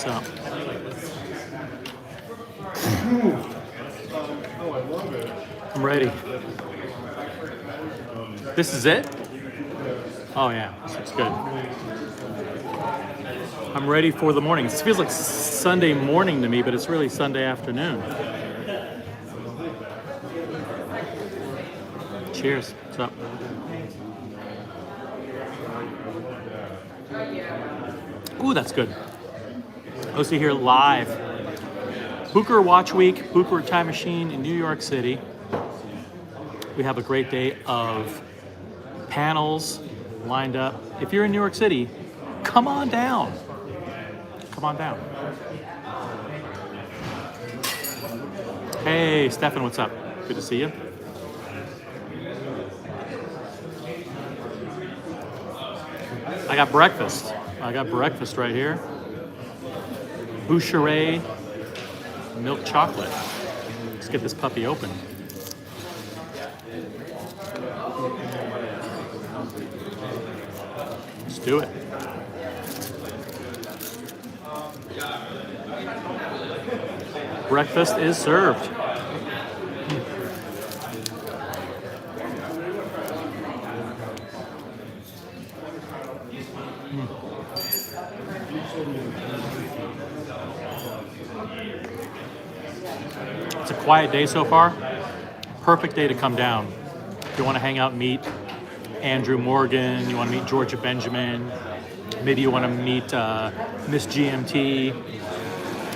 So. I'm ready. This is it? Oh yeah, this looks good. I'm ready for the morning. This feels like Sunday morning to me, but it's really Sunday afternoon. Cheers. What's up? Ooh, that's good. OC here live. Bucherer Watch Week, Bucherer Time Machine in New York City. We have a great day of panels lined up. If you're in New York City, come on down. Come on down. Hey, Stefan, what's up? Good to see you. I got breakfast. I got breakfast right here. Bucherer milk chocolate. Let's get this puppy open. Let's do it. Breakfast is served. It's a quiet day so far. Perfect day to come down. If you want to hang out and meet Andrew Morgan, you want to meet Georgia Benjamin, maybe you want to meet Miss GMT,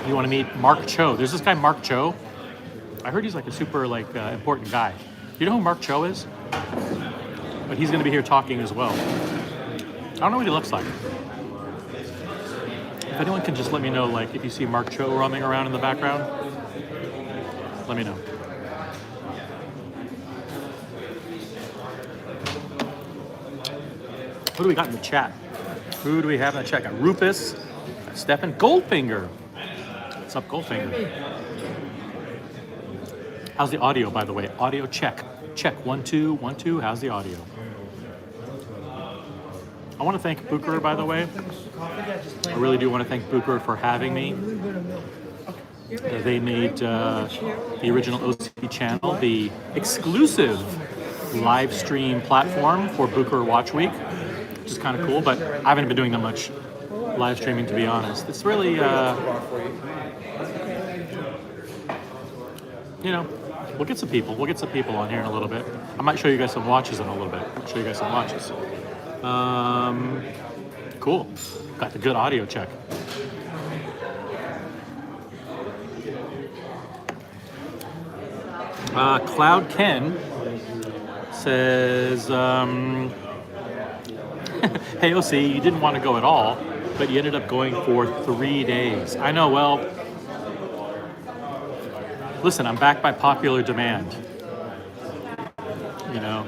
you want to meet Mark Cho. There's this guy Mark Cho. I heard he's like a super important guy. You know who Mark Cho is? But he's going to be here talking as well. I don't know what he looks like. If anyone can just let me know, like, if you see Mark Cho roaming around in the background, let me know. What do we got in the chat? Who do we have in the chat? Got Rufus, got Stefan, Goldfinger. What's up, Goldfinger? How's the audio, by the way? Audio check. Check. 1 2 1 2. How's the audio? I want to thank Bucherer, by the way. I really do want to thank Bucherer for having me. They made the original OC channel the exclusive live stream platform for Bucherer Watch Week, which is kind of cool, but I haven't been doing that much live streaming, to be honest. It's really, we'll get some people. We'll get some people on here in a little bit. I might show you guys some watches in a little bit. I'll show you guys some watches. Cool. Got the good audio check. Cloud Ken says, hey OC, you didn't want to go at all, but you ended up going for 3 days. I know, well, listen, I'm back by popular demand. You know,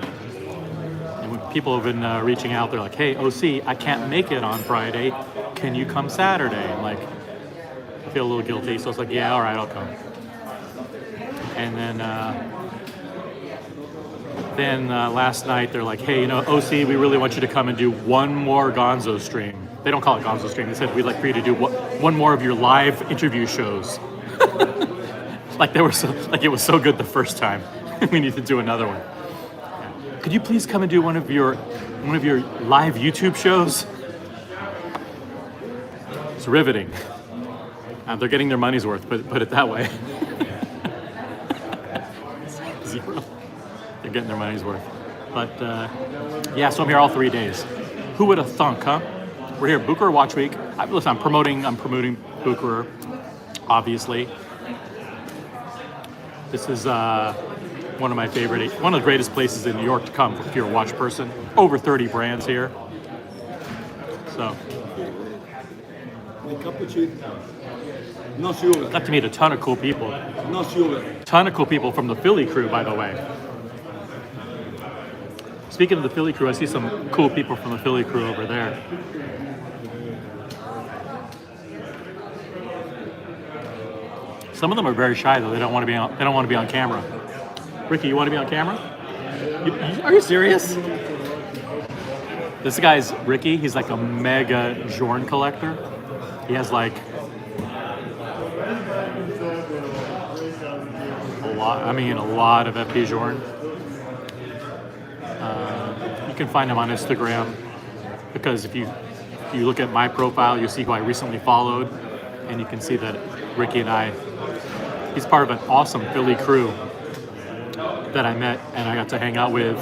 and when people have been reaching out, they're like, hey OC, I can't make it on Friday. Can you come Saturday? I'm like, I feel a little guilty, so it's like, yeah, all right, I'll come. And then last night they're like, hey, OC, we really want you to come and do one more Gonzo stream. They don't call it Gonzo stream. They said, we'd like for you to do one more of your live interview shows. Like it was so good the first time. We need to do another one. Could you please come and do one of your live YouTube shows? It's riveting. They're getting their money's worth, put it that way. Zero. They're getting their money's worth. But yeah, so I'm here all 3 days. Who would have thunk, huh? We're here, Bucherer Watch Week. Listen, I'm promoting Bucherer, obviously. This is one of the greatest places in New York to come if you're a watch person. Over 30 brands here. So. Got to meet a ton of cool people. Ton of cool people from the Philly crew, by the way. Speaking of the Philly crew, I see some cool people from the Philly crew over there. Some of them are very shy though. They don't want to be on camera. Ricky, you want to be on camera? Are you serious? This guy's Ricky. He's like a mega Jorn collector. He has like a lot of FP Journe. You can find him on Instagram because if you look at my profile, you'll see who I recently followed, and you can see that Ricky and he's part of an awesome Philly crew that I met and I got to hang out with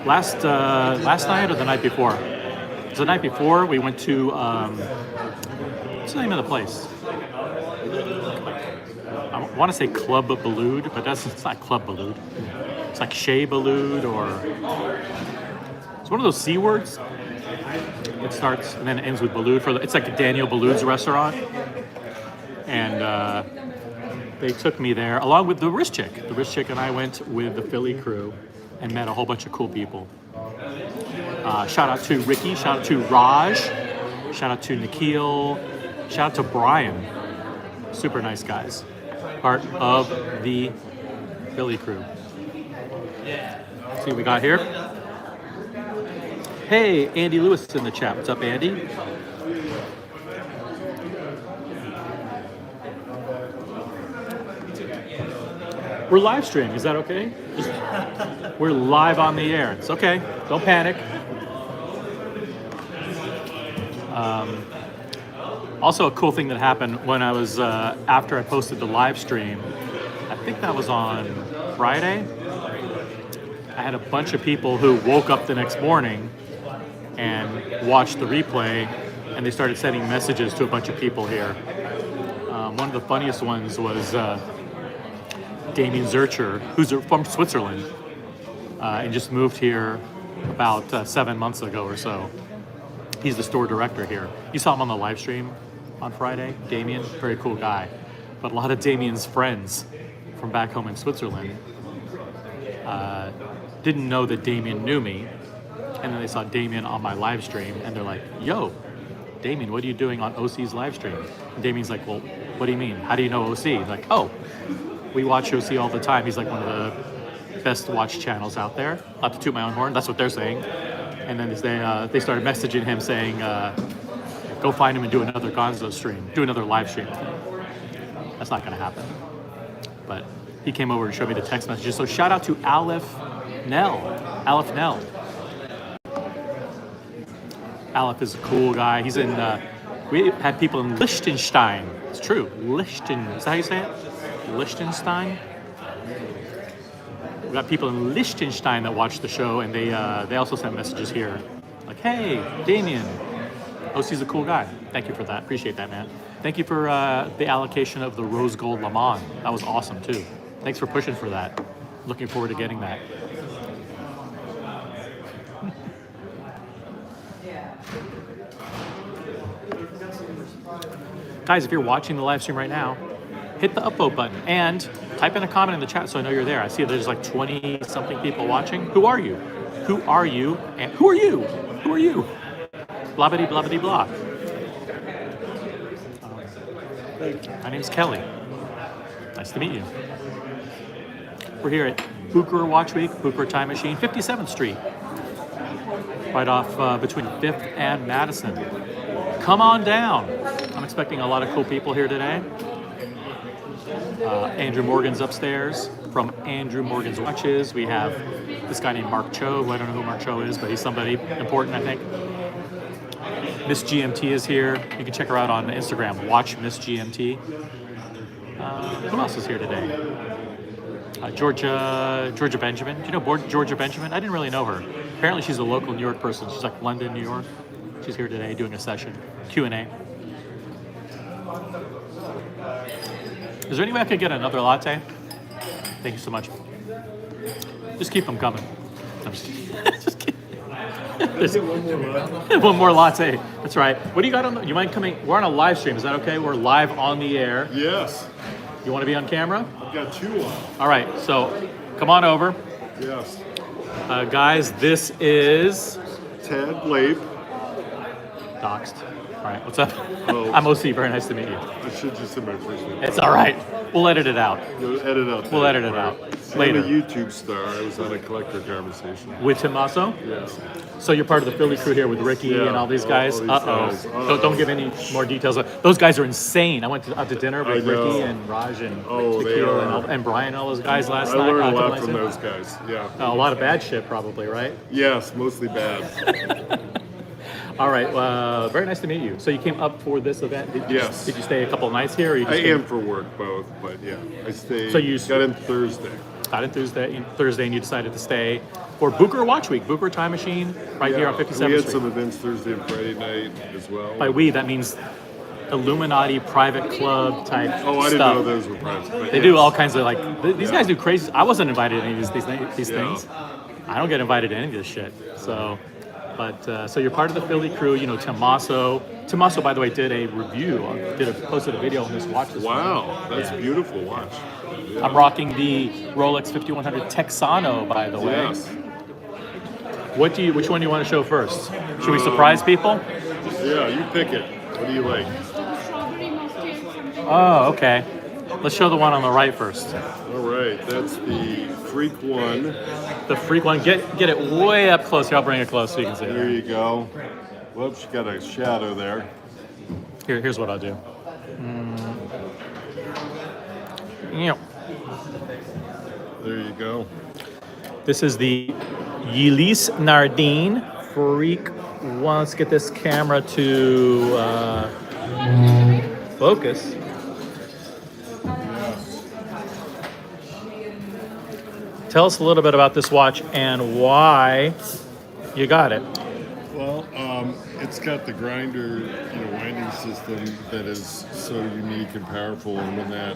last night or the night before. It was the night before. We went to what's the name of the place? I want to say Club Ballood, but it's not Club Ballood. It's like Chez Ballood, or it's one of those C words. It starts and then ends with Ballood. It's like Daniel Ballood's restaurant, and they took me there along with the Wrist Chick. The Wrist Chick and I went with the Philly crew and met a whole bunch of cool people. Shout out to Ricky. Shout out to Raj. Shout out to Nikhil. Shout out to Brian. Super nice guys. Part of the Philly crew. See what we got here. Hey, Andy Lewis is in the chat. What's up, Andy? We're live streaming. Is that okay? We're live on the air. It's okay. Don't panic. Also, a cool thing that happened when I was after I posted the live stream. I think that was on Friday. I had a bunch of people who woke up the next morning and watched the replay, and they started sending messages to a bunch of people here. One of the funniest ones was Damien Zurcher, who's from Switzerland, and just moved here about 7 months ago or so. He's the store director here. You saw him on the live stream on Friday, Damien, very cool guy. But a lot of Damien's friends from back home in Switzerland didn't know that Damien knew me, and then they saw Damien on my live stream, and they're like, yo, Damien, what are you doing on OC's live stream? And Damien's like, well, what do you mean? How do you know OC? Like, oh, we watch OC all the time. He's like one of the best watched channels out there. Not to toot my own horn, that's what they're saying. And then they started messaging him saying, go find him and do another Gonzo stream, do another live stream. That's not gonna happen. But he came over and showed me the text messages. So shout out to Aleph Nell. Aleph is a cool guy. He's in, we had people in Liechtenstein. It's true, is that how you say it? Liechtenstein? We got people in Liechtenstein that watch the show, and they also sent messages here. Like, hey, Damien, OC's a cool guy. Thank you for that. Appreciate that, man. Thank you for the allocation of the Rose Gold Le Mans. That was awesome, too. Thanks for pushing for that. Looking forward to getting that. Guys, if you're watching the live stream right now, hit the upvote button and type in a comment in the chat so I know you're there. I see there's like 20-something people watching. Who are you? Who are you? And who are you? Who are you? Blah-bitty, blah-bitty, blah. My name's Kelly. Nice to meet you. We're here at Bucherer Watch Week, Bucherer Time Machine, 57th Street. Right off between 5th and Madison. Come on down. I'm expecting a lot of cool people here today. Andrew Morgan's upstairs from Andrew Morgan's Watches. We have this guy named Mark Cho, who I don't know who Mark Cho is, but he's somebody important, I think. Miss GMT is here. You can check her out on Instagram, watch Miss GMT. Who else is here today? Georgia Benjamin. Do you know Georgia Benjamin? I didn't really know her. Apparently she's a local New York person. She's like London, New York. She's here today doing a session, Q&A. Is there any way I could get another latte? Thank you so much. Just keep them coming. I'm just kidding. Just kidding. One more latte. That's right. What do you got on? You mind coming? We're on a live stream. Is that okay? We're live on the air. Yes. You want to be on camera? I've got two on. All right. So come on over. Yes. Guys, this is Ted Lape. Doxed. All right. What's up? Oh. I'm OC. Very nice to meet you. I should just say my first name. It's all right. We'll edit it out. You'll edit out. We'll edit it out. later. I'm a YouTube star. I was on a collector conversation. With Tommaso? Yes. So you're part of the Philly crew here with Ricky Yeah, and all these guys? all these Uh-oh. guys. Don't give any more details. Those guys are insane. I went out to dinner with I know. Ricky and Raj and Oh, they Tequila are. and Brian, all those guys last I night. learned a couple lot nights from in. those guys. Yeah. A lot of bad shit, probably, right? Yes, mostly bad. All right. Very nice to meet you. So you came up for this event? Yes. Did you stay a couple of nights here? Or you I just am for work, both, but yeah, I stayed. So you got in Thursday. got in Thursday, and you decided to stay for Bucherer Watch Week, Bucherer Time Machine, right here on 57th We had Street. some events Thursday and Friday night as well. By we, that means Illuminati private club type Oh, I didn't stuff. know those were private. But They yes. do all kinds of these guys do crazy. I wasn't invited to any of these Yeah. things. I don't get invited to any of this shit. So, but so you're part of the Philly crew. You know, Tommaso. Tommaso, by the way, did a review. Posted a video on this watch. This Wow, that's a beautiful watch. morning. I'm rocking the Rolex 5100 Texano, by the way. Yes. Which one do you want to show first? Should we surprise people? Yeah, you pick it. What do you like? Strawberry mustard, something. Oh, okay. Let's show the one on the right first. All right, that's the Freak One. The Freak one. Get it way up close. Here, I'll bring it close so you can see There it. you go. Whoops, you got a shadow there. Here's what I'll do. Yeah. There you go. This is the Ylis Nardine Freak One. Let's get this camera to focus. Tell us a little bit about this watch and why you got it. Well, it's got the grinder, winding system that is so unique and powerful, and when that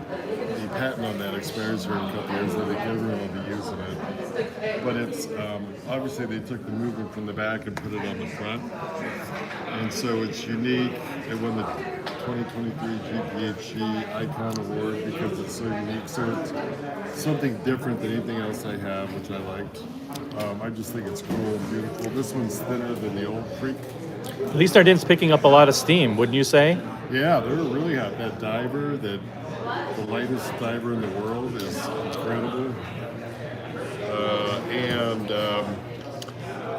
the patent on that expires here in a couple years, I think everyone will be using it. But it's obviously they took the movement from the back and put it on the front, and so it's unique. It won the 2023 GPHG Icon Award because it's so unique. So it's something different than anything else I have, which I liked. I just think it's cool and beautiful. This one's thinner than the old Freak. At least Nardine's picking up a lot of steam, wouldn't you say? Yeah, they're really hot. That diver, the lightest diver in the world, is incredible. And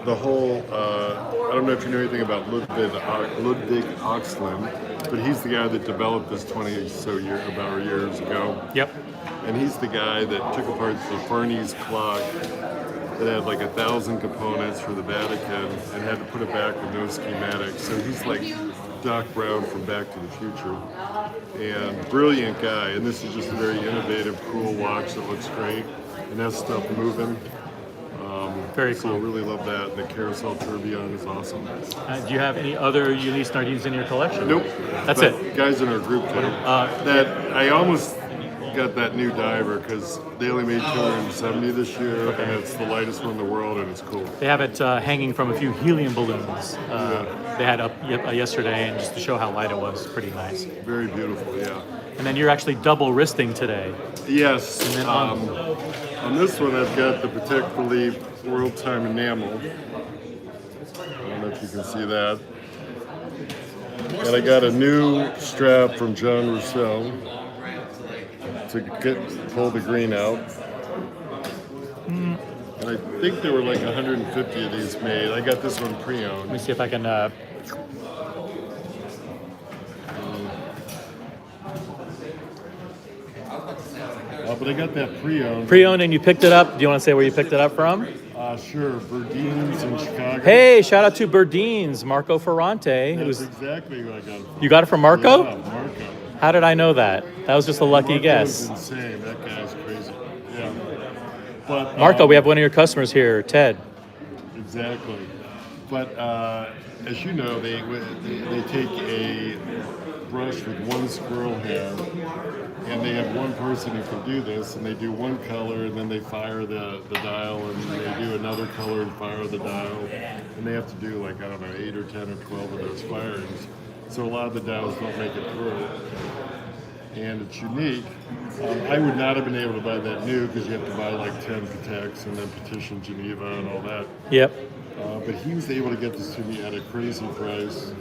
the whole, I don't know if you know anything about Ludwig Oxlin, but he's the guy that developed this 20 about years ago. Yep. And he's the guy that took apart the Farnese clock that had like 1,000 components for the Vatican and had to put it back with no schematics. So he's like Doc Brown from Back to the Future. And brilliant guy. And this is just a very innovative, cool watch that looks great and has stuff moving. Very So I cool. really love that. The carousel tourbillon is awesome. Do you have any other Ylis Nardines in your collection? Nope. That's But it. Guys in our group did. That I almost got that new diver because they only made 270 this year, and it's the lightest one in the world, and it's cool. They have it hanging from a few helium balloons. They had up yesterday, and just to show how light it was, pretty nice. Very beautiful, yeah. And then you're actually double wristing today. Yes. And then On this one, I've got the Patek Philippe World Time Enamel. I don't know if you can see that. And I got a new strap from John Rousseau to pull the green out. And I think there were like 150 of these made. I got this one pre-owned. Let me see if I can. But I got that pre-owned. Pre-owned, and you picked it up. Do you want to say where you picked it up from? Sure, Verdine's in Chicago. Hey, shout out to Berdines, Marco Ferrante. That's exactly who I got it from. You got it from Marco? Yeah, Marco. How did I know that? That was just a lucky Marco's guess. insane. That guy's crazy. Yeah. But Marco, we have one of your customers here, Ted. Exactly. But as you know, they take a brush with one squirrel hair, and they have one person who can do this, and they do one color, and then they fire the dial, and they do another color and fire the dial, and they have to do like, I don't know, 8 or 10 or 12 of those firings. So a lot of the dials don't make it through. And it's unique. I would not have been able to buy that new because you have to buy like 10 Pateks and then petition Geneva and all that. Yep. But he was able to get this to me at a crazy price.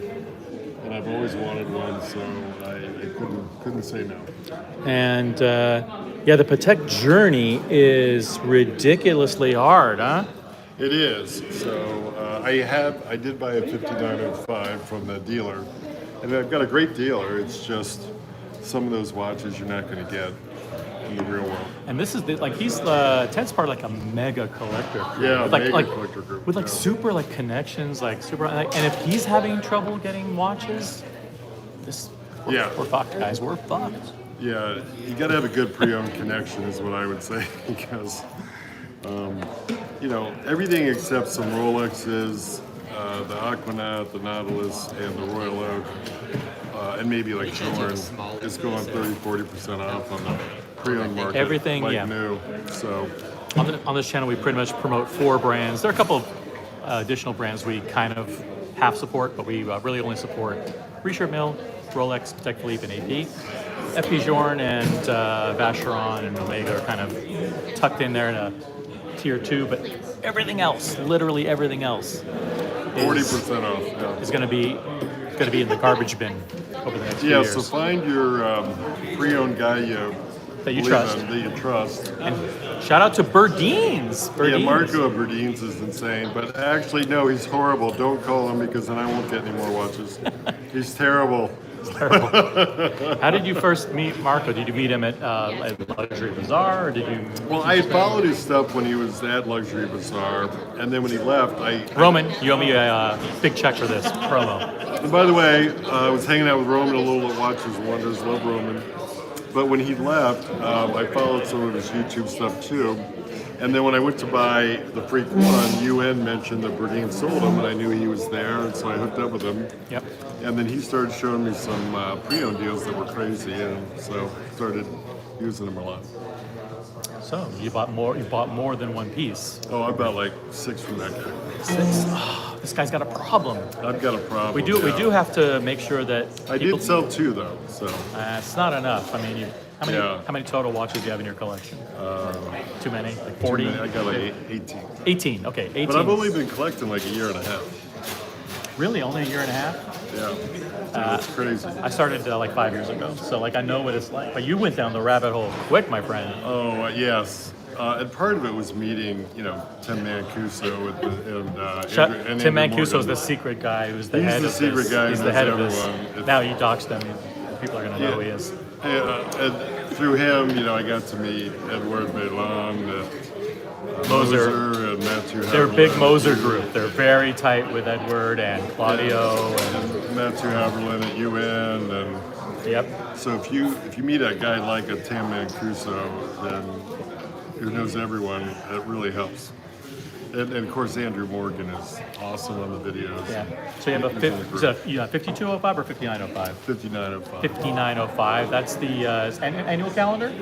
and I've always wanted one, so I couldn't say no. And yeah, the Patek journey is ridiculously hard, huh? It is. So I did buy a 5905 from the dealer, and I've got a great dealer. It's just some of those watches you're not going to get in the real world. And this is he's Ted's part of like a mega collector group. Yeah, with mega collector group. With like yeah. super like connections, like super. And if he's having trouble getting watches, we're fucked, guys. We're fucked. Yeah, you got to have a good pre-owned connection, is what I would say, because everything except some Rolexes, the Aquanaut, the Nautilus, and the Royal Oak, and maybe like Jorn is going 30-40% off on the pre-owned market. Everything, like yeah. new. So On this channel, we pretty much promote 4 brands. There are a couple of additional brands we kind of half support, but we really only support Richard Mille, Rolex, Patek Philippe, and AP. FP Journe and Vacheron and Omega are kind of tucked in there in a tier 2, but everything else, literally everything else, 40% off. Yeah. is going to be in the garbage bin over the next few Yeah. years. So find your pre-owned guy That you believe trust. in, that you trust. And shout out to Berdines. Yeah, Marco Berdines is insane, but actually, no, he's horrible. Don't call him because then I won't get any more watches. He's terrible. Terrible. How did you first meet Marco? Did you meet him at Luxury Bazaar, or did you? Well, I followed his stuff when he was at Luxury Bazaar, and then when he left, Roman, you owe me a big check for this promo. And by the way, I was hanging out with Roman a little at Watches and Wonders. Love Roman. But when he left, I followed some of his YouTube stuff too. And then when I went to buy the Freak One, UN mentioned that Berdine sold him, and I knew he was there, and so I hooked up with him. Yep. And then he started showing me some pre-owned deals that were crazy, and so started using them a lot. So you bought more. You bought more than one piece. Oh, I bought like 6 from that guy. 6. Oh, this guy's got a problem. I've got a problem. We do. yeah. We do have to make sure that I people, did sell 2 though, so it's not enough. I mean, how many? Yeah. How many total watches do you have in your collection? Too many. Like 40. I got like 18. 18. Okay, 18. But I've only been collecting like a year and a half. Really only a year and a half. Yeah, so it's crazy. I started like 5 years ago, so like I know what it's like. But you went down the rabbit hole quick, my friend. Oh yes, and part of it was meeting, Tim Mancuso and Tim Andrew Mancuso is Morgan. the secret guy who's the He's head the of secret this. guy He's who the head of knows this. everyone. Now you doxed him. People are gonna know who he is. And through him, I got to meet Edouard Bailon, Moser. and Mathieu. They're a big Haberlin. Moser group. They're very tight with Edward and Claudio. And, Mathieu Haberlin at UN, and yep. so if you meet a guy like a Tim Mancuso, then who knows everyone, it really helps. And of course, Andrew Morgan is awesome on the videos. Yeah. So you have He's in the group. 5205 or 5905? 5905. 5905. That's the annual calendar.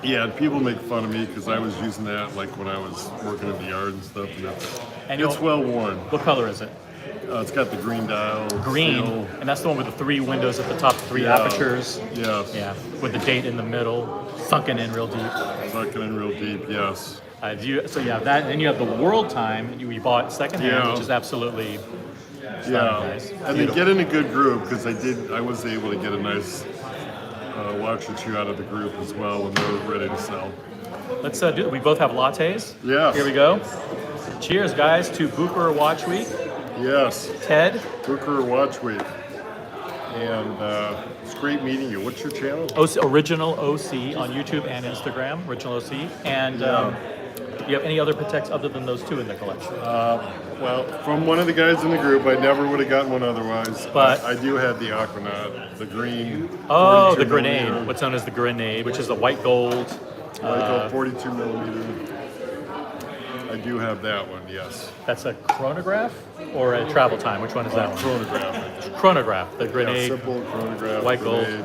Yeah, and people make fun of me because I was using that like when I was working in the yard and stuff. And it's well worn. What color is it? It's got the green dial. Green, seal. and that's the one with the 3 windows at the top, 3 Yeah. apertures. Yes. Yeah, with the date in the middle, sunken in real deep. Sucking in real deep, yes. So you have that, and then you have the World Time you bought secondhand, Yeah. which is absolutely stunning, Yeah. guys. And then get in a good group because I was able to get a nice watch or 2 out of the group as well when they were ready to sell. Let's do it. We both have lattes. Yes. Here we go. Cheers, guys, to Bucherer Watch Week. Yes. Ted. Bucherer Watch Week. And it's great meeting you. What's your channel? Original OC on YouTube and Instagram. Original OC. And do you have any other Pateks other than those 2 in the collection? Well, from one of the guys in the group, I never would have gotten one otherwise. But- I do have the Aquanaut, the green. Oh, 42 the grenade. millimeter, What's known as the grenade, which is the white gold. Like a 42 millimeter. I do have that one, yes. That's a chronograph or a travel time? Which one is that one? Chronograph. Chronograph, the Yeah, grenade. simple chronograph. White gold. grenade.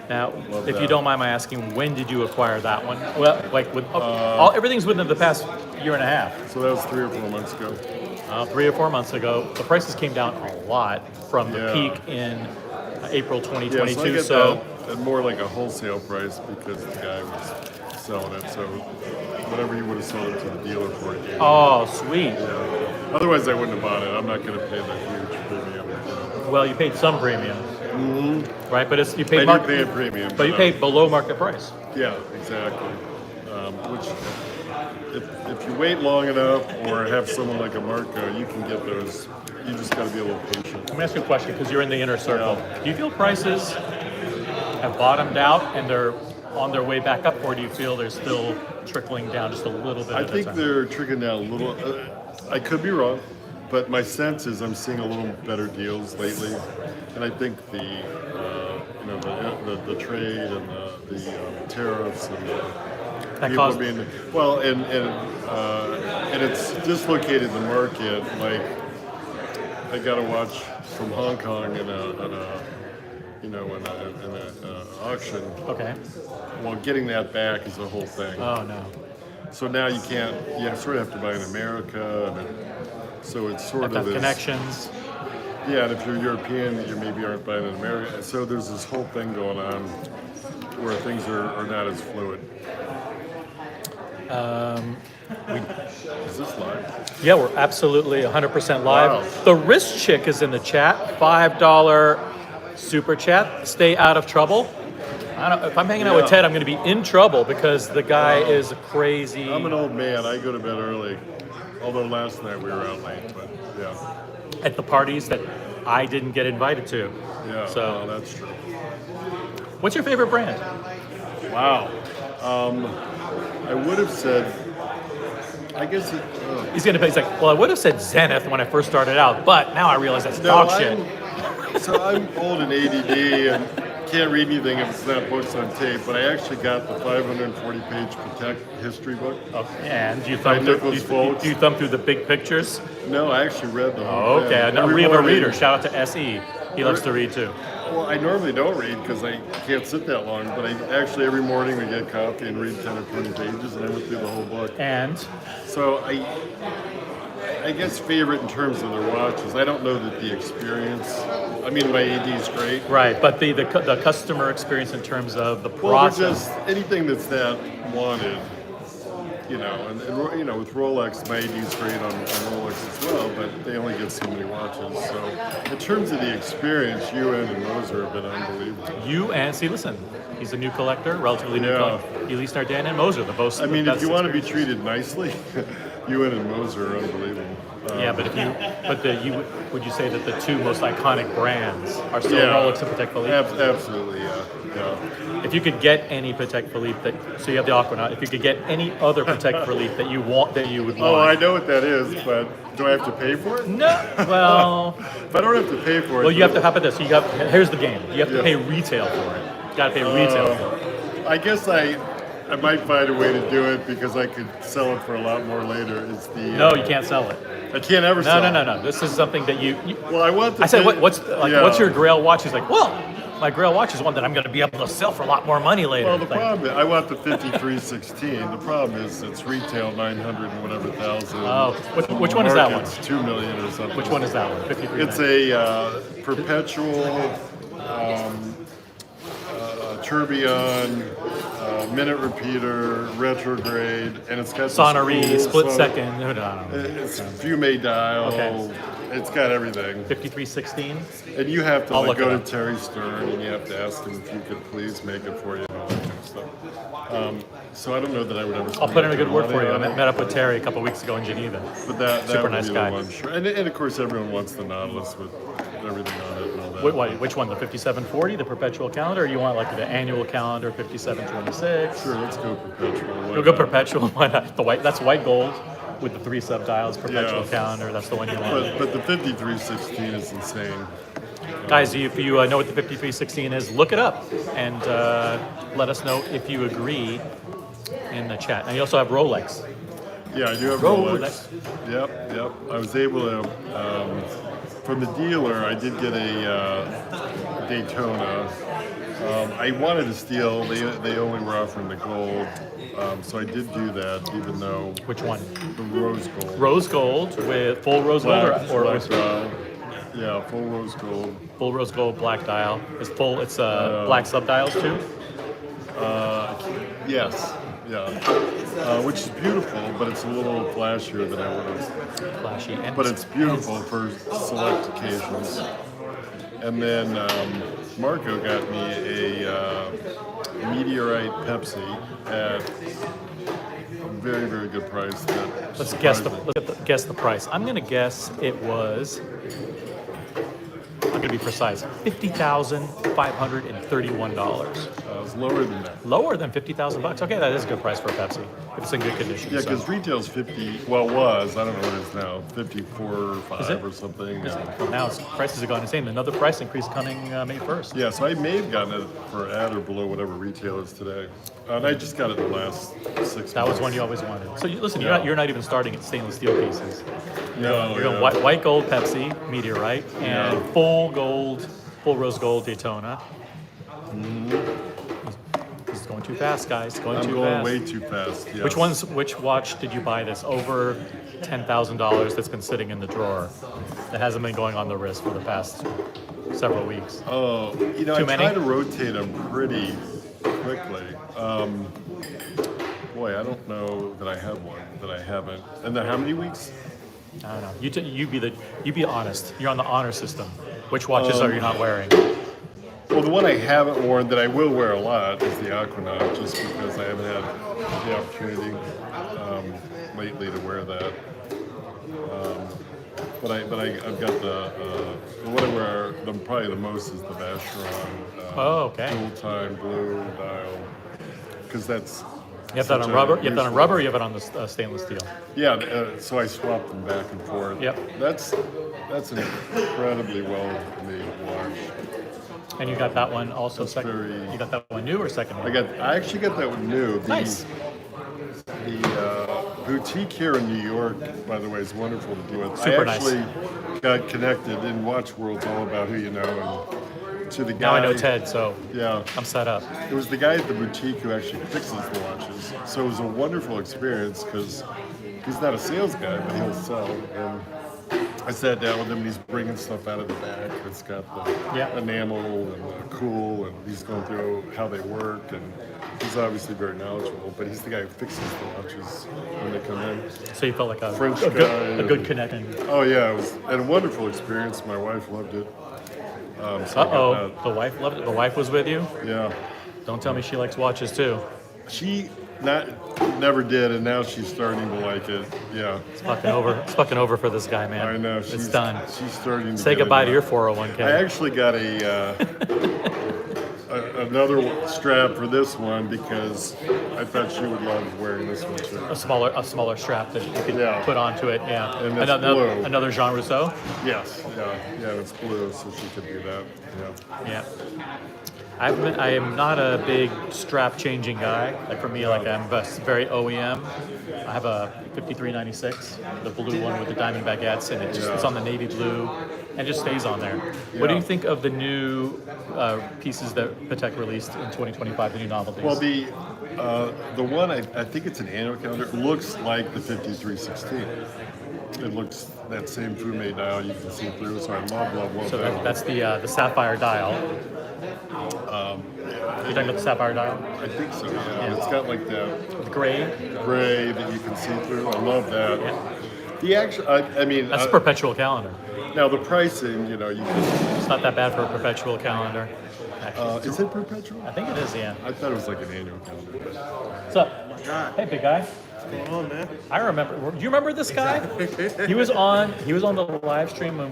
Now, Love if you that. don't mind my asking, when did you acquire that one? Well, like with everything's within the past year and a half. So that was 3 or 4 months ago. 3 or 4 months ago. The prices came down a lot from the Yeah. peak in April Yeah, 2022. so I get So that at more like a wholesale price because the guy was selling it. So whatever you would have sold it to the dealer for it. oh, sweet. Yeah. Otherwise, I wouldn't have bought it. I'm not going to pay that huge premium. Well, you paid some premium, right? But it's you I paid did market, pay a premium. but you paid below market price. Yeah, exactly. Which, if you wait long enough or have someone like a Marco, you can get those. You just got to be a little patient. Let me ask you a question because you're in the inner circle. Yeah. Do you feel prices have bottomed out and they're on their way back up, or do you feel they're still trickling down just a little bit? I at a think time? they're trickling down a little. I could be wrong, but my sense is I'm seeing a little better deals lately, and I think the the trade and the tariffs and That people caused- being well, and it's dislocated the market. Like I got to watch from Hong Kong in an auction. Okay. Well, getting that back is the whole thing. Oh no. So now you can't. You sort of have to buy in America, so it's sort Have to of have this. connections. Yeah, and if you're European, you maybe aren't buying in America. So there's this whole thing going on where things are not as fluid. Is this live? Yeah, we're absolutely 100% live. Wow. The wrist chick is in the chat. $5 super chat. Stay out of trouble. I don't, if I'm hanging out with Yeah. Ted, I'm going to be in trouble because the guy is crazy. I'm an old man. I go to bed early. Although last night we were out late, but yeah, At the parties that I didn't get invited to. yeah. So- well, that's true. What's your favorite brand? Wow. I would have said. I guess it. He's going to be he's like, well, I would have said Zenith when I first started out, but now I realize that's dog shit. I'm old and ADD and can't read anything if it's not books on tape, but I actually got the 540-page Patek history book. Oh, and you By thumb through, Nicholas Foltz. you thumb through the big pictures? No, I actually read the whole Oh, okay. thing. I know Every we have a morning. reader. Shout out to SE. He loves to read too. Well, I normally don't read because I can't sit that long, but I actually every morning we get coffee and read 10 or 20 pages, and I went through the whole book. And So I guess favorite in terms of their watches. I don't know that the experience. I mean, my AD is great. right, but the customer experience in terms of the Well, they're process. just anything that's that wanted, and you know, with Rolex, my AD is great on Rolex as well, but they only get so many watches. So, in terms of the experience, UN and Moser have been unbelievable. You and see, listen, he's a new collector, relatively new Yeah. collector. Elise Nardin and Moser, the both. I mean, the if best you want to be experience. treated nicely, UN and Moser are unbelievable. Yeah, but would you say that the two most iconic brands are still Yeah. Rolex and Patek Philippe? Absolutely, yeah. If you could get any Patek Philippe so you have the Aquanaut. If you could get any other Patek Philippe that you would want. Oh, I know what that is, but do I have to pay for it? No. Well, If I don't have to pay for it, well, you have to. How about this? Here's the game. You have to Yeah. pay retail for it. You got to pay retail for it. I guess I might find a way to do it because I could sell it for a lot more later. It's the No, you can't sell it. I can't ever No, sell. no. This is something that you Well, I want the. I said, thing- what's yeah. your Grail watch? He's like, well, my Grail watch is one that I'm going to be able to sell for a lot more money later. Well, the Like, problem is, I want the 5316. The problem is it's retail 900 and whatever thousand. Oh, which one is that one? It's 2 million or something. Which one is that one? 53. It's a perpetual tourbillon, minute repeater, retrograde, and it's got this Sonnery, cool split son- second. No, no. It's fume dial. Okay. It's got everything. 5316. And you have to I'll like look go it to up. Terry Stern and you have to ask him if you could please make it for you and all that kind of stuff. So I don't know that I would ever. I'll put in a good word for you. I on it, met up with Terry a couple weeks ago in Geneva. But that Super would nice be guy. the one, sure. And of course everyone wants the Nautilus with everything on it and all that. Which one? The 5740, the perpetual calendar, or you want like the annual calendar, 5726? Sure, let's go perpetual. Why You'll go not? perpetual. Why not? The white. That's white gold with the 3 sub-dials. Perpetual Yeah. calendar. That's the one you want. But the 5316 is insane. Guys, if you know what the 5316 is, look it up and let us know if you agree in the chat. And you also have Rolex. Yeah, I do have Rolex. Rolex. Yep. I was able to, from the dealer, I did get a Daytona. I wanted to steal. They only were offering the gold, so I did do that, even though Which one? the rose gold. Rose gold with full rose gold or black dial. Yeah, full rose gold. full rose gold black dial. It's full. It's black sub-dials too. Yes. Yeah. Which is beautiful, but it's a little flashier than I would have. Flashy. And But it's beautiful for select occasions. And then Marco got me a meteorite Pepsi at a very, very good price. Let's guess the price. I'm gonna guess it was. I'm gonna be precise. $50,531. It was lower than that. Lower than $50,000. Okay, that is a good price for a Pepsi. If it's in good condition. Yeah, so. because retail's 50. Well, was I don't know what it is now. 54 or Is 5 it? or something. Yeah. Well, now prices have gone insane. Another price increase coming May 1st. Yeah, so I may have gotten it for at or below whatever retail is today. And I just got it the last 6 months. That was one you always wanted. So listen, Yeah. you're not even starting at stainless steel pieces. No, You're going white gold Pepsi Meteorite and full rose gold Daytona. He's going too fast, guys. I'm Going going way too fast. Yes. Which watch did you buy this over $10,000 that's been sitting in the drawer that hasn't been going on the wrist for the past several weeks? Oh, you know, Too I many? try to rotate them pretty quickly. Boy, I don't know that I have one that I haven't. And then how many weeks? I don't know. You be honest. You're on the honor system. Which watches are you not wearing? Well, the one I haven't worn that I will wear a lot is the Aquanaut, just because I haven't had the opportunity lately to wear that. But I've got the one I wear probably the most is the Vacheron. Okay. Full time blue dial, because that's. You have that on rubber. You have that on rubber. Or you have it on the stainless steel. Yeah, so I swapped them back and forth. Yep. That's an incredibly well made watch. And you got that one also That's second. very- You got that one new or second? I actually got that one new. Nice. The boutique here in New York, by the way, is wonderful to do with. Super I nice. actually got connected in Watch World's all about who you know, and to the guy. Now I know Ted, so Yeah. I'm set up. It was the guy at the boutique who actually fixes the watches. So it was a wonderful experience because he's not a sales guy, but he'll sell. And I sat down with him and he's bringing stuff out of the back. It's got the enamel and the cool, and he's going through how they work. And he's obviously very knowledgeable, but he's the guy who fixes the watches when they come in. So you felt like a French a guy. good connection. Oh yeah, it was a wonderful experience. My wife loved it. So I got The wife loved it. The wife was with you. that. Yeah. Don't tell me she likes watches too. She never did, and now she's starting to like it. Yeah, It's fucking over. It's fucking over for this guy, man. I know. It's done. She's starting to Say get goodbye to into your it. 401k. I actually got another strap for this one because I thought she would love wearing this one too. a smaller strap that you could Yeah. put onto it. Yeah. And it's blue. Another Jean Rousseau. Yes, yeah, it's blue, so she could do that. Yeah. Yeah. I am not a big strap changing guy. Like for me, like I'm very OEM. I have a 5396, the blue one with the diamond baguettes, and it's on the navy blue, and it just stays on there. What do you think of the new pieces that Patek released in 2025, the new novelties? Well, the one I think it's an annual calendar. It looks like the 5316. It looks that same Fume dial you can see through. So I love so that one. that's the sapphire dial. You're talking about the sapphire dial? I think so. Yeah. It's got like that The gray? gray that you can see through. I love that. Yeah. The actual, I mean, That's a perpetual calendar. now the pricing, you can. It's not that bad for a perpetual calendar. Actually. Is it perpetual? I think it is, yeah. I thought it was like an annual calendar. What's up? Hey, big guy. What's going on, man? I remember. Do you remember this guy? He was on the live stream when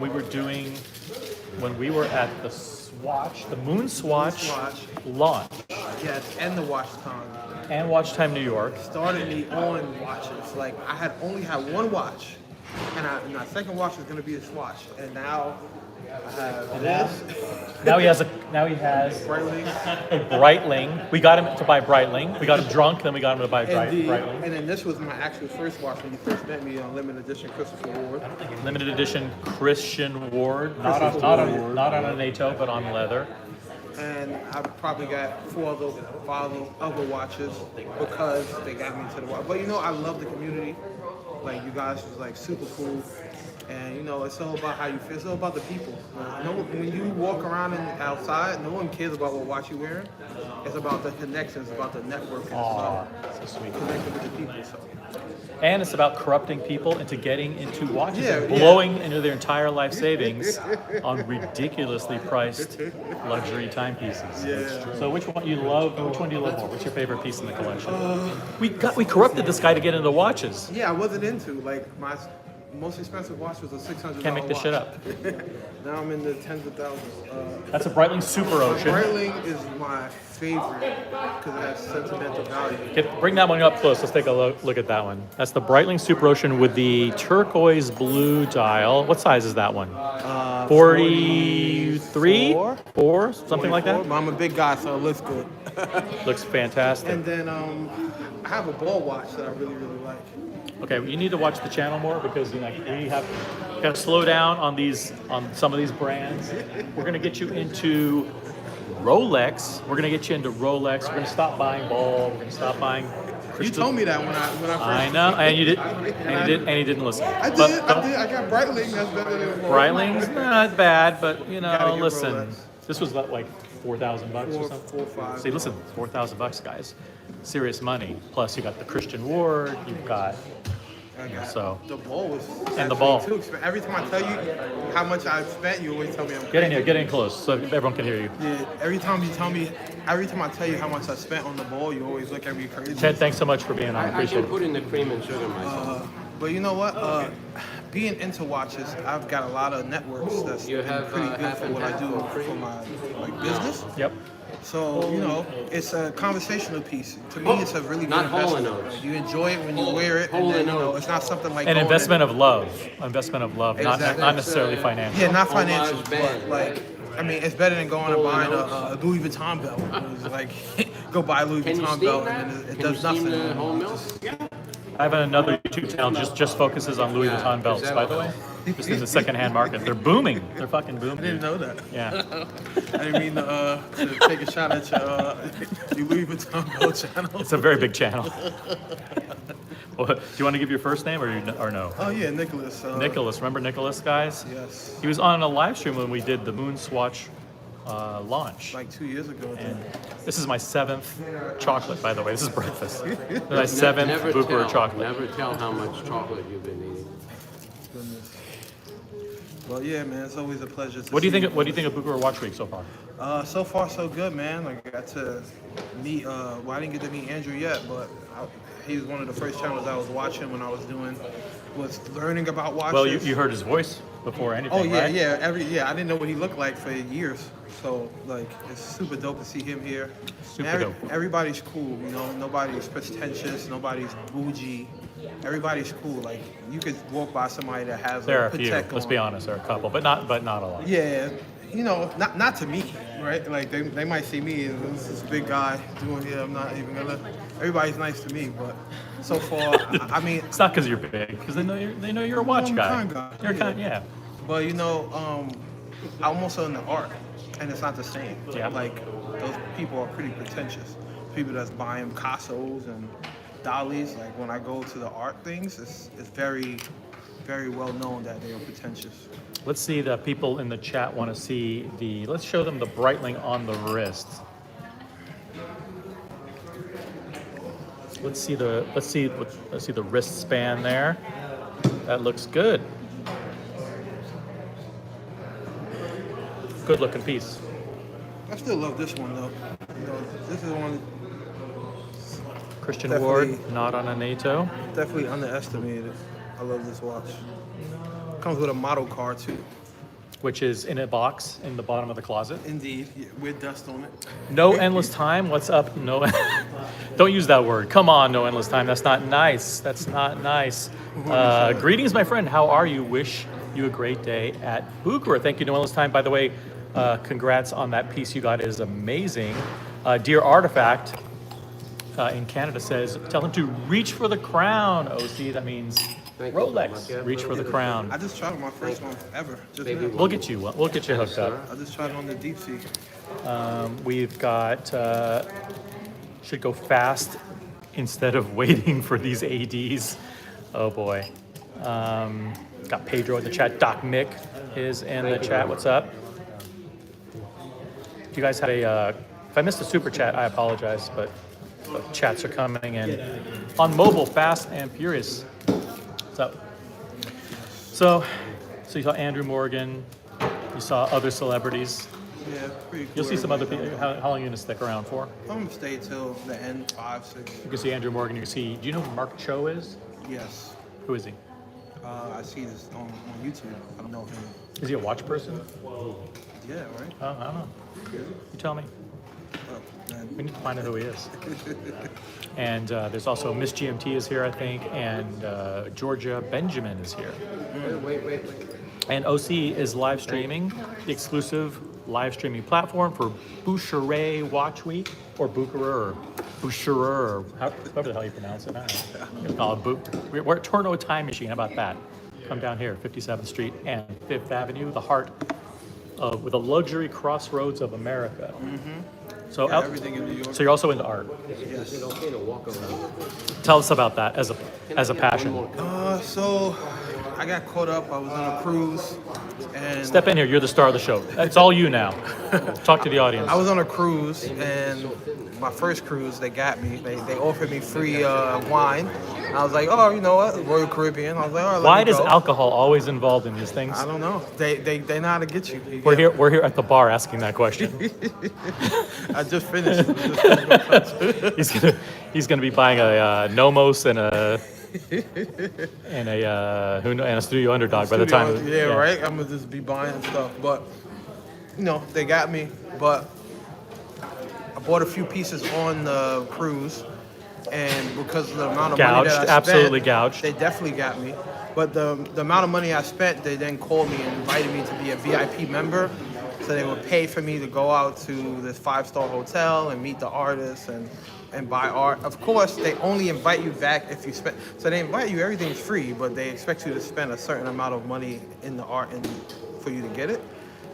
we were at the Swatch, the Moon Swatch launch Yes, and the watch time. and Watch Time New York. Started me on watches. Like I had only had one watch, and my second watch was gonna be this watch, and now I have this. Now he has a Breitling. Breitling. We got him to buy Breitling. We got him drunk, then we got him to buy Breitling. And then this was my actual first watch when you first met me on limited edition Christopher Ward. Limited edition Christian Ward, not on a NATO, but on leather. And I probably got 5 other watches because they got me to the watch. But I love the community. Like you guys was like super cool. And you know, it's all about how you feel. It's all about the people. When you walk around outside, no one cares about what watch you're wearing. It's about the connections, about the network, and Aw, it's so sweet. about connecting with the people. So. And it's about corrupting people into getting into watches Yeah, and yeah. blowing into their entire life savings on ridiculously priced luxury timepieces. Yeah. So which one do you love? Which one do you love more? What's your favorite piece in the collection? We corrupted this guy to get into watches. Yeah, I wasn't into like my most expensive watch was a $600. Can't make this shit up. Now I'm in the tens of thousands. That's a Breitling Super Ocean. Breitling is my favorite because it has sentimental value. Bring that one up close. Let's take a look at that one. That's the Breitling Super Ocean with the turquoise blue dial. What size is that one? 43? 4? Something like that? But I'm a big guy, so it looks good. Looks fantastic. And then I have a ball watch that I really, really like. Okay, you need to watch the channel more because we have got to slow down on some of these brands. We're gonna get you into Rolex. We're gonna get you into Rolex. We're gonna stop buying ball. We're gonna stop buying. You told me that when I first. I know, and you didn't listen. I did. I got Breitling. That's better than Breitling's not bad, but you Gotta know, get listen. Rolex. This was like $4,000 or something. 4, 5. See, listen, $4,000, guys. Serious money. Plus, you got the Christian Ward. You've got. So The ball was and the ball. too expensive. Every time I tell you how much I've spent, you always tell me I'm crazy. Get in here, get in close so everyone can hear you. Yeah, every time I tell you how much I spent on the ball, you always look at me crazy. Ted, thanks so much for being on. I I appreciate can it. put in the cream and sugar myself. But you know what? Being into watches, I've got a lot of networks that's You been have, pretty good half for and what I half do for free? for my business. Yep. So, you know, it's a conversational piece. To me, it's a really good Not Hall and investment. Oates. Like, you enjoy it when you wear it, Hall and then, and you know, Oates. it's not something like An going investment in- of love. Investment of love, Exactly. not necessarily financial. Yeah, not Homage financial, but band, like, I mean, it's better than going and Hall buying and a Louis Vuitton belt. It's like, go buy a Louis Can you Vuitton steam belt, that? and then it Can does you steam nothing. the whole milk? I have another YouTube channel just focuses on Louis Yeah, Vuitton belts, is that- by the way. Just in the secondhand market. They're booming. They're fucking booming. I didn't know that. Yeah. I didn't mean to take a shot at your Louis Vuitton belt channel. It's a very big channel. Well, do you want to give your first name or no? Oh yeah, Nicholas. Nicholas. Remember Nicholas, guys? Yes. He was on a live stream when we did the Moon Swatch launch. Like 2 years ago. And this is my 7th chocolate, by the way. This is breakfast. This is my 7th Never Bucherer tell. chocolate. Never tell how much chocolate you've been eating. Goodness. Well, yeah, man, it's always a pleasure. What do you think of Bucherer Watch Week so far? So far, so good, man. Like, I got to meet. Well, I didn't get to meet Andrew yet, but he was one of the first channels I was watching when I was learning about watches. Well, you heard his voice before anything, Oh yeah, right? yeah. I didn't know what he looked like for years. So like, it's super dope to see him here. Super dope. Everybody's cool, you know. Nobody's pretentious. Nobody's bougie. Everybody's cool. Like, you could walk by somebody that has There are a a few. Patek Let's on. be honest, there are a couple, but not a lot. Yeah, you know, not to me, right? Like, they might see me as this big guy doing here. I'm not even gonna. Everybody's nice to me, but so far, I mean, It's not because you're big, because they know you're a watch I'm a guy. kind guy, You're a yeah. kind, yeah. but you know, I'm also in the art, and it's not the same. Yeah. Like, those people are pretty pretentious. People that's buying Picassos and Dalis. Like, when I go to the art things, it's very, very well known that they are pretentious. Let's see, the people in the chat want to see let's show them the Breitling on the wrist. Let's see the wrist span there. That looks good. Good looking piece. I still love this one though. You know, this is one Christian Definitely. Ward, not on a NATO. definitely underestimated. I love this watch. Comes with a model card too. Which is in a box in the bottom of the closet. Indeed, yeah, with dust on it. No endless time. What's up? No, don't use that word. Come on, no endless time. That's not nice. That's not nice. Greetings, my friend. How are you? Wish you a great day at Bucherer. Thank you, no endless time. By the way, congrats on that piece you got. It is amazing. Dear Artifact in Canada says, tell him to reach for the crown. OC, that means Thank you. Rolex. Reach for the crown. I just tried my first one ever. Just Baby now. We'll get you hooked up. I just tried on the deep sea. We've got, should go fast instead of waiting for these ADs. Oh boy. Got Pedro in the chat. Doc Mick is in the chat. What's up? You guys had a. If I missed a super chat, I apologize, but the chats are coming in on mobile, fast and furious. What's up? So you saw Andrew Morgan. You saw other celebrities. Yeah, pretty cool. You'll see some other people. How long are you gonna stick around for? I'm gonna stay till the end, 5, 6. You can see Andrew Morgan. You can see. Do you know who Mark Cho is? Yes. Who is he? I see this on YouTube. I don't know him. Is he a watch person? Yeah, right? I don't know. You tell me. Man. We need to find out who he is. And there's also Miss GMT is here, I think, and Georgia Benjamin is here. Wait. And OC is live streaming, the exclusive live streaming platform for Bucherer Watch Week, or Bucherer, or Bucherer, or however the hell you pronounce it. I don't know. I'm gonna call it we're at Torno Time Machine. How about that? Come down here, 57th Street and 5th Avenue, the heart of, with the luxury crossroads of America. So, Yeah, everything in New York. so you're also into art. Yes. It's okay to walk around. Tell us about that as a passion. So I got caught up. I was on a cruise, and Step in here. You're the star of the show. It's all you now. Talk to the audience. I was on a cruise, and my first cruise, they got me. They offered me free wine. And I was like, oh, you know what? Royal Caribbean. I was like, all right, let Why me does go. alcohol always involved in these things? I don't know. They know how to get you. We're here at the bar asking that question. I just finished. he's gonna be buying a Nomos and a Studio Underdog by the time. Yeah, right. I'm gonna just be buying and stuff, but they got me. But I bought a few pieces on the cruise, and because of the amount of money Gouged, that I spent, absolutely gouged. They definitely got me. But the amount of money I spent, they then called me and invited me to be a VIP member. So they would pay for me to go out to this 5-star hotel and meet the artists and buy art. Of course, they only invite you back if you spend. So they invite you, everything's free, but they expect you to spend a certain amount of money in the art and for you to get it.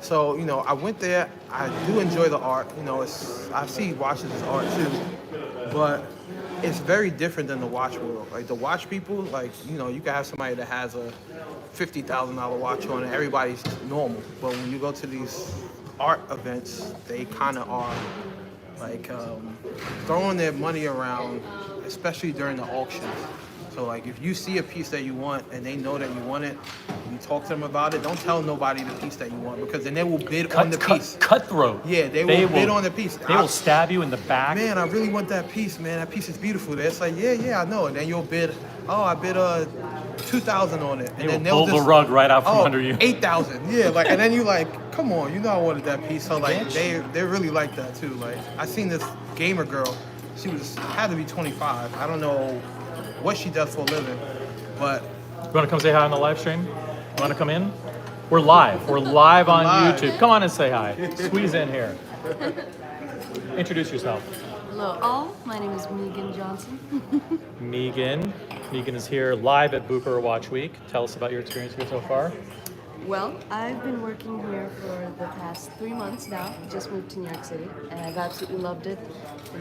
So, I went there. I do enjoy the art. I see watches as art too, but it's very different than the watch world. Like the watch people, you can have somebody that has a $50,000 watch on and everybody's normal. But when you go to these art events, they kind of are like throwing their money around, especially during the auctions. So if you see a piece that you want and they know that you want it, you talk to them about it. Don't tell nobody the piece that you want, because then they will bid on the piece. Cutthroat. Yeah, they will bid on the piece. They will stab you in the back. Man, I really want that piece, man. That piece is beautiful. It's like, yeah, I know. And then you'll bid, I bid $2,000 on it. And They then will pull the rug right out from under you. $8,000. Yeah, and then you come on, I wanted that piece. So they really like that too. I seen this gamer girl. She had to be 25. I don't know what she does for a living, but You want to come say hi on the live stream? You want to come in? We're live. We're live on YouTube. Come on and say hi. Squeeze in here. Introduce yourself. Hello all, my name is Megan Johnson. Megan. Megan is here live at Bucherer Watch Week. Tell us about your experience here so far. Well, I've been working here for the past 3 months now. Just moved to New York City, and I've absolutely loved it.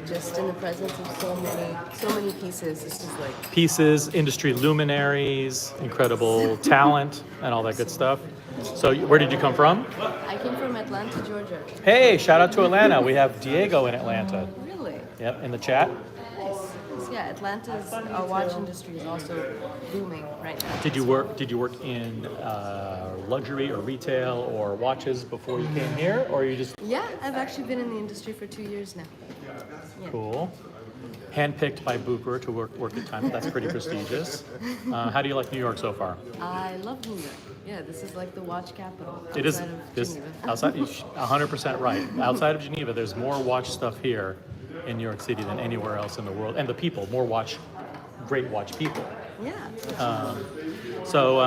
Just in the presence of so many pieces. It's just like Pieces, industry luminaries, incredible talent, and all that good stuff. So, where did you come from? I came from Atlanta, Georgia. Hey, shout out to Atlanta. We have Diego in Atlanta. Really? Yep, in the chat. Nice. Yeah, Atlanta's watch industry is also booming right now. Did you work in luxury or retail or watches before you came here, or you just Yeah, I've actually been in the industry for 2 years now. Yeah. cool? Handpicked by Bucherer to work at time. That's pretty prestigious. How do you like New York so far? I love New York. Yeah, this is like the watch capital It is outside of this Geneva. outside. 100% right. Outside of Geneva, there's more watch stuff here in New York City than anywhere else in the world, and the people, great watch people. Yeah. So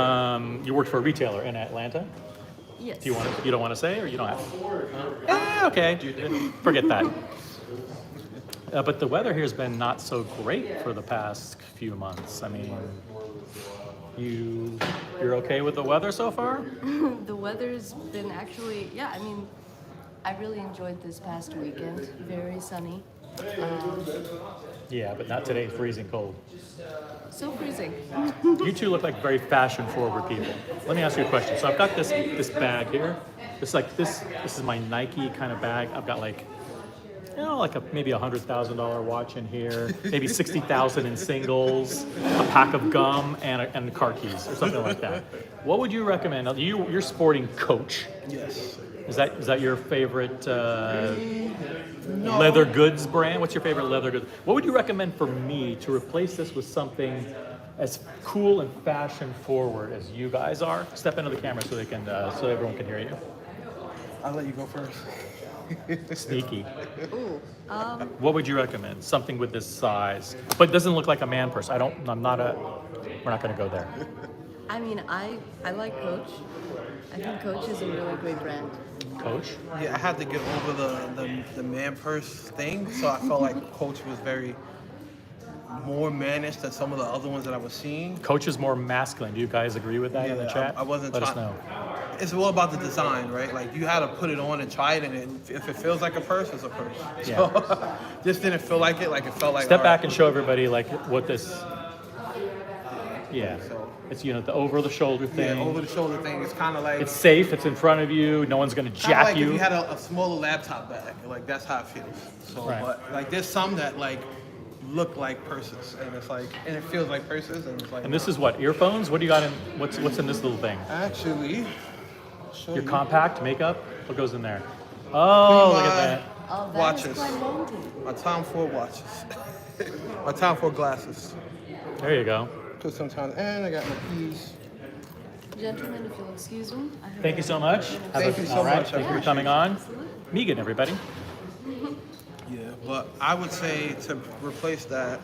you worked for a retailer in Atlanta. Yes. Do you don't want to say, or you don't have to? Okay, forget that. But the weather here has been not so great for the past few months. I mean, you're okay with the weather so far? The weather's been actually, I really enjoyed this past weekend. Very sunny. Yeah, but not today. Freezing cold. So freezing. You two look like very fashion-forward people. Let me ask you a question. So I've got this bag here. It's like this. This is my Nike kind of bag. I've got like, like maybe $100,000 watch in here, maybe 60,000 in singles, a pack of gum, and car keys or something like that. What would you recommend? Now, you're sporting Coach. Yes. Is that your favorite leather goods brand? What's your favorite leather goods? What would you recommend for me to replace this with something as cool and fashion forward as you guys are? Step into the camera so they can, so everyone can hear you. I'll let you go first. Sneaky. Ooh. What would you recommend? Something with this size, but doesn't look like a man purse. We're not going to go there. I mean, I like Coach. I think Coach is a really great brand. Coach? Yeah, I had to get over the man purse thing, so I felt like Coach was very more mannish than some of the other ones that I was seeing. Coach is more masculine. Do you guys agree with that in the Yeah, chat? I wasn't Let us trying- know. It's all about the design, right? Like you had to put it on and try it, and if it feels like a purse, it's a purse. Yeah. So this didn't feel like it. Like it felt like Step all back right. and show everybody like what this. Yeah, So- it's the over the shoulder thing. Yeah, over the shoulder thing. It's kind of like It's safe. It's in front of you. No one's gonna kinda jack like you. if you had a smaller laptop bag. Like that's how it feels. So, Right. but like there's some that like look like purses, and it's like and it feels like purses, and it's like. And this is what, earphones? What do you got in? What's in this little thing? Actually, I'll show Your you. compact makeup. What goes in there? Oh, look at that. Oh, that Watches. is quite handy. My Tom Ford watches. My Tom Ford glasses. There you go. Cause sometimes, and I got my keys. Gentlemen, if you'll excuse me. I have Thank you so much. Thank you so all right, much. I Thank you for appreciate coming it. on. Megan, everybody. Yeah, but I would say to replace that,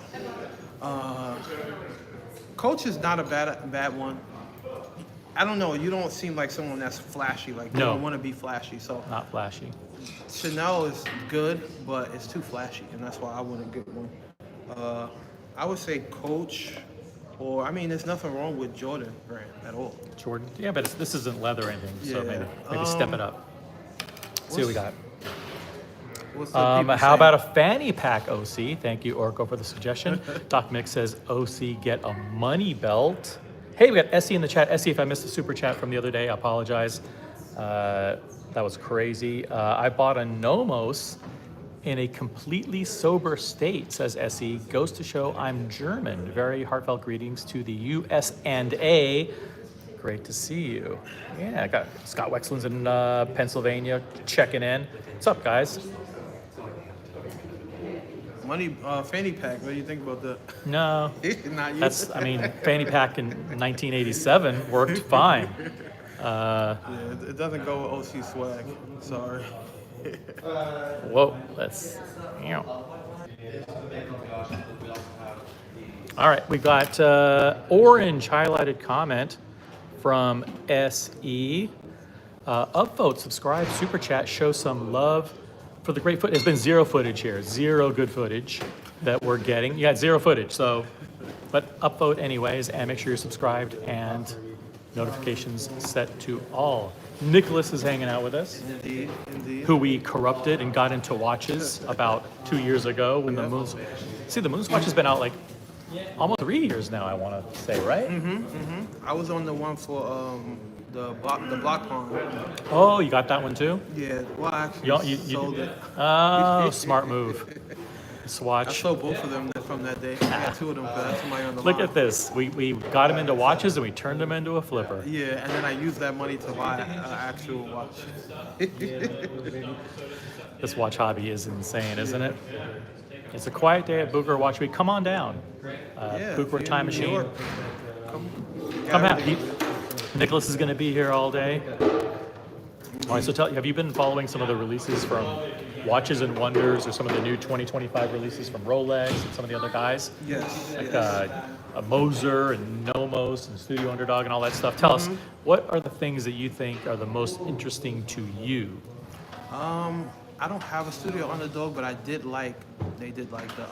Coach is not a bad one. I don't know. You don't seem like someone that's flashy. Like you No. don't want to be flashy. So Not flashy. Chanel is good, but it's too flashy, and that's why I wouldn't get one. I would say Coach, or I mean, there's nothing wrong with Jordan brand at all. Jordan. Yeah, but this isn't leather or anything, so Yeah, maybe step it up. See what we got. What's the people How say? about a fanny pack, OC? Thank you, Orko, for the suggestion. Doc Mick says, OC, get a money belt. Hey, we got Essie in the chat. Essie, if I missed the super chat from the other day, I apologize. That was crazy. I bought a Nomos in a completely sober state, says Essie. Goes to show I'm German. Very heartfelt greetings to the US&A. Great to see you. Yeah, I got Scott Wexland's in Pennsylvania checking in. What's up, guys? Money fanny pack. What do you think about that? No, Not you. I mean, fanny pack in 1987 worked fine. Yeah, it doesn't go with OC swag. Sorry. Whoa, all right, we got orange highlighted comment from SE. Upvote, subscribe, super chat, show some love for the great footage. There's been zero footage here, zero good footage that we're getting. You got zero footage, so, but upvote anyways, and make sure you're subscribed and notifications set to all. Nicholas is hanging out with us, Indeed, indeed. who we corrupted and got into watches about 2 years ago when the Moon's. See, the Moon's watch has been out like almost 3 years now, I want to say, right? I was on the one for the block pawn. Oh, you got that one too? Yeah, well, I actually You sold it. Oh, smart move. I Swatch. sold both of them from that day. I got two of them because somebody on the Look line. at this. We got him into watches and we turned him into a flipper. Yeah, and then I used that money to buy an actual watch. This watch hobby is insane, isn't it? It's a quiet day at Bucherer Watch Week. Come on down. Yeah, Bucherer if Time you're in New Machine. York, Come out. Nicholas is going to be here all day. All right, so have you been following some of the releases from Watches and Wonders, or some of the new 2025 releases from Rolex and some of the other guys? Yes. Like yes. a Moser and Nomos and Studio Underdog and all that stuff. Tell us, what are the things that you think are the most interesting to you? I don't have a Studio Underdog, but I did like They did like the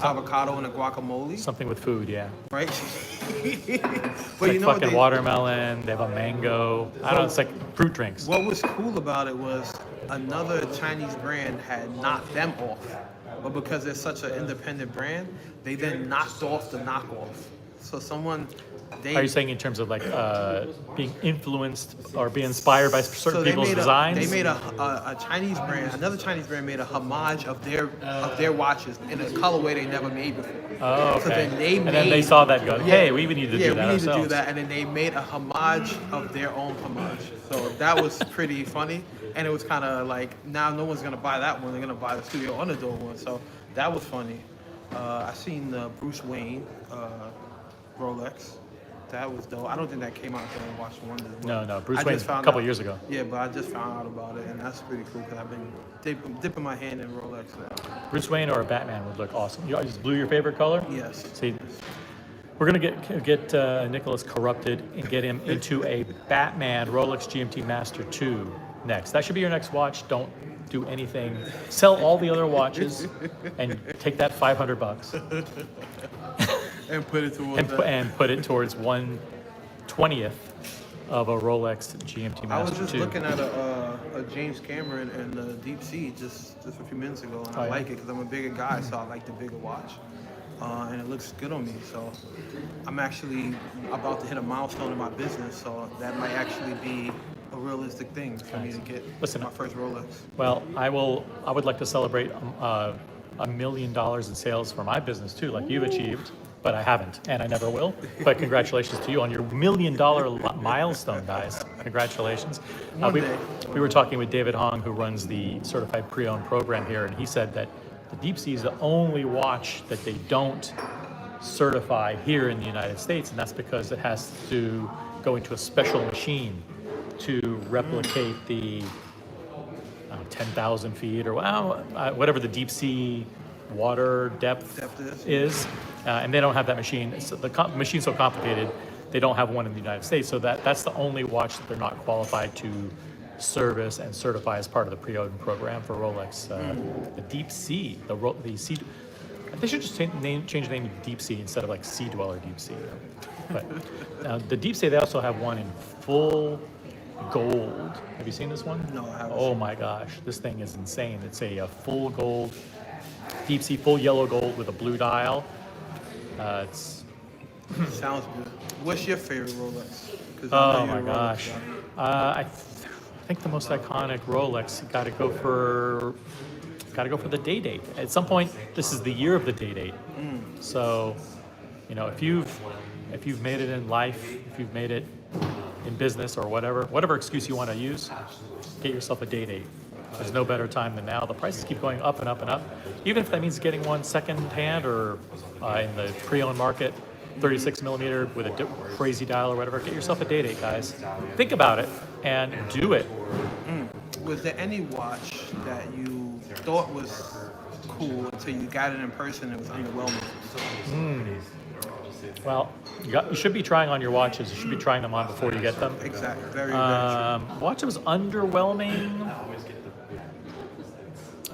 avocado and the guacamole, Something with food, yeah. right? It's But like you know what fucking they, watermelon. They have a mango. I don't know. It's like fruit drinks. what was cool about it was another Chinese brand had knocked them off, but because they're such an independent brand, they then knocked off the knockoff. So someone, they Are you saying in terms of like being influenced or being inspired by certain so they people's made designs? They made a Chinese brand, another Chinese brand made a homage of their watches in a colorway they never made before. Oh, So okay. then they and then they made- saw that and go, hey, we need to yeah, do that we need ourselves. to do that, and then they made a homage of their own homage. So that was pretty funny, and it was kind of like now no one's gonna buy that one; they're gonna buy the Studio Underdog one. So that was funny. I seen the Bruce Wayne Rolex. That was dope. I don't think that came out until I watched Wonder. No, Bruce I Wayne just a found couple out- years ago. Yeah, but I just found out about it, and that's pretty cool because I've been dipping my hand in Rolex now. Bruce Wayne or a Batman would look awesome. Is blue your favorite color? Yes. See, we're gonna get Nicholas corrupted and get him into a Batman Rolex GMT Master 2 next. That should be your next watch. Don't do anything. Sell all the other watches and take that $500 And put it towards that. and put it towards 1/20th of a Rolex GMT I was Master just 2. looking at a James Cameron and the Deep Sea just a few minutes ago, and Oh, I yeah? like it because I'm a bigger guy, so I like the bigger watch, and it looks good on me. So I'm actually about to hit a milestone in my business, so that might actually be a realistic thing for me to get Listen, my first Rolex. Well, I would like to celebrate $1 million in sales for my business too, like you've achieved, but I haven't, and I never will. But congratulations to you on your $1 million milestone, guys. Congratulations. One We day. were talking with David Hong, who runs the certified pre-owned program here, and he said that the Deep Sea is the only watch that they don't certify here in the United States, and that's because it has to go into a special machine to replicate the 10,000 feet or whatever the deep sea water depth Depth is, and they don't have that machine. So the machine's so complicated, they don't have one in the United States. So that's the only watch that they're not qualified to service and certify as part of the pre-owned program for Rolex. The Deep Sea, the sea. They should just change the name to Deep Sea instead of like Sea Dweller Deep Sea. But the Deep Sea, they also have one in full gold. Have you seen this one? No, I haven't. Oh my gosh, this thing is insane. It's a full gold, Deep Sea, full yellow gold with a blue dial. It's Sounds good. What's your favorite Rolex? 'Cause I know oh you're my a Rolex gosh. guy. I think the most iconic Rolex got to go for the day date. At some point, this is the year of the day date. So, if you've made it in life, if you've made it in business or whatever excuse you want to use, get yourself a day date. There's no better time than now. The prices keep going up and up and up. Even if that means getting one second hand or in the pre-owned market, 36 millimeter with a crazy dial or whatever, get yourself a day date, guys. Think about it and do it. Was there any watch that you thought was cool until you got it in person and it was underwhelming? Well, you should be trying on your watches. You should be trying them on before you get them. Exactly. Very, very Watch that was underwhelming.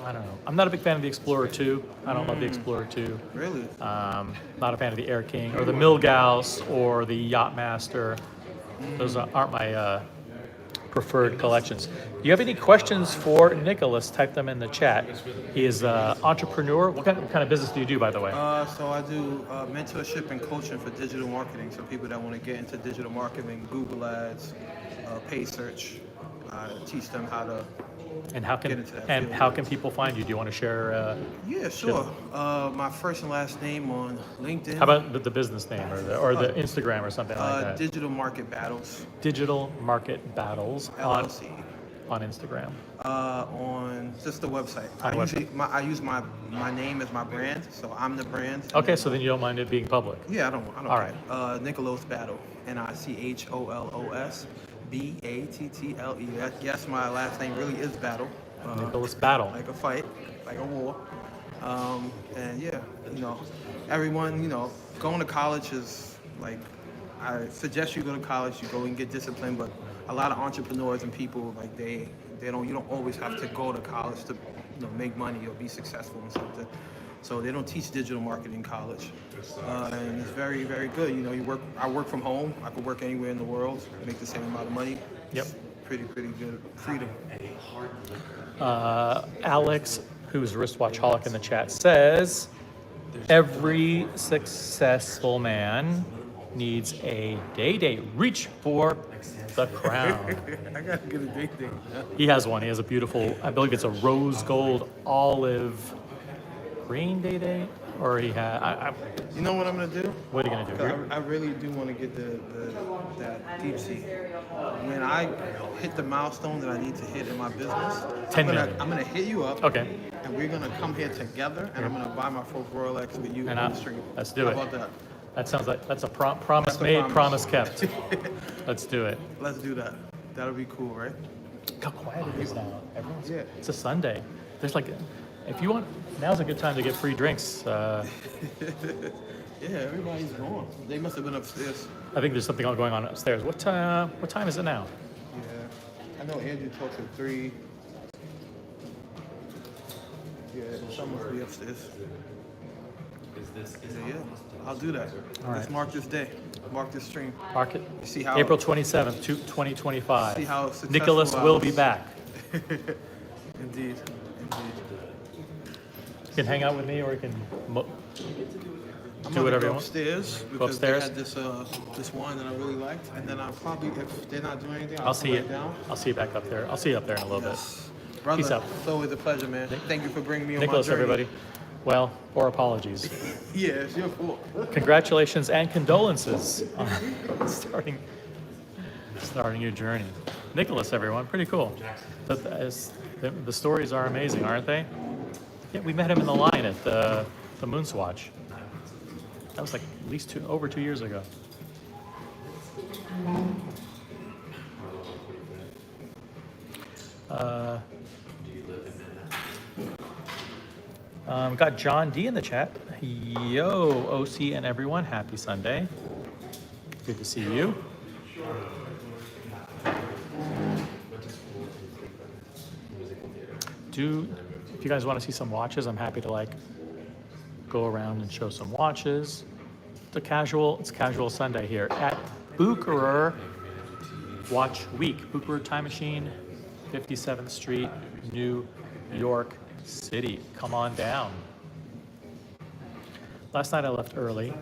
I don't know. I'm not a big fan of the Explorer 2. I don't love the Explorer 2. true. Really? Not a fan of the Air King or the Milgauss or the Yachtmaster. Those aren't my preferred collections. Do you have any questions for Nicholas? Type them in the chat. He is an entrepreneur. What kind of business do you do, by the way? So I do mentorship and coaching for digital marketing. So people that want to get into digital marketing, Google Ads, paid search. I teach them how to. And how get can into that and field. how can people find you? Do you want to share? Yeah, sure. My first and last name on LinkedIn. How about the business name or the Instagram or something like that? Digital Market Battles Digital Market Battles LLC. on Instagram. On just the website. On the website. I use my name as my brand, so I'm the brand. Okay, so then you don't mind it being public. Yeah, I don't All care. Nicholas Battle, NICHOLOS BATTLE. Yes, my last name really is Battle. Nicholas Battle. Like a fight, like a war. And yeah, everyone, going to college is like, I suggest you go to college, you go and get disciplined, but a lot of entrepreneurs and people, like you don't always have to go to college to make money or be successful in something. So they don't teach digital marketing in college, and it's very, very good. I work from home. I could work anywhere in the world, make the same amount of money. Yep. Pretty good freedom. Alex, who's wristwatchholic in the chat, says every successful man needs a day date. Reach for the crown. I gotta get a date. He has one. He has a beautiful, I believe it's a rose gold olive green day date, or he had. You know what I'm gonna do? What are you gonna do? I really do want to get that deep sea. When I hit the milestone that I need to hit in my business, 10 million. I'm gonna hit you up. Okay. And we're gonna come here together, and I'm gonna buy my first Rolex with you And on the street. let's do How it. about that? That sounds like that's a promise That's a made, promise. promise kept. Let's do it. Let's do that. That'll be cool, right? Look how quiet it is now. Everyone's. Yeah. It's a Sunday. There's like, if you want, now's a good time to get free drinks. Yeah, everybody's gone. They must have been upstairs. I think there's something going on upstairs. What time is it now? Yeah. I know Andrew talks at 3. Yeah, someone must be upstairs. Yeah, I'll do that. All Let's right. mark this day. Mark this stream. Market. See how April 27th, 2025. See how successful Nicholas I will was. be back. Indeed. You can hang out with me, or you can I'm do whatever you go want. upstairs Go because upstairs. they had this wine that I really liked, and then I'll probably, if they're not doing anything, I'll see come you. right down. I'll see you back up there. I'll see you up there in a little Yes. Brother, Peace out. it's always a pleasure, man. Thank you for bringing me bit. on Nicholas, my journey. everybody. Well, or apologies. Yeah, it's your fault. Congratulations and condolences on starting your journey. Nicholas, everyone, pretty cool. The stories are amazing, aren't they? Yeah, we met him in the line at the Moonswatch. That was like at least over 2 years ago. Got John D in the chat. Yo, OC and everyone, happy Sunday. Good to see you. If you guys want to see some watches, I'm happy to go around and show some watches. It's casual Sunday here at Bucherer Watch Week. Bucherer Time Machine, 57th Street, New York City. Come on down. Last night I left early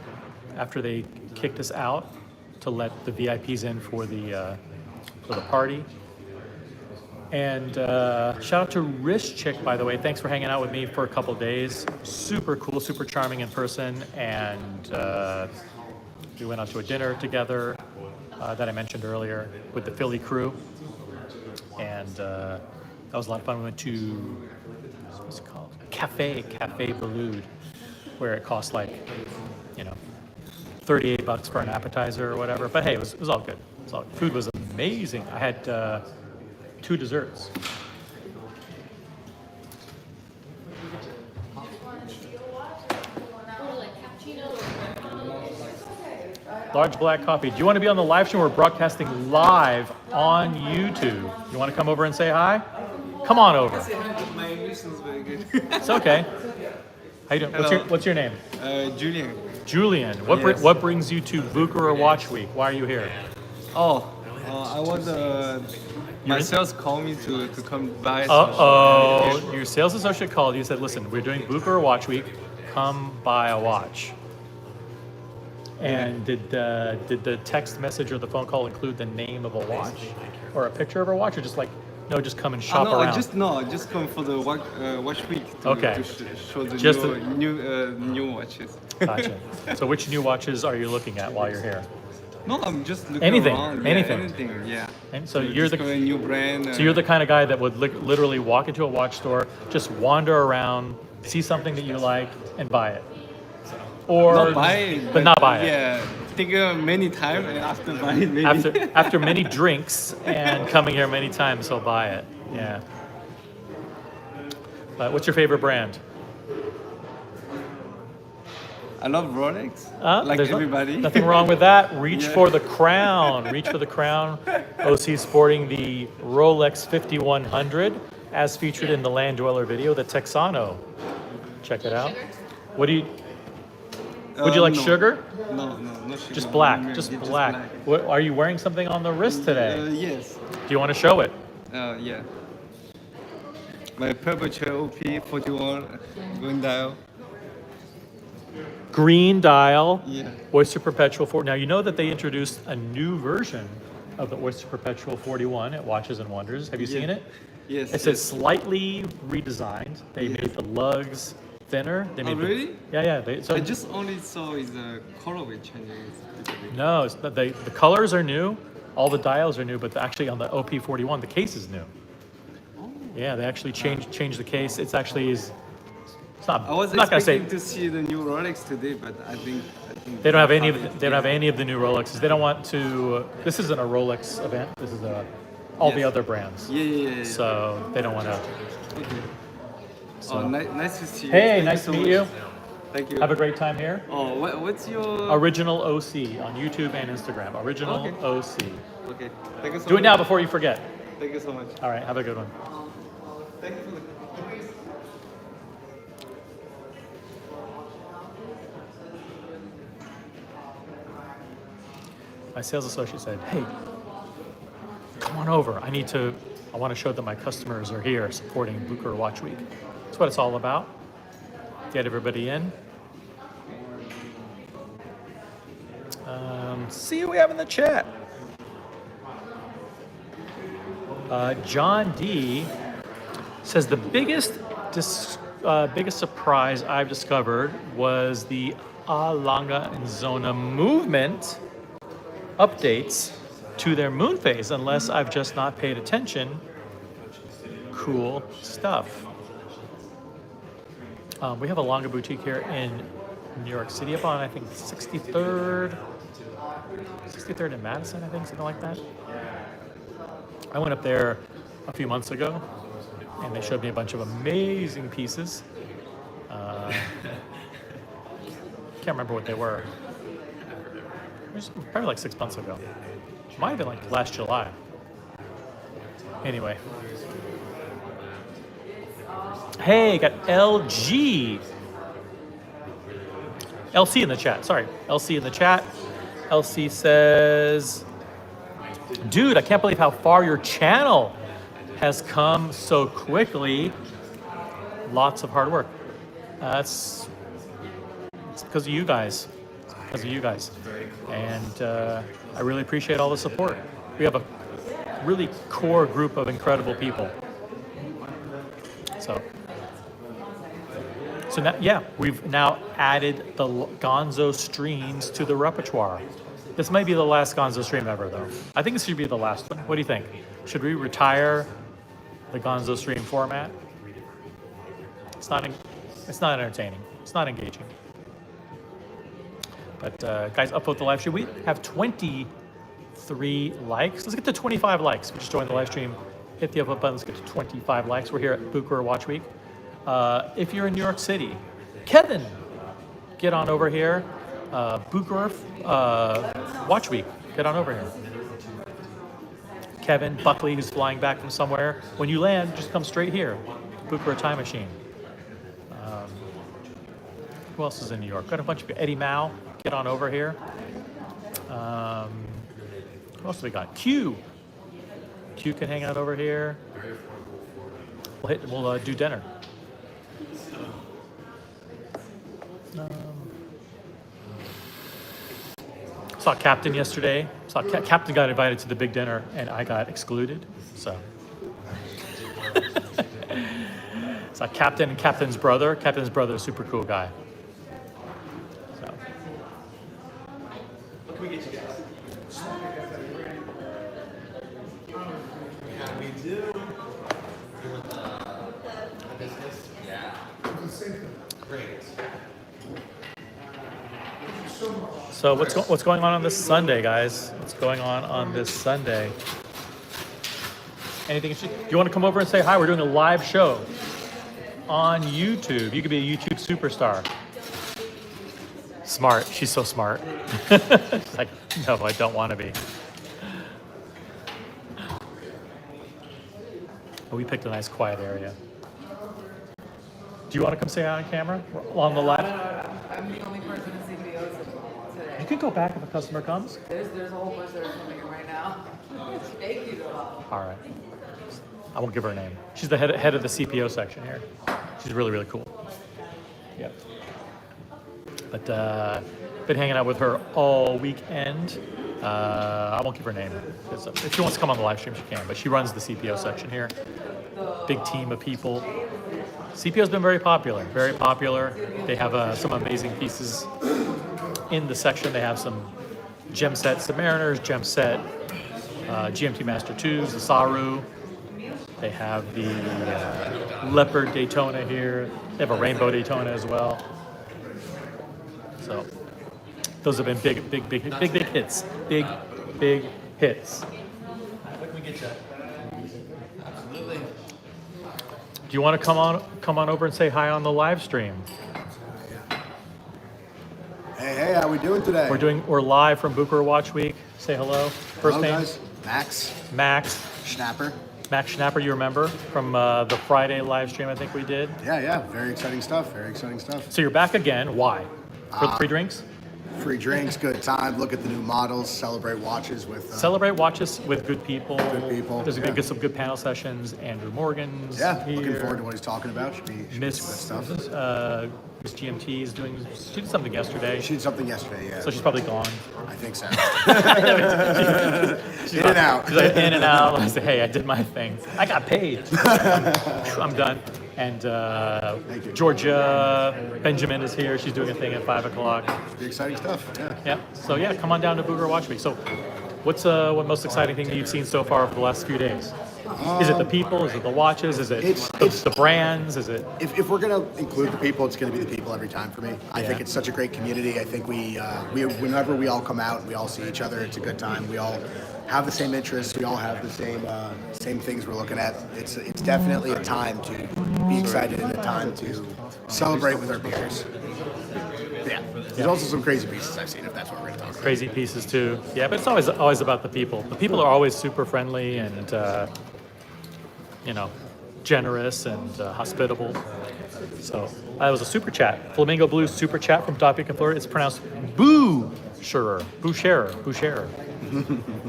after they kicked us out to let the VIPs in for the party. And shout out to Rich Chick, by the way. Thanks for hanging out with me for a couple days. Super cool, super charming in person. And we went out to a dinner together that I mentioned earlier with the Philly crew. And that was a lot of fun. We went to, what's it called? Cafe Balud, where it cost $38 for an appetizer or whatever. But hey, it was all good. Food was amazing. I had 2 desserts. Large black coffee. Do you want to be on the live stream? We're broadcasting live on YouTube. You want to come over and say hi? Come on over. My English is very good. It's okay. How you doing? What's your name? Julian. Julian. Yes. What brings you to Bucherer Watch Week? Why are you here? I want my sales call me to come by. Your sales associate called you, said, listen, we're doing Bucherer Watch Week. Come buy a watch. And did the text message or the phone call include the name of a watch or a picture of a watch, or just just come and shop around? Just come for the watch week to, Okay. to show the Just new watches. Gotcha. So which new watches are you looking at while you're here? No, I'm just looking Anything, around. anything. Anything, yeah. And so To you're discover a new brand. So you're the kind of guy that would literally walk into a watch store, just wander around, see something that you like, and buy it. Or not buy it, but not buy it. Yeah, think many times and after buy it maybe. After many drinks and coming here many times, he'll buy it. Yeah. But what's your favorite brand? I love Rolex, like There's everybody. Nothing wrong with that. Reach Yeah. for the crown. Reach for the crown. OC sporting the Rolex 5100. as featured in the Land Dweller video, the Texano. Check it out. What do you? Would you like no. sugar? No sugar. Just black. No, Just yeah, black. What, are you wearing something on the wrist today? Yes. Do you want to show it? Yeah. My Bucherer OP41 going dial. Green dial. Yeah. Oyster Perpetual 4. Now you know that they introduced a new version of the Oyster Perpetual 41 at Watches and Wonders. Have you seen it? Yes. It's slightly redesigned. They made the lugs thinner. They made really? Yeah. I just only saw is the colorway changing. No, the colors are new. All the dials are new, but actually on the OP41, the case is new. Yeah, they actually changed the case. It's actually It's not. I was I'm not gonna say expecting to see the new Rolex today, but I think they don't have any of they don't have any of the new Rolexes. They don't want to. This isn't a Rolex event. This is all the other brands. Yeah. So they don't want to. Okay. So. Nice to see you. Hey, Thank nice so to meet much. you. Thank you. Have a great time here. Oh, what's your? Original OC on YouTube and Instagram. Original Okay. OC. Okay. Thank you so much. Do it now before you forget. Thank you so much. All right. Have a good one. Thank you for the. My sales associate said, "Hey, come on over. I want to show that my customers are here supporting Bucherer Watch Week." That's what it's all about. Get everybody in. See who we have in the chat. John D says the biggest surprise I've discovered was the A Longa and Zona movement updates to their moon phase, unless I've just not paid attention. Cool stuff. We have a Longa boutique here in New York City, up on I think 63rd and Madison, I think, something like that. I went up there a few months ago, and they showed me a bunch of amazing pieces. Can't remember what they were. It was probably like 6 months ago. Might have been like last July. Anyway. Hey, got LG. LC in the chat. Sorry. LC in the chat. LC says, dude, I can't believe how far your channel has come so quickly. Lots of hard work. It's because of you guys. It's because of you guys. And I really appreciate all the support. We have a really core group of incredible people. So now, yeah, we've now added the Gonzo streams to the repertoire. This might be the last Gonzo stream ever, though. I think this should be the last one. What do you think? Should we retire the Gonzo stream format? It's not entertaining. It's not engaging. But guys, upvote the live stream. We have 23 likes. Let's get to 25 likes. We just joined the live stream. Hit the upvote button. Let's get to 25 likes. We're here at Bucherer Watch Week. If you're in New York City, Kevin, get on over here. Bucherer Watch Week, get on over here. Kevin Buckley, who's flying back from somewhere. When you land, just come straight here. Bucherer Time Machine. Who else is in New York? Got a bunch of Eddie Mao, get on over here. Who else do we got? Q. Q can hang out over here. We'll do dinner. Saw Captain yesterday. Captain got invited to the big dinner, and I got excluded. So saw Captain and Captain's brother. Captain's brother, is a super cool guy. So. What can we get you guys? Yeah, we do. Business? Yeah. Great. So what's going on this Sunday, guys? What's going on this Sunday? Anything? Do you want to come over and say hi? We're doing a live show on YouTube. You could be a YouTube superstar. Smart. She's so smart. She's like, no, I don't want to be. But we picked a nice quiet area. Do you want to come say hi on camera on the live? I'm the only person in CBOs today. You can go back if a customer comes. There's a whole bunch that are coming in right now. Thank you. All right. I won't give her a name. She's the head of the CPO section here. She's really, really cool. Yep. But been hanging out with her all weekend. I won't give her name. If she wants to come on the live stream, she can. But she runs the CPO section here. Big team of people. CPO's been very popular. Very popular. They have some amazing pieces in the section. They have some gem set Submariners, gem set GMT Master 2s, the Saru. They have the Leopard Daytona here. They have a Rainbow Daytona as well. So those have been big hits. Big hits. Absolutely. Do you want to come on over and say hi on the live stream? Hey, how we doing today? We're live from Bucherer Watch Week. Say hello. First Hello, name? guys. Max Max. Schnapper. Max Schnapper, you remember from the Friday live stream I think we did. Yeah. Very exciting stuff. So you're back again. Why? For the free drinks? Free drinks, good time. Look at the new models. Celebrate watches with. Celebrate watches with good people. Good people, There's yeah. some good panel sessions. Andrew Morgan's Yeah, here. looking forward to what he's talking about. Should be some good Miss stuff. Miss GMT is she did something yesterday. She did something yesterday, yeah. So she's probably gone. I think so. She's In and out. She's like in and out. I say, hey, I did my thing. I got paid. I'm done. And you. Georgia Benjamin is here. She's doing a thing at 5 o'clock. Be exciting stuff. Yeah. Yeah. So yeah, come on down to Bucherer Watch Week. So, what's what most exciting thing that you've seen so far over the last few days? Is it the people? Is it the watches? Is it the brands? Is it? If we're gonna include the people, it's gonna be the people every time for me. I Yeah. think it's such a great community. I think we whenever we all come out, we all see each other. It's a good time. We all have the same interests. We all have the same things we're looking at. It's definitely a time to be excited and a time to celebrate with our peers. Yeah. There's also some crazy pieces I've seen. If that's what we're gonna talk about. Crazy pieces too. Yeah, but it's always about the people. The people are always super friendly and generous and hospitable. So that was a super chat. Flamingo Blue super chat from Topic and Florida. It's pronounced Bucherer.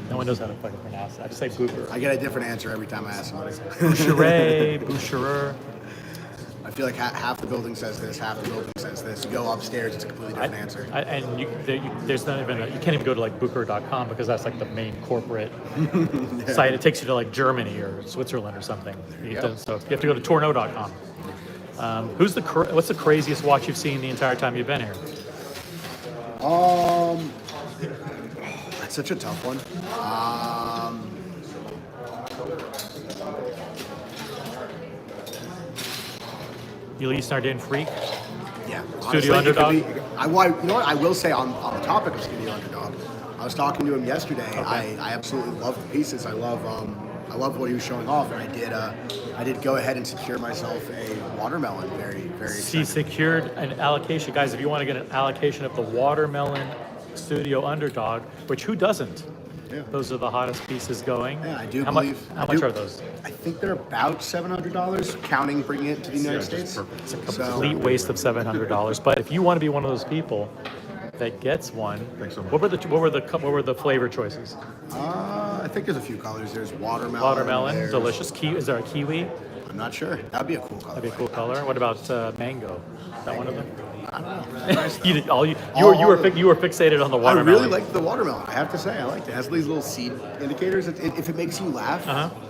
No one knows how to fucking pronounce it. I just say Bucherer. I get a different answer every time I ask somebody. Bucherer. I feel like half the building says this, half the building says this. You go upstairs, it's a completely different answer. There's not even you can't even go to like Bucherer.com because that's like the main corporate site. It takes you to like Germany or Switzerland or something. So you have to go to Tourneau.com. What's the craziest watch you've seen the entire time you've been here? That's such a tough one. Elise Nardin Freak. Yeah. Studio honestly, it could Underdog? be- you know what? I will say on the topic of Studio Underdog, I was talking to him yesterday. I absolutely love the pieces. I love what he was showing off, and I did go ahead and secure myself a watermelon. Very, very She excited. secured an allocation. Guys, if you want to get an allocation of the Watermelon Studio Underdog, which who doesn't? Yeah. Those are the hottest pieces going. Yeah, I do How believe. How much are those? I think they're about $700, counting bringing it to the United States. It's a complete waste of $700. But if you want to be one of those people that gets one, what were the flavor choices? I think there's a few colors. There's watermelon. Watermelon, there's- delicious. Is there a kiwi? I'm not sure. That'd be a cool color. That'd be a cool color. What about mango? Is that one of them? I don't know. You were fixated on the I watermelon. really like the watermelon. I have to say, I like it. It has these little seed indicators. If it makes you laugh,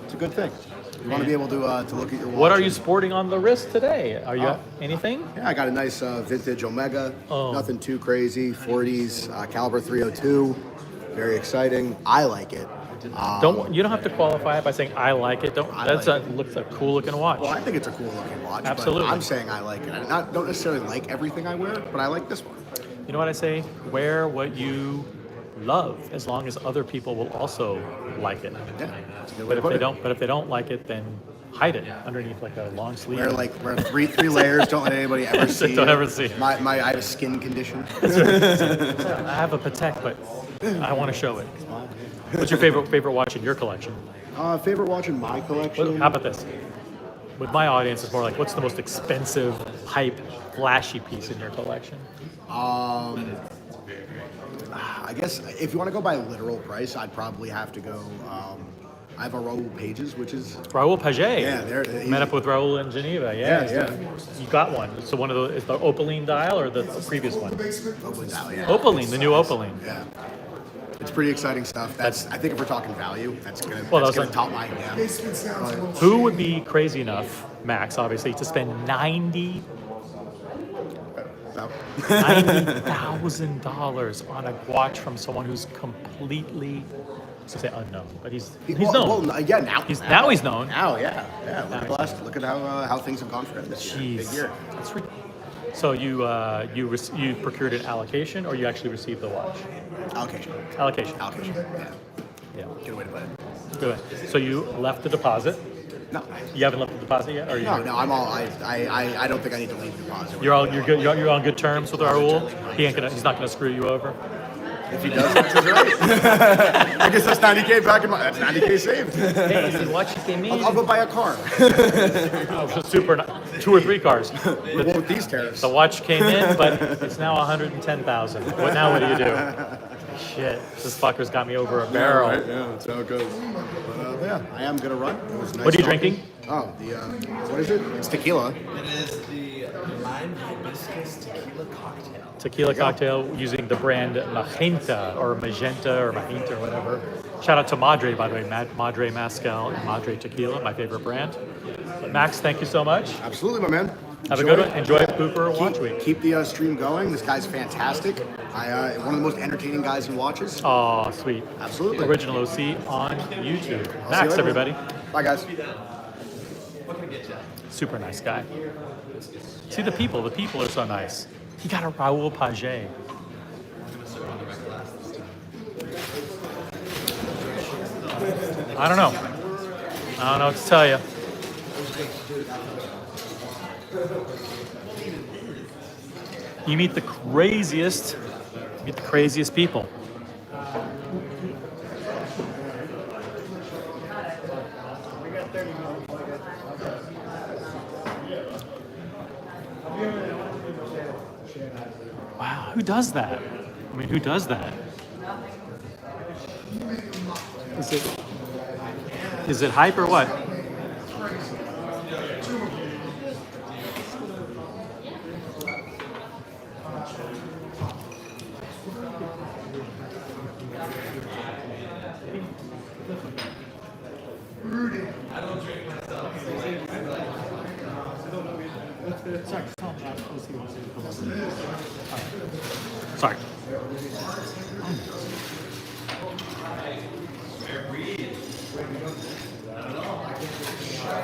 it's a good thing. You want to be able to look at your watch. What are you sporting on the wrist today? Are you anything? Yeah, I got a nice vintage Omega. Oh. Nothing too crazy. 40s, caliber 302. Very exciting. I like it. You don't have to qualify it by saying I like it. Looks a cool looking watch. Well, I think it's a cool looking watch. Absolutely. But I'm saying I like it. I don't necessarily like everything I wear, but I like this one. You know what I say? Wear what you love, as long as other people will also like it. Yeah, that's a good way But to if put they it. don't, like it, then hide it underneath like a long sleeve. Wear three layers. Don't let anybody ever see. Don't it. ever see it. I have a skin condition. I have a Patek, but I want to show it. What's your favorite watch in your collection? Favorite watch in my collection? How about this? With my audience, it's more like, what's the most expensive, hype, flashy piece in your collection? I guess if you want to go by literal price, I'd probably have to go. I have a Raoul Pages, which is Raoul Paget. Yeah, Met up with Raoul in Geneva. Yeah, Yeah. You got one. So one of the is the Opaline dial or the previous one? Opaline dial, yeah. Opaline, the new Opaline. Yeah. It's pretty exciting stuff. That's I think if we're talking value, that's gonna Well, that's that's gonna like- top mine. Yeah. Who would be crazy enough, Max, obviously, to spend $90,000 on a watch from someone who's completely, to say unknown, but he's known. Well, yeah, now He's known. Now, yeah. Look at how things have gone for him this year. Big Jeez, year. that's so you procured an allocation, or you actually received the watch? Allocation. Allocation. Yeah. Yeah. Good way to put it. Good. So you left the deposit. No. You haven't left the deposit yet, or you? No, I'm all. I don't think I need to leave the deposit. You're good. You're on good terms with Raoul. He's not gonna screw you over. If he does, that's his right. I guess that's 90K back in my. That's 90K saved. Hey, the watch came in. I'll go buy a car. Super, 2 or 3 cars. Well, with these tariffs. The watch came in, but it's now 110,000. What now? What do you do? Shit, this fucker's got me over a barrel. Right? Yeah, that's how it goes. But yeah, I am gonna run. It was nice What are you talking. drinking? Oh, what is it? It's tequila. It is the lime hibiscus tequila cocktail. Tequila cocktail using the brand Magenta or Magenta or Magenta or whatever. Shout out to Madre, by the way, Madre Mezcal and Madre Tequila, my favorite brand. But Max, thank you so much. Absolutely, my man. Have a good one. Enjoy Cooper Watch Week. Keep the stream going. This guy's fantastic. One of the most entertaining guys in watches. Oh, sweet. Absolutely. Original OC on YouTube. See you Max, later. everybody. Bye, guys. Super nice guy. See the people are so nice. He got a Raoul Paget. I don't know what to tell you. You meet the craziest people. Wow, who does that? I mean, who does that? Is it hype or what? Sorry.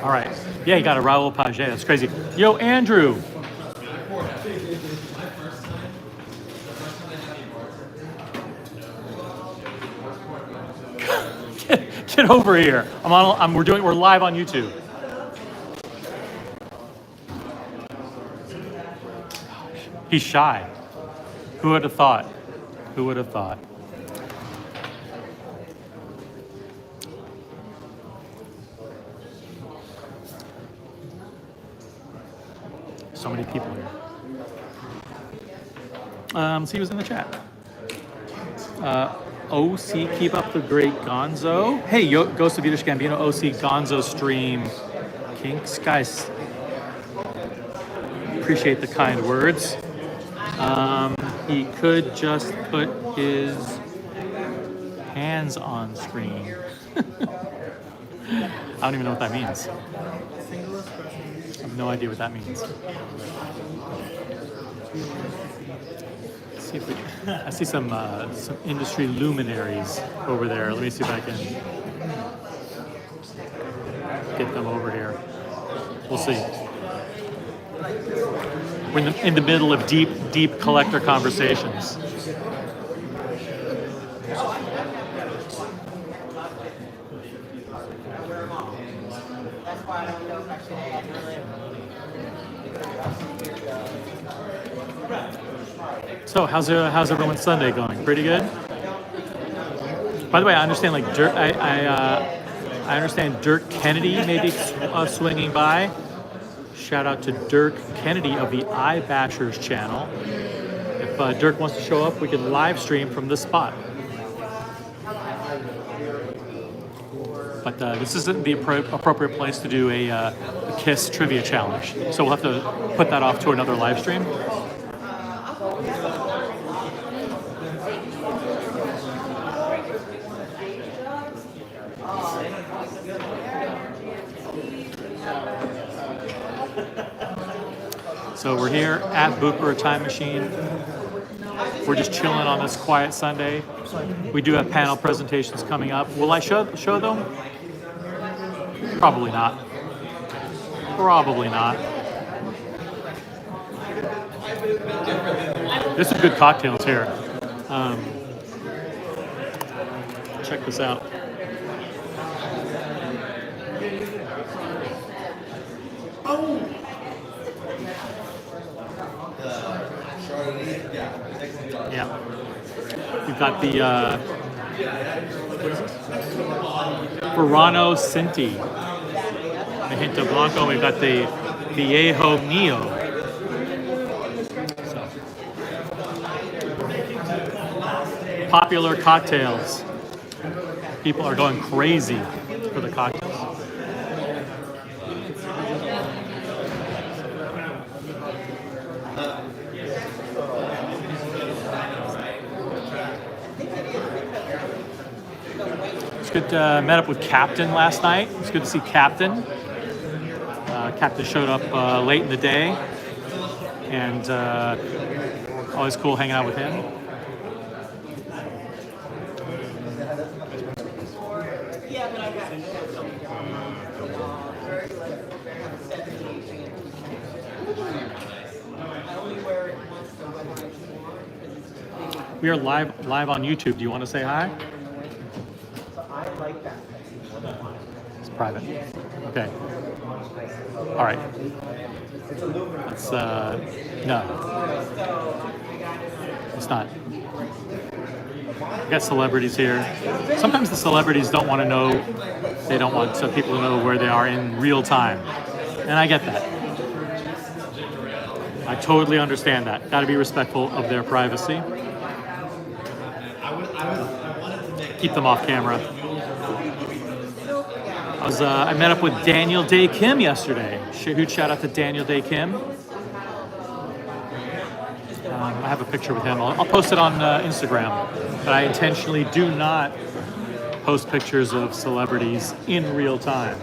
All right. Yeah, you got a Raoul Paget. That's crazy. Yo, Andrew. Get over here. We're live on YouTube. He's shy. Who would have thought? Who would have thought? So many people here. See who's in the chat. OC, keep up the great Gonzo. Hey, Ghost of Vidish Gambino, OC Gonzo stream. Kinks, guys. Appreciate the kind words. He could just put his hands on screen. I don't even know what that means. I have no idea what that means. Let's see if we, I see some industry luminaries over there. Let me see if I can get them over here. We'll see. We're in the middle of deep collector conversations. So how's everyone's Sunday going? Pretty good. By the way, I understand like I understand Dirk Kennedy may be swinging by. Shout out to Dirk Kennedy of the Eye Bashers channel. If Dirk wants to show up, we can live stream from this spot. But this isn't the appropriate place to do a KISS trivia challenge. So we'll have to put that off to another live stream. So we're here at Bucherer Time Machine. We're just chilling on this quiet Sunday. We do have panel presentations coming up. Will I show them? Probably not. Probably not. There's some good cocktails here. Check this out. Yeah. We've got the what is this? Verano Cinti. Mejita Blanco. We've got the Viejo Neo. So. Popular cocktails. People are going crazy for the cocktails. Good, met up with Captain last night. It's good to see Captain. Captain showed up late in the day, and always cool hanging out with him. We are live on YouTube. Do you want to say hi? It's private. Okay. All right. Let's, no. It's not. We got celebrities here. Sometimes the celebrities don't want to know, they don't want people to know where they are in real time. And I get that. I totally understand that. Got to be respectful of their privacy. Keep them off camera. I met up with Daniel Day Kim yesterday. Huge shout out to Daniel Day Kim. I have a picture with him. I'll post it on Instagram. But I intentionally do not post pictures of celebrities in real time.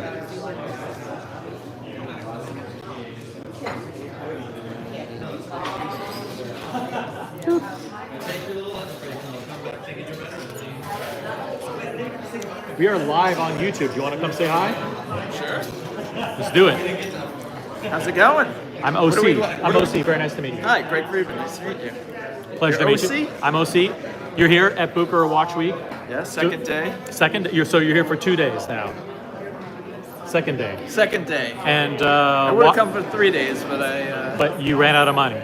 We are live on YouTube. Do you want to come say hi? Sure. Let's do it. How's it going? I'm OC. I'm OC. Very nice to meet you. Hi, Greg Friedman. Nice to meet you. Pleasure to meet you. I'm OC. You're here at Bucherer Watch Week. Yeah, second day. So you're here for 2 days now. Second day. Second day. And I would have come for 3 days, but But you ran out of money.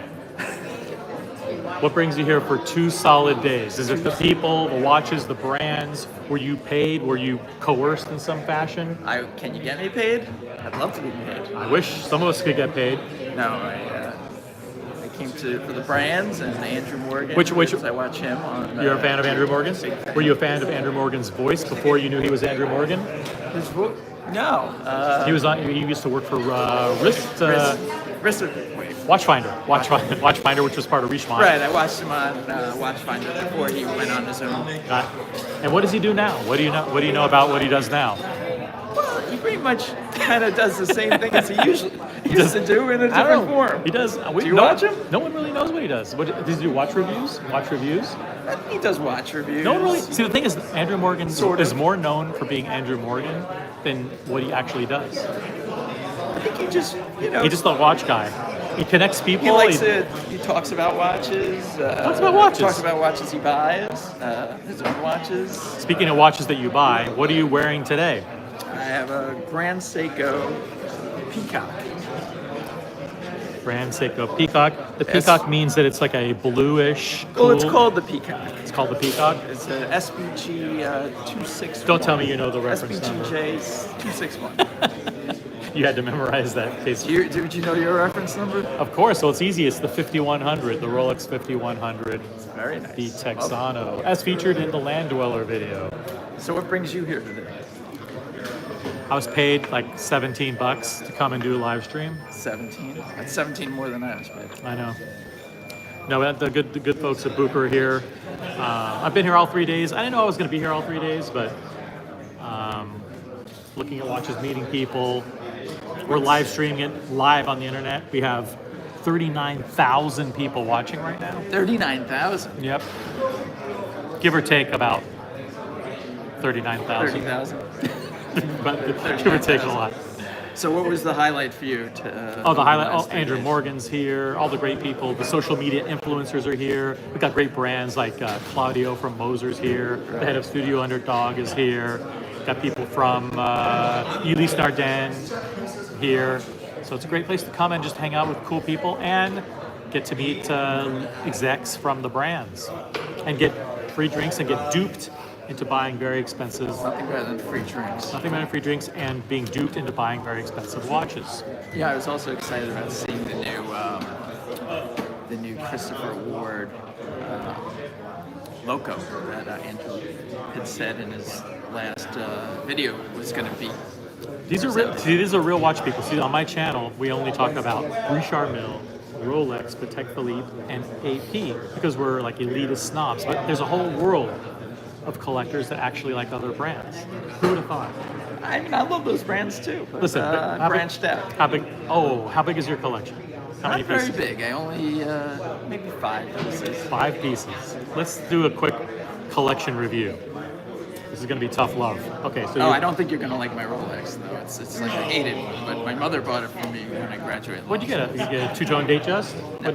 What brings you here for 2 solid days? Is it the people, the watches, the brands? Were you paid? Were you coerced in some fashion? Can you get me paid? I'd love to be paid. I wish some of us could get paid. No, I came for the brands and Andrew Morgan. Which I watch him on. You're a fan of Andrew Morgan? Were you a fan of Andrew Morgan's voice before you knew he was Andrew Morgan? His voice? No. He used to work for Watchfinder, which was part of Richemont. Right, I watched him on Watchfinder before he went on his own. And what does he do now? What do you know about what he does now? Well, he pretty much kind of does the same thing as he used to do in a different form. He does. Do you watch him? No one really knows what he does. Does he do watch reviews? He does watch reviews. No one really. See, the thing is, Andrew Morgan is more known for being Andrew Morgan than what he actually does. I think he just, He's just a watch guy. He connects people. He likes it. He talks about watches. Talks about watches he buys. His own watches. Speaking of watches that you buy, what are you wearing today? I have a Grand Seiko Peacock. Brand Seiko Peacock. The peacock means that it's like a bluish. Cool. Well, it's called the Peacock. It's called the Peacock. It's a SBG 261. Don't tell me you know the reference number. SBGJ 261. You had to memorize that in case. Did you know your reference number? Of course. So it's easy. It's the 5100, the Rolex 5100. Very nice. The Texano, as featured in the Land Dweller video. So what brings you here today? I was paid like $17 to come and do a live stream. 17. That's 17 more than I was paid. I know. No, the good folks at Bucherer here. I've been here all 3 days. I didn't know I was going to be here all 3 days, but looking at watches, meeting people. We're live streaming it live on the internet. We have 39,000 people watching right now. 39,000. Yep. Give or take about 39,000. 30,000. But give or take a lot. So what was the highlight for you? The highlight. Oh, Andrew Morgan's here. All the great people. The social media influencers are here. We've got great brands like Claudio from Moser's here. The head of Studio Underdog is here. Got people from Ulysse Nardin here. So it's a great place to come and just hang out with cool people and get to meet execs from the brands and get free drinks and get duped into buying very expensive. Nothing better than free drinks. Nothing better than free drinks and being duped into buying very expensive watches. Yeah, I was also excited about seeing the new Christopher Ward loco that Andrew had said in his last video was going to be. These are real. See, these are real watch people. See, on my channel, we only talk about Richard Mille, Rolex, Patek Philippe, and AP because we're like elitist snobs. But there's a whole world of collectors that actually like other brands. Who would have thought? I mean, I love those brands too. But, Listen, branched out. How big? Oh, how big is your collection? How many Not very pieces? big. I only maybe 5 pieces. 5 pieces. Let's do a quick collection review. This is going to be tough love. Okay, so I don't think you're gonna like my Rolex though. It's like a hated one, but my mother bought it for me when I graduated. What'd you get? You get a two-tone date just? A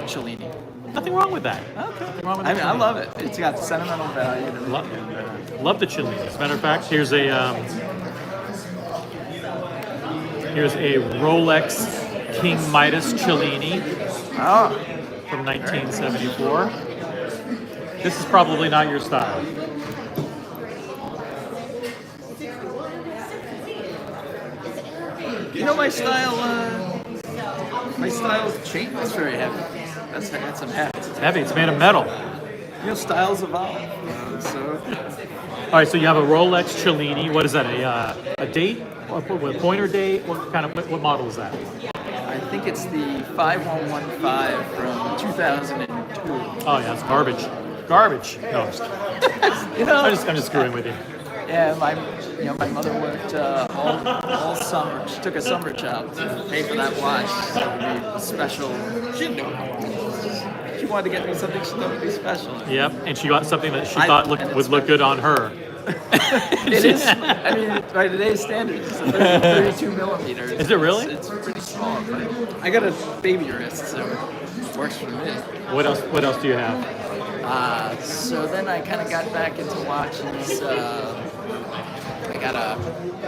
Cellini. Nothing wrong with that. Okay. Nothing wrong with I that. mean, I love it. It's got sentimental value. To Love the Cellini. As a matter of fact, here's a Rolex King Midas Cellini from 1974. This is probably not your style. You know my style. My style chain is very heavy. That's some heavy. It's heavy. It's made of metal. You know, styles evolve. So. All right, so you have a Rolex Cellini. What is that? A date? A pointer date? What model is that? I think it's the 5115 from 2002. Oh yeah, it's garbage. Garbage. No, I'm just kidding. You know, I'm just screwing with you. Yeah, my mother worked all summer. She took a summer job to pay for that watch. So it would be special. She didn't know. She wanted to get me something she thought would be special. Yep, and she got something that she thought would look good on her. It is. I mean, by today's standards, it's a 32 millimeters. Is it really? It's pretty small. But I got a baby wrist, so it works for me. What else do you have? So then I kind of got back into watches. I got a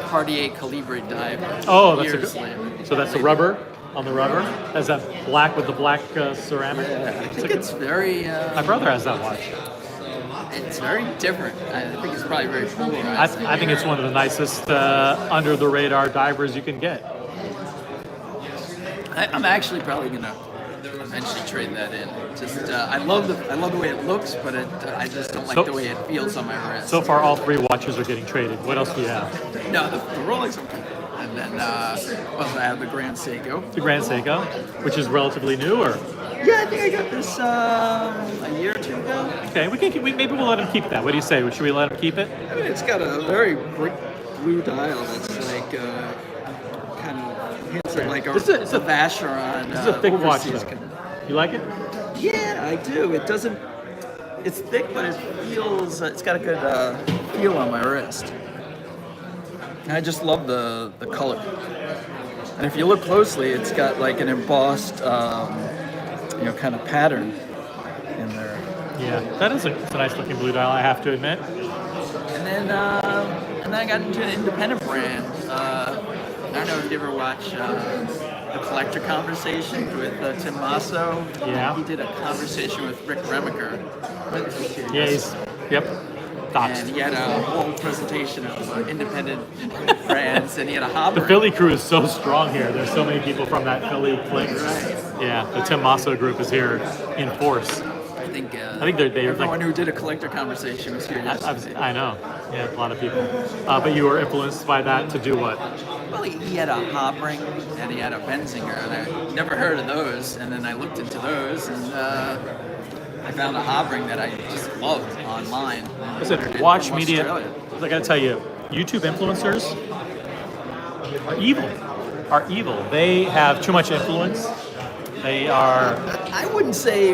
Cartier Calibre diver. Oh, that's years a later. So that's the rubber on the rubber. Has that black with the black ceramic? Yeah, I think it's very. My brother has that watch. It's very different. I think it's probably very polarized. I think it's one of the nicest under the radar divers you can get. I'm actually probably gonna eventually trade that in. Just I love the way it looks, but I just don't like the way it feels on my wrist. So far, all 3 watches are getting traded. What else do you have? No, the Rolex. And then I have the Grand Seiko. The Grand Seiko, which is relatively new, or? Yeah, I think I got this a year or 2 ago. Okay, maybe we'll let him keep that. What do you say? Should we let him keep it? I mean, it's got a very brick blue dial that's like kind of hints at like it's a Vacheron. This is a thick watch, though. You like it? Yeah, I do. It doesn't. It's thick, but it feels. It's got a good feel on my wrist. I just love the color. And if you look closely, it's got like an embossed, kind of pattern in there. Yeah, that is a nice looking blue dial, I have to admit. And then I got into an independent brand. I don't know if you ever watch the Collector Conversation with Tim Masso. Yeah. He did a conversation with Rick Remacher. Yep. Docs. And he had a whole presentation of independent brands, and he had a hopper. The Philly crew is so strong here. There's so many people from that Philly clique. Right. Yeah, the Tim Masso group is here in force. I think they're everyone like, who did a Collector Conversation was here yesterday. I know. Yeah, a lot of people. But you were influenced by that to do what? Well, he had a hob ring and he had a Benzinger, and I never heard of those. And then I looked into those, and I found a hob ring that I just loved online. Listen, watch media. I gotta tell you, YouTube influencers are evil. They have too much influence. They are. I wouldn't say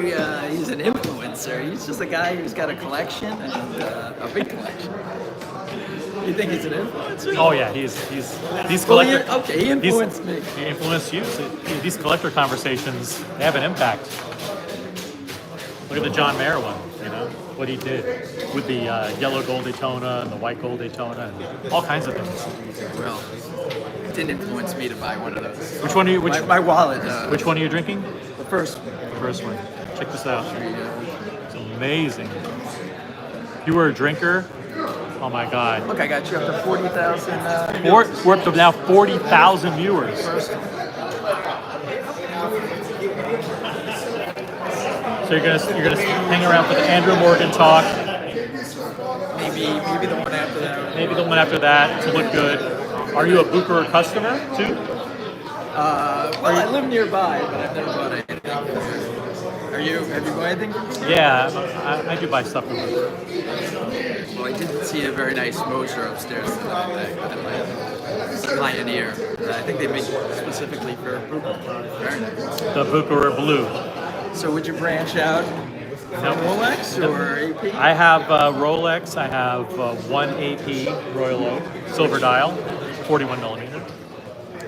he's an influencer. He's just a guy who's got a collection and a big collection. You think he's an influencer? Oh yeah, he's collector. He influenced me. He influenced you. So these collector conversations, they have an impact. Look at the John Mayer one. You know what he did with the yellow gold Daytona and the white gold Daytona and all kinds of things. Well, it didn't influence me to buy one of those. Which one are you? My wallet. Which one are you drinking? The first one. The first one. Check this out. It's amazing. You were a drinker. Oh my God. Look, I got you up to 40,000. We're up to now 40,000 viewers. So you're gonna hang around for the Andrew Morgan talk. Maybe the one after that. Maybe the one after that to look good. Are you a Bucherer customer too? Well, I live nearby, but I've never bought anything. Have you bought anything? Yeah, I do buy stuff from Bucherer. Well, I did see a very nice Moser upstairs at my Pioneer. I think they made specifically for Bucherer. Very nice. The Bucherer Blue. So would you branch out? Rolex or AP? I have Rolex. I have one AP Royal Oak silver dial, 41 millimeter.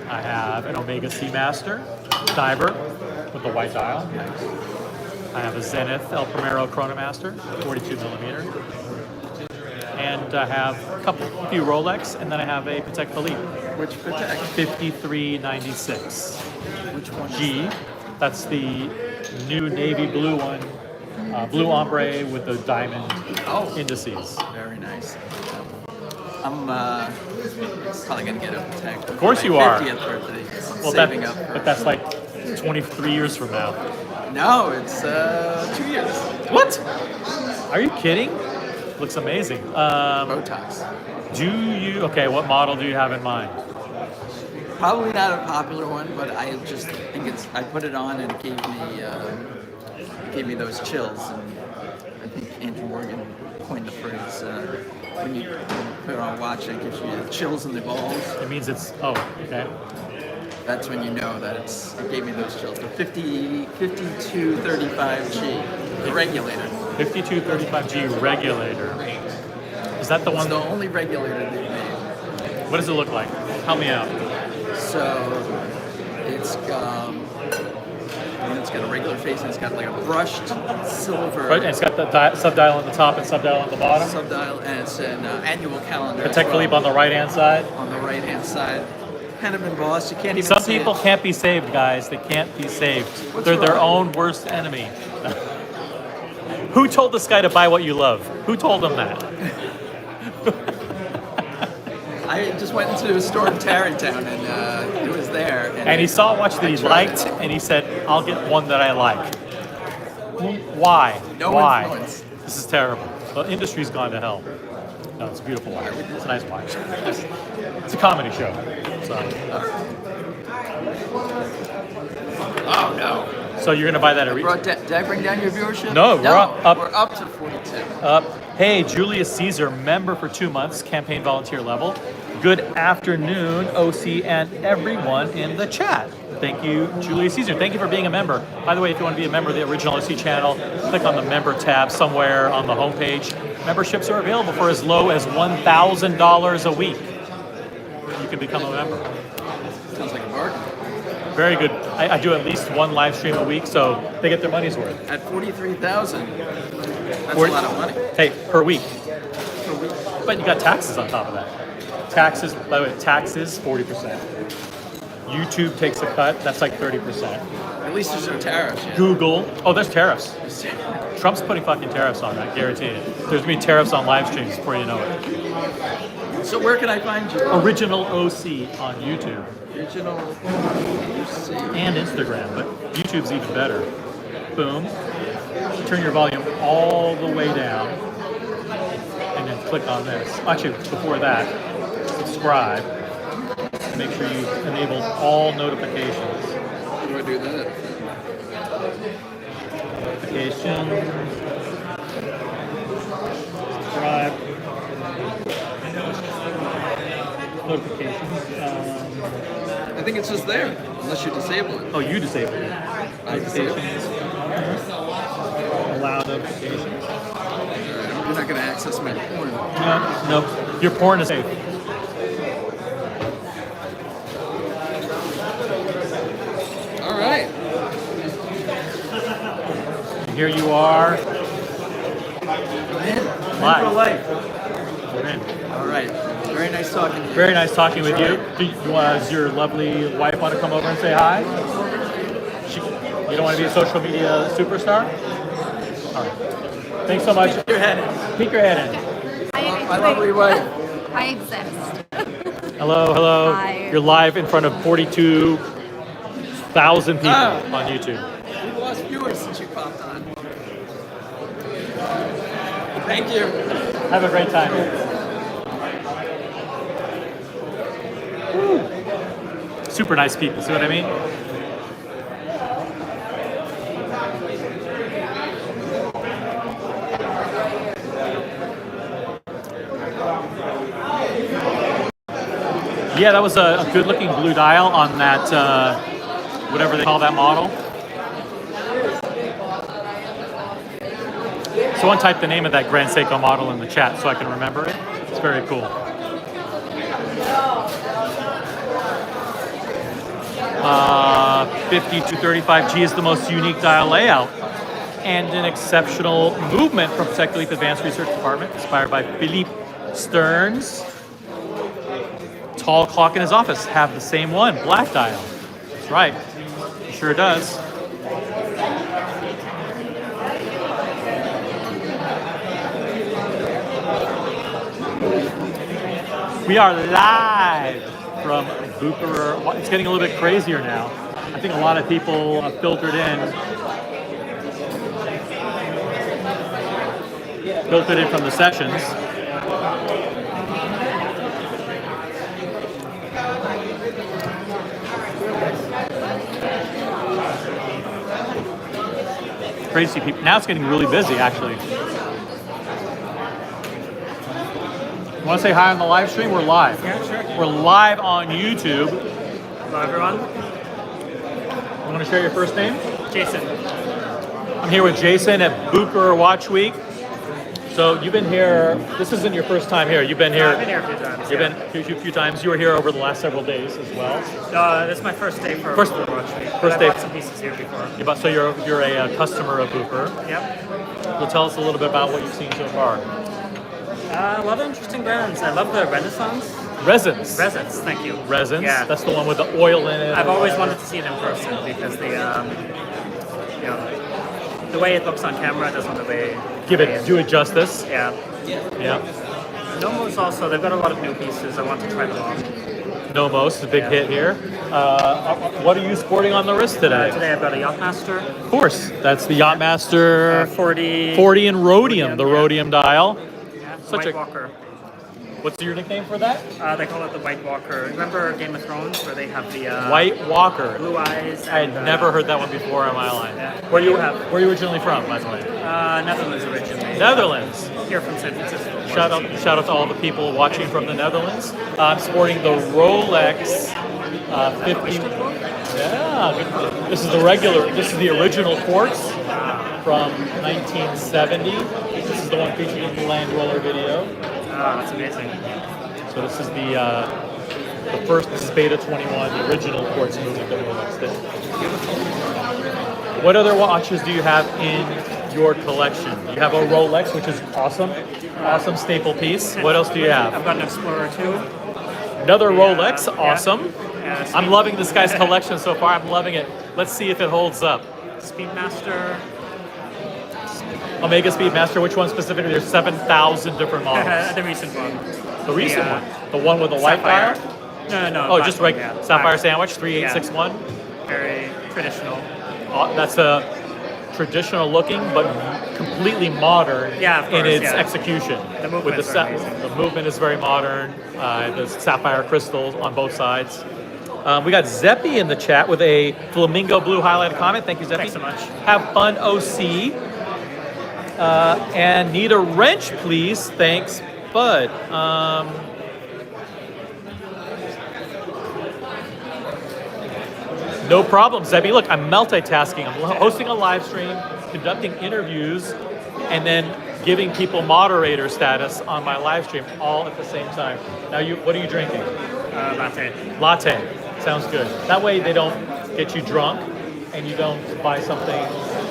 I have an Omega Seamaster diver with the white dial. I have a Zenith El Primero Chronomaster, 42 millimeter. And I have a few Rolex, and then I have a Patek Philippe. Which Patek? 5396. Which one? G. That's the new navy blue one. Blue ombre with the diamond indices. Very nice. I'm probably gonna get a Patek. Of course you are. 50th birthday. Well, Saving up. but that's like 23 years from now. No, it's 2 years. What? Are you kidding? Looks amazing. Botox. What model do you have in mind? Probably not a popular one, but I just think I put it on and it gave me those chills. And I think Andrew Morgan coined the phrase, when you put it on a watch, it gives you chills in the balls. It means it's, okay. That's when you know that it gave me those chills. The 5235G, the regulator. 5235G regulator. Is that the It's one? the only regulator they've made. What does it look like? Help me out. So it's got a regular face and it's got like a brushed silver Right, and it's got the subdial on the top and subdial on the bottom. subdial, and it's an annual calendar. as Patek well. Philippe on the right hand side. On the right hand side, kind of embossed. You can't even Some see people it. can't be saved, guys. They can't be saved. What's They're their wrong? own worst enemy. Who told this guy to buy what you love? Who told him that? I just went into a store in Tarrytown and it was there. And he saw a watch that he liked, and he said, "I'll get one that I like." Why? No Why? influence. This is terrible. The industry's gone to hell. No, it's a beautiful watch. It's a nice watch. It's a comedy show. So. Oh no! So you're gonna buy that at retail? Did I bring down your viewership? No, we're up. We're up to 42. Hey, Julius Caesar, member for 2 months, campaign volunteer level. Good afternoon, OC, and everyone in the chat. Thank you, Julius Caesar. Thank you for being a member. By the way, if you want to be a member of the original OC channel, click on the member tab somewhere on the homepage. Memberships are available for as low as $1,000 a week. You can become a member. Sounds like a bargain. Very good. I do at least one live stream a week, so they get their money's worth. At 43,000, that's 40 a lot of money. Hey, per week. Per week. But you got taxes on top of that. Taxes, by the way, taxes 40%. YouTube takes a cut. That's like 30%. At least there's no tariffs yet. Google. Oh, there's tariffs. Trump's putting fucking tariffs on that, guaranteed. There's gonna be tariffs on live streams before you know it. So where can I find you? Original OC on YouTube Original. and Instagram, but YouTube's even better. Boom. Turn your volume all the way down, and then click on this. Actually, before that, subscribe. Make sure you enable all notifications. How do I do that? Notifications. Subscribe. Notifications. I think it's just there, unless you disable it. Oh, you disable it. I disable it. Notifications. Allow notifications. You're not going to access my porn. No, your porn is safe. All right. Here you are. Live. We're in. All right. Very nice talking to you. Very nice talking with you. Does your lovely wife want to come over and say hi? You don't want to be a social media superstar? All right. Thanks so much. Peek your head in. Peek your head in. My lovely wife. I exist. Hello. Hi. You're live in front of 42,000 people on YouTube. We've lost viewers since you popped on. Thank you. Have a great time. Woo. Super nice people, see what I mean? Yeah, that was a good looking blue dial on that, whatever they call that model. Someone type the name of that Grand Seiko model in the chat so I can remember it. It's very cool. 5235G is the most unique dial layout and an exceptional movement from Patek Philippe Advanced Research Department, inspired by Philippe Stearns. Tall clock in his office, have the same one, black dial. That's right, it sure does. We are live from Bucherer. It's getting a little bit crazier now. I think a lot of people have filtered in from the sessions. Crazy people. Now it's getting really busy, actually. Want to say hi on the live stream? We're live. Yeah, sure. We're live on YouTube. Hello, everyone. You want to share your first name? Jason. I'm here with Jason at Bucherer Watch Week. So you've been here. This isn't your first time here. You've been here. I've been here a few times. You've been a few times. You were here over the last several days as well. This is my first day for First- Bucherer Watch Week. first I day. bought some pieces here before. So you're a customer of Bucherer. Yep. So tell us a little bit about what you've seen so far. A lot of interesting brands. I love the Renaissance. Resins. Resins, thank you. Resins. Yeah. That's the one with the oil in it. I've always wanted to see it in person because the way it looks on camera doesn't really do it justice. Yeah. Yeah. Nomos also, they've got a lot of new pieces. I want to try them on. Nomos, a big hit here. What are you sporting on the wrist today? Today I've got a Yachtmaster. Of course, that's the Yachtmaster 40 in rhodium, the rhodium dial. Yeah, Such White a- Walker. What's your nickname for that? They call it the White Walker. Remember Game of Thrones where they have the White Walker. blue eyes? I had and, never heard that one before in my life. Yeah. Where you where you originally from, by the way? Netherlands originally. Netherlands. Here from San Francisco. Shout out to all the people watching from the Netherlands. I'm sporting the Rolex 50. Yeah, this is the regular. This is the original quartz from 1970. This is the one featured in the Land Dweller video. That's amazing. So this is the first. This is Beta 21, the original quartz movement that Rolex did. What other watches do you have in your collection? You have a Rolex, which is awesome staple piece. What else do you have? I've got an Explorer 2. Another Rolex, awesome. Yeah, I'm loving this guy's collection so far. I'm loving it. Let's see if it holds up. Speedmaster. Omega Speedmaster, which one specifically? There's 7,000 different models. The recent one. The recent Yeah. one? The one with the white Sapphire. dial? No. Oh, black just one, regular yeah. Sapphire Black. Sandwich, 3861. Very traditional. That's a traditional looking, but completely modern Yeah, of in course, its yeah. execution. The With movements are amazing. the movement is very modern. The sapphire crystals on both sides. We got Zeppy in the chat with a flamingo blue highlighted comment. Thank you, Zeppy. Thanks so much. Have fun, OC. And need a wrench, please. Thanks, Bud. No problem, Zeppy. Look, I'm multitasking. I'm hosting a live stream, conducting interviews, and then giving people moderator status on my live stream all at the same time. Now, what are you drinking? Latte. Latte. Sounds good. That way they don't get you drunk and you don't buy something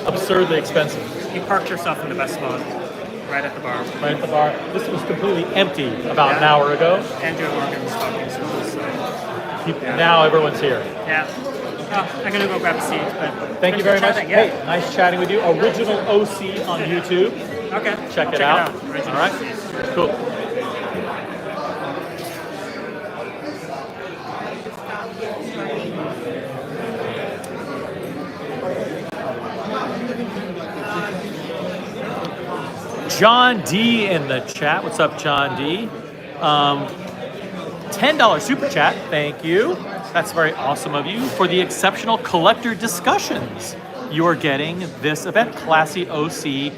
absurdly expensive. You parked yourself in the best spot, right at the bar. Right at the bar. This was completely empty about an hour ago. Andrew Morgan was talking, so Now everyone's here. yeah. Oh, I'm gonna go grab a seat. But Thank you very much. chatting, yeah. Hey, nice chatting with you. Original OC on YouTube. Okay. Check it I'll out. Original All right. seats. Cool. John D in the chat. What's up, John D? $10 super chat. Thank you. That's very awesome of you for the exceptional collector discussions you are getting this event. Classy OC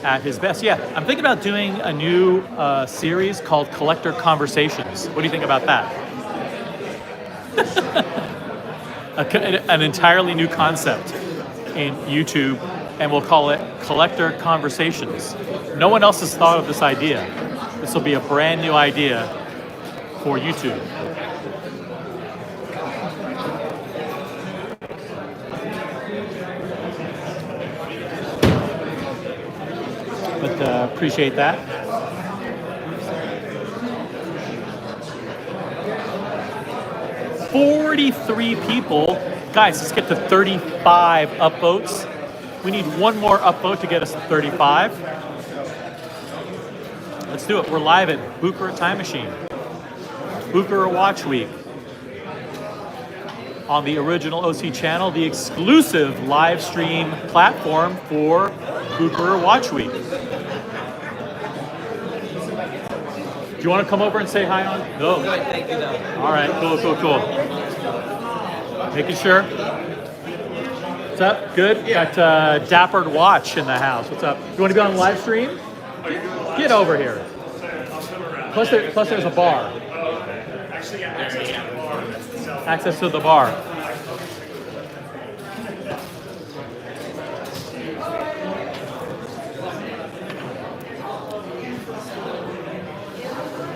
at his best. Yeah, I'm thinking about doing a new series called Collector Conversations. What do you think about that? An entirely new concept in YouTube, and we'll call it Collector Conversations. No one else has thought of this idea. This will be a brand new idea for YouTube. But appreciate that. $43 people. Guys, let's get to 35 upvotes. We need one more upvote to get us to 35. Let's do it. We're live at Bucherer Time Machine. Bucherer Watch Week. On the original OC channel, the exclusive live stream platform for Bucherer Watch Week. Do you want to come over and say hi on? No. Thank you, though. All right, cool. Making sure. What's up? Good? Got Dappered Watch in the house. What's up? You want to be on live stream? Get over here. Plus there's a bar. Access to the bar.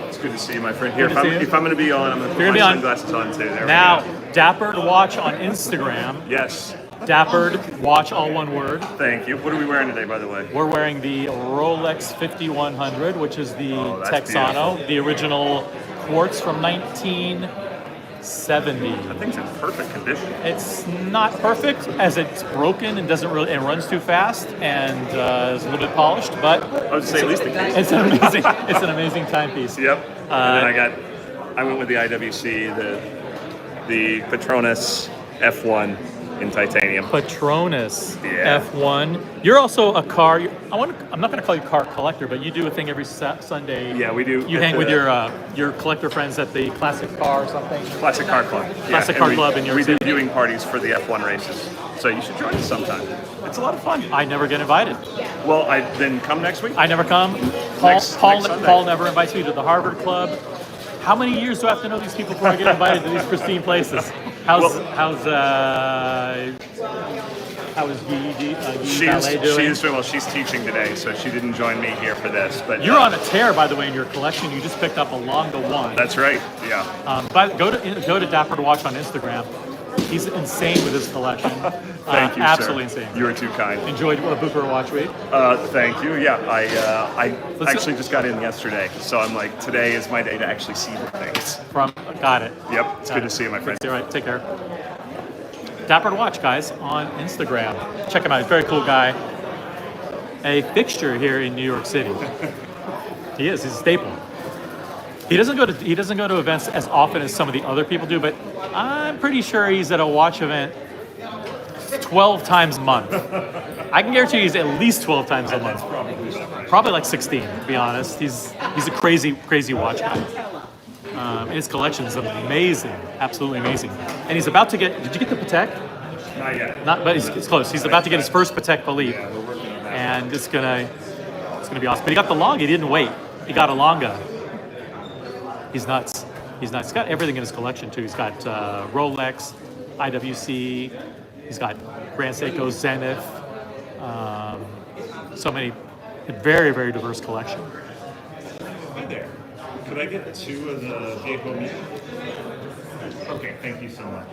It's good to see you, my friend. Here, Good to see you. if I'm going to be on, I'm going to put You're my gonna be on. sunglasses on too. There Now, we go. Dappered Watch on Instagram. Yes. Dappered Watch, all one word. Thank you. What are we wearing today, by the way? We're wearing the Rolex 5100, which is the that's Texano, beautiful. the original quartz from 1970. That thing's in perfect condition. It's not perfect as it's broken and doesn't really, it runs too fast and is a little bit polished, but I would say at least the case. it's an amazing timepiece. Yep. And then I went with the IWC, the Patronus F1 in titanium. Patronus Yeah. F1. You're also a car. I'm not going to call you car collector, but you do a thing every Sunday. Yeah, we do. You at hang with the your collector friends at the Classic Car or something. Classic Car Club. Classic Car Club in New York We do City. viewing parties for the F1 races. So you should join us sometime. It's a lot of fun. I never get invited. Well, then come next week. I never come. Next Sunday. Paul never invites me to the Harvard Club. How many years do I have to know these people before I get invited to these pristine places? How's Guy Ballet doing? She is doing well. She's teaching today, so she didn't join me here for this. But You're on a tear, by the way, in your collection. You just picked up a Longa 1. That's right. Yeah. But go to Dapper to Watch on Instagram. He's insane with his collection. Thank you, absolutely sir. insane. You are too kind. Enjoyed Bucherer Watch Week. Thank you. Yeah, I Let's actually just got in yesterday, so I'm like, today is my day to actually see the things. Got it. Yep, it's good to see you, my friend. All right, take care. Dapper to Watch, guys, on Instagram. Check him out. He's a very cool guy. A fixture here in New York City. He is. He's a staple. He doesn't go to events as often as some of the other people do, but I'm pretty sure he's at a watch event 12 times a month. I can guarantee he's at least 12 times a month. Probably like 16, to be honest. He's a crazy watch guy. And his collection is amazing, absolutely amazing. And he's about to get. Did you get the Patek? Not yet. But it's close. He's about to get his first Patek Philippe, and it's gonna be awesome. But he got the Longa. He didn't wait. He got a Longa. He's nuts. He's got everything in his collection too. He's got Rolex, IWC. He's got Grand Seiko, Zenith. So many, a very, very diverse collection. Hi there. Could I get 2 of the Viejo Mio? Okay, thank you so much.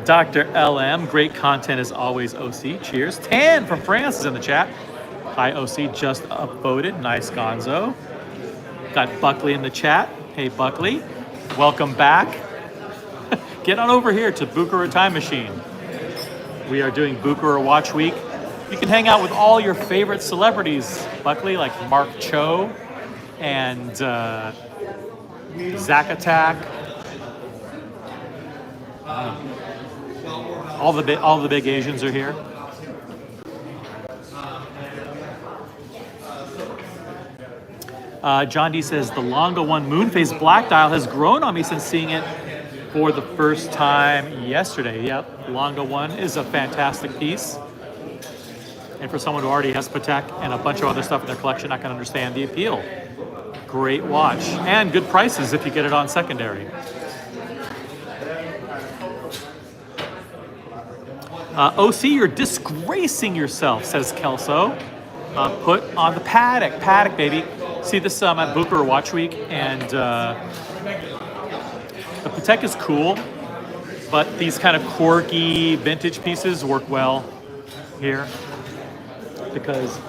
Dr. LM, great content as always, OC. Cheers. Tan from France is in the chat. Hi, OC, just upvoted. Nice, Gonzo. Got Buckley in the chat. Hey, Buckley. Welcome back. Get on over here to Bucherer Time Machine. We are doing Bucherer Watch Week. You can hang out with all your favorite celebrities, Buckley, like Mark Cho and Zack Attack. All the big Asians are here. John D says the Longa 1 Moonface Black Dial has grown on me since seeing it for the first time yesterday. Yep, Longa 1 is a fantastic piece. And for someone who already has Patek and a bunch of other stuff in their collection, I can understand the appeal. Great watch. And good prices if you get it on secondary. OC, you're disgracing yourself, says Kelso. Put on the Patek. Patek, baby. See this at Bucherer Watch Week, and the Patek is cool, but these kind of quirky vintage pieces work well here because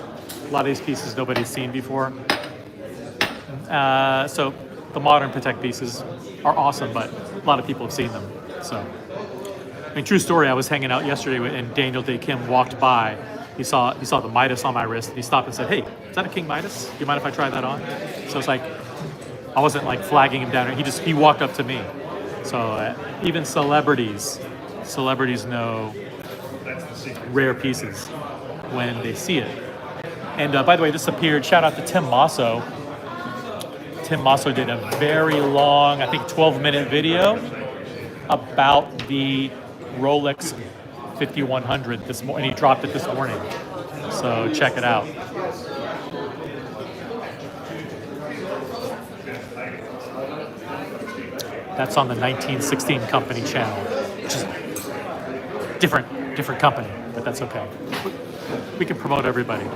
a lot of these pieces nobody's seen before. So the modern Patek pieces are awesome, but a lot of people have seen them. So, I mean, true story. I was hanging out yesterday, and Daniel Day Kim walked by. He saw the Midas on my wrist, and he stopped and said, "Hey, is that a King Midas? Do you mind if I try that on?" So it's like, I wasn't like flagging him down. He walked up to me. So even celebrities know rare pieces when they see it. And by the way, this appeared. Shout out to Tim Mosso. Tim Mosso did a very long, I think 12-minute video about the Rolex 5100 this morning. He dropped it this morning, so check it out. That's on the 1916 Company channel, which is different company, but that's okay. We can promote everybody.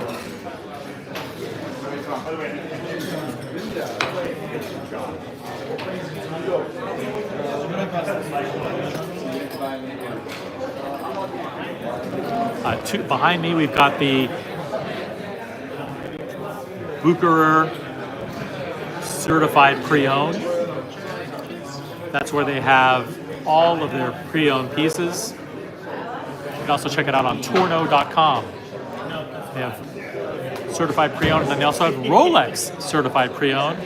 Behind me, we've got the Bucherer certified pre-owned. That's where they have all of their pre-owned pieces. You can also check it out on torno.com. They have certified pre-owned, and then they also have Rolex certified pre-owned.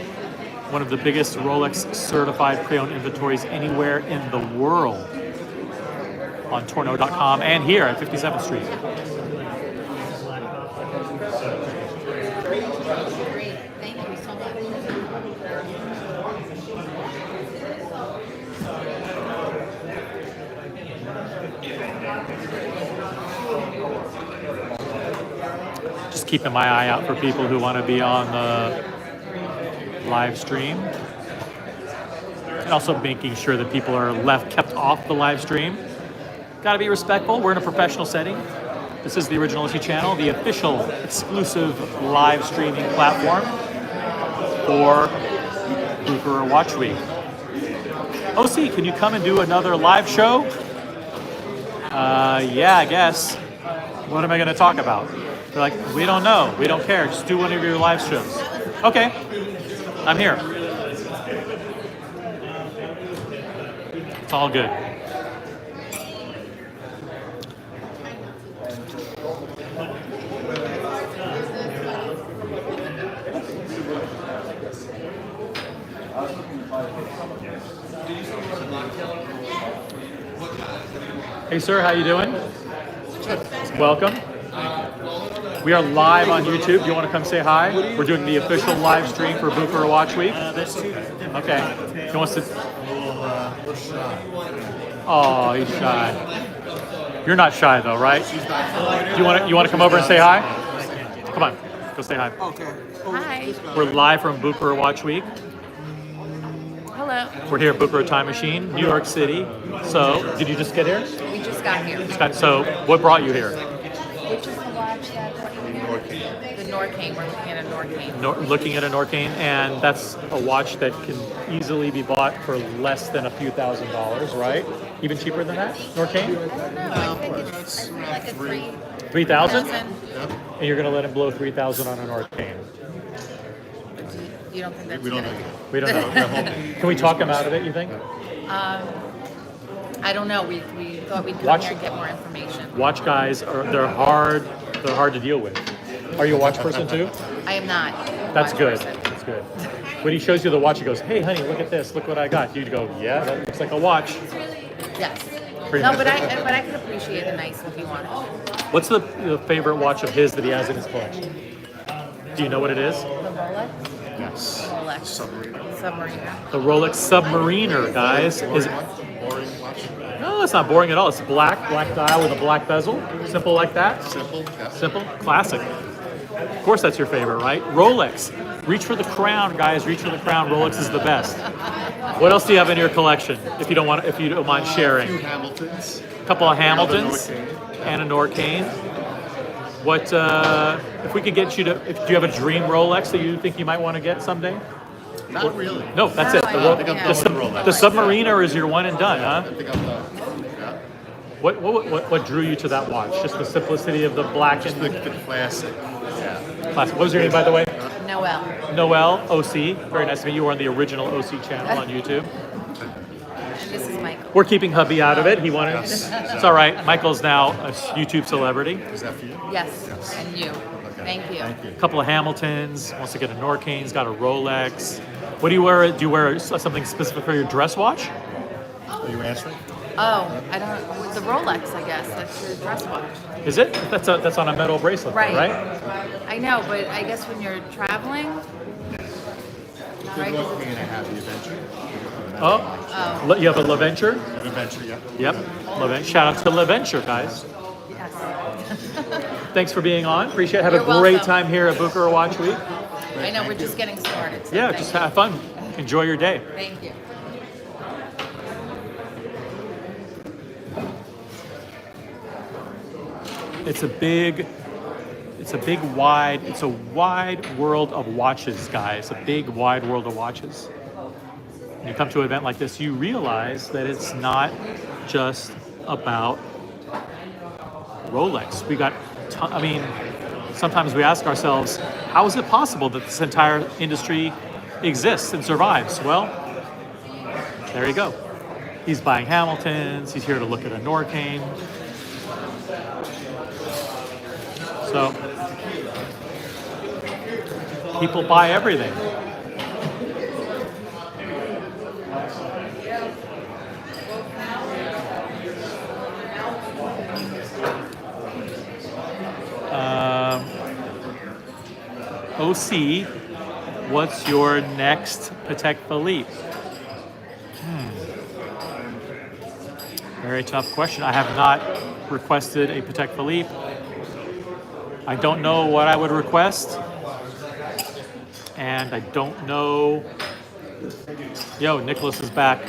One of the biggest Rolex certified pre-owned inventories anywhere in the world. On torno.com and here at 57th Street. Great. Thank you so much. Just keeping my eye out for people who want to be on the live stream. And also making sure that people are kept off the live stream. Got to be respectful. We're in a professional setting. This is the Originality Channel, the official exclusive live streaming platform for Bucherer Watch Week. OC, can you come and do another live show? Yeah, I guess. What am I going to talk about? They're like, we don't know. We don't care. Just do one of your live shows. Okay. I'm here. It's all good. Hey, sir, how you doing? Welcome. We are live on YouTube. Do you want to come say hi? We're doing the official live stream for Bucherer Watch Week. Okay. He wants to. Oh, he's shy. You're not shy though, right? You want to come over and say hi? Come on, go say hi. Okay. Hi. We're live from Bucherer Watch Week. Hello. We're here at Bucherer Time Machine, New York City. So, did you just get here? We just got here. So, what brought you here? Which is the watch that the Norcane. We're looking at a Norcane. Looking at a Norcane, and that's a watch that can easily be bought for less than a few $1,000s, right? Even cheaper than that, Norcane? I don't know. I think it's like a 3,000? Yep. And you're going to let him blow 3,000 on a Norcane? You don't think that's We don't good? know. We don't know. Can we talk him out of it, you think? I don't know. We thought we'd come Watch- here and get more information. Watch guys, they're hard to deal with. Are you a watch person too? I am not. a That's watch good. person. That's good. When he shows you the watch, he goes, "Hey, honey, look at this. Look what I got." You go, "Yeah, that looks like a watch." Yes. Pretty No, much. but I can appreciate a nice looking watch. What's the favorite watch of his that he has in his collection? Do you know what it is? The Rolex. Yes. Rolex. Submariner. The Rolex Submariner, guys. Is Boring watch. no, it's not boring at all. It's black dial with a black bezel. Simple like that. Simple. Yeah. Simple, classic. Of course, that's your favorite, right? Rolex. Reach for the crown, guys. Reach for the crown. Rolex is the best. What else do you have in your collection? If you don't mind A few sharing, Hamiltons. a couple of Hamiltons Norcane. and a Norcane. What if we could get you to? Do you have a dream Rolex that you think you might want to get someday? Not really. No, that's No, it. I The, don't Ro- think I'm the, done sub- with Rolex. the Submariner is your one and done, huh? I think I'm done. Yeah. What drew you to that watch? Just the simplicity of the black and The classic. Yeah. classic. What was your name, by the way? Noel. Noel OC. Very nice to meet you. We're on the original OC channel on YouTube. And this is Michael. We're keeping hubby out of it. He wanted. It's all right. Michael's now a YouTube celebrity. Is that for you? Yes. And you. Thank you. Thank you. A couple of Hamiltons. Wants to get a Norcane. He's got a Rolex. What do you wear? Do you wear something specific for your dress watch? Are you answering? Oh, I don't. With the Rolex, I guess that's your dress watch. Is it? That's on a metal bracelet, though, Right. right? I know, but I guess when you're traveling, right? 'cause Looking at a happy adventure. Oh, you have a LaVenture? Adventure, yeah. Yep, LaVenture. Shout out to LaVenture, guys. Yes. Thanks for being on. Appreciate it. Have a You're great welcome. time here at Bucherer Watch Week. I know we're just getting started. So Yeah, thank just you. have fun. Enjoy your day. Thank you. It's a wide world of watches, guys. A big, wide world of watches. When you come to an event like this, you realize that it's not just about Rolex. Sometimes we ask ourselves, how is it possible that this entire industry exists and survives? Well, there you go. He's buying Hamiltons. He's here to look at a Norcane. So, people buy everything. OC, what's your next Patek Philippe? Very tough question. I have not requested a Patek Philippe. I don't know what I would request. And I don't know. Yo, Nicholas is back.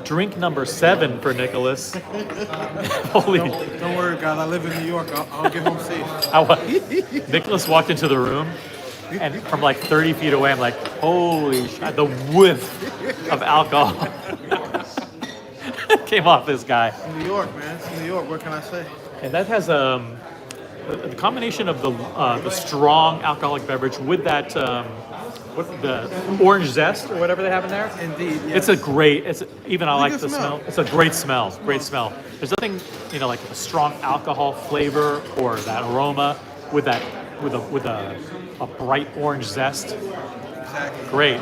Drink number 7 for Nicholas. Holy. Don't worry, guys. I live in New York. I'll get home safe. Nicholas walked into the room And from like 30 feet away, I'm like, holy shit, the whiff of alcohol came off this guy. It's New York, man. It's New York. What can I say? And that has the combination of the strong alcoholic beverage with that the orange zest or whatever they have in there. Indeed, yes. It's a great. I like good the smell. smell. It's a great smell. Great smell. There's nothing like a strong alcohol flavor or that aroma with a bright orange zest. Exactly. Great.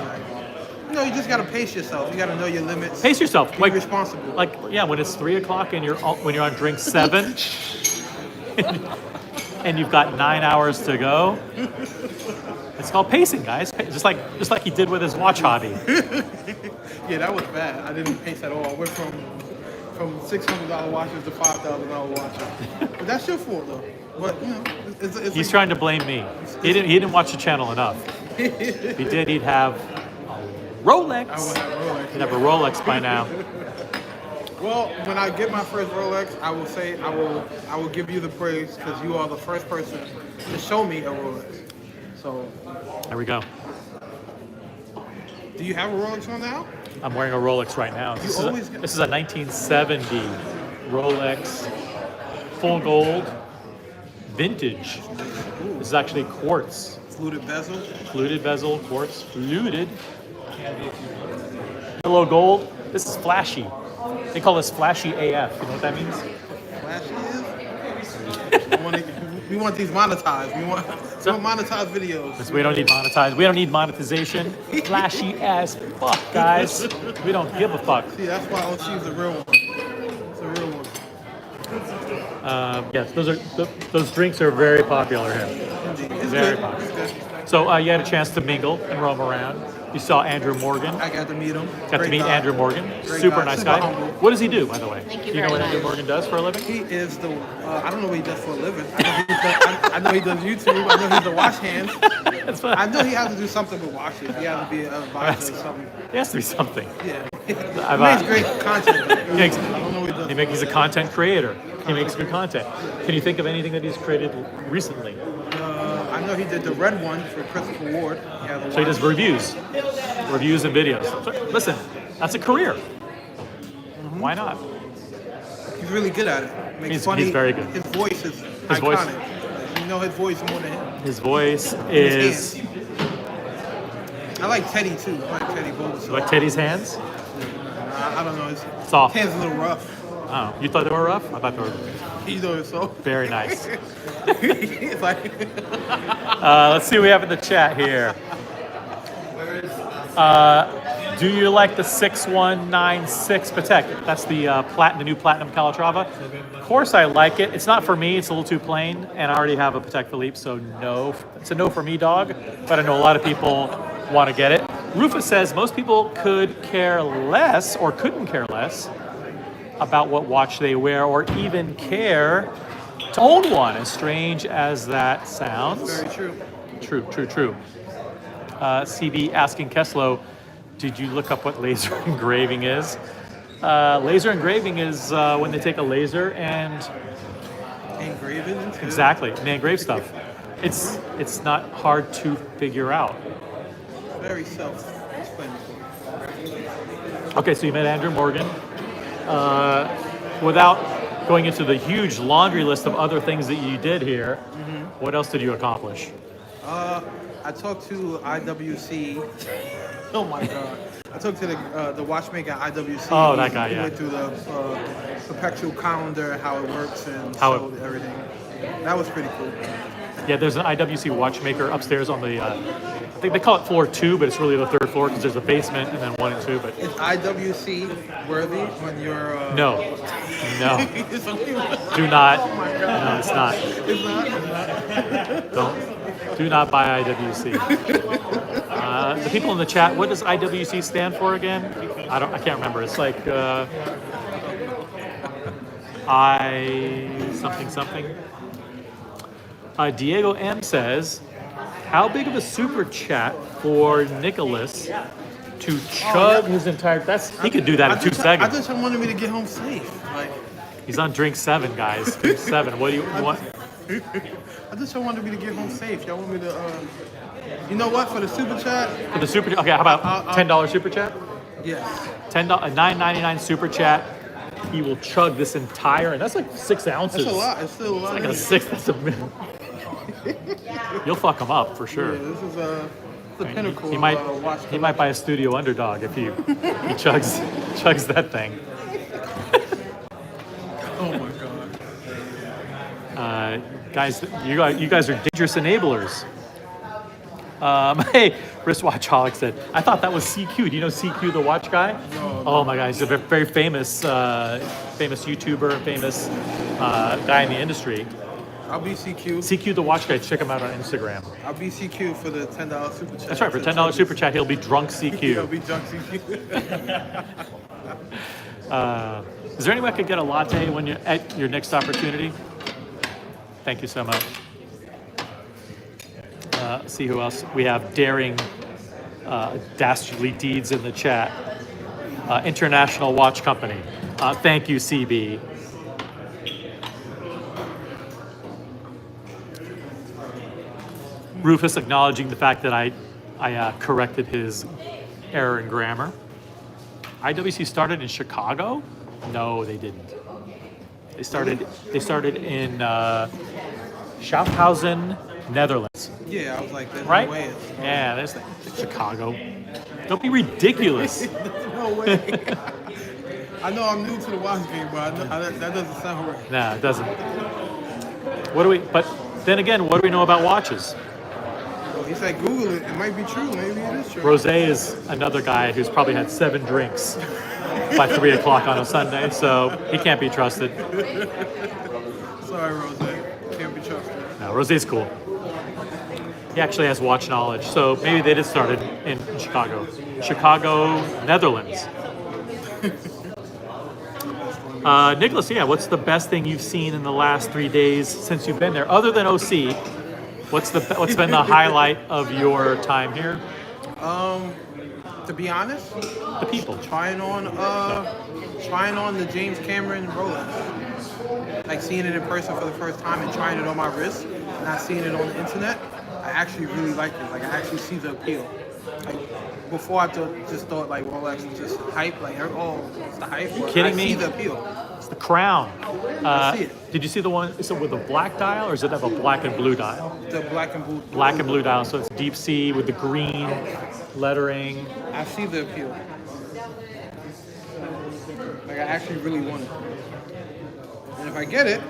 You just gotta pace yourself. You gotta know your limits. Pace yourself. Be responsible. When it's 3 o'clock and when you're on drink 7, and you've got 9 hours to go. It's called pacing, guys. Just like he did with his watch hobby. Yeah, that was bad. I didn't pace at all. I went from $600 watches to $5,000 watches. But that's your fault, though. But it's He's trying to blame me. He didn't watch the channel enough. If he did, he'd have a Rolex. I would have a Rolex. He'd have a Rolex by now. Well, when I get my first Rolex, I will say I will give you the praise because you are the first person to show me a Rolex. So there we go. Do you have a Rolex on now? I'm wearing a Rolex right now. This is a 1970 Rolex, full gold, vintage. This is actually quartz. Fluted bezel. Fluted bezel, quartz, fluted. Hello gold. This is flashy. They call this flashy AF. You know what that means? Flashy is? We want these monetized. We want monetized videos. We don't need monetized. We don't need monetization. Flashy as fuck, guys. We don't give a fuck. See, that's why OC is the real one. It's the real one. Yes, those drinks are very popular here. Very popular. So you had a chance to mingle and roam around. You saw Andrew Morgan. I got to meet him. Got to meet guy. Andrew Morgan. Great Super guy. nice Super guy. humble. What does he do, by the way? Thank you Do you know very what Andrew much. Morgan does for a living? He is the. I don't know what he does for a living. I know he does YouTube. I know he's the wash hands. That's fine. I know he has to do something with washes. He has to be an advisor or something. He has to be something. Yeah. He I've, makes great content. He makes- I don't know what he does. He's a content creator. He makes good content. Can you think of anything that he's created recently? I know he did the red one for Christopher Ward. So he does reviews and videos. So, listen, that's a career. Why not? He's really good at it. Makes He's funny. very good. His voice is His voice- iconic. You know his voice more than him. His voice His is I like Teddy too. I like Teddy Bulbasaur. like Teddy's hands. I don't know. His Soft. hands a little rough. Oh, you thought they were rough? I thought they were Either so. very nice. It's like Let's see what we have in the chat here. Do you like the 6196 Patek? That's the new Platinum Calatrava. Of course I like it. It's not for me. It's a little too plain, and I already have a Patek Philippe, so no. It's a no for me, dog. But I know a lot of people want to get it. Rufus says most people could care less or couldn't care less about what watch they wear or even care to own one, as strange as that sounds. very true. True. CB asking Keslow, did you look up what laser engraving is? Laser engraving is when they take a laser and Engraving. exactly, and they engrave stuff. It's not hard to figure out. Very self-explanatory. Okay, so you met Andrew Morgan. Without going into the huge laundry list of other things that you did here, what else did you accomplish? I talked to IWC. Oh my God! I talked to the watchmaker at IWC. Oh, that guy, He yeah. went through the perpetual calendar, how it works, and How it- showed everything. That was pretty cool. Yeah, there's an IWC watchmaker upstairs on the, I think they call it floor 2, but it's really the 3rd floor because there's a basement and then 1 and 2. But Is IWC worthy when you're? no, It's only one. do not. Oh my God. No, it's not. It's not. Do not buy IWC. The people in the chat, what does IWC stand for again? I can't remember. It's like something. Diego M says, how big of a super chat for Nicholas to chug his entire? He could do that in 2 I seconds. just wanted me to get home safe. Like, He's on drink 7, guys. Drink 7. What do you want? I just wanted me to get home safe. Y'all want me to You know what? For the super chat, For the super, okay, how about I'll- $10 super chat? yes. $10, $9.99 super chat. He will chug this entire, and that's like 6 ounces. That's a lot. It's still a lot. Like in a it. 6. That's a. You'll fuck him up for sure. Yeah, this is the pinnacle. He might of, watch he might buy a studio underdog if he chugs that thing. Oh my god. Guys, you guys are dangerous enablers. Hey, wristwatchaholic said, I thought that was CQ. Do you know CQ, the watch guy? No. Oh my God, he's a very famous YouTuber, famous guy in the industry. I'll be CQ. CQ, the watch guy. Check him out on Instagram. I'll be CQ for the $10 super chat. That's right. For $10 super chat, he'll be drunk I'll CQ. be drunk CQ. Is there any way I could get a latte when you're at your next opportunity? Thank you so much. See who else we have. Daring, dastardly deeds in the chat. International Watch Company. Thank you, CB. Rufus acknowledging the fact that I corrected his error in grammar. IWC started in Chicago? No, they didn't. They started in Schaffhausen, Netherlands. Yeah, I was like, there's Right? no way. Yeah, there's Chicago. Don't be ridiculous. There's no way. I know I'm new to the watch game, but I know, that doesn't sound right. Nah, it doesn't. But then again, what do we know about watches? Well, he said Google it. It might be true. Maybe it is true. Rosé is another guy who's probably had 7 drinks by 3 o'clock on a Sunday, so he can't be trusted. Sorry, Rose. Can't be trusted. No, Rosé's cool. He actually has watch knowledge, so maybe they did start in Chicago. Chicago, Netherlands. Nicholas, yeah, what's the best thing you've seen in the last 3 days since you've been there, other than OC? What's been the highlight of your time here? To be honest, The people. trying on the James Cameron Rolex. Like seeing it in person for the first time and trying it on my wrist, not seeing it on the internet. I actually really like it. Like I actually see the appeal. Like before, I just thought like Rolex was just hype. Like it's the hype. But Kidding I me? see the appeal. It's the crown. I see it. Did you see the one? Is it with a black dial or does it have a black and blue dial? The black and blue. Black and blue dial, so it's deep sea with the green lettering. I see the appeal. Like I actually really want it. And if I get it,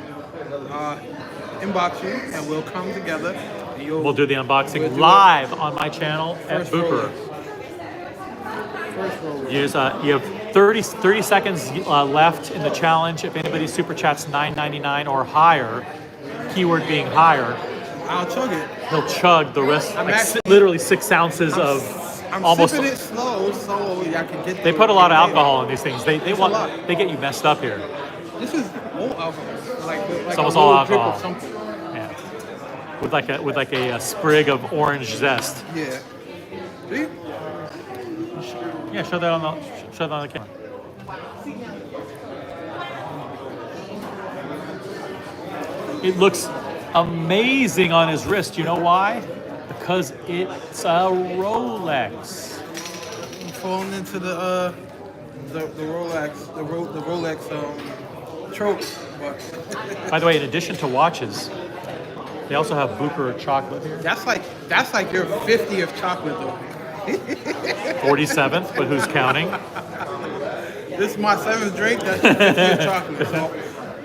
inbox you and we'll come together. And We'll do the unboxing we'll do live on my channel at First Bucherer. First roll. You have 30 seconds left in the challenge. If anybody super chats $9.99 or higher, keyword being higher, I'll chug it. he'll chug the rest, I'm like actually- literally 6 ounces of I'm almost. sipping it slow so I can get. They put a lot of alcohol in these things. They It's a lot. get you messed up here. This is all alcohol. Like It's a almost little all drip alcohol. of something. Yeah, with like a sprig of orange zest. Yeah. See? Yeah, show that on the camera. It looks amazing on his wrist. You know why? Because it's a Rolex. I'm falling into the Rolex trope. But By the way, in addition to watches, they also have Bucherer chocolate here. that's like your 50th chocolate though. 47th, but who's counting? This is my 7th drink. That's your 50th chocolate. So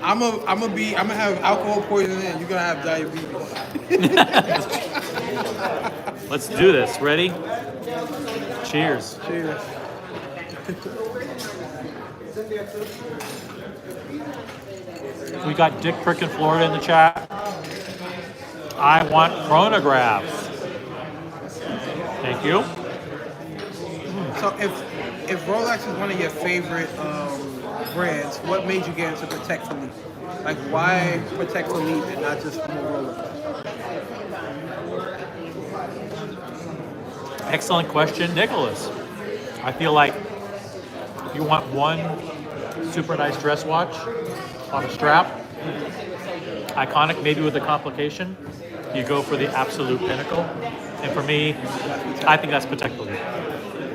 I'm gonna have alcohol poisoning and you're gonna have diabetes. Let's do this. Ready? Cheers. Cheers. We got Dick Prick in Florida in the chat. I want chronographs. Thank you. So if Rolex is one of your favorite brands, what made you get into Patek Philippe? Like why Patek Philippe and not just more Rolex? Excellent question, Nicholas. I feel like if you want one super nice dress watch on a strap, iconic, maybe with a complication, you go for the absolute pinnacle. And for me, I think that's Patek Philippe.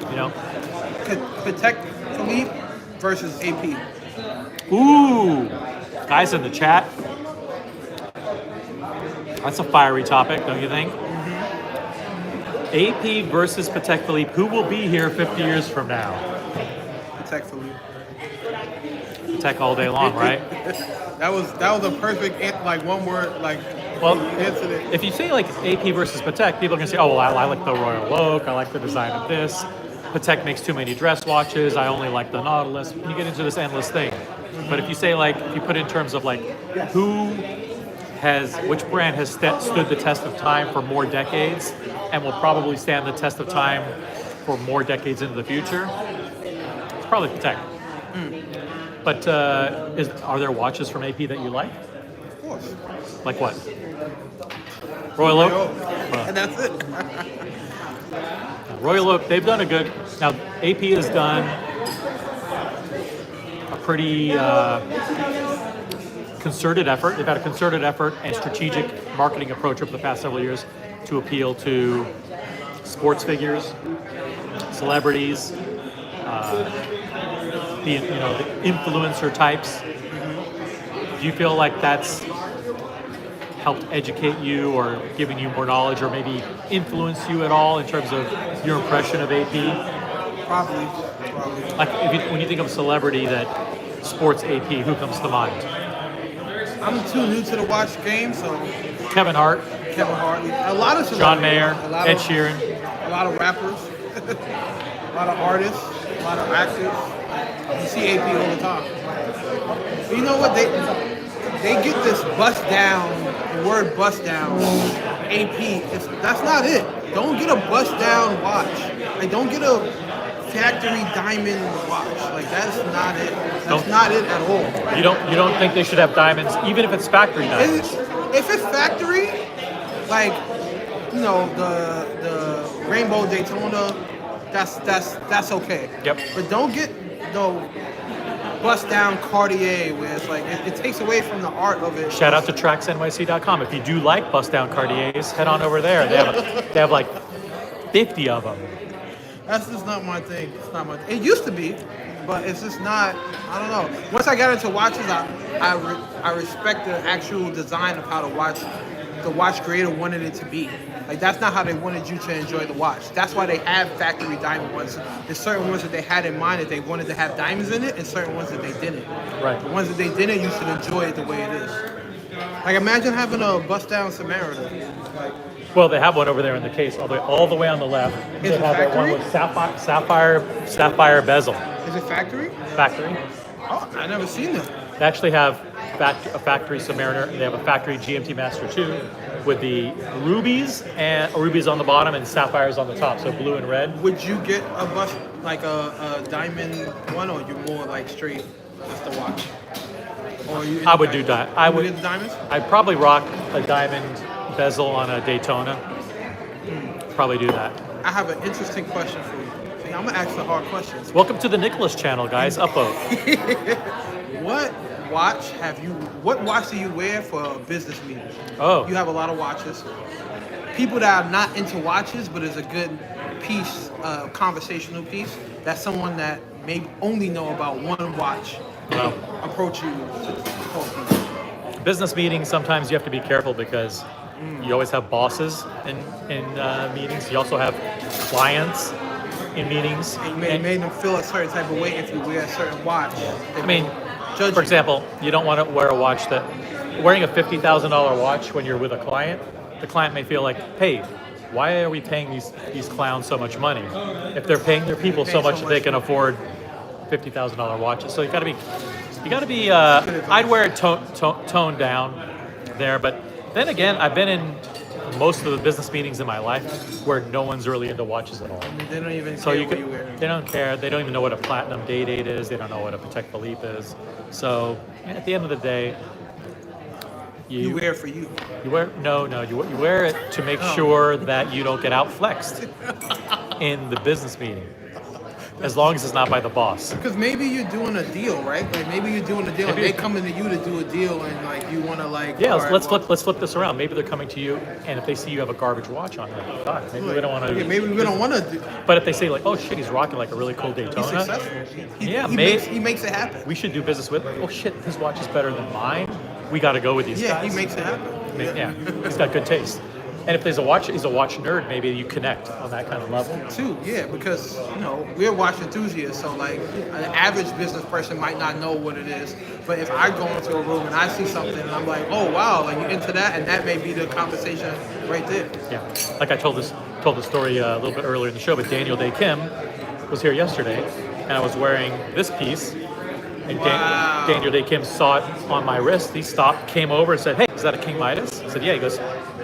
You know? Patek Philippe versus AP. Ooh, guys in the chat. That's a fiery topic, don't you think? AP versus Patek Philippe. Who will be here 50 years from now? Patek Philippe. Patek all day long, right? That was a perfect like one word like. Well, incident. if you say like AP versus Patek, people are gonna say, "Oh, well, I like the Royal Oak. I like the design of this. Patek makes too many dress watches. I only like the Nautilus." And you get into this endless thing. But if you say like, if you put it in terms of like, which brand has stood the test of time for more decades and will probably stand the test of time for more decades into the future, it's probably Patek. But are there watches from AP that you like? Of course. Like what? Royal Oak? And that's it. Royal Oak, they've done a good... Now, AP has done a pretty concerted effort. They've had a concerted effort and strategic marketing approach over the past several years to appeal to sports figures, celebrities, the influencer types. Do you feel like that's helped educate you or given you more knowledge or maybe influenced you at all in terms of your impression of AP? Probably. Like when you think of a celebrity that sports AP, who comes to mind? I'm too new to the watch game, so Kevin Hart, a lot of John Mayer, Ed Sheeran, a lot of rappers, a lot of artists, a lot of actors. You see AP all the time. But you know what? They get this bust down, the word bust down, AP. That's not it. Don't get a bust down watch. Like, don't get a factory diamond watch. Like, that's not it. That's not it at all. You don't think they should have diamonds, even if it's factory diamonds? If it's factory, like, you know, the Rainbow Daytona, that's okay. Yep. But don't get the bust down Cartier where it's like it takes away from the art of it. Shout out to tracksnyc.com. If you do like bust down Cartiers, head on over there. They have like 50 of them. That's just not my thing. It's not my thing. It used to be, but it's just not. I don't know. Once I got into watches, I respect the actual design of how the watch creator wanted it to be. Like, that's not how they wanted you to enjoy the watch. That's why they have factory diamond ones. There's certain ones that they had in mind that they wanted to have diamonds in it, and certain ones that they didn't. Right. The ones that they didn't, you should enjoy it the way it is. Like, imagine having a bust down Samaritan. Like, well, they have one over there in the case, all the way on the left. Is They it have that one factory? with sapphire bezel. Is it factory? Factory. Oh, I never seen them. They actually have a factory Submariner. They have a factory GMT Master 2 with the rubies on the bottom and sapphires on the top, so blue and red. Would you get a bust, like a diamond one, or you more like straight just the watch? Or you? I would do that. I would get the diamonds. I'd probably rock a diamond bezel on a Daytona. Probably do that. I have an interesting question for you. See, I'm gonna ask the hard questions. Welcome to the Nicholas channel, guys. Upvote. What watch do you wear for a business meeting? Oh. You have a lot of watches. People that are not into watches, but is a good piece, conversational piece. That's someone that may only know about one watch. Well, approach you to talk to you. business meetings, sometimes you have to be careful because you always have bosses in meetings. You also have clients in meetings. And you made them feel a certain type of way if you wear a certain watch. I mean, for example, you don't want to wear a watch wearing a $50,000 watch when you're with a client, the client may feel like, hey, why are we paying these clowns so much money? If they're paying their people so much that they can afford $50,000 watches. So you got to be, I'd wear it toned down there, but then again, I've been in most of the business meetings in my life where no one's really into watches at all. They don't even care what you wear. They don't care. They don't even know what a platinum day date is. They don't know what a Patek Philippe is. So at the end of the day, you wear it for you. You wear you wear it to make sure that you don't get outflexed in the business meeting. as long as it's not by the boss. Because maybe you're doing a deal, right? Like maybe you're doing a deal, and Maybe- they coming to you to do a deal, and like you want to like. Yeah, all right, let's well, flip this around. Maybe they're coming to you, and if they see you have a garbage watch on, they're like, God, maybe we don't want to. yeah, maybe we don't want to do. But if they say like, oh shit, he's rocking like a really cool He's Daytona. successful. Yeah, He makes it happen. We should do business with. Oh shit, his watch is better than mine. We got to go with these Yeah, guys. he makes it happen. Yeah, he's got good taste. And if he's a watch nerd, maybe you connect on that kind of level. Too, yeah, because we're watch enthusiasts, so like an average business person might not know what it is. But if I go into a room and I see something and I'm like, oh wow, like you're into that, and that may be the conversation right there. Yeah, like I told the story a little bit earlier in the show, but Daniel Day Kim was here yesterday, and I was wearing this piece, and Wow. Daniel Day Kim saw it on my wrist. He stopped, came over, and said, "Hey, is that a King Midas?" I said, "Yeah." He goes,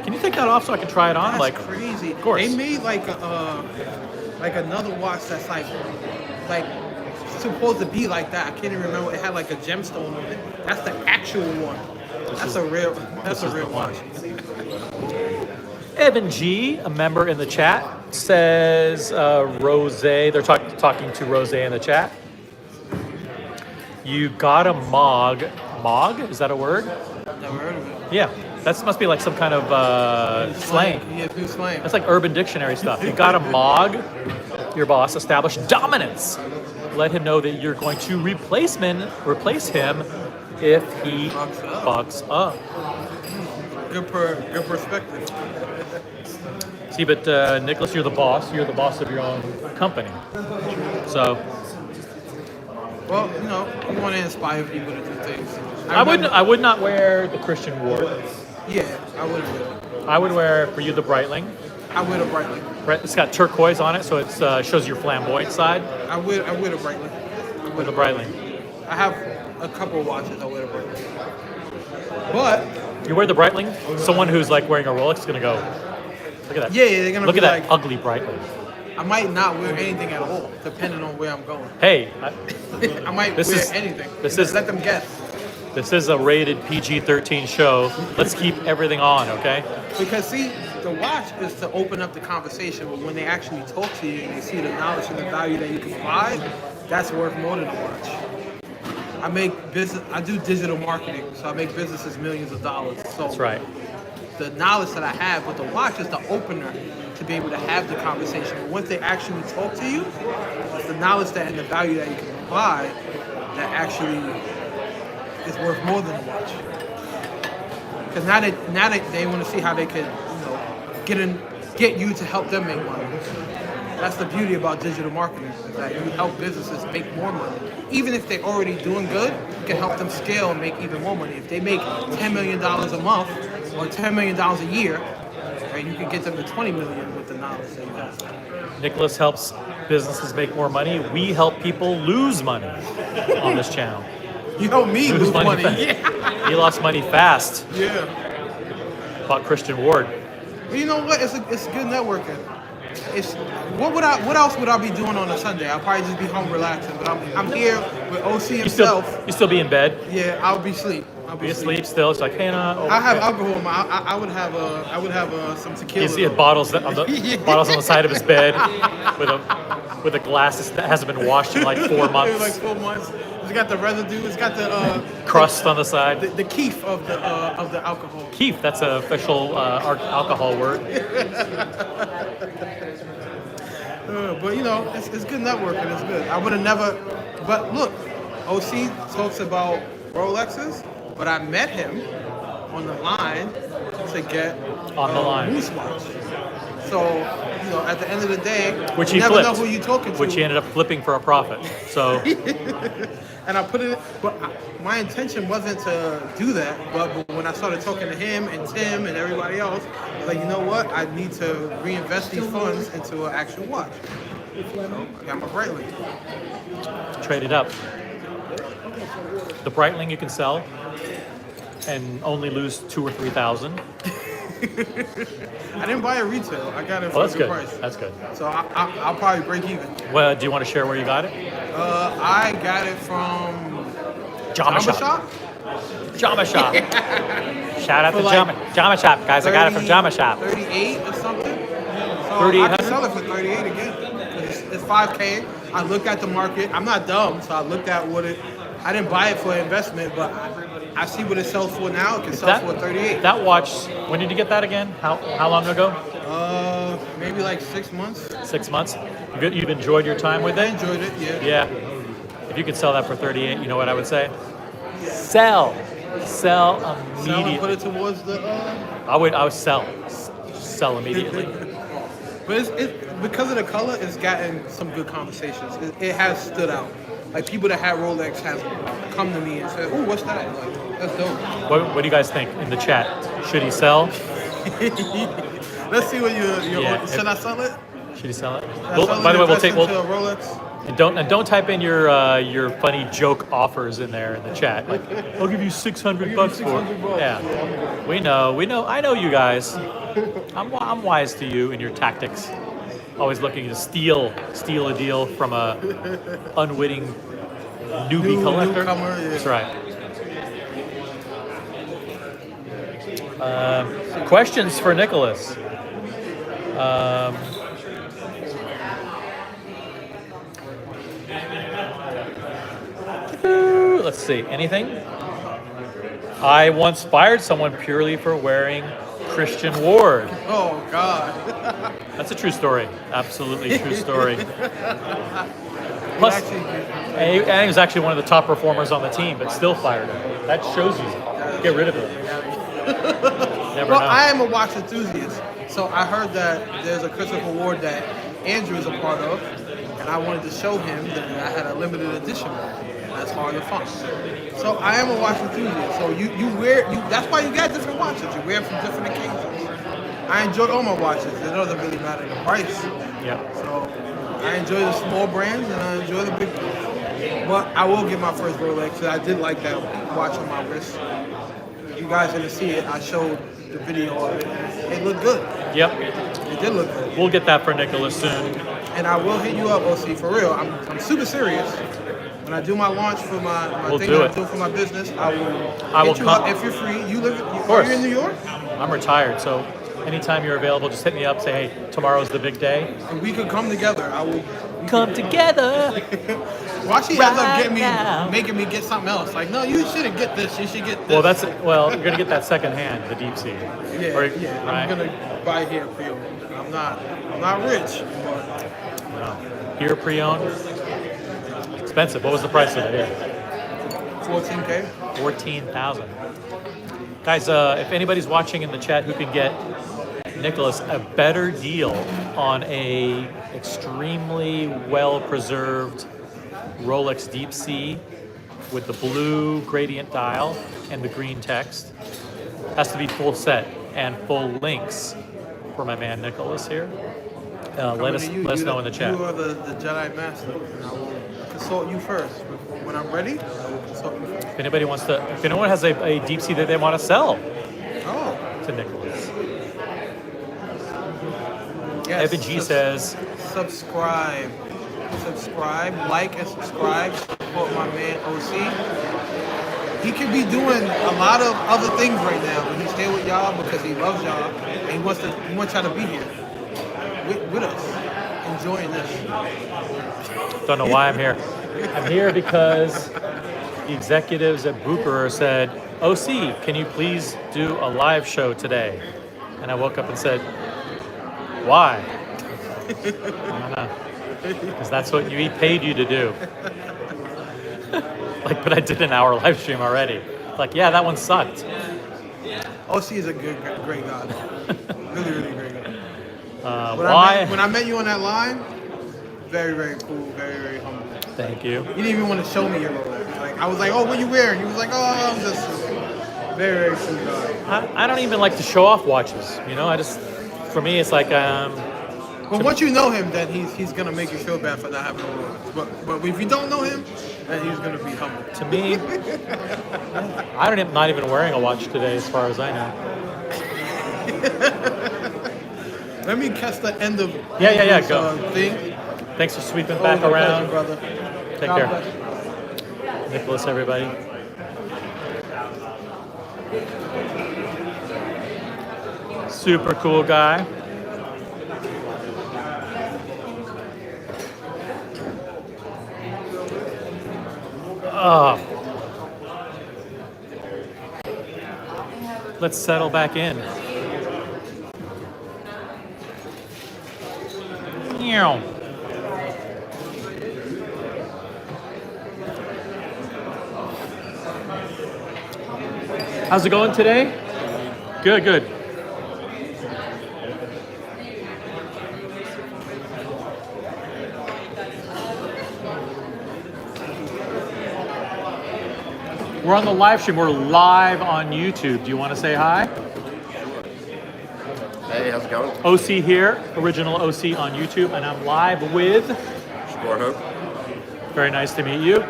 "Can you take that off so I can try it on?" That's Like, crazy. of course. They made like another watch that's like supposed to be like that. I can't even remember. It had like a gemstone on it. That's the actual one. That's a real watch. Evan G, a member in the chat, says Rose. They're talking to Rose in the chat. You got a mog. Mog? Is that a word? Never heard of it. Yeah. That must be like some kind of slang. Yeah, new slang. That's like Urban Dictionary stuff. You got to mog your boss, establish dominance. Let him know that you're going to replace him if he fucks up. Good perspective. See, but Nicholas, you're the boss. You're the boss of your own company. So Well, you want to inspire people to do things. I would not wear the Christian Ward. Yeah, I would wear it. I would wear for you the Breitling. I wear a Breitling. It's got turquoise on it, so it shows your flamboyant side. I wear a Breitling. With a Breitling. I have a couple of watches. I wear a Breitling. But You wear the Breitling. Someone who's like wearing a Rolex is gonna go. Look at that. yeah, they're gonna Look be at that like, ugly Breitling. I might not wear anything at all, depending on where I'm going. Hey, I might This wear is- anything. this is- Let them guess. this is a rated PG-13 show. Let's keep everything on, okay? Because see, the watch is to open up the conversation, but when they actually talk to you and they see the knowledge and the value that you can provide, that's worth more than a watch. I do digital marketing, so I make businesses millions of dollars. So That's right. the knowledge that I have, but the watch is the opener to be able to have the conversation. But once they actually talk to you, it's the knowledge that and the value that you can provide that actually is worth more than a watch. Because now they want to see how they can, get you to help them make money. That's the beauty about digital marketing, is that you help businesses make more money. Even if they're already doing good, you can help them scale and make even more money. If they make $10 million a month or $10 million a year, right, you can get them to $20 million with the knowledge that you have. Nicholas helps businesses make more money. We help people lose money on this channel. You help me lose money. fast. Yeah. He lost money fast. Yeah. Bought Christian Ward. But you know what? It's good networking. What else would I be doing on a Sunday? I'll probably just be home relaxing. But I'm here with OC himself. You still be in bed? Yeah, I'll be asleep. Be asleep still. It's like, hey, no. I have alcohol. I would have some tequila. You see bottles on the side of his bed with a glass that hasn't been washed in like 4 months. Like 4 months. It's got the residue. It's got the crust on the side. The keef of the alcohol. Keef. That's an official alcohol word. But it's good networking. It's good. I would have never. But look, OC talks about Rolexes, but I met him on the line to get Moose watch. So at the end of the day, Which you he never flipped, know who you're talking to. which he ended up flipping for a profit. So. And I put it, but my intention wasn't to do that. But when I started talking to him and Tim and everybody else, I was like, you know what? I need to reinvest these funds into an actual watch. So I got my Breitling. Trade it up. The Breitling you can sell and only lose 2,000 or 3,000. I didn't buy it retail. I got it for a That's good good. price. That's good. So I'll probably break even. Well, do you want to share where you got it? I got it from Jama Shop. Jama Shop. Shout out For to like Jama Shop, guys. I got it from Jama Shop. 38 or something. So I 3,800? can sell it for 38 again. It's 5K. I looked at the market. I'm not dumb, so I looked at what it. I didn't buy it for investment, but I see what it sells for now. It can sell for 38. That watch, when did you get that again? How long ago? Maybe like 6 months. 6 months. You've enjoyed your time with I it? enjoyed it. Yeah. Yeah. If you could sell that for 38, you know what I would say? Sell immediately. Sell and put it towards the. I would sell immediately. But it's because of the color, it's gotten some good conversations. It has stood out. Like people that had Rolex have come to me and said, "Ooh, what's that?" Like, that's dope. What do you guys think in the chat? Should he sell? Let's see what you. Yeah, Should I sell it? Should he sell it? By the way, we'll take into a Rolex. And don't type in your funny joke offers in there in the chat. Like, I'll give you $600 for it. Yeah, we know. I know you guys. I'm wise to you in your tactics. Always looking to steal a deal from a unwitting newbie collector. Newcomer, yeah. That's right. Questions for Nicholas. Let's see. Anything? I once fired someone purely for wearing Christian Ward. Oh God. That's a true story. Absolutely true story. Plus, and he was actually one of the top performers on the team, but still fired him. That shows you. Get rid of him. Never know. I am a watch enthusiast, so I heard that there's a Christopher Ward that Andrew is a part of, and I wanted to show him that I had a limited edition one. That's hard to find. So I am a watch enthusiast. So you wear that's why you got different watches. You wear them for different occasions. I enjoy all my watches. It doesn't really matter the price. Yeah. So I enjoy the small brands and I enjoy the big brands. But I will get my first Rolex. I did like that watch on my wrist. You guys didn't see it. I showed the video of it. It looked good. Yep. It did look good. We'll get that for Nicholas soon. And I will hit you up, OC, for real. I'm super serious. When I do my launch for my thing that I do for my business, I will hit you up if you're free. You live are you in New York? I'm retired, so anytime you're available, just hit me up. Say, hey, tomorrow's the big day. And we could come together. I will come together. Why she ends up making me get something else? Like, no, you shouldn't get this. You should get this. Well, you're gonna get that second hand, the deep sea. Yeah, right? I'm gonna buy here pre-owned. I'm not rich, but here pre-owned. Expensive. What was the price of it? $14K. 14,000. Guys, if anybody's watching in the chat who can get Nicholas a better deal on a extremely well-preserved Rolex Deep Sea with the blue gradient dial and the green text, has to be full set and full links for my man Nicholas here. Let us know in the chat. You are the Jedi Master. And I will consult you first. When I'm ready, I will consult you first. If anyone has a Deep Sea that they want to sell to Nicholas. Yes, Evan G says, subscribe, like and subscribe. Support my man OC. He could be doing a lot of other things right now, but he's here with y'all because he loves y'all and he wants y'all to be here with us, enjoying this. Don't know why I'm here. I'm here because the executives at Bucherer said, OC, can you please do a live show today? And I woke up and said, why? I don't know. Because that's what he paid you to do. But I did an hour live stream already. Like, yeah, that one sucked. OC is a great guy. Really, really great guy. Why? When I met you on that line, very, very cool, very, very humble. Thank you. You didn't even want to show me your Rolex. Like, I was like, oh, what you wearing? He was like, oh, I'm just very, very cool guy. I don't even like to show off watches. For me, it's like. But once you know him, then he's gonna make you feel bad for not having a Rolex. But if you don't know him, then he's gonna be humble. To me, I'm not even wearing a watch today, as far as I know. Let me catch the end of this, go. Thing. Thanks for sweeping back around. Pleasure, brother. Take God care. bless. Nicholas, everybody. Super cool guy. Let's settle back in. Meow. How's it going today? Good, good. We're on the live stream. We're live on YouTube. Do you want to say hi? Hey, how's it going? OC here, original OC on YouTube, and I'm live with... Hope. Very nice to meet you.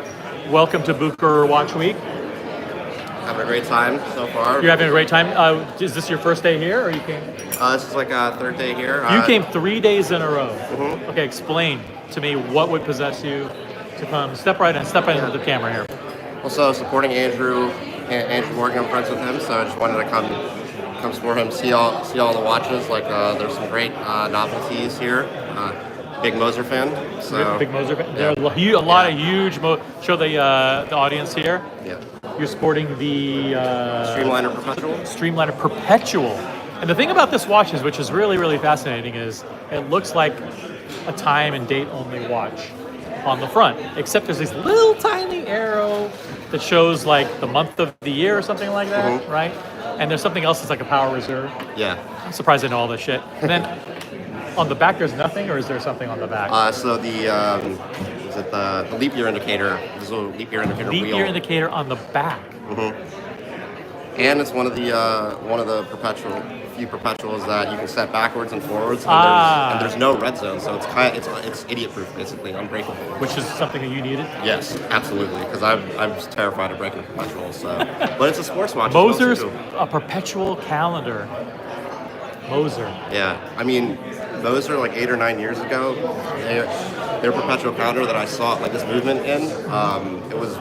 Welcome to Bucherer Watch Week. Having a great time so far. You're having a great time. Is this your first day here, or you came? This is like a third day here. You came 3 days in a row. Mhm. Okay, explain to me what would possess you to come. Step right into the camera here. Also supporting Andrew Morgan. I'm friends with him, so I just wanted to come support him, see all the watches. Like there's some great novelties here. Big Moser fan. So Big Moser fan. Yeah. There are a lot of huge. Show the audience here. Yeah. You're sporting the Streamliner Perpetual. Streamliner Perpetual. And the thing about this watch is, which is really, really fascinating, is it looks like a time and date only watch on the front, except there's this little tiny arrow that shows like the month of the year or something like that, right? And there's something else that's like a power reserve. Yeah. I'm surprised I know all this shit. And then on the back, there's nothing, or is there something on the back? So the is it the leap year indicator? There's a leap year indicator Leap wheel. year indicator on the back. And it's one of the few perpetuals that you can set backwards and forwards, and there's no red zone, so it's idiot proof, basically, unbreakable. Which is something that you needed? Yes, absolutely, because I'm just terrified of breaking a perpetual. So, but it's a sports watch. Moser's as well, too. a perpetual calendar. Moser. Yeah, I mean, Moser like 8 or 9 years ago, their perpetual calendar that I saw like this movement in, it was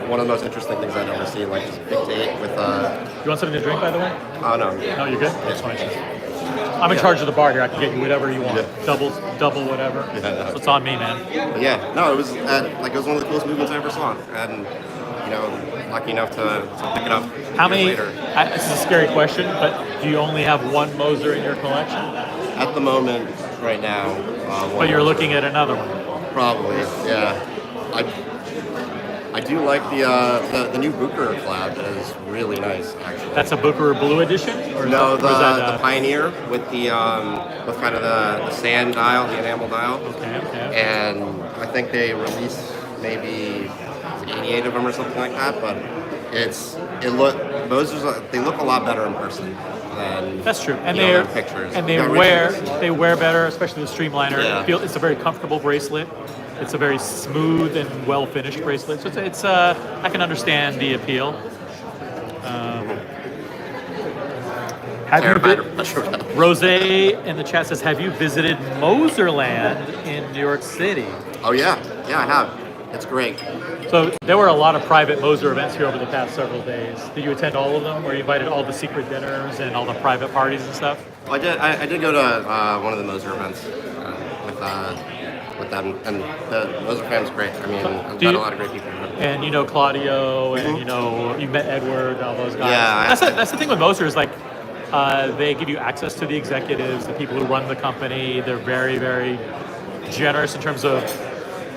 one of the most interesting things I've ever seen. Like just big date with. You want something to drink, by the way? Oh no. No, you're good. That's fine. I'm in charge of the bar here. I can get you whatever you want. Double whatever. Yeah. So it's on me, man. But yeah, no, it was one of the coolest movements I ever saw, and lucky enough to pick it up. How many? Later. This is a scary question, but do you only have one Moser in your collection? At the moment, right now. But you're looking at another one. Probably, yeah. I do like the new Bucherer collab. That is really nice, actually. That's a Bucherer Blue edition? Or No, is that, the Pioneer with the with kind of the sand dial, the enamel dial. Okay. And I think they released maybe 88 of them or something like that. But they look a lot better in person than That's true, and than pictures. they wear better, especially the Streamliner. Yeah. It's a very comfortable bracelet. It's a very smooth and well finished bracelet. So it's I can understand the appeal. Rose in the chat says, have you visited Moserland in New York City? Oh yeah, I have. It's great. So there were a lot of private Moser events here over the past several days. Did you attend all of them? Were you invited to all the secret dinners and all the private parties and stuff? I did go to one of the Moser events with them, and the Moser family's great. I mean, I've met a lot of great people. And you know Claudio, and you met Edward, and all those guys. Yeah, that's the thing with Moser is like they give you access to the executives, the people who run the company. They're very, very generous in terms of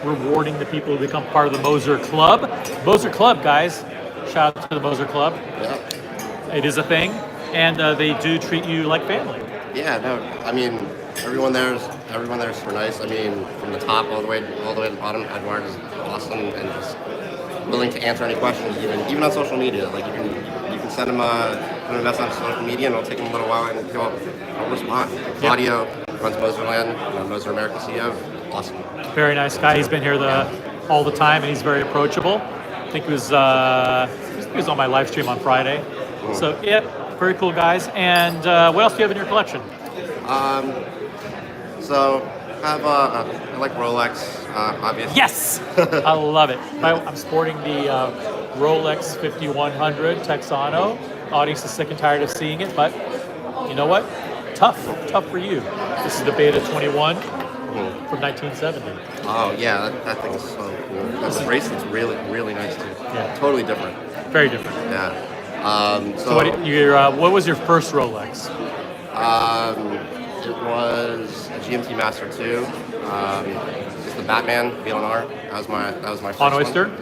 rewarding the people who become part of the Moser Club. Moser Club, guys. Shout out to the Moser Club. Yeah. It is a thing, and they do treat you like family. Yeah, no, I mean, everyone there's super nice. I mean, from the top all the way to the bottom, Edward is awesome and just willing to answer any questions, even on social media. Like you can send him a message on social media, and it'll take him a little while, and he'll respond. Claudio runs Moserland, Moser America CEO. Awesome. Very nice guy. He's been here all the time, and he's very approachable. I think he was on my live stream on Friday. So yeah, very cool guys. And what else do you have in your collection? So I like Rolex, obviously. Yes, I love it. I'm sporting the Rolex 5100 Texano. The audience is sick and tired of seeing it, but you know what? Tough for you. This is the Beta 21 from 1970. Oh yeah, that thing is so cool. The bracelet's really nice too. Yeah. Totally different. Very different. Yeah. So what was your first Rolex? It was a GMT Master 2. It's the Batman VLR. That was my first On Oyster? one.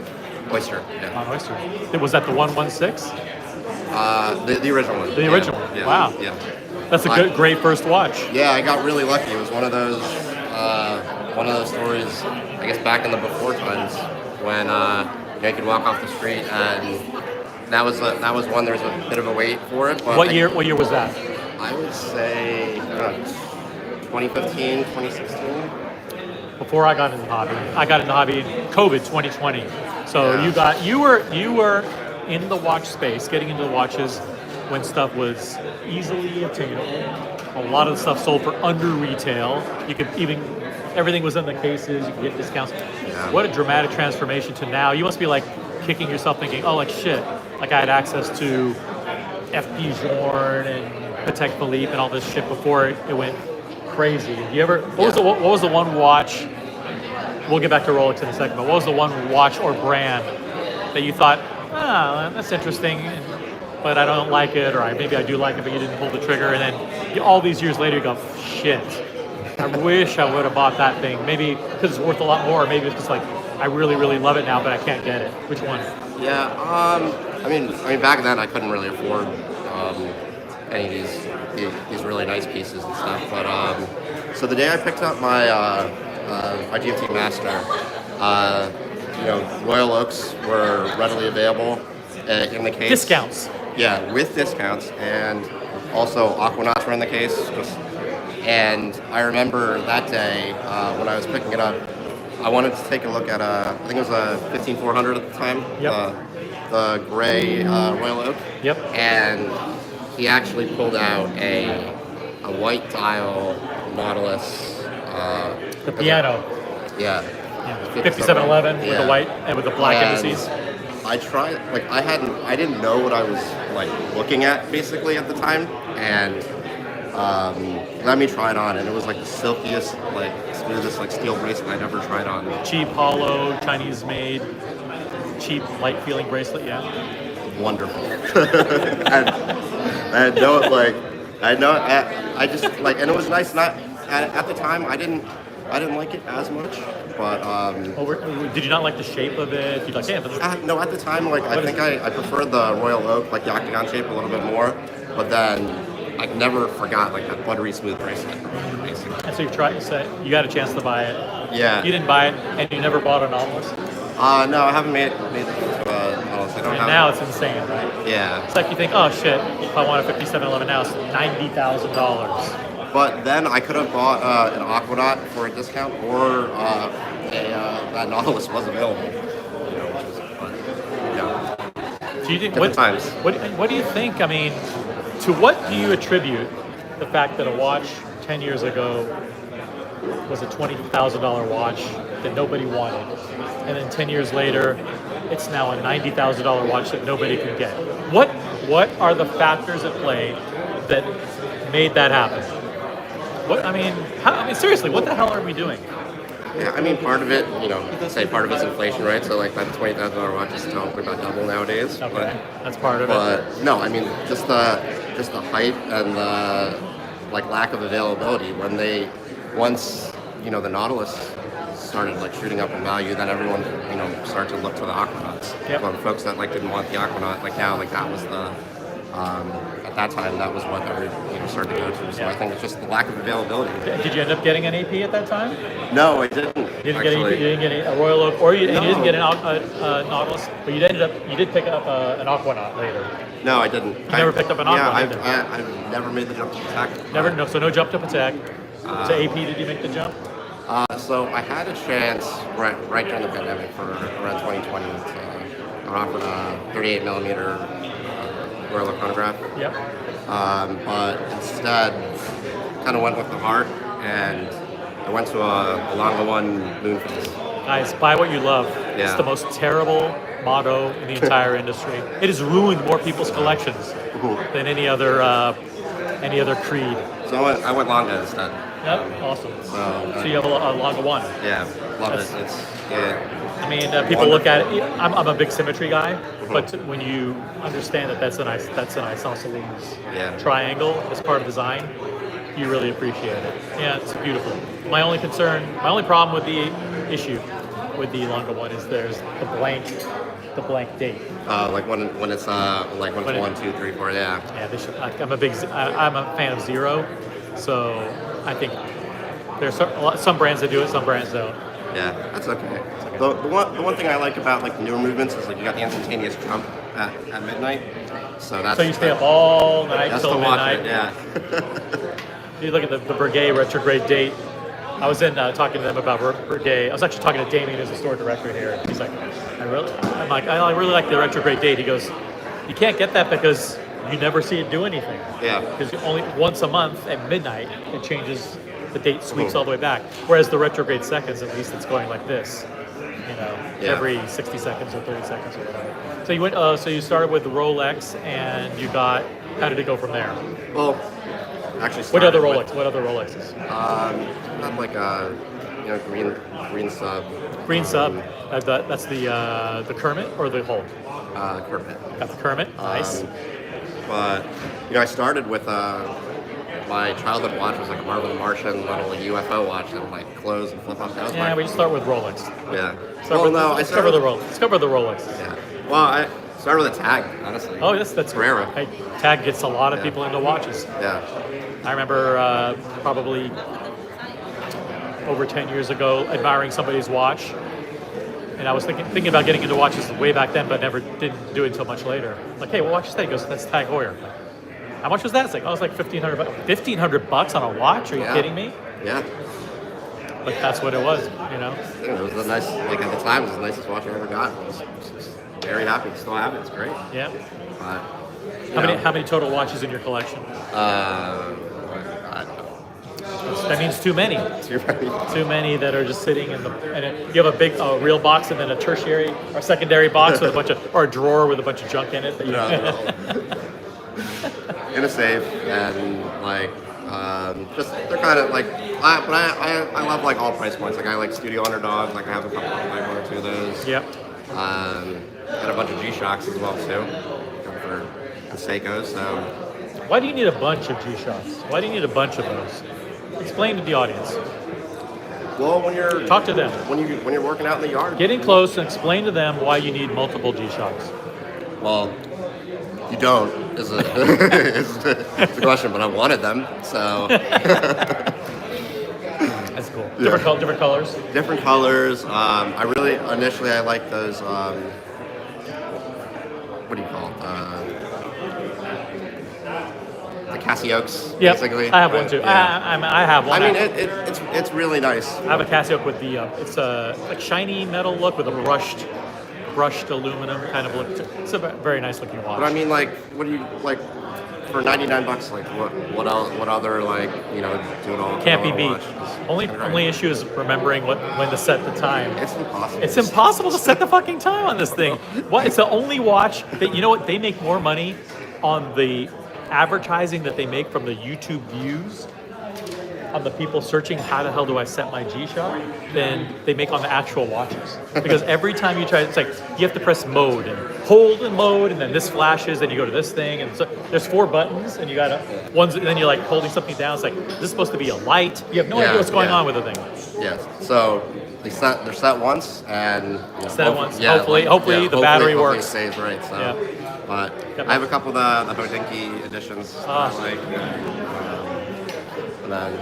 Oyster, yeah. On Oyster. Was that the 116? The original one. The original one. Yeah. Wow. Yeah. That's a great first watch. Yeah, I got really lucky. It was one of those stories, I guess, back in the before times when you could walk off the street, and that was one. There was a bit of a wait for it. But What year was that? I would say 2015, 2016. Before I got into the hobby. I got into the hobby in COVID 2020. So Yeah. you were in the watch space, getting into the watches when stuff was easily obtainable. A lot of the stuff sold for under retail. You could everything was in the cases. You could get discounts. Yeah. What a dramatic transformation to now. You must be like kicking yourself, thinking, "Oh, like shit! Like I had access to FP Journe and Patek Philippe and all this shit before it went crazy." You ever? What was the one watch? We'll get back to Rolex in a second. But what was the one watch or brand that you thought, that's interesting, but I don't like it, or maybe I do like it, but you didn't pull the trigger, and then all these years later you go, shit, I wish I would have bought that thing. Maybe because it's worth a lot more, or maybe it's just like I really, really love it now, but I can't get it. Which one? Yeah. I mean, back then I couldn't really afford any of these really nice pieces and stuff. But so the day I picked up my my GMT Master, Royal Oaks were readily available in the case. Discounts. Yeah, with discounts, and also Aquanauts were in the case. And I remember that day when I was picking it up, I wanted to take a look at I think it was a 15400 at the time. Yep. The gray Royal Oak. Yep. And he actually pulled out a white dial Nautilus. The piano. Yeah. 5711 with the white and with the black indices. I tried, I didn't know what I was looking at basically at the time, and let me try it on, and it was the silkiest, smoothest steel bracelet I'd ever tried on. Cheap, hollow, Chinese made, cheap, light feeling bracelet. Yeah. Wonderful. I just and it was nice. Not at the time, I didn't like it as much, but did you not like the shape of it? You'd no, at the time, I think I preferred the Royal Oak, the octagon shape, a little bit more. But then I never forgot that buttery smooth bracelet, basically. And so you got a chance to buy it. Yeah. You didn't buy it, and you never bought a Nautilus. No, I haven't made it into a Nautilus. I don't have. Now it's insane, right? Yeah. It's like you think, oh shit, if I want a 5711 now, it's $90,000. But then I could have bought an Aquanaut for a discount, or that Nautilus was available. Do you think, Different times. What do you think? I mean, to what do you attribute the fact that a watch 10 years ago was a $20,000 watch that nobody wanted, and then 10 years later, it's now a $90,000 watch that nobody can get? What are the factors at play that made that happen? Seriously, what the hell are we doing? Yeah, part of it, part of it's inflation, right? So that $20,000 watch is probably about double nowadays. Okay, that's part of it. But no, just the hype and the lack of availability. Once the Nautilus started shooting up in value, then everyone started to look to the Aquanauts. Yep. But folks that didn't want the Aquanaut, now that was the at that time that was what everyone started to go to. So I think it's just the lack of availability. Did you end up getting an AP at that time? No, I didn't. You didn't get a Royal Oak, or you didn't get a Nautilus, but you did pick up an Aquanaut later. No, I didn't. You never picked up an Aquanaut either. I've never made the jump to Patek. So no jump to Patek. To AP, did you make the jump? So I had a chance right during the pandemic for around 2020. I offered a 38 millimeter Royal Oak chronograph. Yep. But instead, kind of went with the heart, and I went to a Longa One Moonface. Guys, buy what you love. Yeah. It's the most terrible motto in the entire industry. It has ruined more people's collections than any other creed. So I went Longa instead. Yep, awesome. So you have a Longa One. Yeah, love it. I mean, people look at it. I'm a big symmetry guy, but when you understand that that's an isosceles triangle as part of design, you really appreciate it. Yeah, it's beautiful. My only problem with the issue with the longer one is there's the blank date. Like when it's like when it's 1, 2, 3, 4, yeah. Yeah, they should, I'm a fan of zero, so I think there's some brands that do it, some brands don't. Yeah, that's okay. The one thing I like about like the newer movements is like you got the instantaneous jump at midnight. So you stay up all night till midnight. It, yeah. You look at the Breguet retrograde date. I was talking to them about Breguet. I was actually talking to Damien, who's the store director here. He's like, I really like the retrograde date. He goes, you can't get that because you never see it do anything. Yeah. Because only once a month at midnight it changes. The date sweeps all the way back. Whereas the retrograde seconds, at least it's going like this. Every 60 seconds or 30 seconds or whatever. So you went. So you started with the Rolex, and you got. How did it go from there? Well, actually. What other Rolex? What other Rolexes? Not like green sub. Green sub. That's the Kermit or the Hulk? Kermit. Got the Kermit. Nice. But I started with my childhood watch was like a Marvel the Martian little UFO watch that would like close and flip up. We just start with Rolex. Yeah. Let's cover the Rolex. Let's cover the Rolex. Yeah. Well, I started with a Tag, honestly. Oh, that's Bucherer. Hey, Tag gets a lot of people into watches. Yeah. I remember probably over 10 years ago admiring somebody's watch, and I was thinking about getting into watches way back then, but didn't do it until much later. Like, hey, what watch is that? He goes, that's Tag Heuer. How much was that? It's like, it's like $1,500. $1,500 on a a watch? Are you kidding me? Yeah. But that's what it was, It was a nice, like at the time, it was the nicest watch I ever got. I was very happy. Still have it. It's great. Yeah. But how many total watches in your collection? I don't know. That means too many. Too many that are just sitting in you have a big real box and then a tertiary or secondary box with a bunch of, or a drawer with a bunch of junk in it. In a safe, and like just they're kind of like I love like all price points. Like I like Studio Underdog, like I have a couple of like 1 or 2 of those. Yep. Got a bunch of G-Shocks as well too for the Seikos. So why do you need a bunch of G-Shocks? Why do you need a bunch of those? Explain to the audience. Well, when you're talk to them when you're working out in the yard, get in close and explain to them why you need multiple G-Shocks. Well, you don't is a it's a question, but I wanted them, so that's cool. Different colors. Different colors. I really initially I like those. What do you call it? The Cassiope's, basically. I have one too. Yeah. I have one. I mean, it's really nice. I have a Cassiope with the it's a like shiny metal look with a brushed aluminum kind of look. It's a very nice looking watch. But I mean, like, what do you like for $99? Like, what other like do it all? Can't be beat. Only issue is remembering when to set the time. It's impossible. It's impossible to set the fucking time on this thing. What? It's the only watch that what they make more money on the advertising that they make from the YouTube views on the people searching how the hell do I set my G-Shock than they make on the actual watches. Because every time you try, it's like you have to press mode and hold and mode, and then this flashes, and you go to this thing, and so there's 4 buttons, and you gotta and then you're like holding something down. It's like this is supposed to be a light. You have no idea what's going on with the thing. Yes. So they're set once, and set once. Yeah, hopefully the battery works. Hopefully it stays right. So, but I have a couple of the Hodinkee editions that I like. And then,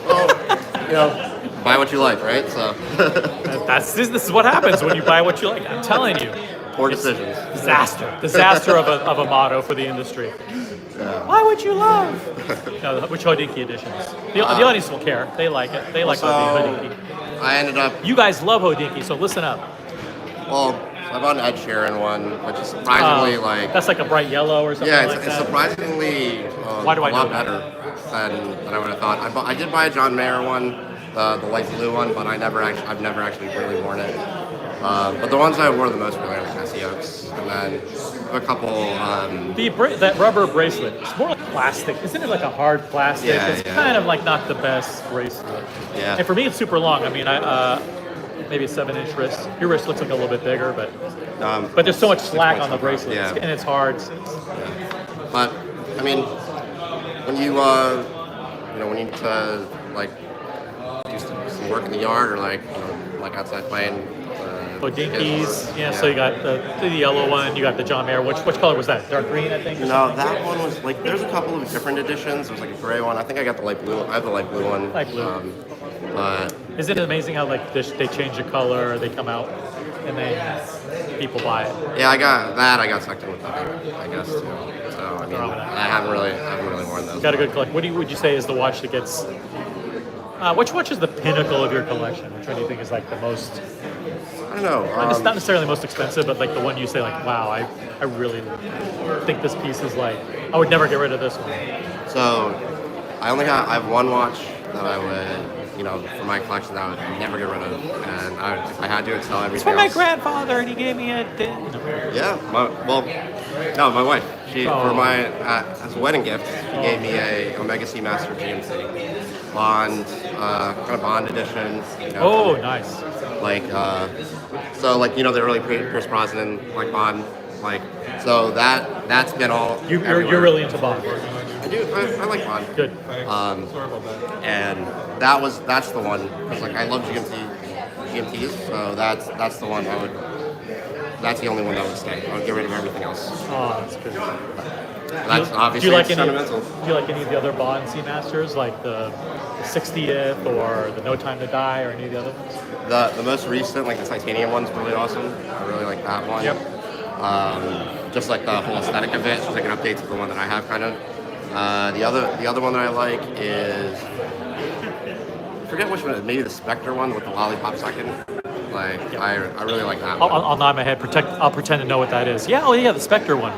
well, buy what you like, right? So this is what happens when you buy what you like. I'm telling you. Poor decisions. Disaster of a motto for the industry. Yeah. Buy what you love. Which Hodinkee editions? The audience will care. They like it. They like Hodinkee. I ended up. You guys love Hodinkee, so listen up. Well, I bought an Ed Sheeran one, which is surprisingly like. That's like a bright yellow or something. Yeah, it's surprisingly a lot better than I would have thought. I did buy a John Mayer one, the light blue one, but I've never actually really worn it. But the ones I wore the most really are the Casiopes, and then a couple. That rubber bracelet, it's more like plastic. Isn't it like a hard plastic? Yeah, it's kind of like not the best bracelet. Yeah. And for me, it's super long. I mean, maybe a 7-inch wrist. Your wrist looks like a little bit bigger, but there's so much slack on the bracelet, Yeah. and it's hard. But I mean, when you when you need to like do some work in the yard or like like outside playing. Dinkies, yeah. So you got the yellow one, you got the John Mayer. Which color was that? Dark green, I think. No, that one was like. There's a couple of different editions. There's like a gray one. I think I got the light blue. I have the light blue one. Light blue. But isn't it amazing how like they change the color, they come out, and then people buy it? Yeah, I got sucked in with that, I guess too. So I mean, I haven't really worn those. Got a good collection. What would you say is the watch that gets? Which watch is the pinnacle of your collection? Which one do you think is like the most? I don't know. It's not necessarily the most expensive, but like the one you say like, wow, I really think this piece is like, I would never get rid of this one. So I have one watch that I would, for my collection that I would never get rid of, and if I had to, I'd sell everything. It's from my else. grandfather, and he gave me it. Yeah, my wife. She for my as a wedding gift, she gave me a Omega Seamaster GMC Bond, kind of Bond edition. Oh, nice. Like the early Pierce Brosnan like Bond, like so that's been all. You're really into Bond. I do. I like Bond. Good. And that's the one because like I love GMTs, so that's the one I would. That's the only one that would stay. I would get rid of everything else. Oh, that's good. That's obviously sentimental. Do you like any of the other Bond Seamasters, like the 60th or the No Time to Die or any of the other ones? The most recent, like the titanium one's really awesome. I really like that one. Yep. Just like the whole aesthetic of it. It's like an update to the one that I have, kind of. The other one that I like is I forget which one. Maybe the Spectre one with the lollipop second. Like I really like that one. I'll nod my head. I'll pretend to know what that is. Yeah. Oh yeah, the Spectre one.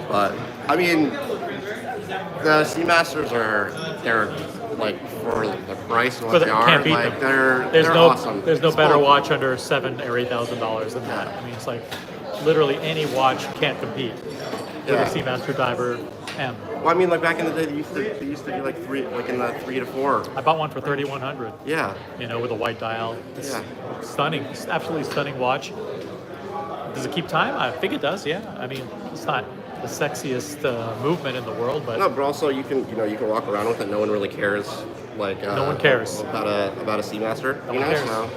But I mean, the Seamasters they're like for the price and what they are, can't beat like them. they're awesome. There's no better watch under $7,000 or $8,000 than that. I mean, it's like literally any watch can't compete with a Seamaster Diver M. Well, I mean, like back in the day, they used to be like in the 3 to 4. I bought one for $3,100. Yeah. With a white dial. It's stunning. It's absolutely stunning watch. Does it keep time? I think it does. Yeah. I mean, it's not the sexiest movement in the world, but no. But also, you can walk around with it. No one really cares. Like no one cares about a Seamaster. No one cares. So,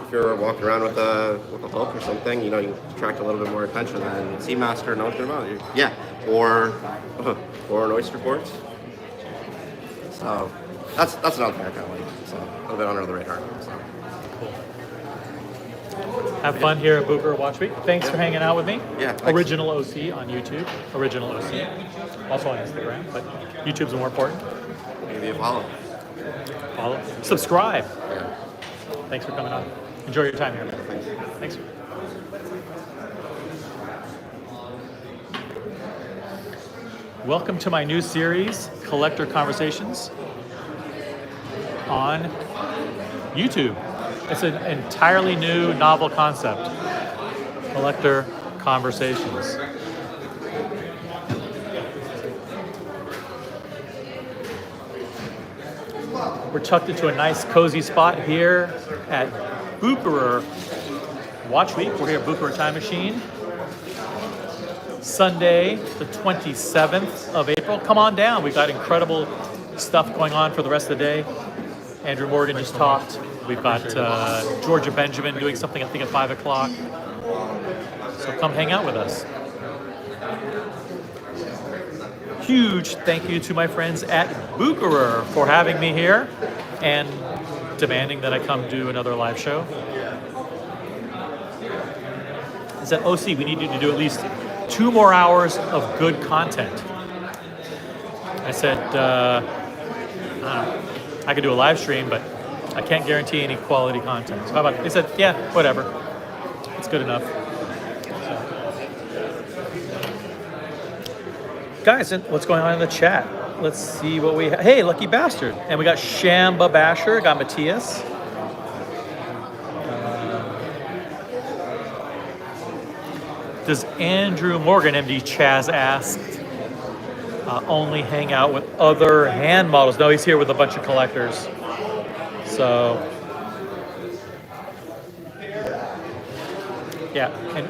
if you're walking around with a Hulk or something, you attract a little bit more attention than Seamaster. No one's gonna bother you. Yeah. Or an oyster port. So that's another thing I kind of like. So a little bit under the radar. So. Cool. Have fun here at Bucherer Watch Week. Thanks for hanging out with me. Yeah. Original OC on YouTube. Original OC. Also on Instagram, but YouTube's more important. Maybe a follow. Follow. Subscribe. Yeah. Thanks for coming on. Enjoy your time here. Thanks. Welcome to my new series, Collector Conversations, on YouTube. It's an entirely new, novel concept. Collector Conversations. We're tucked into a nice, cozy spot here at Bucherer Watch Week. We're here at Bucherer Time Machine. Sunday, the 27th of April. Come on down. We've got incredible stuff going on for the rest of the day. Andrew Morgan just talked. We've got Georgia Benjamin doing something, I think, at 5 o'clock. So come hang out with us. Huge thank you to my friends at Bucherer for having me here and demanding that I come do another live show. I said, OC, we need you to do at least 2 more hours of good content. I said, I could do a live stream, but I can't guarantee any quality content. So how about, they said, yeah, whatever. It's good enough. So. Guys, what's going on in the chat? Let's see what we have. Hey, Lucky Bastard. And we got Shamba Basher, got Matthias. Does Andrew Morgan, MD Chaz, asked, only hang out with other hand models. No, he's here with a bunch of collectors. So, yeah, and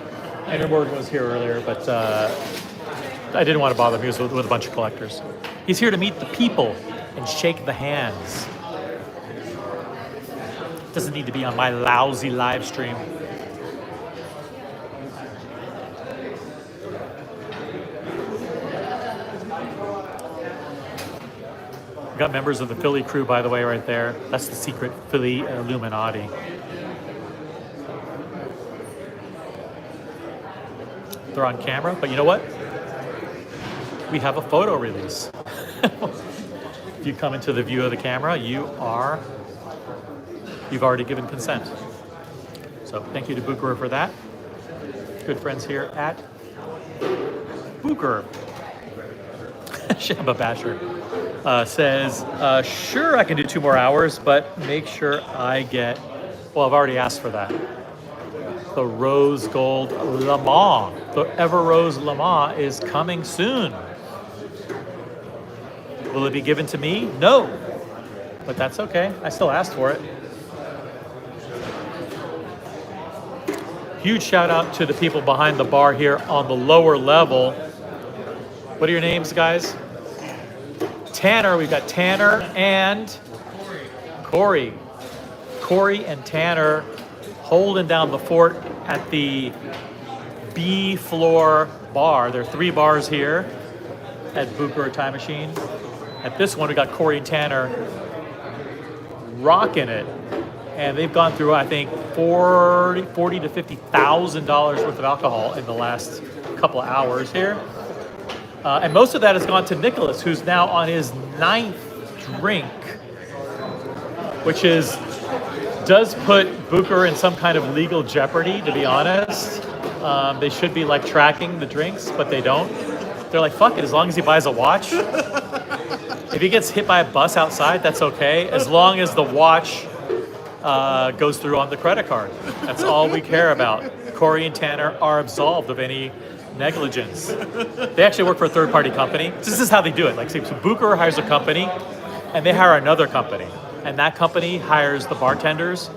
Andrew Morgan was here earlier, but I didn't want to bother him. He was with a bunch of collectors. He's here to meet the people and shake the hands. Doesn't need to be on my lousy live stream. We got members of the Philly crew, by the way, right there. That's the secret Philly Illuminati. They're on camera, but you know what? We have a photo release. If you come into the view of the camera, you've already given consent. So thank you to Bucherer for that. Good friends here at Bucherer. Shamba Basher says, sure, I can do 2 more hours, but make sure I get, well, I've already asked for that. The Rose Gold Le Mans. The Ever Rose Le Mans is coming soon. Will it be given to me? No. But that's okay. I still asked for it. Huge shout out to the people behind the bar here on the lower level. What are your names, guys? Tanner. We've got Tanner and Corey. Corey and Tanner holding down the fort at the B floor bar. There are 3 bars here at Bucherer Time Machine. At this one, we got Corey and Tanner rocking it. And they've gone through, I think, $40,000 to $50,000 worth of alcohol in the last couple of hours here. And most of that has gone to Nicholas, who's now on his 9th drink, which does put Bucherer in some kind of legal jeopardy, to be honest. They should be like tracking the drinks, but they don't. They're like, fuck it, as long as he buys a watch. If he gets hit by a bus outside, that's okay, as long as the watch goes through on the credit card. That's all we care about. Corey and Tanner are absolved of any negligence. They actually work for a third-party company. This is how they do it. Like, so Bucherer hires a company, and they hire another company, and that company hires the bartenders,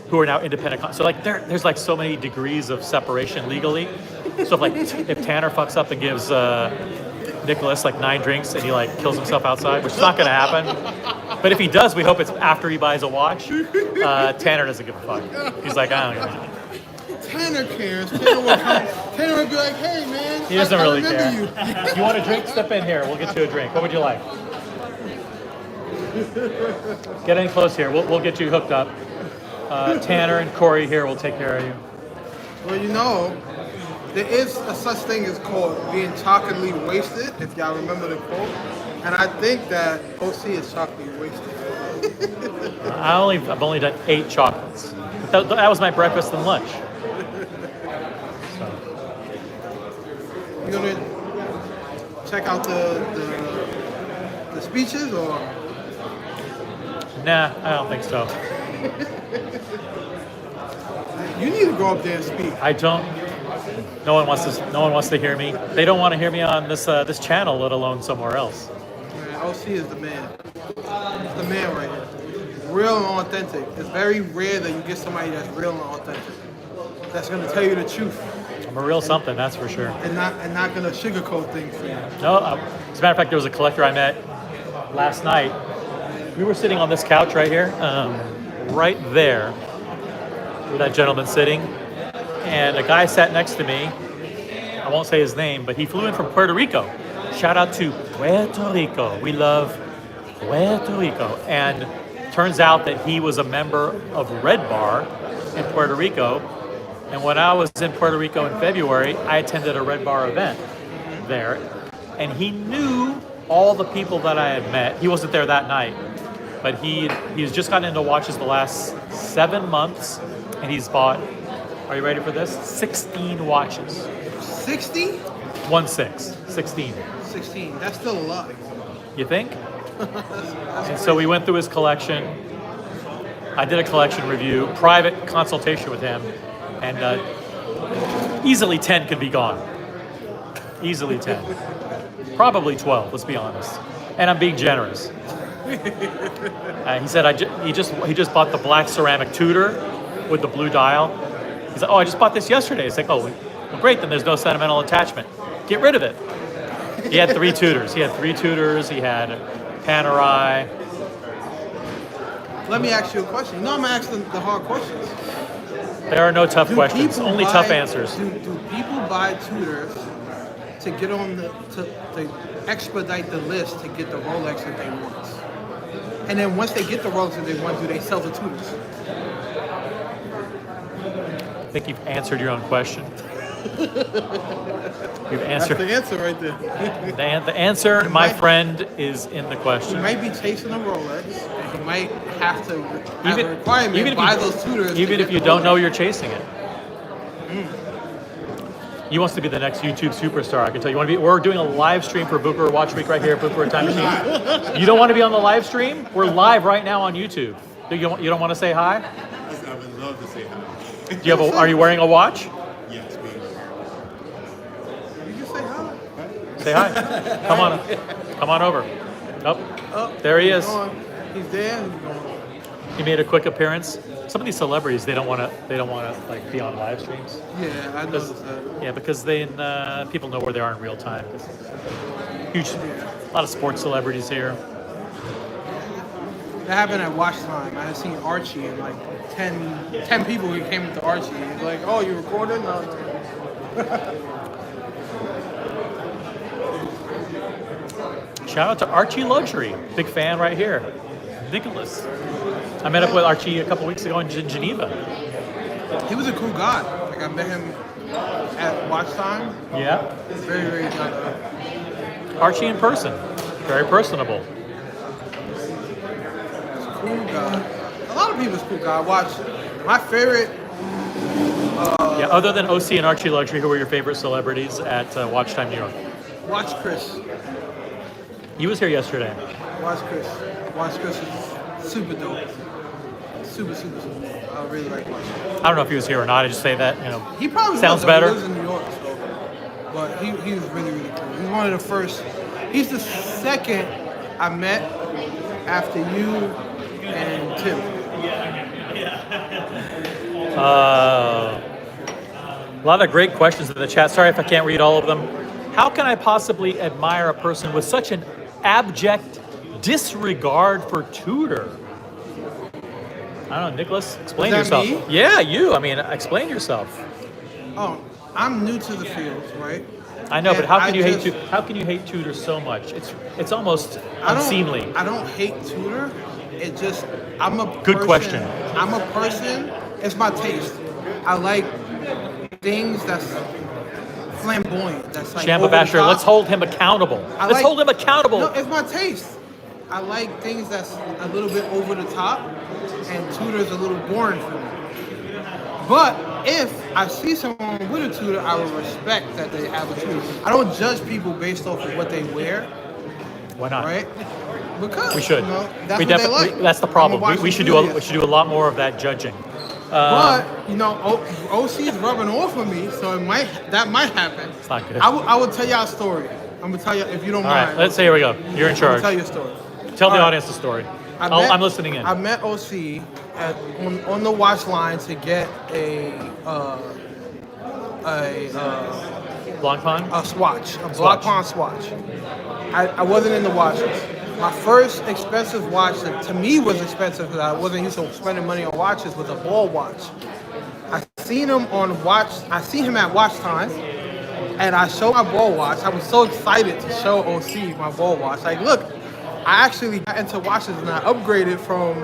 who are now independent. So like, there's like so many degrees of separation legally. So if Tanner fucks up and gives Nicholas like 9 drinks and he like kills himself outside, which is not going to happen. But if he does, we hope it's after he buys a watch. Tanner doesn't give a fuck. He's like, I don't give a shit. Tanner cares. Tanner would be like, hey man, he doesn't really care. You. You want a drink? Step in here. We'll get you a drink. What would you like? Get in close here. We'll get you hooked up. Tanner and Corey here will take care of you. Well, you know, there is a such thing as called being chocolately wasted, if y'all remember the quote. And I think that OC is chocolately wasted. I've only done 8 chocolates. That was my breakfast and lunch. You gonna check out the speeches or? Nah, I don't think so. You need to go up there and speak. I don't. No one wants to hear me. They don't want to hear me on this channel, let alone somewhere else. Man, OC is the man. He's the man right here. Real and authentic. It's very rare that you get somebody that's real and authentic. That's gonna tell you the truth. I'm a real something, that's for sure. And not gonna sugarcoat things for you. No, as a matter of fact, there was a collector I met last night. We were sitting on this couch right here, right there, where that gentleman's sitting, and a guy sat next to me. I won't say his name, but he flew in from Puerto Rico. Shout out to Puerto Rico. We love Puerto Rico. And turns out that he was a member of Red Bar in Puerto Rico. And when I was in Puerto Rico in February, I attended a Red Bar event there. And he knew all the people that I had met. He wasn't there that night, but he's just gotten into watches the last 7 months, and he's bought, are you ready for this? 16 watches. 60? 16. 16. That's still a lot. You think? And so we went through his collection. I did a collection review, private consultation with him, and easily 10 could be gone. Easily 10. Probably 12. Let's be honest. And I'm being generous. He said he just bought the black ceramic Tudor with the blue dial. He's like, oh, I just bought this yesterday. It's like, oh, well, great. Then there's no sentimental attachment. Get rid of it. He had 3 Tudors. He had Panerai. Let me ask you a question. You know I'm gonna ask the hard questions. There are no tough questions. people Only buy- tough answers. Do people buy Tudors to get on to expedite the list to get the Rolex that they want? And then once they get the Rolex that they want, do they sell the Tudors? I think you've answered your own question. You've answered. That's the answer right there. The answer, my friend, is in the He question. might be chasing a Rolex, and he might have to have a requirement if buy you, those Tudors. even to if get you the don't Rolex. know you're chasing it. He wants to be the next YouTube superstar. I can tell you. Want to be? We're doing a live stream for Bucherer Watch Week right here at Bucherer Time Machine. You don't want to be on the live stream? We're live right now on YouTube. You don't want to say hi? I would love to say hi. Do you have are you wearing a watch? Yes, baby. You can say hi. Say hi. Come on over. Oh, there he is. He's there. He's going. He made a quick appearance. Some of these celebrities, they don't want to like be on live streams. Yeah, I noticed that. Yeah, because people know where they are in real time. Huge, a lot of sports celebrities here. That happened at Watch Time. I had seen Archie and like 10 people who came to Archie. He's like, oh, you recording? No. Shout out to Archie Luxury, big fan right here. Nicholas. I met up with Archie a couple weeks ago in Geneva. He was a cool guy. Like I met him at Watch Time. Yeah. Very, very good. Archie in person, very personable. Cool guy. A lot of people's cool guy. Watch. My favorite. Yeah. Other than OC and Archie Luxury, who were your favorite celebrities at Watch Time New York? Watch Chris. He was here yesterday. Watch Chris. Watch Chris is super dope. Super, super, super dope. I really like Watch Chris. I don't know if he was here or not. I just say that, He probably sounds was, better. He lives in New York, so. But he was really, really cool. He's one of the first. He's the second I met after you and Tim. A lot of great questions in the chat. Sorry if I can't read all of them. How can I possibly admire a person with such an abject disregard for Tudor? I don't know, Nicholas, explain Was that yourself. me? Yeah, you. I mean, explain yourself. Oh, I'm new to the field, right? I know, but And how can I you just- hate Tudor so much? It's almost unseemly. I don't hate Tudor. It just I'm a Good person, question. I'm a person. It's my taste. I like things that's flamboyant. That's like Shamba over the Basher, top. let's hold him accountable. I Let's like- hold him accountable. No, it's my taste. I like things that's a little bit over the top, and Tudor's a little boring for me. But if I see someone with a Tudor, I will respect that they have a Tudor. I don't judge people based off of what they wear, Why not? right? Because We should. You know, that's we what they definitely. like. That's the I'm a problem. watch We should enthusiast. do a lot more of that judging. But you know, OC's rubbing off on me, so that might happen. It's not good. I will tell y'all a story. I'm gonna tell you if you don't All mind. right, let's say here we go. You're in I'm charge. gonna tell you a story. Tell the All right. audience the story. I met- I'm listening in. I met OC on the watch line to get a Blanc Pond? a swatch, a Block Pond swatch. I wasn't in the watches. My first expensive watch that to me was expensive because I wasn't used to spending money on watches was a ball watch. I seen him at Watch Time, and I showed my ball watch. I was so excited to show OC my ball watch. Like, look, I actually got into watches and I upgraded from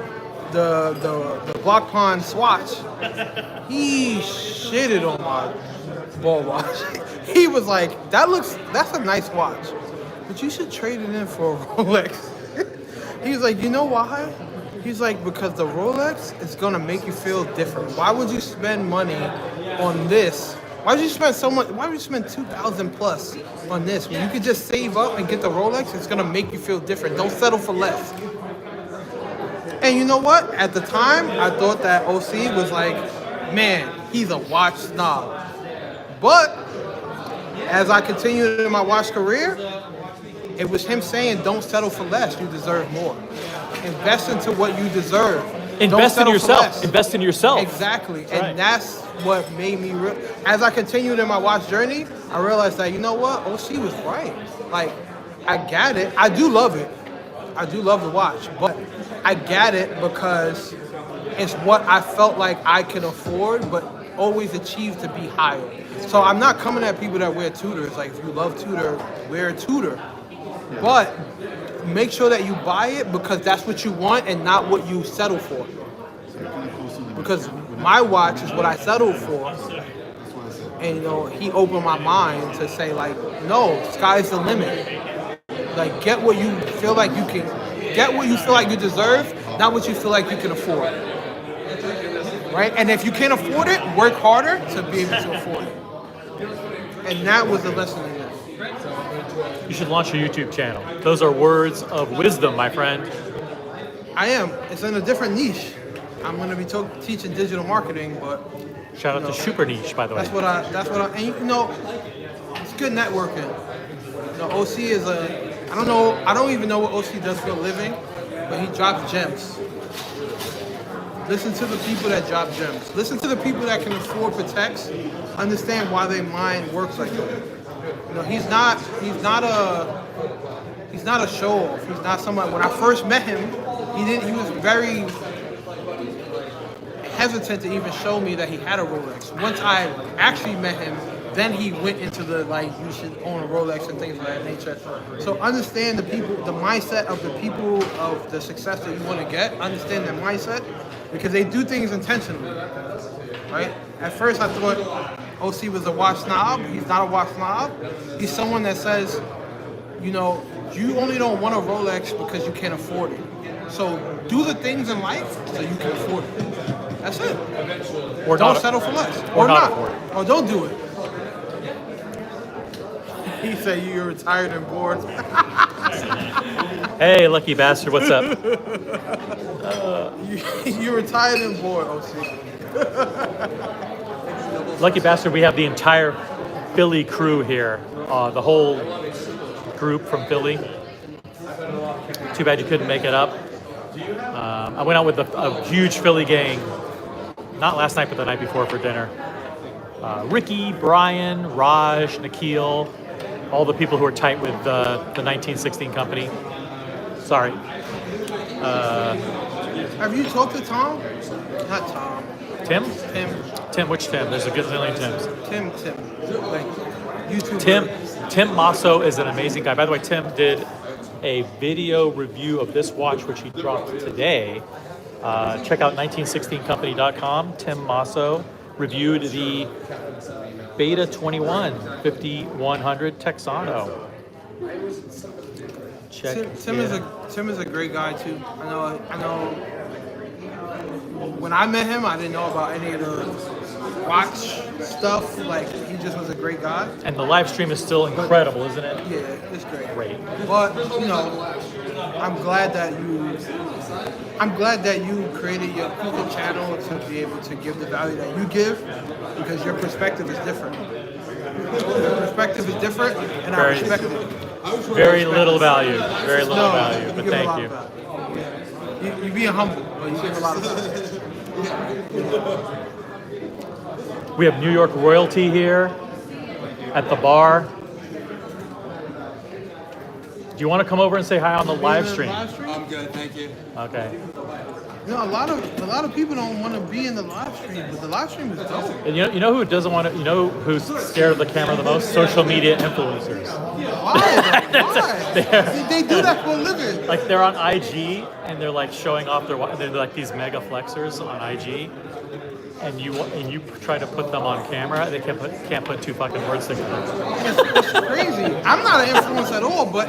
the Block Pond swatch. He shitted on my ball watch. He was like, that's a nice watch, but you should trade it in for a Rolex. He was like, you know why? He's like, because the Rolex is gonna make you feel different. Why would you spend money on this? Why would you spend so much? Why would you spend $2,000 plus on this when you could just save up and get the Rolex? It's gonna make you feel different. Don't settle for less. And you know what? At the time, I thought that OC was like, man, he's a watch snob. But as I continued in my watch career, it was him saying, don't settle for less, you deserve more. Invest into what you deserve. Don't Invest in settle for yourself. less. Invest in yourself. Exactly. That's And right. that's what made me, as I continued in my watch journey, I realized that, you know what, OC was right. Like, I got it. I do love it. I do love the watch, but I got it because it's what I felt like I can afford, but always achieve to be higher. So I'm not coming at people that wear Tudors. Like, if you love Tudor, wear a Tudor. But make sure that you buy it because that's what you want and not what you settle for. Because my watch is what I settled for. And, you know, he opened my mind to say, like, no, sky's the limit. Like, get what you feel like you can, get what you feel like you deserve, not what you feel like you can afford. Right? And if you can't afford it, work harder to be able to afford it. And that was the lesson in that. You should launch a YouTube channel. Those are words of wisdom, my friend. I am. It's in a different niche. I'm going to be teaching digital marketing, but Shout out to Super Niche, by the way. that's what I, and you know, it's good networking. You know, OC is I don't even know what OC does for a living, but he drops gems. Listen to the people that drop gems. Listen to the people that can afford Pateks. Understand why their mind works like that. You know, he's not a show off. He's not someone. When I first met him, he was very hesitant to even show me that he had a Rolex. Once I actually met him, then he went into the, like, you should own a Rolex and things of that nature. So understand the people, the mindset of the people of the success that you want to get. Understand their mindset because they do things intentionally, right? At first I thought OC was a watch snob. He's not a watch snob. He's someone that says, you know, you only don't want a Rolex because you can't afford it. So do the things in life so you can afford it. That's it. Or don't not, settle for less. Or not afford it. Or don't do it. He said you're retired and bored. Hey, lucky bastard, what's up? You're retired and bored, OC. Lucky bastard, we have the entire Philly crew here. The whole group from Philly. Too bad you couldn't make it up. I went out with a huge Philly gang, not last night, but the night before for dinner. Ricky, Brian, Raj, Nikhil, all the people who are tight with the 1916 company. Sorry. Have you talked to Tom? Not Tom. Tim? Tim. Tim, which Tim? There's a gazillion Tims. Tim. Like, YouTube. Tim Moser is an amazing guy. By the way, Tim did a video review of this watch, which he dropped today. Check out 1916company.com. Tim Moser reviewed the Beta 21 5100 Texano. Check Tim is a great guy too. I know. When I met him, I didn't know about any of the watch stuff. Like, he just was a great guy. And the live stream is still incredible, isn't it? Yeah, it's great. Great. But you know, I'm glad that you created your YouTube channel to be able to give the value that you give, because your perspective is different. Your perspective is different, and I respect it. Very little value. Very little value, you but give a thank lot you. of value. You're being humble, but you give a lot of value. We have New York royalty here at the bar. Do you want to come over and say hi on the live stream? I'm good, thank you. Okay. You know, a lot of people don't want to be in the live stream, but the live stream is dope. And you know who doesn't want to? You know who's scared of the camera the most? Social media influencers. Why? Why? They do that for a living. Like, they're on IG and they're like showing off they're like these mega flexers on IG, and you try to put them on camera, they can't put two fucking words together. It's crazy. I'm not an influence at all, but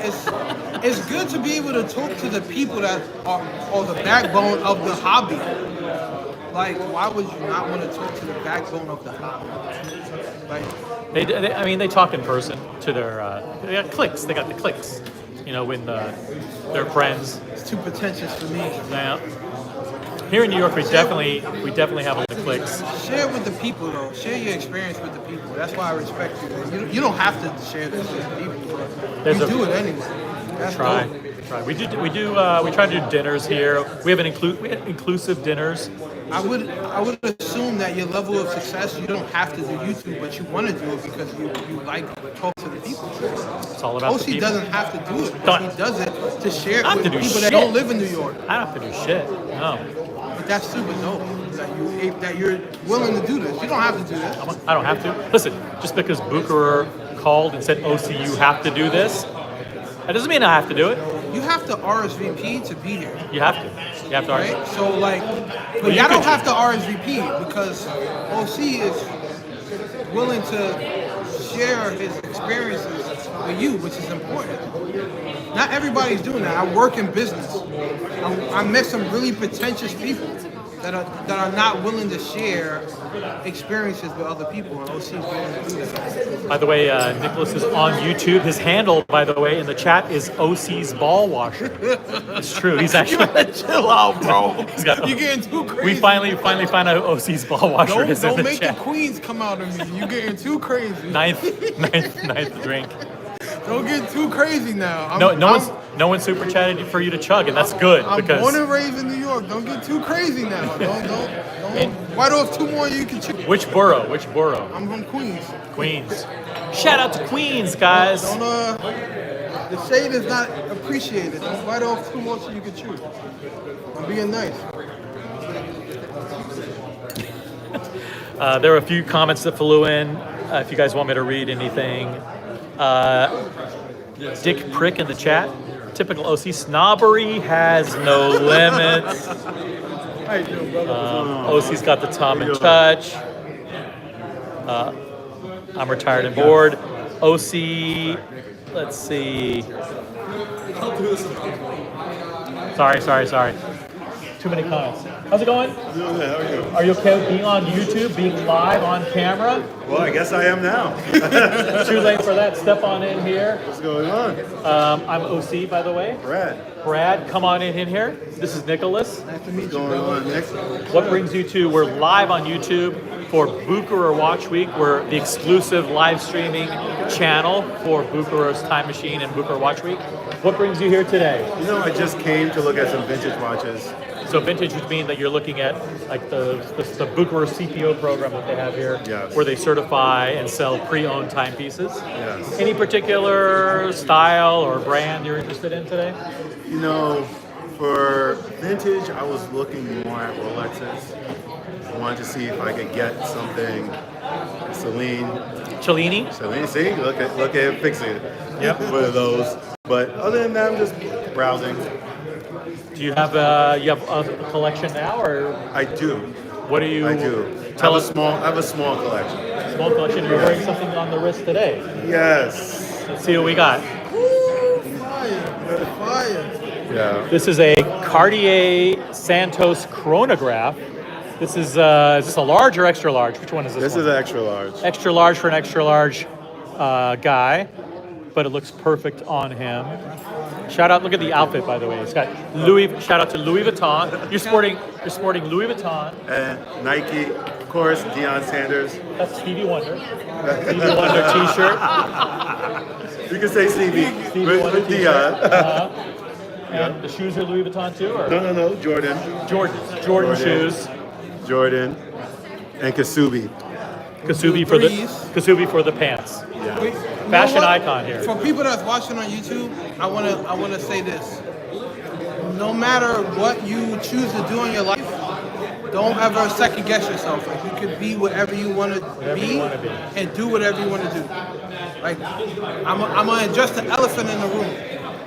it's good to be able to talk to the people that are the backbone of the hobby. Like, why would you not want to talk to the backbone of the hobby? Like, they talk in person to their they got clicks. They got the clicks. You know, when their friends. It's too pretentious for me. Yeah. Here in New York, we definitely have all the clicks. Share with the people, though. Share your experience with the people. That's why I respect you. You don't have to share this with people, but you do it anyway. That's Try. dope. We try to do dinners here. We have inclusive dinners. I would assume that your level of success, you don't have to do YouTube, but you want to do it because you like to talk to the people. It's all about OC the people. doesn't have to do it. Don't- He does it to share it I have with to do people shit. that don't live in New York. I don't have to do shit. No. But that's super dope that you're willing to do this. You don't have to do this. I don't have to. Listen, just because Bucherer called and said, OC, you have to do this, that doesn't mean I have to do it. You have to RSVP to be here. You have to. You have to. Right? So like, but you y'all don't could- have to RSVP because OC is willing to share his experiences with you, which is important. Not everybody's doing that. I work in business. I met some really pretentious people that are not willing to share experiences with other people, and OC is willing to do that. By the way, Nicholas is on YouTube. His handle, by the way, in the chat is OC's Ball Washer. It's true. He's actually Chill out, bro. He's got- You're getting too crazy. We finally find out who OC's Ball Washer is in Don't the make the chat. queens come out of me. You're getting too crazy. Ninth drink. Don't get too crazy now. No one's super chatted for you to chug, and that's good I'm because born and raised in New York. Don't get too crazy now. Don't bite off two more you can chew. Which borough? I'm from Queens. Queens. Shout out to Queens, guys. The shade is not appreciated. Don't bite off too much so you can chew. I'm being nice. There were a few comments that flew in. If you guys want me to read anything, Dick Prick in the chat. Typical OC snobbery has no limits. How you doing, brother? OC's got the Tom and Touch. I'm retired and bored. OC, let's see. Sorry. Too many comments. How's it going? Doing good. How are you? Are you okay with being on YouTube, being live on camera? Well, I guess I am now. Too late for that. Step on in here. What's going on? I'm OC, by the way. Brad, come on in here. This is Nicholas. Nice to meet what's you, going brother. on, Nick? What brings you to? We're live on YouTube for Bucherer Watch Week. We're the exclusive live streaming channel for Bucherer's Time Machine and Bucherer Watch Week. What brings you here today? You know, I just came to look at some vintage watches. So vintage would mean that you're looking at like the Bucherer CPO program that they have here, Yes. where they certify and sell pre-owned timepieces. Yes. Any particular style or brand you're interested in today? You know, for vintage, I was looking more at Rolexes. I wanted to see if I could get something Celine, see, look at it, fixing it. Yep. One of those. But other than that, I'm just browsing. Do you have a collection now, or I do. what do you? I do. Tell I us. have a small collection. Small collection. You're wearing something on the wrist today. Yes. Let's see what we got. Fire. Yeah. This is a Cartier Santos chronograph. This is this a large or extra large? Which one is this? This is an extra large. Extra large for an extra large guy, but it looks perfect on him. Shout out! Look at the outfit, by the way. It's got Louis. Shout out to Louis Vuitton. You're sporting Louis Vuitton. And Nike, of course, Deion Sanders. That's Stevie Wonder. Stevie Wonder T-shirt. You can say Stevie Wonder with t-shirt. Deion. And the shoes are Louis Vuitton too, or No, Jordan. Jordan shoes. Jordan and Kasubi. Kasubi for the pants. Yeah. Wait, Fashion you know what? icon here. For people that's watching on YouTube, I wanna say this. No matter what you choose to do in your life, don't ever second guess yourself. Like, you could be whatever you want to be and do whatever you want to do. Like, I'm gonna address the elephant in the room.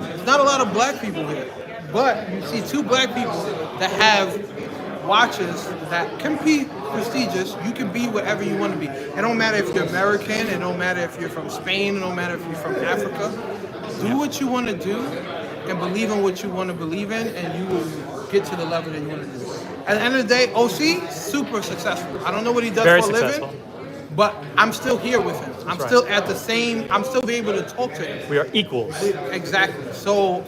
There's not a lot of black people here, but you see two black people that have watches that can be prestigious. You can be whatever you want to be. It don't matter if you're American. It don't matter if you're from Spain. It don't matter if you're from Africa. Do what you want to do and believe in what you want to believe in, and you will get to the level that you want to do. At the end of the day, OC, super successful. I don't know what he does Very for a successful. living, but I'm still here with him. I'm right. still at the same, I'm still able to talk to him. We are equals. Exactly. So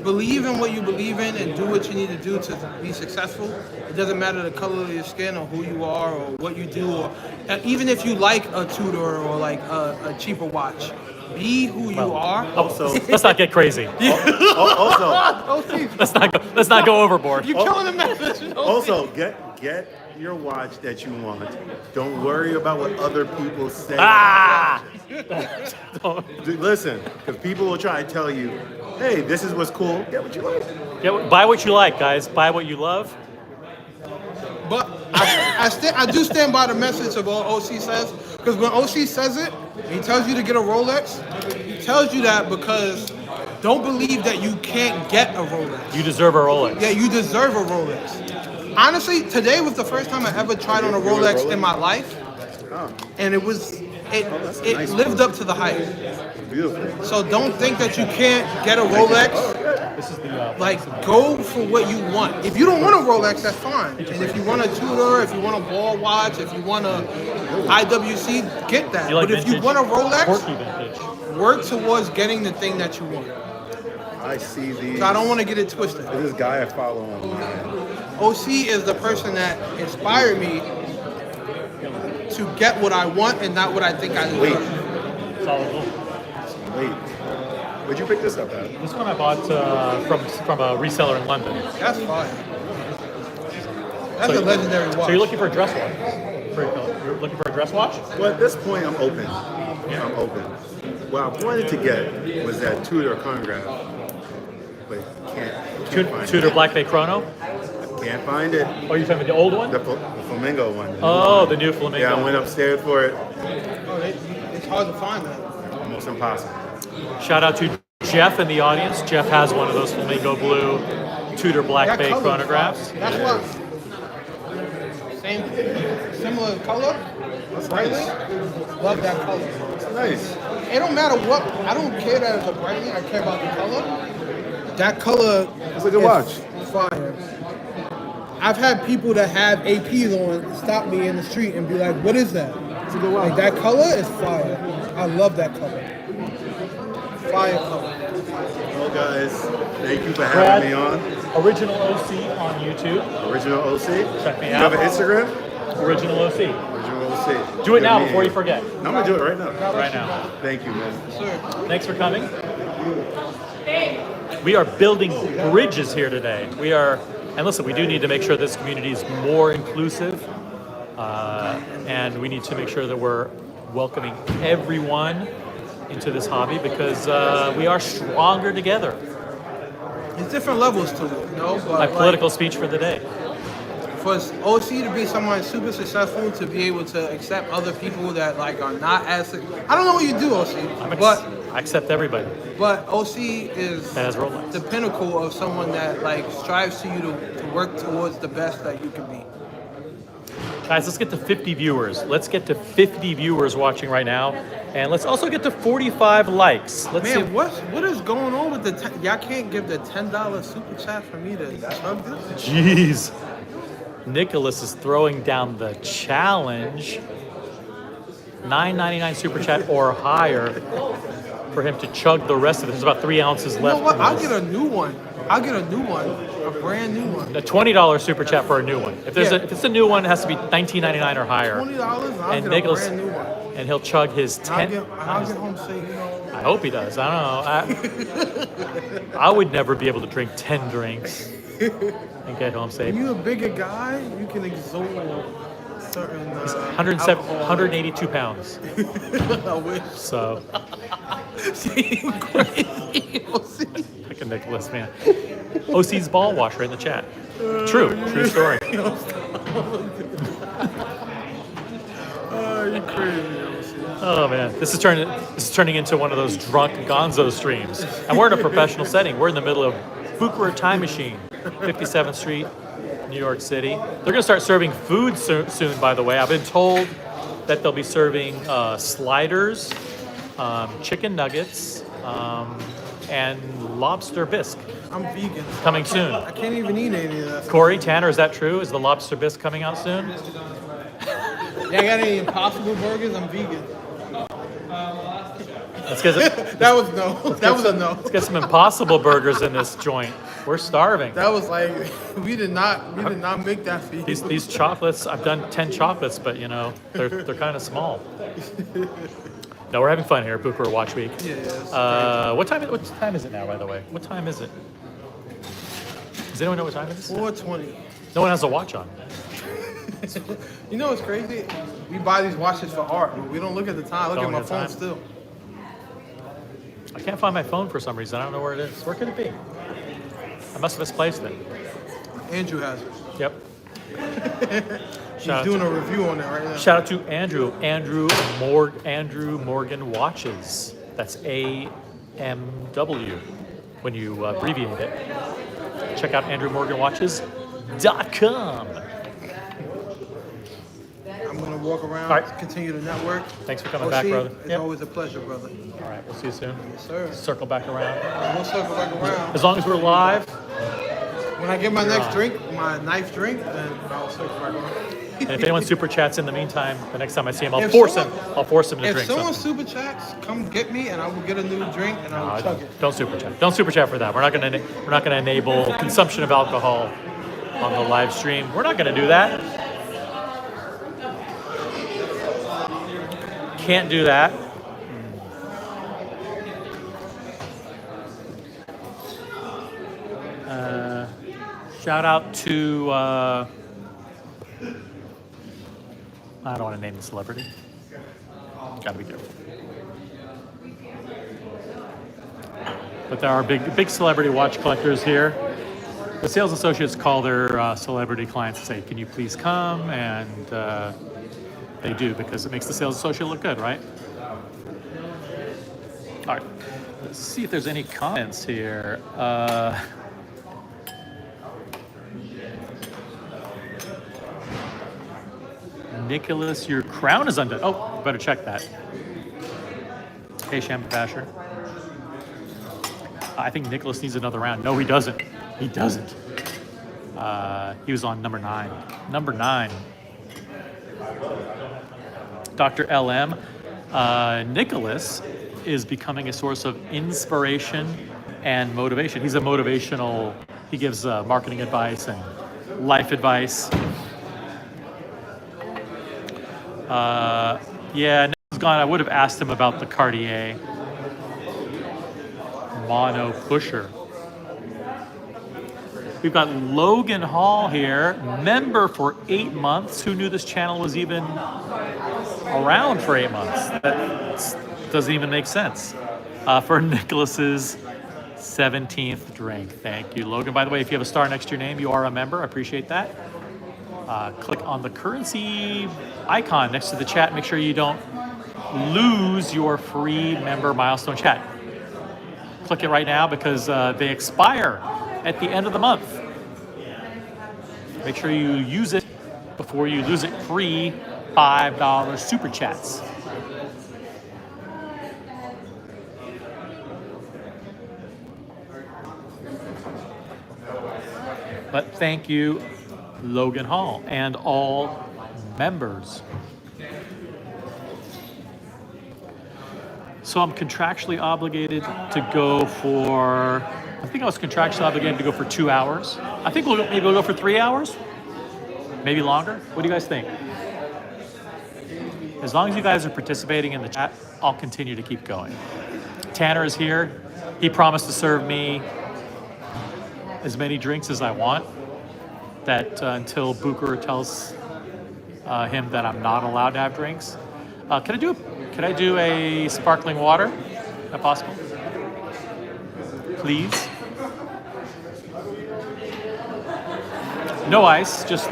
believe in what you believe in and do what you need to do to be successful. It doesn't matter the color of your skin or who you are or what you do, or even if you like a Tudor or like a cheaper watch, be who you are. Also, let's not get crazy. Also, let's not go overboard. You're killing the message. Also, get your watch that you want. Don't worry about what other people say. Listen, because people will try to tell you, hey, this is what's cool. Get what you like. Buy what you like, guys. Buy what you love. But I do stand by the message of what OC says, because when OC says it, he tells you to get a Rolex. He tells you that because don't believe that you can't get a Rolex. You deserve a Rolex. Yeah, you deserve a Rolex. Honestly, today was the first time I ever tried on a Rolex in my life, and it lived up to the hype. Beautiful. So don't think that you can't get a Rolex. Like, go for what you want. If you don't want a Rolex, that's fine. And if you want a Tudor, if you want a ball watch, if you want a IWC, get that. Like but if you want a Rolex, quirky vintage. Work towards getting the thing that you want. I see these. So I don't want to get it twisted. This guy I follow online. OC is the person that inspired me to get what I want and not what I think I deserve. Wait. Where'd you pick this up at? This one I bought from a reseller in London. That's fine. That's a legendary watch. So you're looking for a dress watch? You're looking for a dress watch? Well, at this point, I'm open. Yeah, I'm open. What I wanted to get was that Tudor chronograph, but can't find Tudor it. Black Bay Chrono? Can't find it. Oh, you're talking about the old one? The flamingo one. Oh, the new flamingo. Yeah, I went upstairs for it. Oh, it's hard to find that. Almost impossible. Shout out to Jeff in the audience. Jeff has one of those flamingo blue Tudor Black That Bay color's chronographs. fine. That's what. Similar color. That's brightly. nice. Love that color. It's nice. It don't matter what. I don't care that it's a brightly. I care about the color. That color. It's a good watch. Fire. I've had people that have APs on stop me in the street and be like, "What is that?" It's a good watch. Like, that color is fire. I love that color. Fire color. Well, guys, thank you for having me on. Original OC on YouTube. Original OC. Check me You out. have an Instagram? Original OC. Original OC. Do it Good now meeting before you you. forget. No, I'm gonna do it right now. Right now. Thank you, man. Sir. Thanks for coming. We are building bridges here today. And listen, we do need to make sure this community is more inclusive, and we need to make sure that we're welcoming everyone into this hobby because we are stronger together. There's different levels to it, you know. But My political speech for the day. For OC to be someone super successful, to be able to accept other people that are not as. I don't know what you do, OC, but I accept everybody. But OC is That has Rolex. the pinnacle of someone that strives to you to work towards the best that you can be. Guys, let's get to 50 viewers. Let's get to 50 viewers watching right now. And let's also get to 45 likes. Let's see. Man, what is going on with the y'all can't give the $10 super chat for me to chug this? Jeez. Nicholas is throwing down the challenge. $9.99 super chat or higher for him to chug the rest of it. There's about 3 ounces You left. know what? in I'll this. get a new one. A brand new one. A $20 super chat for a new one. If if it's a new one, it has to be $19.99 or higher. $20, I'll And get Nicholas, a brand new one. and he'll chug his 10. I'll get home safe. I hope he does. I don't know. I would never be able to drink 10 drinks and get home safe. When you're a bigger guy, you can exalt certain 182 pounds. I wish. So. Crazy. Look at Nicholas, man. OC's ball washer in the chat. True story. Oh, you crazy. Oh man, this is turning into one of those drunk Gonzo streams, and we're in a professional setting. We're in the middle of Bucherer Time Machine, 57th Street, New York City. They're going to start serving food soon. By the way, I've been told that they'll be serving sliders, chicken nuggets, and lobster bisque. I'm vegan. Coming soon. I can't even eat any of that. Corey, Tanner, is that true? Is the lobster bisque coming out soon? Y'all got any Impossible Burgers? I'm vegan. Let's get That was no. That was a no. Let's get some Impossible Burgers in this joint. We're starving. That was like we did not make that for you. These chocolates, I've done 10 chocolates, but they're kind of small. No, we're having fun here at Bucherer Watch Week. Yeah. What time is it now, by the way? What time is it? Does anyone know what time it is? 4:20. No one has a watch on. You know what's crazy? We buy these watches for art, but we don't look at the time. I look Don't at my look at the phone time. still. I can't find my phone for some reason. I don't know where it is. Where could it be? I must have misplaced it. Andrew has it. Yep. He's doing a review on it right now. Shout out to Andrew. Andrew Morgan Watches. That's AMW when you abbreviate it. Check out AndrewMorganWatches.com. I'm gonna walk around, All right. continue to network. Thanks for coming back, brother. It's always a pleasure, brother. All right, we'll see you soon. Yes, sir. Circle back around. We'll circle back around. As long as we're live. When I get my You're next on. drink, my ninth drink, then I'll circle back around. And if anyone super chats in the meantime, the next time I see him, I'll If force someone- him. I'll force him to If drink someone something. super chats, come get me, and I will get a new drink, and I will chug it. Don't super chat. Don't super chat for that. We're not gonna enable consumption of alcohol on the live stream. We're not gonna do that. Can't do that. Shout out to I don't want to name the celebrity. Gotta be careful. But there are big celebrity watch collectors here. The sales associates call their celebrity clients and say, "Can you please come?" And they do, because it makes the sales associate look good, right? All right. Let's see if there's any comments here. Nicholas, your crown is undone. Oh, better check that. Hey, Sham Basher. I think Nicholas needs another round. No, he doesn't. He doesn't. He was on number 9. Number 9. Dr. LM. Nicholas is becoming a source of inspiration and motivation. He's a motivational, he gives marketing advice and life advice. Yeah, Nicholas gone. I would have asked him about the Cartier Mono Pusher. We've got Logan Hall here, member for 8 months. Who knew this channel was even around for 8 months? That doesn't even make sense. For Nicholas's 17th drink. Thank you, Logan. By the way, if you have a star next to your name, you are a member. I appreciate that. Click on the currency icon next to the chat. Make sure you don't lose your free member milestone chat. Click it right now because they expire at the end of the month. Make sure you use it before you lose it. Free $5 super chats. But thank you, Logan Hall, and all members. So I'm contractually obligated to go for, I think I was contractually obligated to go for 2 hours. I think maybe we'll go for 3 hours, maybe longer. What do you guys think? As long as you guys are participating in the chat, I'll continue to keep going. Tanner is here. He promised to serve me as many drinks as I want. That until Bucherer tells him that I'm not allowed to have drinks. Can I do a sparkling water? Is that possible? Please. No ice, just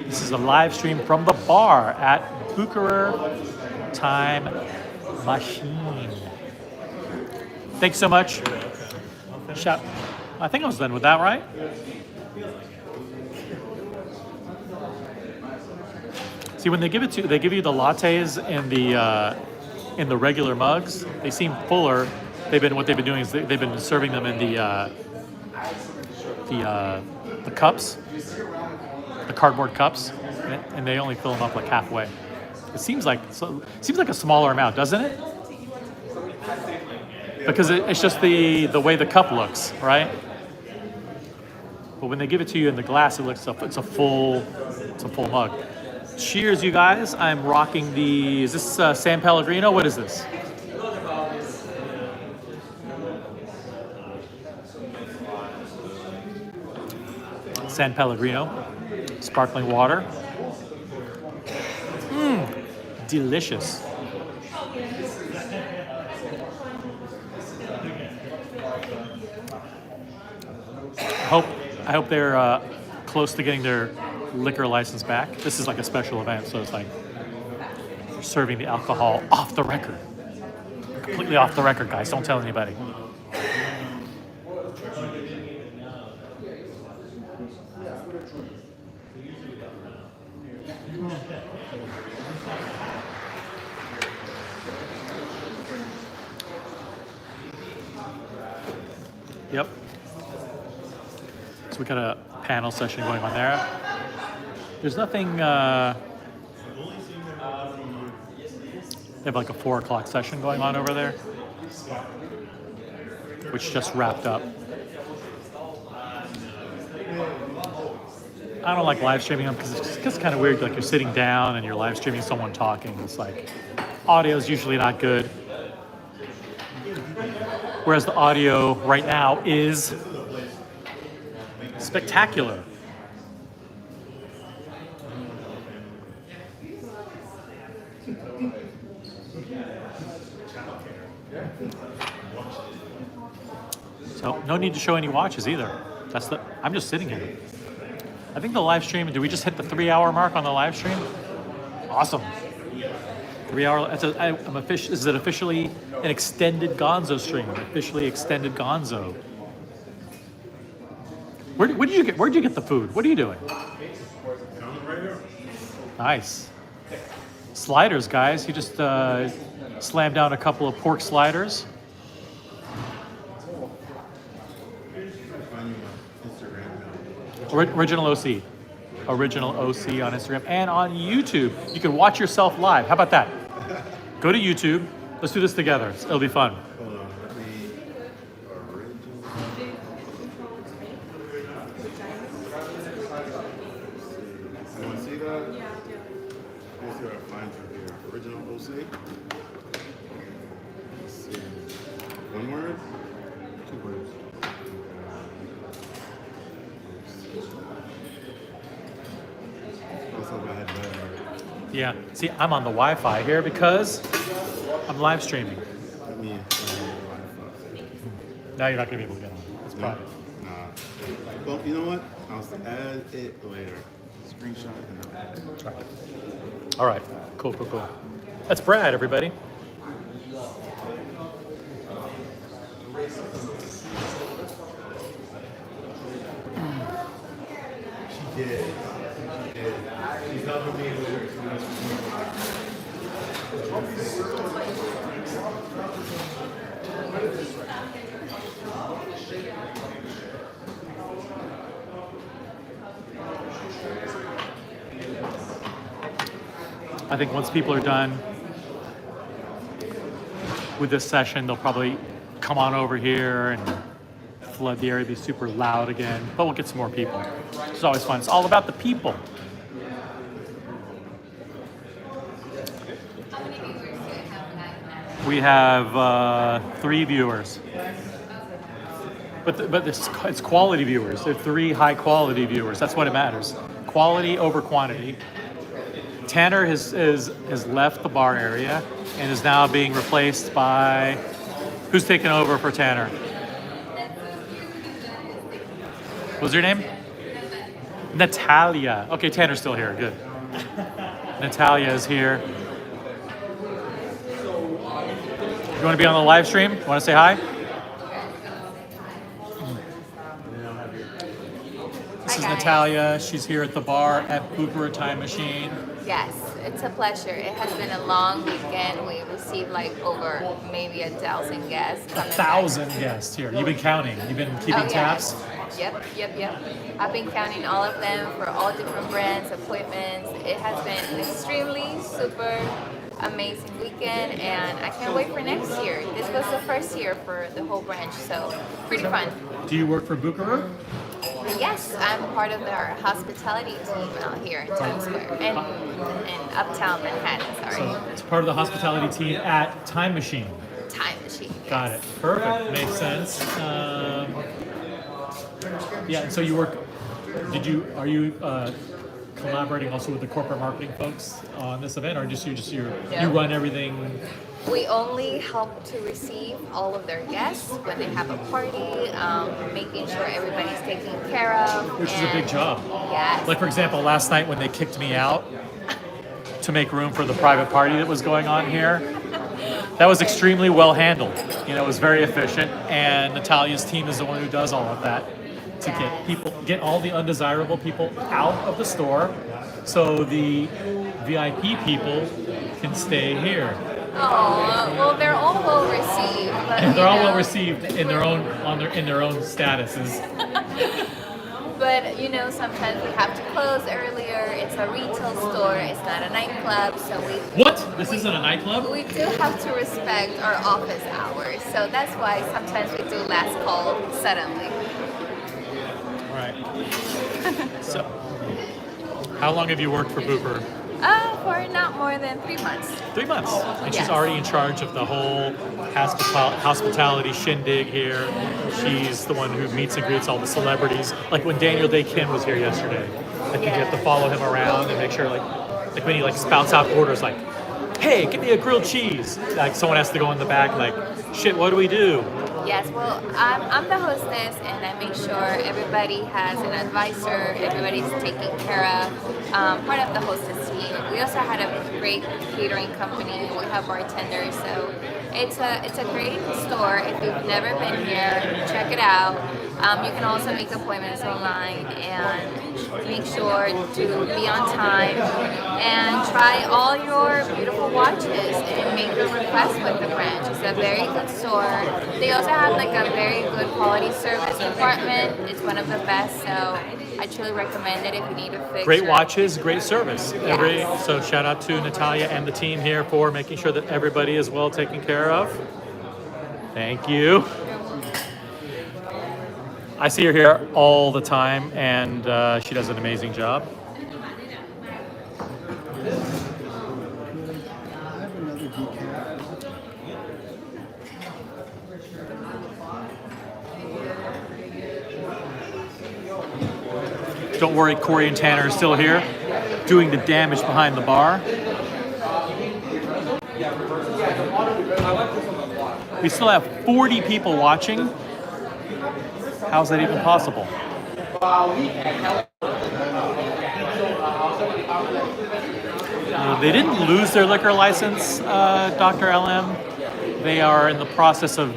This is a live stream from the bar at Bucherer Time Machine. Thanks so much. I think I was done with that, right? See, when they give you the lattes in the regular mugs. They seem fuller. What they've been doing is they've been serving them in the cups, the cardboard cups, and they only fill them up like halfway. It seems like a smaller amount, doesn't it? Because it's just the way the cup looks, right? But when they give it to you in the glass, it's a full mug. Cheers, you guys! I'm rocking the. Is this San Pellegrino? What is this? San Pellegrino, sparkling water. Delicious. I hope they're close to getting their liquor license back. This is like a special event, so it's like they're serving the alcohol off the record. Completely off the record, guys. Don't tell anybody. Yep. So we got a panel session going on there. There's nothing. They have like a 4 o'clock session going on over there, which just wrapped up. I don't like live streaming them because it's just kind of weird. Like you're sitting down and you're live streaming someone talking. It's like audio is usually not good. Whereas the audio right now is spectacular. So no need to show any watches either. I'm just sitting here. I think the live stream, did we just hit the 3-hour mark on the live stream? Awesome. 3 hour, is it officially an extended Gonzo stream? Officially extended Gonzo. Where'd you get the food? What are you doing? Nice. Sliders, guys. He just slammed down a couple of pork sliders. Original OC. Original OC on Instagram and on YouTube. You can watch yourself live. How about that? Go to YouTube. Let's do this together. It'll be fun. Original OC. Let's see. One word? 2 words. Yeah. See, I'm on the Wi-Fi here because I'm live streaming. Now you're not going to be able to get on. It's private. Nah. Well, you know what? I'll add it later. Screenshot and I'll add it. All right. Cool. That's Brad, everybody. She did. She's helping me with her. I think once people are done with this session, they'll probably come on over here and flood the area, be super loud again. But we'll get some more people. It's always fun. It's all about the people. We have 3 viewers. But it's quality viewers. They're 3 high quality viewers. That's what it matters. Quality over quantity. Tanner has left the bar area and is now being replaced by, who's taken over for Tanner? What's your name? Natalia. Okay, Tanner's still here. Good. Natalia is here. You want to be on the live stream? You want to say hi? This is Natalia. She's here at the bar at Bucherer Time Machine. Yes, it's a pleasure. It has been a long weekend. We received like over maybe 1,000 guests. 1,000 guests here. You've been counting. You've been keeping tabs. Yep. I've been counting all of them for all different brands, appointments. It has been an extremely super amazing weekend, and I can't wait for next year. This was the first year for the whole branch, so pretty fun. Do you work for Bucherer? Yes, I'm part of our hospitality team out here in Times Square and in Uptown Manhattan. Sorry. So it's part of the hospitality team at Time Machine. Time Machine. Got it. Perfect. Makes sense. Yeah. And so you work. Are you collaborating also with the corporate marketing folks on this event, or you run everything? We only help to receive all of their guests when they have a party, making sure everybody's taken care of. Which is a big job. Yes. Like, for example, last night when they kicked me out to make room for the private party that was going on here, that was extremely well handled. It was very efficient, and Natalia's team is the one who does all of that to get all the undesirable people out of the store so the VIP people can stay here. Oh, well, they're all well received. But, and they're all well received in their own statuses. But sometimes we have to close earlier. It's a retail store. It's not a nightclub, so This isn't a nightclub? We do have to respect our office hours, so that's why sometimes we do last call suddenly. Right. So, how long have you worked for Bucherer? For not more than 3 months. 3 months. And Yes. she's already in charge of the whole hospitality shindig here. She's the one who meets and greets all the celebrities. Like when Daniel Day Kim was here yesterday. I think you have to follow him around and make sure like when he spouts out orders like, hey, give me a grilled cheese. Like someone has to go in the back like, shit, what do we do? Yes, well, I'm the hostess, and I make sure everybody has an advisor, everybody's taken care of, part of the hostess team. We also had a great catering company, we have bartenders, so it's a great store. If you've never been here, check it out. You can also make appointments online and make sure to be on time and try all your beautiful watches and make your request with the branch. It's a very good store. They also have a very good quality service department. It's one of the best, so I truly recommend it if you need a fixture. Great watches, great service. Yes. So shout out to Natalia and the team here for making sure that everybody is well taken care of. Thank you. I see her here all the time, and she does an amazing job. Don't worry, Corey and Tanner are still here, doing the damage behind the bar. We still have 40 people watching. How's that even possible? They didn't lose their liquor license, Dr. LM. They are in the process of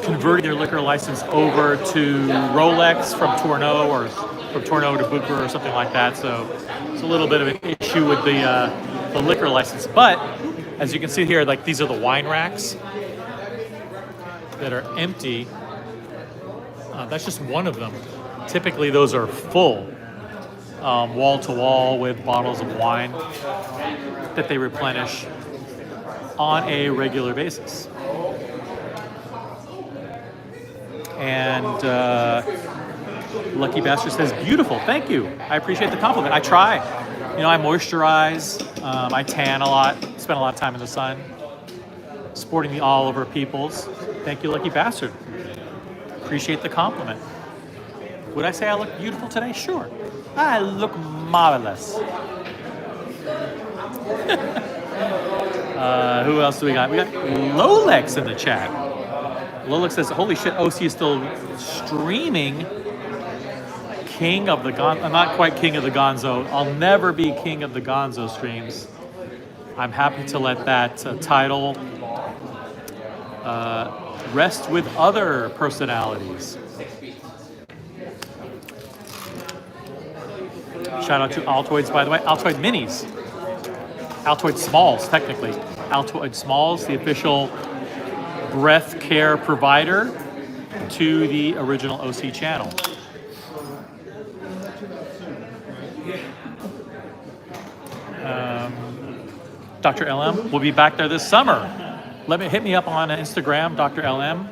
converting their liquor license over to Rolex from Tourneau or from Tourneau to Bucherer or something like that. So it's a little bit of an issue with the liquor license. But as you can see here, these are the wine racks that are empty. That's just one of them. Typically, those are full, wall to wall with bottles of wine that they replenish on a regular basis. And Lucky Bastard says, beautiful, thank you. I appreciate the compliment. I try. I moisturize, I tan a lot, spend a lot of time in the sun, sporting the Oliver Peoples. Thank you, Lucky Bastard. Appreciate the compliment. Would I say I look beautiful today? Sure. I look marvelous. Who else do we got? We got Rolex in the chat. Lolex says, holy shit, OC is still streaming King of the Gonzo. I'm not quite King of the Gonzo. I'll never be King of the Gonzo streams. I'm happy to let that title rest with other personalities. Shout out to Altoids, by the way. Altoid Minis. Altoid Smalls, technically. Altoid Smalls, the official breath care provider to the original OC channel. Dr. LM will be back there this summer. Hit me up on Instagram, Dr. LM.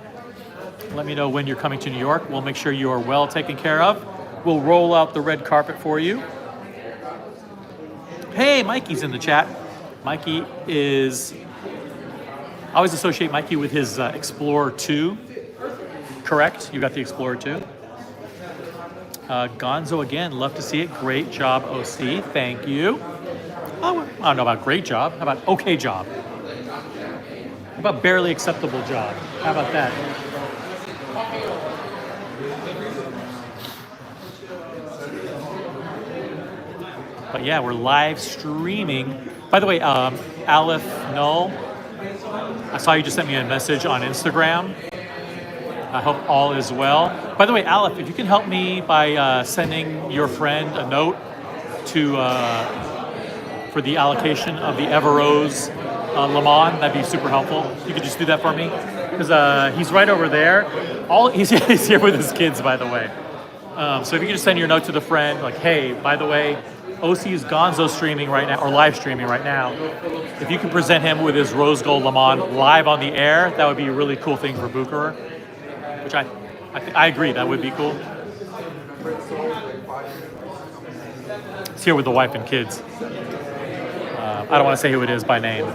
Let me know when you're coming to New York. We'll make sure you are well taken care of. We'll roll out the red carpet for you. Hey, Mikey's in the chat. Mikey is, I always associate Mikey with his Explorer 2. Correct? You got the Explorer 2. Gonzo again, love to see it. Great job, OC. Thank you. Oh, I don't know about great job. How about okay job? How about barely acceptable job? How about that? But yeah, we're live streaming. By the way, Aleph Null, I saw you just sent me a message on Instagram. I hope all is well. By the way, Aleph, if you can help me by sending your friend a note to for the allocation of the Everose Le Mans, that'd be super helpful. You could just do that for me, because he's right over there. He's here with his kids, by the way. So if you could just send your note to the friend, like, hey, by the way, OC is Gonzo streaming right now, or live streaming right now. If you can present him with his Rose Gold Le Mans live on the air, that would be a really cool thing for Bucherer, which I agree, that would be cool. He's here with the wife and kids. I don't want to say who it is by name.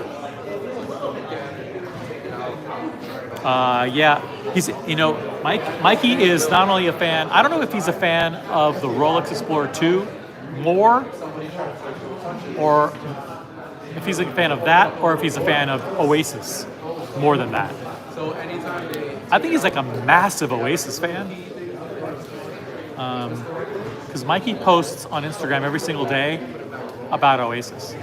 Yeah, he's, Mikey is not only a fan, I don't know if he's a fan of the Rolex Explorer 2 more, or if he's a fan of that, or if he's a fan of Oasis more than that. I think he's like a massive Oasis fan. Because Mikey posts on Instagram every single day about Oasis.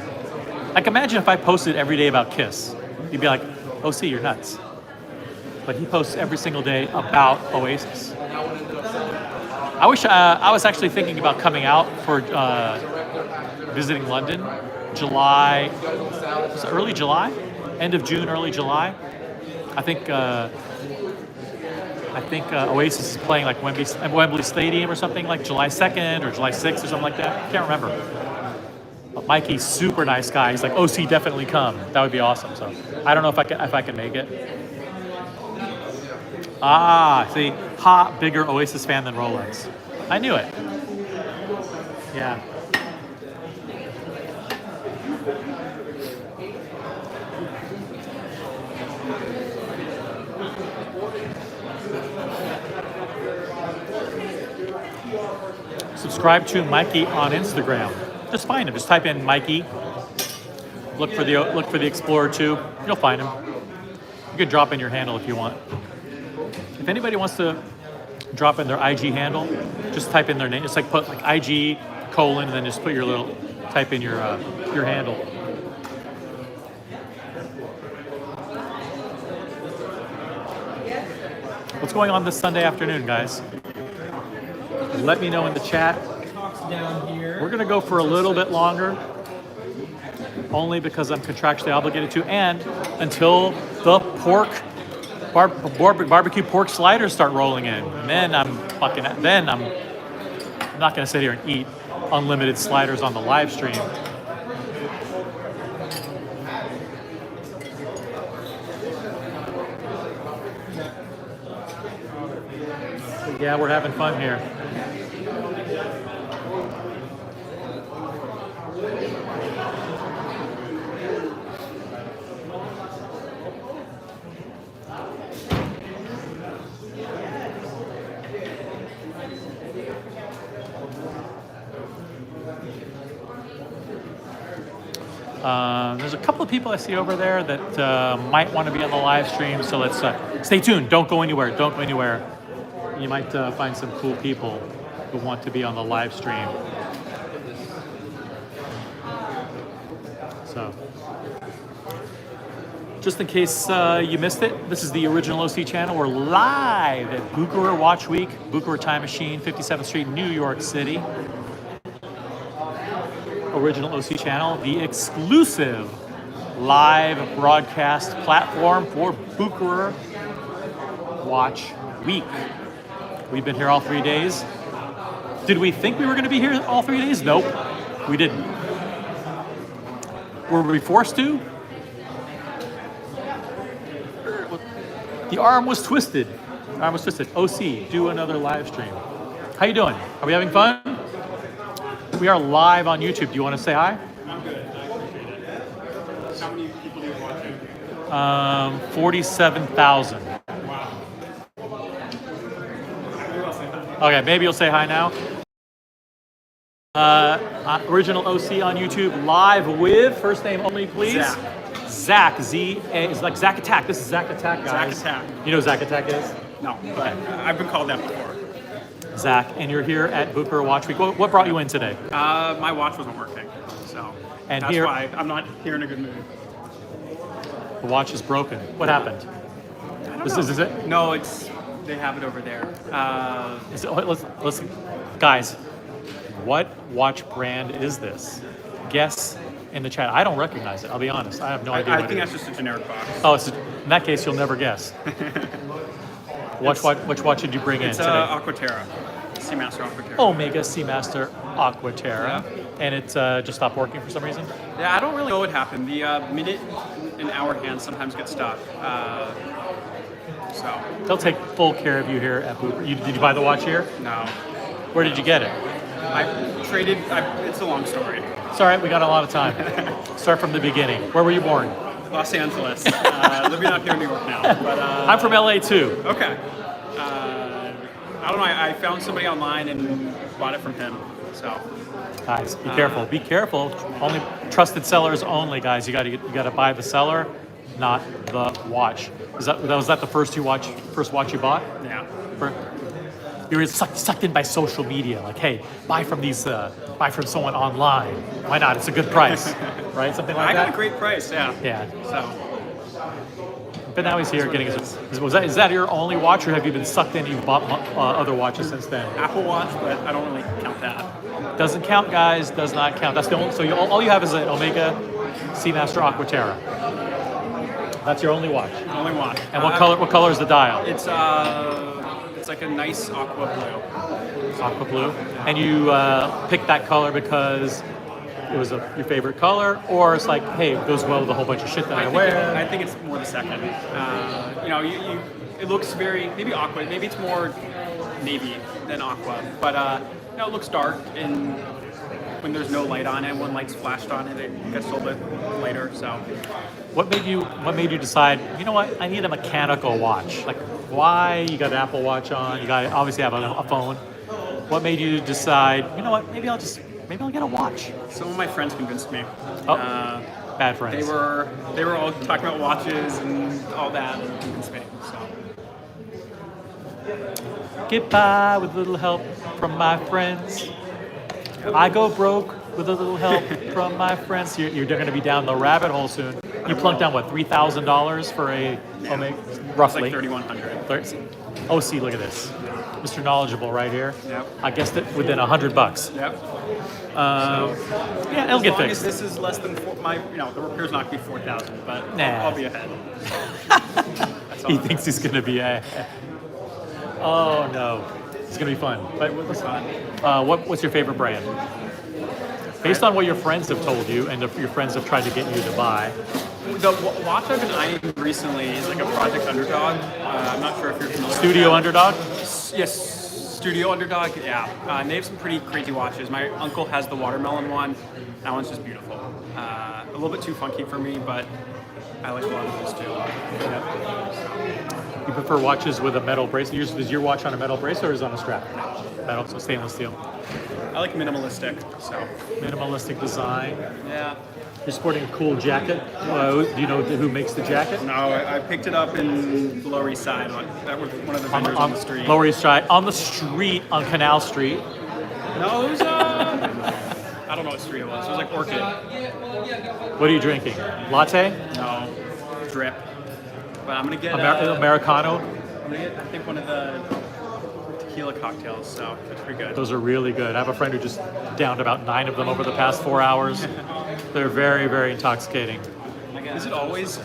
Like, imagine if I posted every day about Kiss. You'd be like, OC, you're nuts. But he posts every single day about Oasis. I wish I was actually thinking about coming out for visiting London, July, was it early July? End of June, early July. I think Oasis is playing like Wembley Stadium or something, like July 2nd or July 6th or something like that. I can't remember. But Mikey's super nice guy. He's like, OC, definitely come. That would be awesome. So I don't know if I can make it. See, bigger Oasis fan than Rolex. I knew it. Yeah. Subscribe to Mikey on Instagram. Just find him. Just type in Mikey. Look for the Explorer 2. You'll find him. You can drop in your handle if you want. If anybody wants to drop in their IG handle, just type in their name. Just like put like IG : and then just put type in your handle. What's going on this Sunday afternoon, guys? Let me know in the chat. We're gonna go for a little bit longer, only because I'm contractually obligated to, and until the barbecue pork sliders start rolling in. And then I'm not gonna sit here and eat unlimited sliders on the live stream. But yeah, we're having fun here. There's a couple of people I see over there that might want to be on the live stream, so let's stay tuned. Don't go anywhere. Don't go anywhere. You might find some cool people who want to be on the live stream. So, just in case you missed it, this is the original OC channel. We're live at Bucherer Watch Week, Bucherer Time Machine, 57th Street, New York City. Original OC channel, the exclusive live broadcast platform for Bucherer Watch week. We've been here all 3 days. Did we think we were going to be here all 3 days? Nope, we didn't. Were we forced to? The arm was twisted. The arm was twisted. OC, do another live stream. How you doing? Are we having fun? We are live on YouTube. Do you want to say hi? I'm good. I appreciate it. How many people do you watching? 47,000. Wow. Okay, maybe you'll say hi now. Original OC on YouTube, live with first name only, please. Zach. Z-A, it's like Zach Attack. This is Zach Attack, guys. Zach Attack. You know who Zach Attack is? No, but I've been called that before. Zach, and you're here at Bucherer Watch Week. What brought you in today? My watch wasn't working, so And that's here- why I'm not here in a good mood. The watch is broken. What happened? This is it? No, they have it over there. Is it, let's, guys, what watch brand is this? Guess in the chat. I don't recognize it. I'll be honest. I have no idea. I what think it that's is. just a generic box. Oh, in that case, you'll never guess. Which watch did you bring in It's today? Aquaterra, Seamaster Aquaterra. Omega Seamaster Aquaterra, and it just stopped working for some reason. Yeah, I don't really know what happened. The minute and hour hands sometimes get stuck. So They'll take full care of you here at Bucherer. Did you buy the watch here? No. Where did you get it? I traded. It's a long story. It's all right. We got a lot of time. Start from the beginning. Where were you born? Los Angeles. Living out here in New York now. But, I'm from LA too. Okay. I don't know. I found somebody online and bought it from him. So. Guys, be careful. Be careful. Only trusted sellers only, guys. You got to buy the seller, not the watch. Was that the first watch you bought? Yeah. You were sucked in by social media. Like, hey, buy from someone online. Why not? It's a good price, right? Something like I that. got a great price. Yeah. Yeah. So. But now he's here getting his. Is that your only watch, or have you been sucked in? You've bought other watches since then. Apple Watch, but I don't really count that. Doesn't count, guys. Does not count. That's the only. So all you have is an Omega Seamaster Aquaterra. That's your only watch. Only watch. And what color? What color is the dial? It's like a nice aqua blue. Aqua blue. And you picked that color because it was your favorite color, or it's like, hey, it goes well with a whole bunch of shit that I wear. I think it's more the second. It looks maybe aqua. Maybe it's more navy than aqua. But it looks dark, and when there's no light on it, when light's flashed on it, it gets a little bit lighter. So. What made you decide? You know what? I need a mechanical watch. Like, why? You got an Apple Watch on. You got obviously have a phone. What made you decide? You know what? Maybe I'll get a watch. Some of my friends convinced me. Oh, bad friends. They were all talking about watches and all that, and convinced me. So. Get by with a little help from my friends. I go broke with a little help from my friends. You're going to be down the rabbit hole soon. You plunked down what, $3,000 for a Omega, roughly? It's like $3,100. Oh, see, look at this, Mr. Knowledgeable right here. Yep. I guessed it within $100. Yep. Yeah, it'll get fixed. As this is less than the repair's not going to be 4,000, but Nah. I'll be ahead. He thinks he's going to be ahead. Oh no, it's going to be fun. But what's your favorite brand? Based on what your friends have told you and your friends have tried to get you to buy. The watch I've been eyeing recently is like a Project Underdog. I'm not sure if you're familiar. Studio Underdog? Yes, Studio Underdog. Yeah, and they have some pretty crazy watches. My uncle has the watermelon one. That one's just beautiful. A little bit too funky for me, but I like a lot of those too. You prefer watches with a metal bracelet? Is your watch on a metal bracelet or is it on a strap? Metal, so stainless steel. I like minimalistic, so. Minimalistic design. Yeah. You're sporting a cool jacket. Do you know who makes the jacket? No, I picked it up in the Lower East Side. That was one of the vendors on the street. Lower East Side, on the street, on Canal Street. No, it was, I don't know what street it was. It was like Orchid. What are you drinking? Latte? No, drip. But I'm going to get... Americano? I'm going to get, I think, one of the tequila cocktails, so it's pretty good. Those are really good. I have a friend who just downed about 9 of them over the past 4 hours. They're very, very intoxicating. Is it always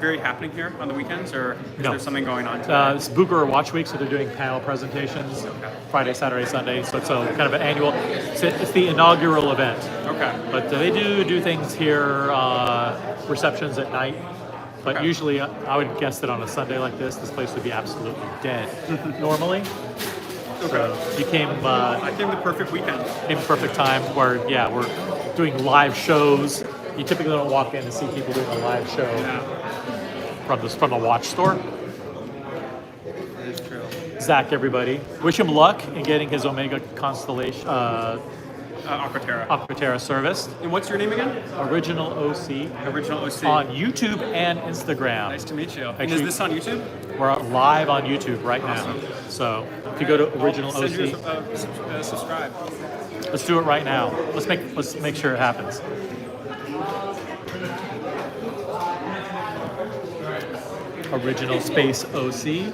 very happening here on the weekends, or is No. there something going on today? It's Bucherer Watch Week, so they're doing panel presentations Friday, Saturday, Sunday. So it's a kind of an annual. It's the inaugural event. Okay. But they do things here, receptions at night. But usually, I would guess that on a Sunday like this place would be absolutely dead. Normally. So you came. I came the perfect weekend. Came the perfect time where we're doing live shows. You typically don't walk in and see people doing a live show from the watch store. That is true. Zach, everybody, wish him luck in getting his Omega Constellation Aquaterra serviced. And what's your name again? Original OC. Original OC. On YouTube and Instagram. Nice to meet you. And Actually, is this on YouTube? We're live on YouTube right now. So if you go to Original Send you OC, subscribe. let's do it right now. Let's make sure it happens. Original Space OC.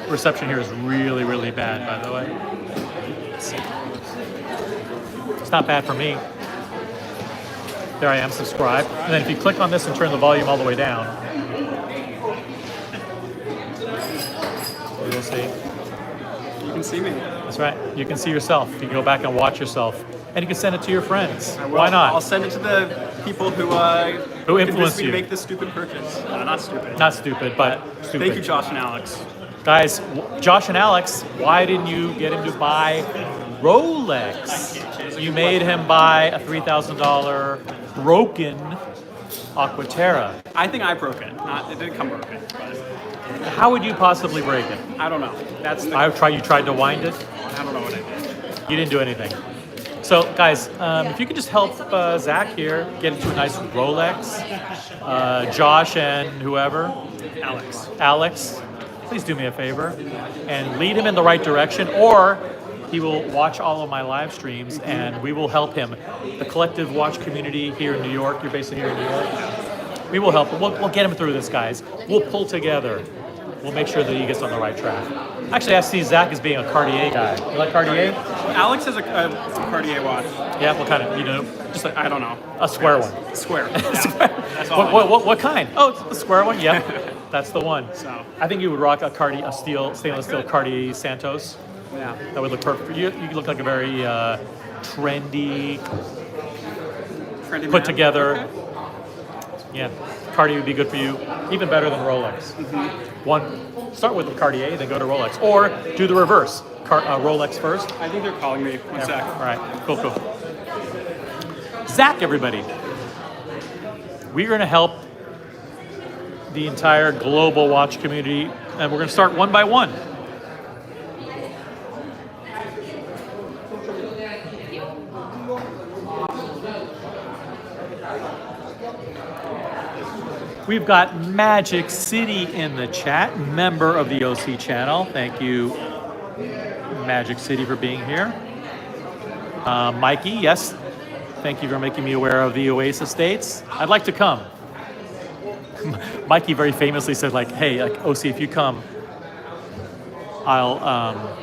Reception here is really, really bad, by the way. It's not bad for me. There I am, subscribed. And then if you click on this and turn the volume all the way down, you'll see. You can see me. That's right. You can see yourself. You can go back and watch yourself. And you can send it to your friends. I will. Why not? I'll send it to the people who influence convinced me you. to make this stupid purchase. Not stupid. Not stupid, but stupid. Thank you, Josh and Alex. Guys, Josh and Alex, why didn't you get him to buy Rolex? You made him buy a $3,000 broken Aquaterra. I think I broke it. It didn't come broken. But How would you possibly break it? I don't know. You tried to wind it? I don't know what I did. You didn't do anything. So, guys, if you could just help Zach here get into a nice Rolex, Josh and whoever, Alex, please do me a favor and lead him in the right direction, or he will watch all of my live streams and we will help him. The collective watch community here in New York, you're based here in New York, we will help him. We'll get him through this, guys. We'll pull together. We'll make sure that he gets on the right track. Actually, I see Zach as being a Cartier guy. You like Cartier? Alex has a Cartier watch. Yeah, what kind of, Just I don't know. A square one. Square. Yeah. That's all. What kind? Oh, it's the square one? Yeah, that's the one. So. I think you would rock a stainless steel Cartier Santos. Yeah. That would look perfect for you. You look like a very trendy put man. together. Okay. Yeah, Cartier would be good for you. Even better than Rolex. Start with the Cartier, then go to Rolex. Or do the reverse. Rolex first. I think they're calling me. One sec. All right, cool. Zach, everybody. We're going to help the entire global watch community, and we're going to start one by one. We've got Magic City in the chat, member of the OC channel. Thank you, Magic City, for being here. Mikey, yes, thank you for making me aware of the Oasis dates. I'd like to come. Mikey very famously said, like, hey, like, OC, if you come, I'll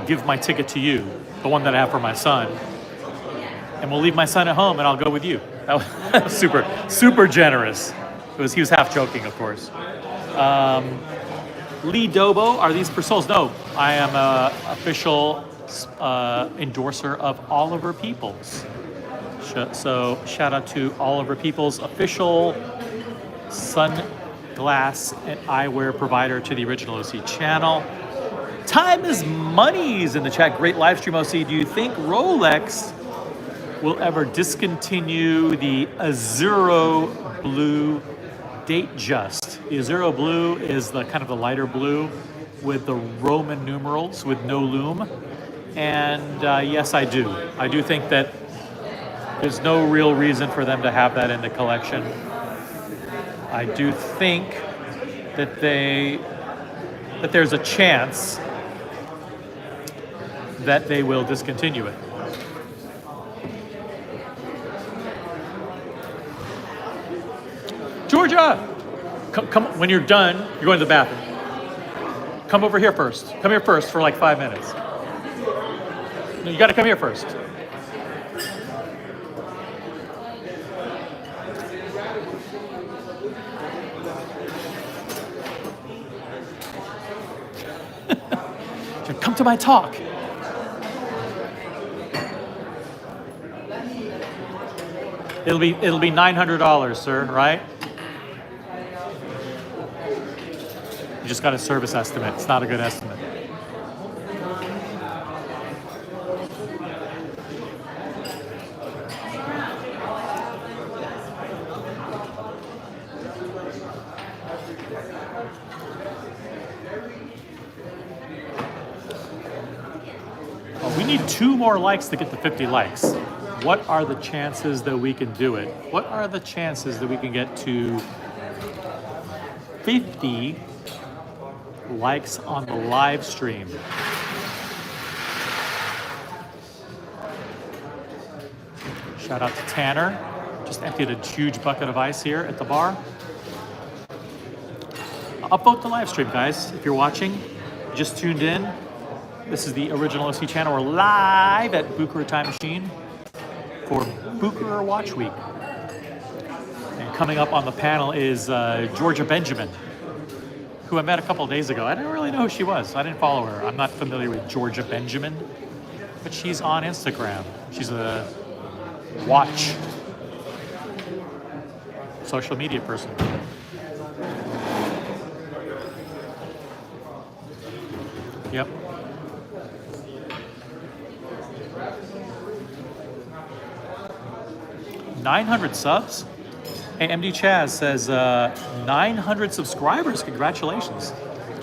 give my ticket to you, the one that I have for my son, and we'll leave my son at home and I'll go with you. That was super generous. He was half joking, of course. Lee Dobo, are these for souls? No, I am an official endorser of Oliver Peoples. So shout out to Oliver Peoples, official sunglass and eyewear provider to the original OC channel. Time is money's in the chat. Great live stream, OC. Do you think Rolex will ever discontinue the Azzurro Blue Datejust? The Azzurro Blue is the kind of the lighter blue with the Roman numerals with no lume. And yes, I do. I do think that there's no real reason for them to have that in the collection. I do think that there's a chance that they will discontinue it. Georgia, come when you're done. You're going to the bathroom. Come over here first. Come here first for like 5 minutes. No, you got to come here first. Come to my talk. It'll be $900, sir, right? You just got a service estimate. It's not a good estimate. We need 2 more likes to get to 50 likes. What are the chances that we can do it? What are the chances that we can get to 50 likes on the live stream? Shout out to Tanner. Just emptied a huge bucket of ice here at the bar. Upvote the live stream, guys. If you're watching, you just tuned in. This is the Original OC channel. We're live at Bucherer Time Machine for Bucherer Watch Week. And coming up on the panel is Georgia Benjamin, who I met a couple of days ago. I didn't really know who she was. I didn't follow her. I'm not familiar with Georgia Benjamin, but she's on Instagram. She's a watch social media person. Yep. 900 subs? Hey, MD Chaz says 900 subscribers. Congratulations.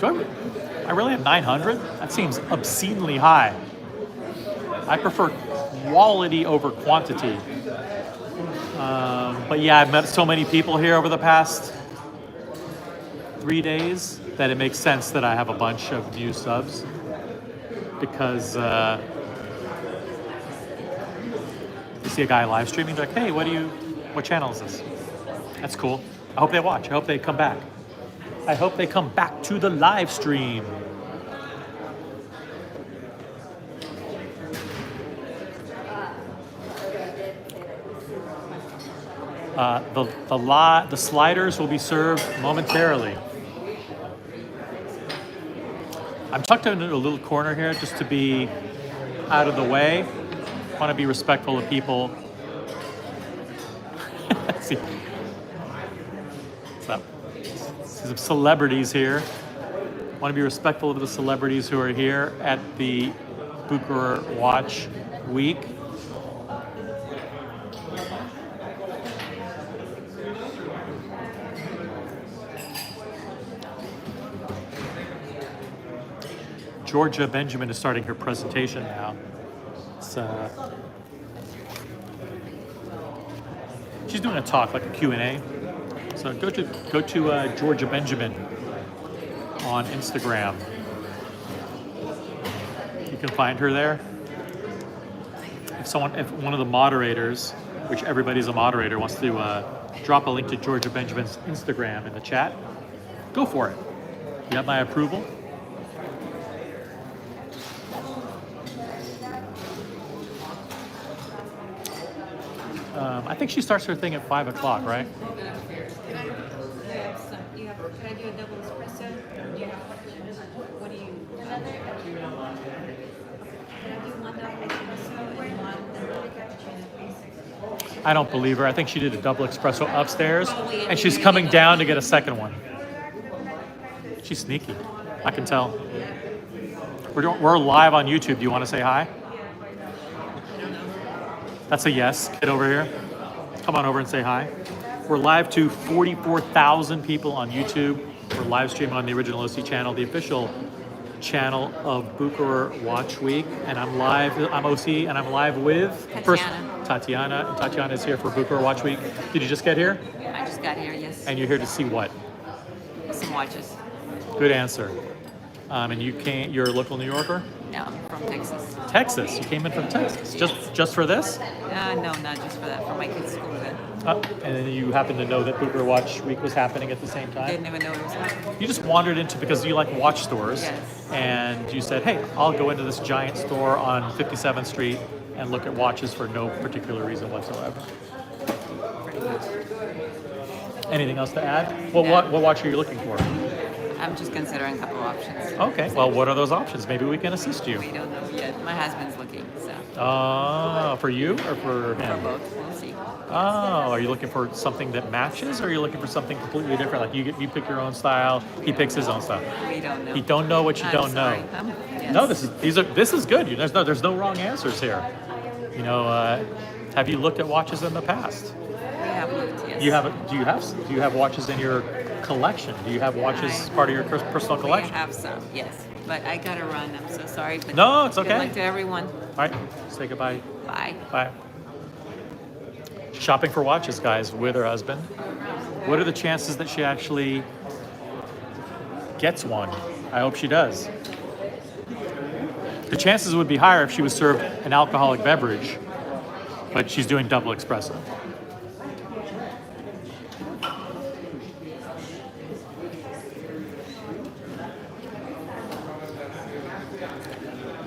I really have 900? That seems obscenely high. I prefer quality over quantity. But yeah, I've met so many people here over the past 3 days that it makes sense that I have a bunch of new subs because you see a guy live streaming, like, hey, what channel is this? That's cool. I hope they watch. I hope they come back. I hope they come back to the live stream. The sliders will be served momentarily. I'm tucked into a little corner here just to be out of the way. I want to be respectful of people. Let's see. What's up? See some celebrities here. I want to be respectful of the celebrities who are here at the Bucherer Watch Week. Georgia Benjamin is starting her presentation now. She's doing a talk, like a Q&A. So go to Georgia Benjamin on Instagram. You can find her there. If one of the moderators, which everybody's a moderator, wants to drop a link to Georgia Benjamin's Instagram in the chat, go for it. You have my approval. I think she starts her thing at 5 o'clock, right? Can I do a double espresso? What do you? Can I do one double espresso and one cappuccino? I don't believe her. I think she did a double espresso upstairs, and she's coming down to get a second one. She's sneaky. I can tell. We're live on YouTube. Do you want to say hi? That's a yes. Get over here. Come on over and say hi. We're live to 44,000 people on YouTube. We're live streaming on the Original OC channel, the official channel of Bucherer Watch Week. And I'm live. I'm OC, and I'm live with Tatiana. And Tatiana is here for Bucherer Watch Week. Did you just get here? I just got here, yes. And you're here to see what? Some watches. Good answer. And you're a local New Yorker? No, I'm from Texas. Texas? You came in from Texas? Just for this? No, not just for that. For my kids' school event. And then you happened to know that Bucherer Watch Week was happening at the same time? Didn't even know it was happening. You just wandered into, because you like watch stores, yes. And you said, hey, I'll go into this giant store on 57th Street and look at watches for no particular reason whatsoever. Pretty much. Anything else to add? What watch are you looking for? I'm just considering a couple of options. Okay, well, what are those options? Maybe we can assist you. We don't know yet. My husband's looking, so. For you or for him? For both, we'll see. Oh, are you looking for something that matches, or are you looking for something completely different? Like you pick your own style, he picks his own style. We don't know. You don't know what you I'm don't sorry. know. Yes. No, this is good. There's no wrong answers here. You know, have you looked at watches in the past? We have looked, yes. Do you have watches in your collection? Do you have watches as part of your personal collection? We have some, yes. But I gotta run. I'm so sorry. But No, it's okay. Good luck to everyone. All right, say goodbye. Bye. Bye. Shopping for watches, guys, with her husband. What are the chances that she actually gets one? I hope she does. The chances would be higher if she was served an alcoholic beverage, but she's doing double espresso.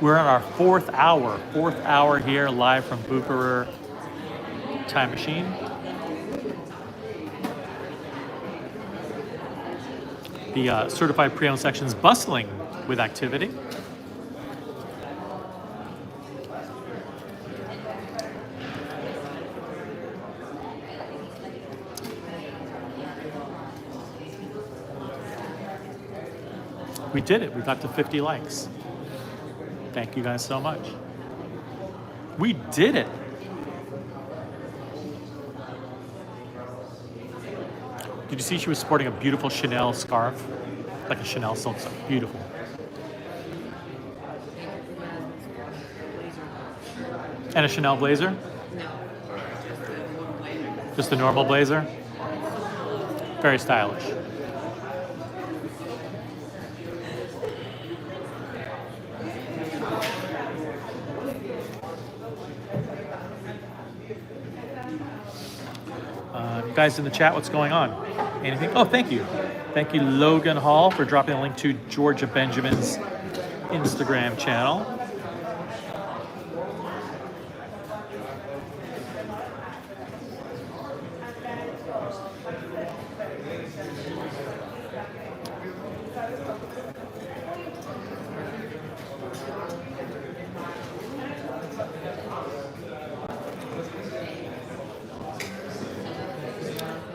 We're in our fourth hour here live from Bucherer Time Machine. The certified pre-owned section's bustling with activity. We did it. We got to 50 likes. Thank you guys so much. We did it. Did you see she was sporting a beautiful Chanel scarf? Like a Chanel silk scarf. Beautiful. And a Chanel blazer? Just a normal blazer? Very stylish. Guys in the chat, what's going on? Anything? Oh, thank you. Thank you, Logan Hall, for dropping a link to Georgia Benjamin's Instagram channel.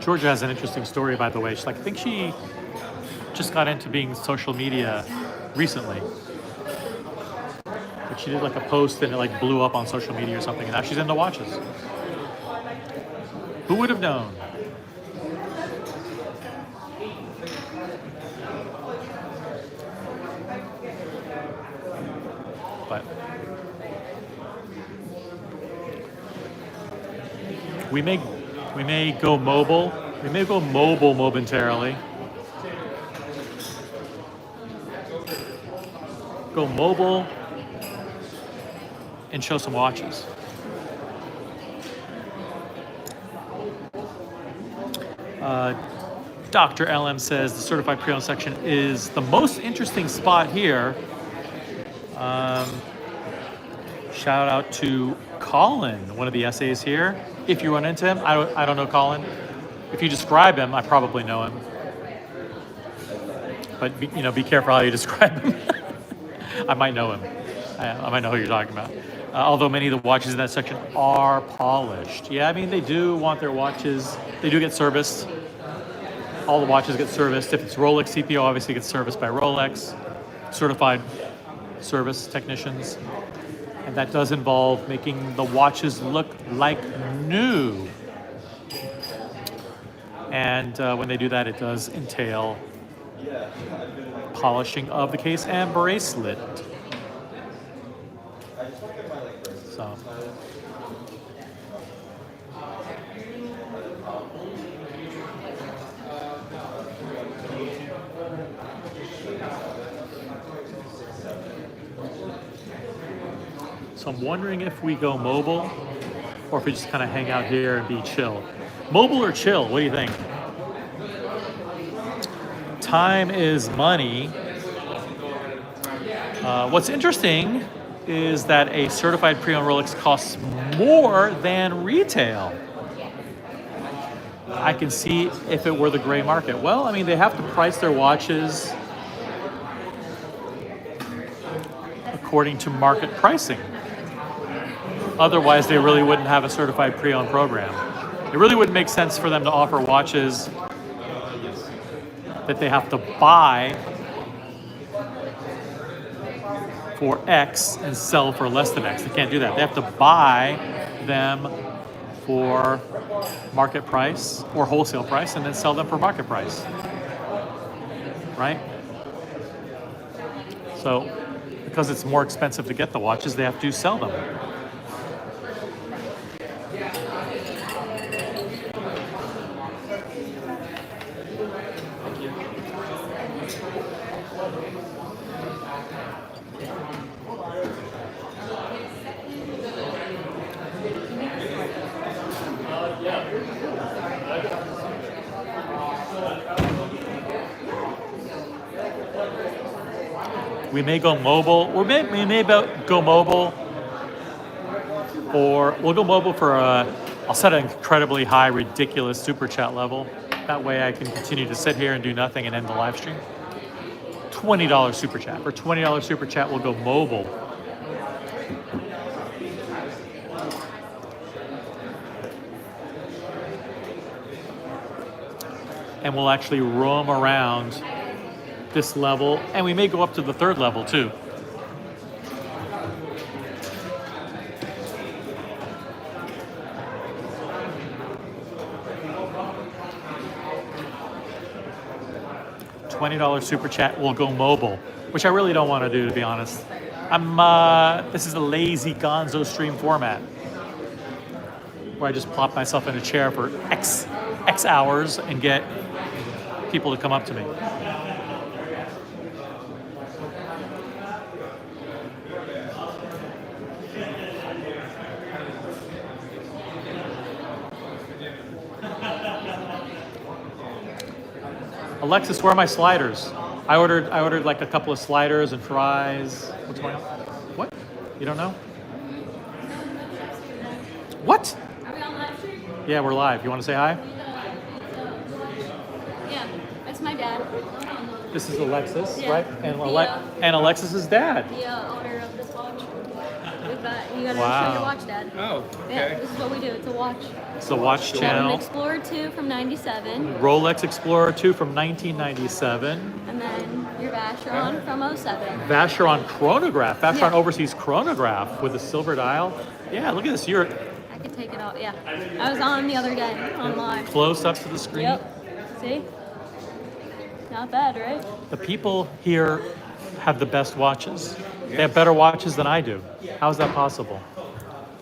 Georgia has an interesting story, by the way. I think she just got into being social media recently. But she did like a post and it like blew up on social media or something, and now she's into watches. Who would have known? But we may go mobile. We may go mobile momentarily. Go mobile and show some watches. Dr. LM says the certified pre-owned section is the most interesting spot here. Shout out to Colin, one of the essays here. If you run into him, I don't know Colin. If you describe him, I probably know him. But be careful how you describe him. I might know him. I might know who you're talking about. Although many of the watches in that section are polished. Yeah, I mean, they do want their watches. They do get serviced. All the watches get serviced. If it's Rolex CPO, obviously gets serviced by Rolex. Certified service technicians. And that does involve making the watches look like new. And when they do that, it does entail polishing of the case and bracelet. So. So I'm wondering if we go mobile or if we just kind of hang out here and be chill. Mobile or chill, what do you think? Time is money. What's interesting is that a certified pre-owned Rolex costs more than retail. I can see if it were the gray market. Well, I mean, they have to price their watches according to market pricing. Otherwise, they really wouldn't have a certified pre-owned program. It really wouldn't make sense for them to offer watches that they have to buy for X and sell for less than X. They can't do that. They have to buy them for market price or wholesale price and then sell them for market price. Right? So, because it's more expensive to get the watches, they have to sell them. We may go mobile. We may go mobile, or we'll go mobile for I'll set an incredibly high, ridiculous super chat level. That way I can continue to sit here and do nothing and end the live stream. $20 super chat. For $20 super chat, we'll go mobile. And we'll actually roam around this level, and we may go up to the third level too. $20 super chat will go mobile, which I really don't want to do, to be honest. This is a lazy gonzo stream format where I just plop myself in a chair for X hours and get people to come up to me. Alexis, where are my sliders? I ordered like a couple of sliders and fries. What's going on? What? You don't know? What? Are we on live stream? Yeah, we're live. You want to say hi? Yeah, that's my dad. This is Alexis, Yeah. right? And Alexis's dad. The owner of this watch. You gotta Wow. show your watch, Dad. Oh, okay. Yeah, this is what we do. It's a watch. It's a watch We have an channel. Explorer 2 from '97, Rolex Explorer 2 from 1997. and then your Vacheron from '07. Vacheron chronograph. Vacheron Yeah. overseas chronograph with a silver dial. Yeah, look at this. You're I could take it out. Yeah, I was on the other day on live. close up to the screen. Yep. See? Not bad, right? The people here have the best watches. They have better watches than I do. How is that possible?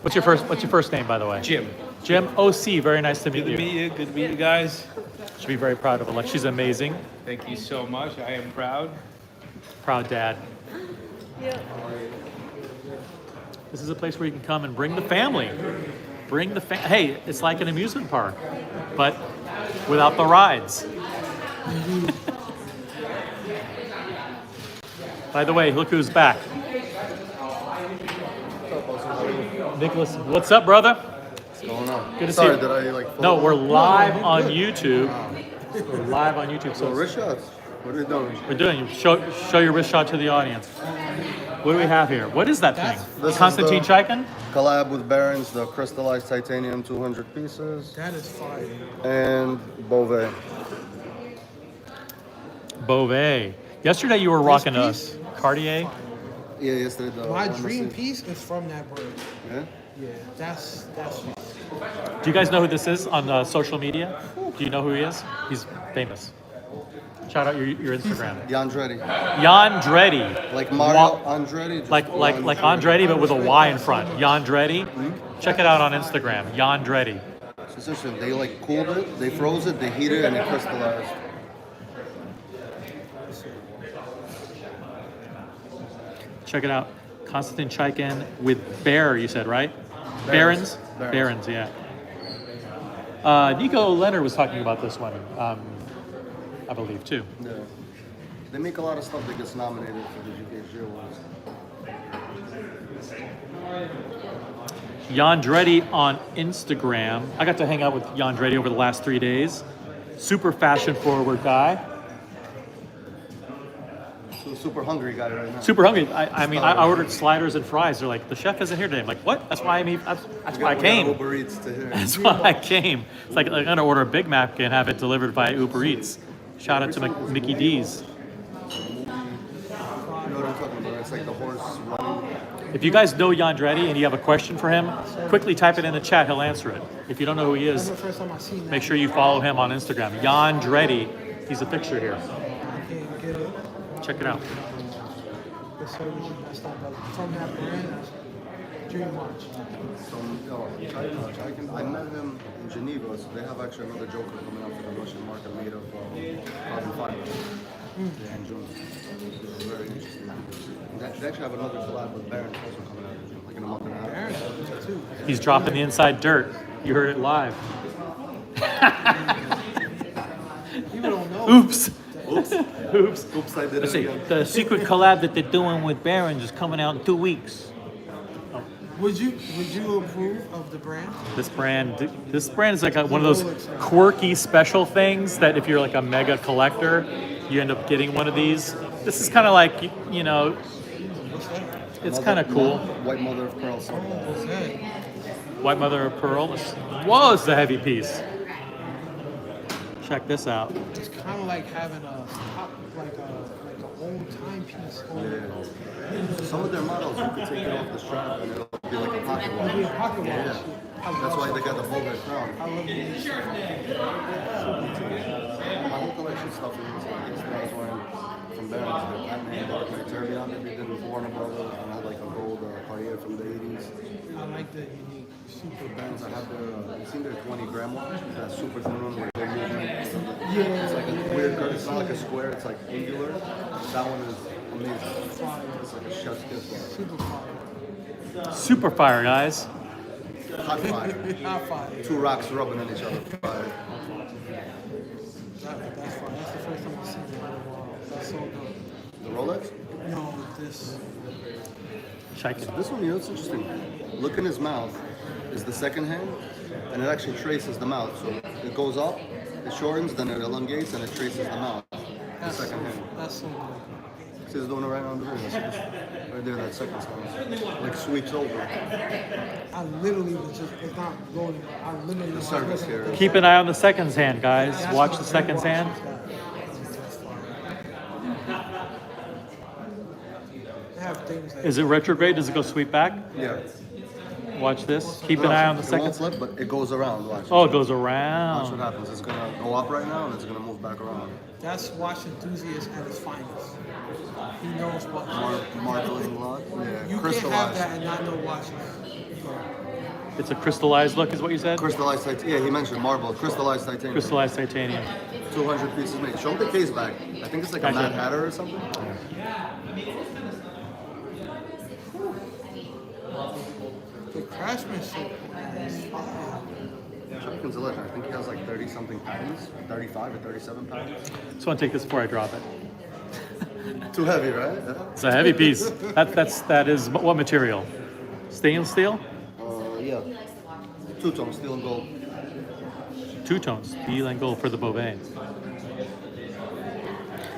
What's your first name, by the way? Jim. Jim OC. Very nice to meet you. Good to meet you. Good to meet you guys. Should be very proud of Alexa. She's amazing. Thank you so much. I am proud. Proud dad. Yep. This is a place where you can come and bring the family. Bring the Hey, it's like an amusement park, but without the rides. By the way, look who's back. Nicholas, what's up, brother? What's going on? Good to Sorry, see you. did I like? No, we're live on YouTube. We're live on YouTube. So wrist shots. What are you doing? We're doing. Show your wrist shot to the audience. What do we have here? What is that thing? This is Konstantin the Chaikin? Collab with Barron's, the crystallized titanium 200 pieces. That is fire. And Beauvais. Beauvais. Yesterday you were rocking a Cartier. Yeah, yesterday. My dream piece is from that bird. Yeah? Yeah, that's. Do you guys know who this is on social media? Do you know who he is? He's famous. Shout out your Instagram. Yandretti. Yandretti. Like Mario Andretti. just Like Andretti, but with a Y in front. Yandretti. Check it out on Instagram. Yandretti. So it's interesting. They like cooled it, they froze it, they heated it, and it crystallized. Check it out. Konstantin Chaikin with Bear, you said, right? Barron's? Barron's, yeah. Nico Leonard was talking about this one, I believe, too. Yeah. They make a lot of stuff that gets nominated for the GKG Awards. Yandretti on Instagram. I got to hang out with Yandretti over the last 3 days. Super fashion forward guy. So super hungry guy right now. Super hungry. I mean, I ordered sliders and fries. They're like, the chef isn't here today. I'm like, what? That's why that's why I came. Uber Eats to here. That's why I came. It's like I'm gonna order a Big Mac and have it delivered by Uber Eats. Shout out to Mickey D's. You know what I'm talking about? It's like the horse running. If you guys know Yandretti and you have a question for him, quickly type it in the chat. He'll answer it. If you don't know who he is, That's the first time I seen that. make sure you follow him on Instagram. Yandretti. He's a picture here. I can't get it. Check it out. The service is messed up, but from that brand, that's dream watch. I met him in Geneva, so they have actually another Joker coming out for the Russian market made of carbon fiber in June. It's very interesting. They actually have another collab with Baron also coming out in June, like in a month and a half. Baron, too. He's dropping the inside dirt. You heard it live. People don't know. Oops. Oops. Oops. Oops, I did Let's it see. again. The secret collab that they're doing with Barron's is coming out in 2 weeks. Would you approve of the brand? This brand is like one of those quirky special things that if you're like a mega collector, you end up getting one of these. This is kind of like, you know, it's kind of cool. White mother of pearl. White mother of pearl. Whoa, it's a heavy piece. Check this out. It's kind of like having a old timepiece. Yeah. Some of their models, you could take it off the strap and it'll be like a pocket watch. It'll be a pocket watch. Yeah. That's why they got the Moser crown. I love these. My whole collection stuff is like yesterday I was wearing from Barron's, the Batman Dark Knight Tourbillon that they did with Warner Brothers, and I had like a gold Cartier from the 80s. I like the unique super Bands. I have their, you seen their 20-gram watch? That super thin one with no movement. Yeah. It's like a weird curve. It's not like a square. It's like angular. That one is amazing. It's like a chef's kiss. Super fire. Super fire, guys. Hot fire. Hot fire. Two rocks rubbing on each other. Fire. That's fire. That's the first time I've seen it. Wow. That's so good. The Rolex? No, this. Check it. This one, you know, it's interesting. Look in his mouth is the second hand, and it actually traces the mouth. So it goes up, it shortens, then it elongates, and it traces the mouth. The second hand. That's so good. See, it's doing it right on the video. Right there, that second sound. Like sweeps over. I literally was just, it's not rolling. I literally The service here. Keep an eye on the seconds hand, guys. Watch the seconds hand. They have things that Is it retrograde? Does it go sweep back? Yeah. Watch this. Keep an eye on the It won't seconds. flip, but it goes around. Watch. Oh, it goes Watch what around. happens. It's gonna go up right now, and it's gonna move back around. That's watch enthusiast at his finest. He knows what. Marbling lot. Yeah. You can't have Crystallized. that and not know watches. It's a crystallized look, is what you said? Crystallized titanium. Yeah, he mentioned marble. Crystallized titanium. Crystallized titanium. 200 pieces made. Show him the case back. I think it's like a Gotcha. Mad Hatter or something. The craftsmanship is fire. Chapkin's a legend. I think he has like 30 something patents, 35 or 37 patents. Just want to take this before I drop it. Too heavy, right? It's a heavy piece. That is what material? Stainless steel? Yeah. Two-tone, steel and gold. Two tones, steel and gold for the Beauvais.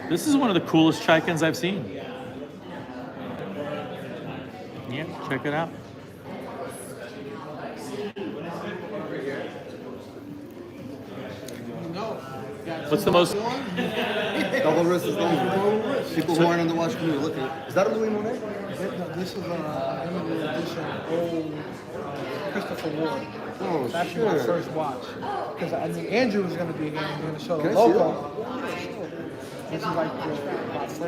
This is one of the coolest Chaikins I've seen. Yeah, check it out. What's the most? Double wrist is double. People who aren't in the watch community, look at it. Is that a Louis Monet? This is a limited edition old Christopher Ward. Oh, It's actually my shit. first watch. Because I knew Andrew was going to be here and going to show the Can I see logo. This is like my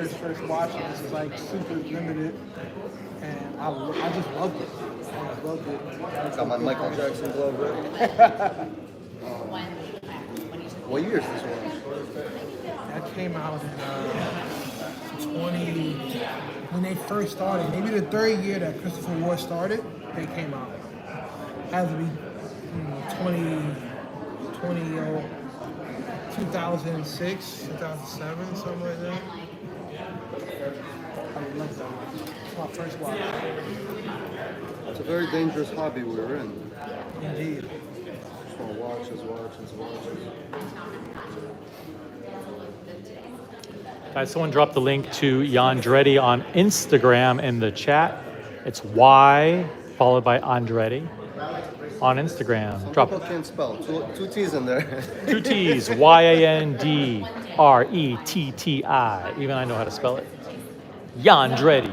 first watch, and this is like super limited. And I just loved it. I loved it. Got my Michael Jackson glove ready. What year is this one? That came out in 20, when they first started. Maybe the third year that Christopher Ward started, they came out. Had to be 2006, 2007, something like that. I love that. It's my first watch. It's a very dangerous hobby we're in. Indeed. Just want watches. Guys, someone dropped the link to Yandretti on Instagram in the chat. It's Y followed by Andretti on Instagram. Some Drop people can't spell. Two T's in there. 2 T's, Yandretti. Even I know how to spell it. Yandretti.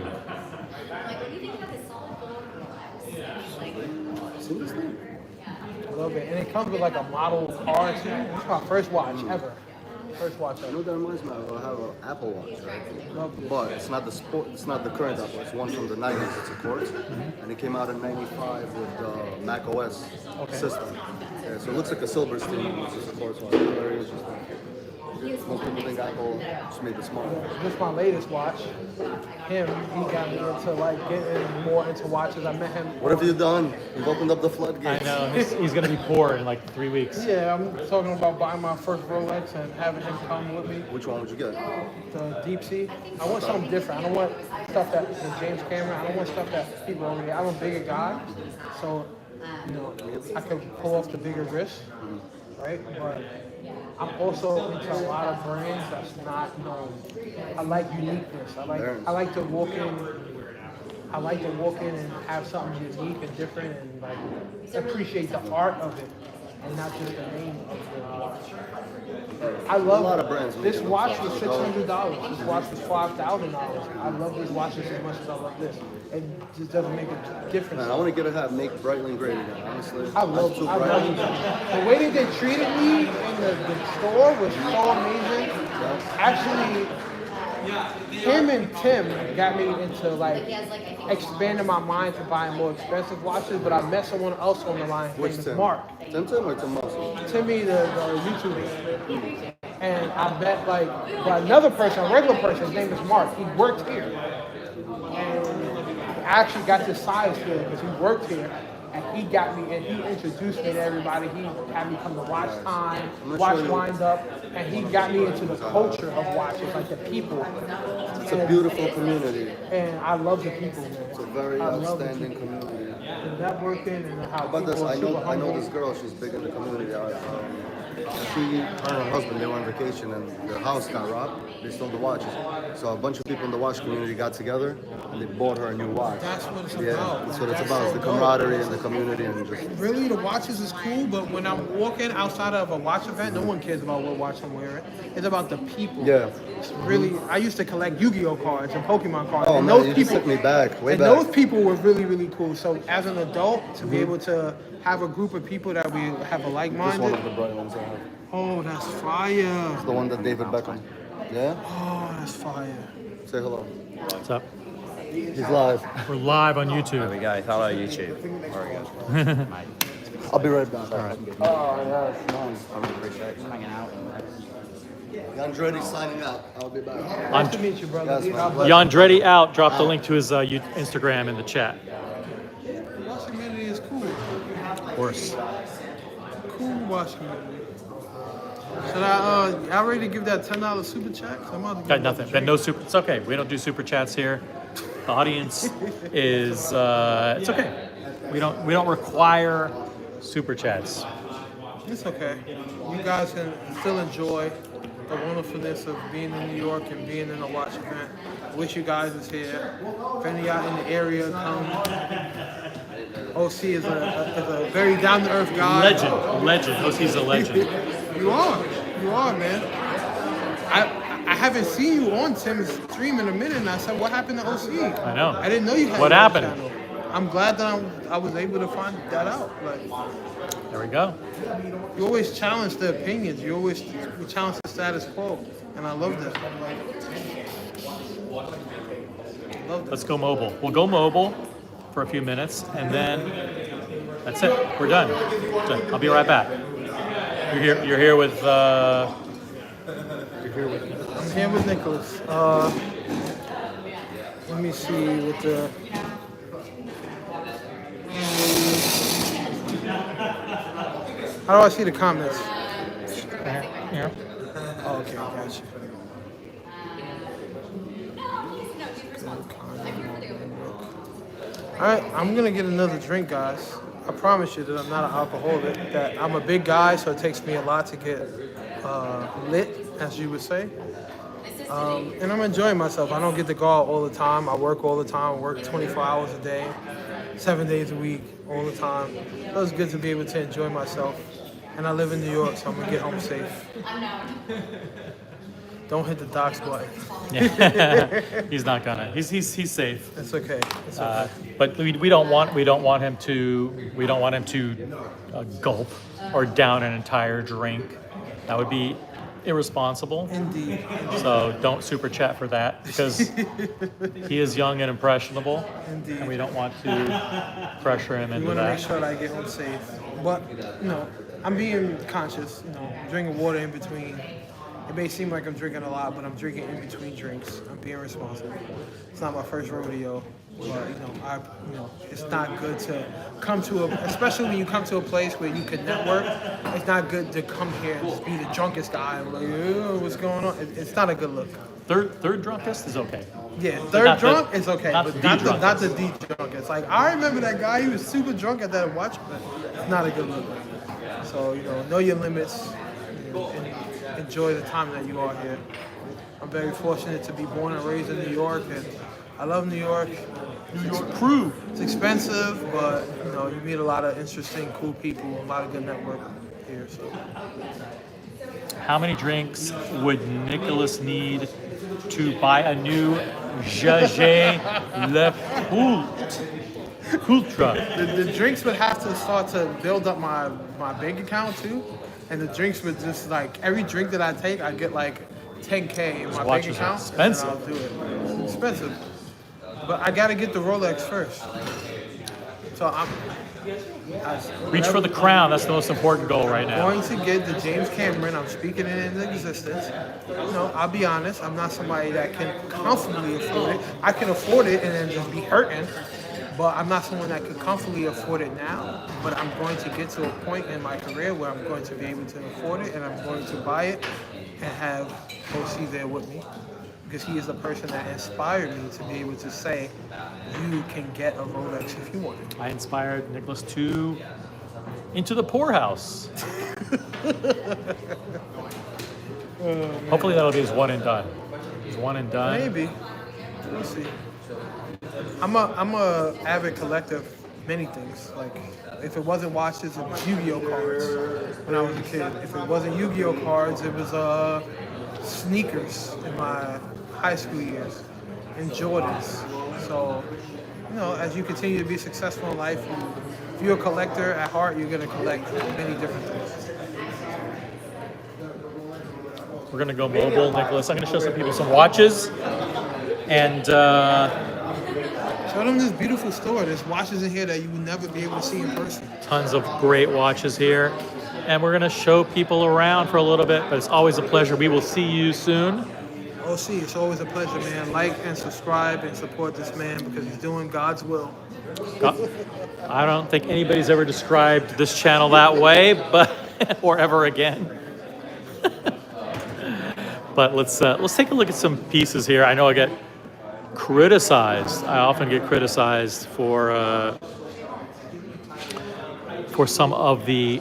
I love it. And it comes with like a model car too. It's my first watch ever. First watch You ever. know that reminds me of I have an Apple Watch, right? But it's not the sport. It's not the current Apple. It's one from the 90s. It's a quartz, and it came out in '95 with the Mac OS system. Yeah, so it looks like a Silverstein, which is a quartz watch. Very interesting. Most people think Apple just made the smart watch. This is my latest watch. He got me into like getting more into watches. I met him. What have you done? You've opened up the floodgates. I know, he's going to be poor in like 3 weeks. Yeah, I'm talking about buying my first Rolex and having him come with me. Which one would you get? The Deep Sea. I want something different. I don't want stuff that the James Cameron. I don't want stuff that people already. I'm a bigger guy, so you know I can pull off the bigger wrist, right? But I'm also into a lot of brands that's not known. I like uniqueness. I like to walk in. I like to walk in and have something unique and different and like appreciate the art of it and not just the name of the watch. I love a lot of brands. This watch was $600. This watch was $5,000. I love these watches as much as I love this. It just doesn't make a difference. Man, I want to get a hat, make Brightling great again. Honestly, I love it. The way that they treated me in the store was so amazing. Actually, him and Tim got me into like expanding my mind to buying more expensive watches, but I met someone else on the line. His name is Mark. Tim or Tim Moser? Timmy, the YouTuber. And I met like another person, a regular person. His name is Mark. He worked here. And I actually got this size here because he worked here. And he got me, and he introduced me to everybody. He had me come to Watch Time, Watch Wind Up, and he got me into the culture of watches, like the people. It's a beautiful community. And I love the people, man. It's a very outstanding community. The networking and how About this, people are super I know humble. this girl. She's big in the community. She, her and her husband, they were on vacation, and their house got robbed. They stole the watches. So a bunch of people in the watch community got together, and they bought her a new watch. That's what it's Yeah, about. that's what it's That's about. It's so the dope. camaraderie and the community, and just Really, the watches is cool, but when I'm walking outside of a watch event, no one cares about what watch I'm wearing. It's about the people. yeah. It's really, I used to collect Yu-Gi-Oh cards and Pokemon cards. Oh and man, those you people, just took me back, way and back. those people were really, really cool. So as an adult, to be able to have a group of people that we have a This one like-minded. of the bright ones I have. Oh, that's fire. It's the one that David Beckham. Yeah. Oh, that's fire. Say hello. What's up? He's live. We're live on YouTube. There we go. Hello, YouTube. There we go. I'll be right back. All right. Oh, yeah, it's nice. I really appreciate it. Just hanging out. Andretti signing out. I'll be back. Nice to meet you, brother. Yes, man. Yandretti out. Drop the link to his Instagram in the chat. Watch community is cool. Of course. Cool watch community. Should I ready to give that $10 super chat? I'm about to Got give nothing. that Got no super. It's okay. We don't do super chats here. The audience is. It's okay. We don't require super chats. It's okay. You guys can still enjoy the wonderfulness of being in New York and being in a watch event. I wish you guys was here. If any of y'all in the area, come. OC is a very down-to-earth guy. Legend. OC's a legend. You are, man. I haven't seen you on Tim's stream in a minute, and I said, what happened to OC? I know. I didn't know you had What a happened? channel. I'm glad that I was able to find that out. Like, There we go. you always challenge the opinions. You always challenge the status quo, and I love that. Let's go mobile. We'll go mobile for a few minutes, and then that's it. We're done. So I'll be right back. You're here with. You're here with. I'm here with Nicholas. Let me see what the. How do I see the comments? Yeah. Oh, okay, I got you. All right, I'm gonna get another drink, guys. I promise you that I'm not an alcoholic. That I'm a big guy, so it takes me a lot to get lit, as you would say. And I'm enjoying myself. I don't get to go out all the time. I work all the time. I work 24 hours a day, 7 days a week, all the time. So it's good to be able to enjoy myself. And I live in New York, so I'm gonna get home safe. Don't hit the docs button. Yeah. He's not gonna. He's safe. It's okay. It's okay. But we don't want him to gulp or down an entire drink. That would be irresponsible. Indeed. So don't super chat for that because he is young and impressionable. Indeed. And we don't want to pressure him We into want to that. make sure that I get home safe. But, I'm being conscious, drinking water in between. It may seem like I'm drinking a lot, but I'm drinking in between drinks. I'm being responsible. It's not my first rodeo, but it's not good to come to especially when you come to a place where you can network. It's not good to come here and just be the drunkest guy. Like, what's going on? It's not a good look. Third drunkest is okay. Yeah, But third not drunk the- is okay, not but the not the drunkest. D drunkest. Like I remember that guy. He was super drunk at that watch, but it's not a good look. So know your limits and enjoy the time that you are here. I'm very fortunate to be born and raised in New York, and I love New York. New York crew. It's expensive, but you meet a lot of interesting, cool people, a lot of good network here. So How many drinks would Nicholas need to buy a new Jaget Le Ultra? the drinks would have to start to build up my bank account too, and the drinks would just like every drink that I take, I get like 10K in my bank watches are account. expensive. And then I'll do it. It's expensive, but I gotta get the Rolex first. So Reach for the crown. That's the most important goal right now. going to get the James Cameron. I'm speaking it into existence. I'll be honest. I'm not somebody that can comfortably afford it. I can afford it and then just be hurting, but I'm not someone that could comfortably afford it now. But I'm going to get to a point in my career where I'm going to be able to afford it, and I'm going to buy it and have OC there with me. Because he is the person that inspired me to be able to say, you can get a Rolex if you want it. I inspired Nicholas to into the poorhouse. Hopefully that'll be his one and done. His one and done. Maybe. We'll see. I'm a avid collector of many things. Like, if it wasn't watches, it was Yu-Gi-Oh cards when I was a kid. If it wasn't Yu-Gi-Oh cards, it was sneakers in my high school years and Jordans. So, as you continue to be successful in life, if you're a collector at heart, you're going to collect many different things. We're gonna go mobile, Nicholas. I'm gonna show some people some watches, and Show them this beautiful store. There's watches in here that you would never be able to see in person. tons of great watches here. And we're gonna show people around for a little bit, but it's always a pleasure. We will see you soon. OC, it's always a pleasure, man. Like and subscribe and support this man because he's doing God's will. I don't think anybody's ever described this channel that way, but or ever again. But let's take a look at some pieces here. I know I get criticized. I often get criticized for some of the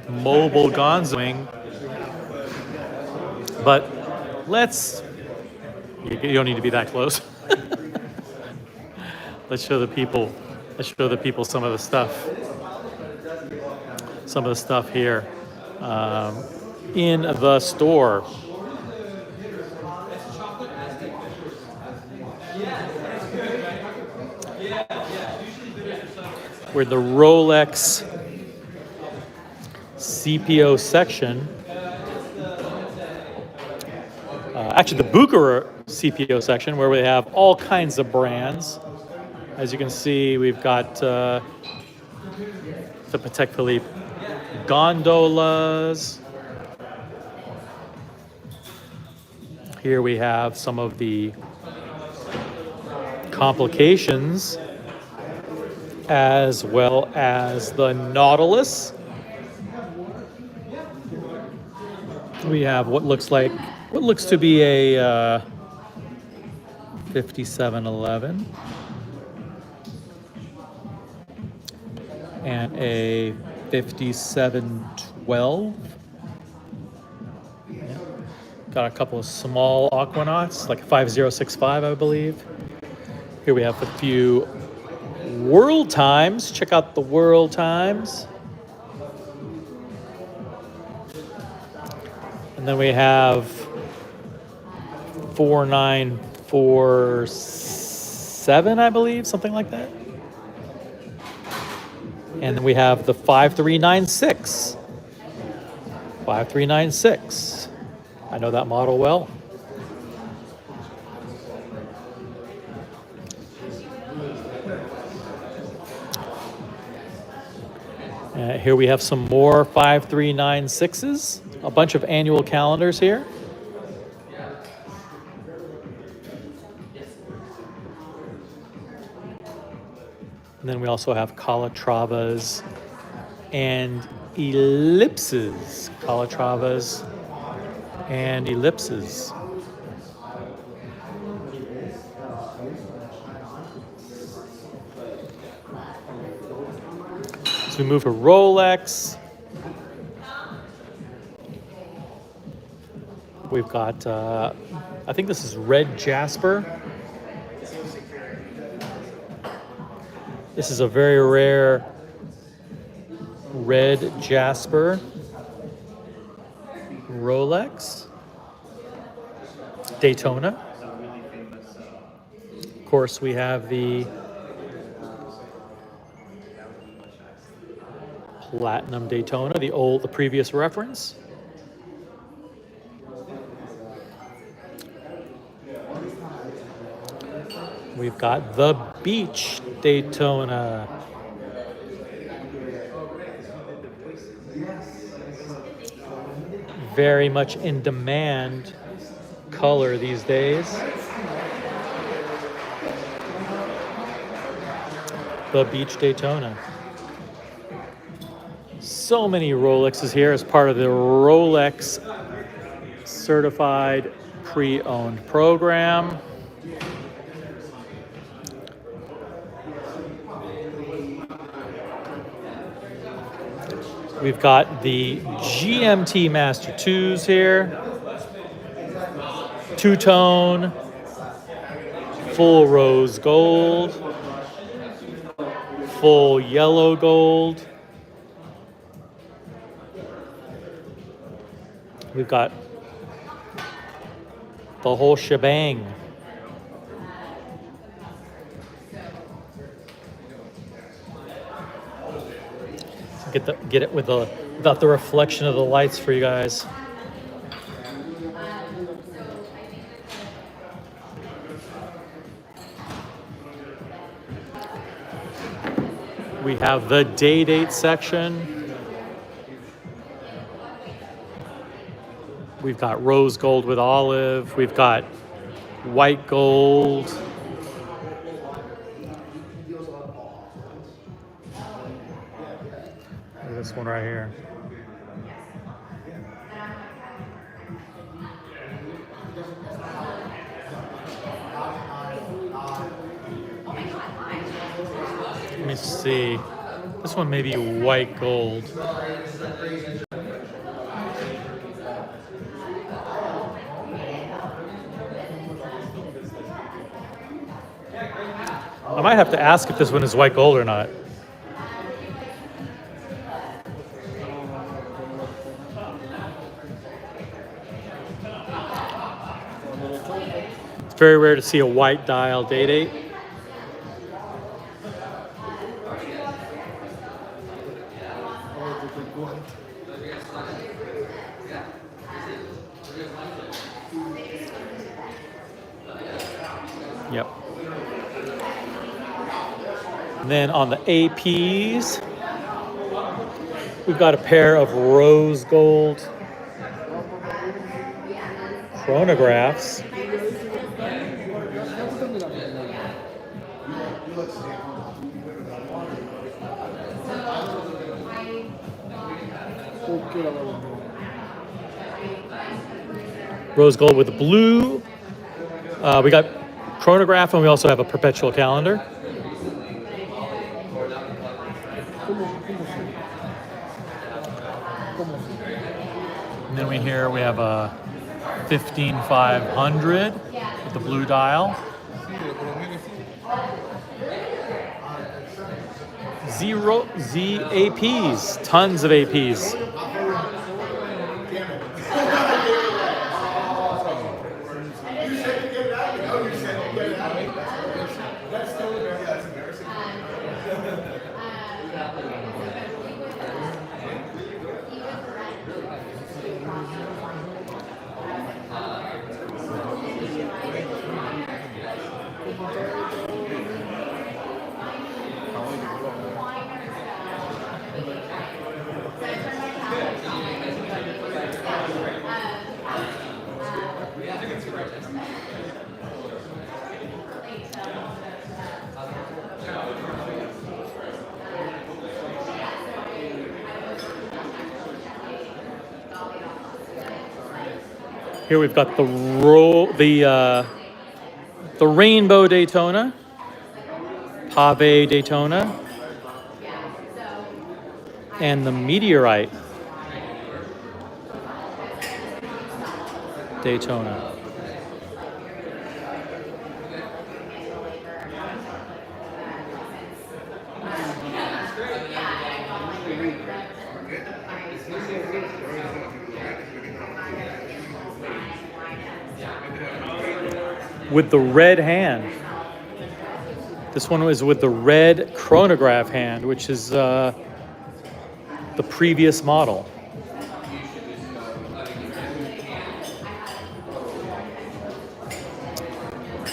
mobile gonzoing, but you don't need to be that close. Let's show the people some of the stuff here in the store. We're in the Rolex CPO section. Actually, the Bucherer CPO section, where we have all kinds of brands. As you can see, we've got the Patek Philippe gondolas. Here we have some of the complications, as well as the Nautilus. We have what looks to be a 5711 and a 5712. Yeah. Got a couple of small Aquanauts, like 5065, I believe. Here we have a few World Times. Check out the World Times. And then we have 4947, I believe, something like that. And then we have the 5396. 5396. I know that model well. Here we have some more 5396s. A bunch of annual calendars here. And then we also have Calatravas and ellipses. Calatravas and ellipses. So we move to Rolex. We've got, I think this is red jasper. This is a very rare red jasper Rolex. Daytona. Of course, we have the Platinum Daytona, the previous reference. We've got the Beach Daytona. Very much in demand color these days. The Beach Daytona. So many Rolexes here as part of the Rolex Certified Pre-Owned program. We've got the GMT Master 2s here. Two-tone, full rose gold, full yellow gold. We've got the whole shebang. Get it without the reflection of the lights for you guys. We have the day date section. We've got rose gold with olive. We've got white gold. This one right here. Let me see. This one may be white gold. I might have to ask if this one is white gold or not. It's very rare to see a white dial day date. Yep. And then on the APs, we've got a pair of rose gold chronographs. Rose gold with blue. We got chronograph, and we also have a perpetual calendar. And then we have a 15500 with the blue dial. Z APs, tons of APs. Here we've got the Rainbow Daytona, Pave Daytona, and the Meteorite Daytona. With the red hand. This one was with the red chronograph hand, which is the previous model.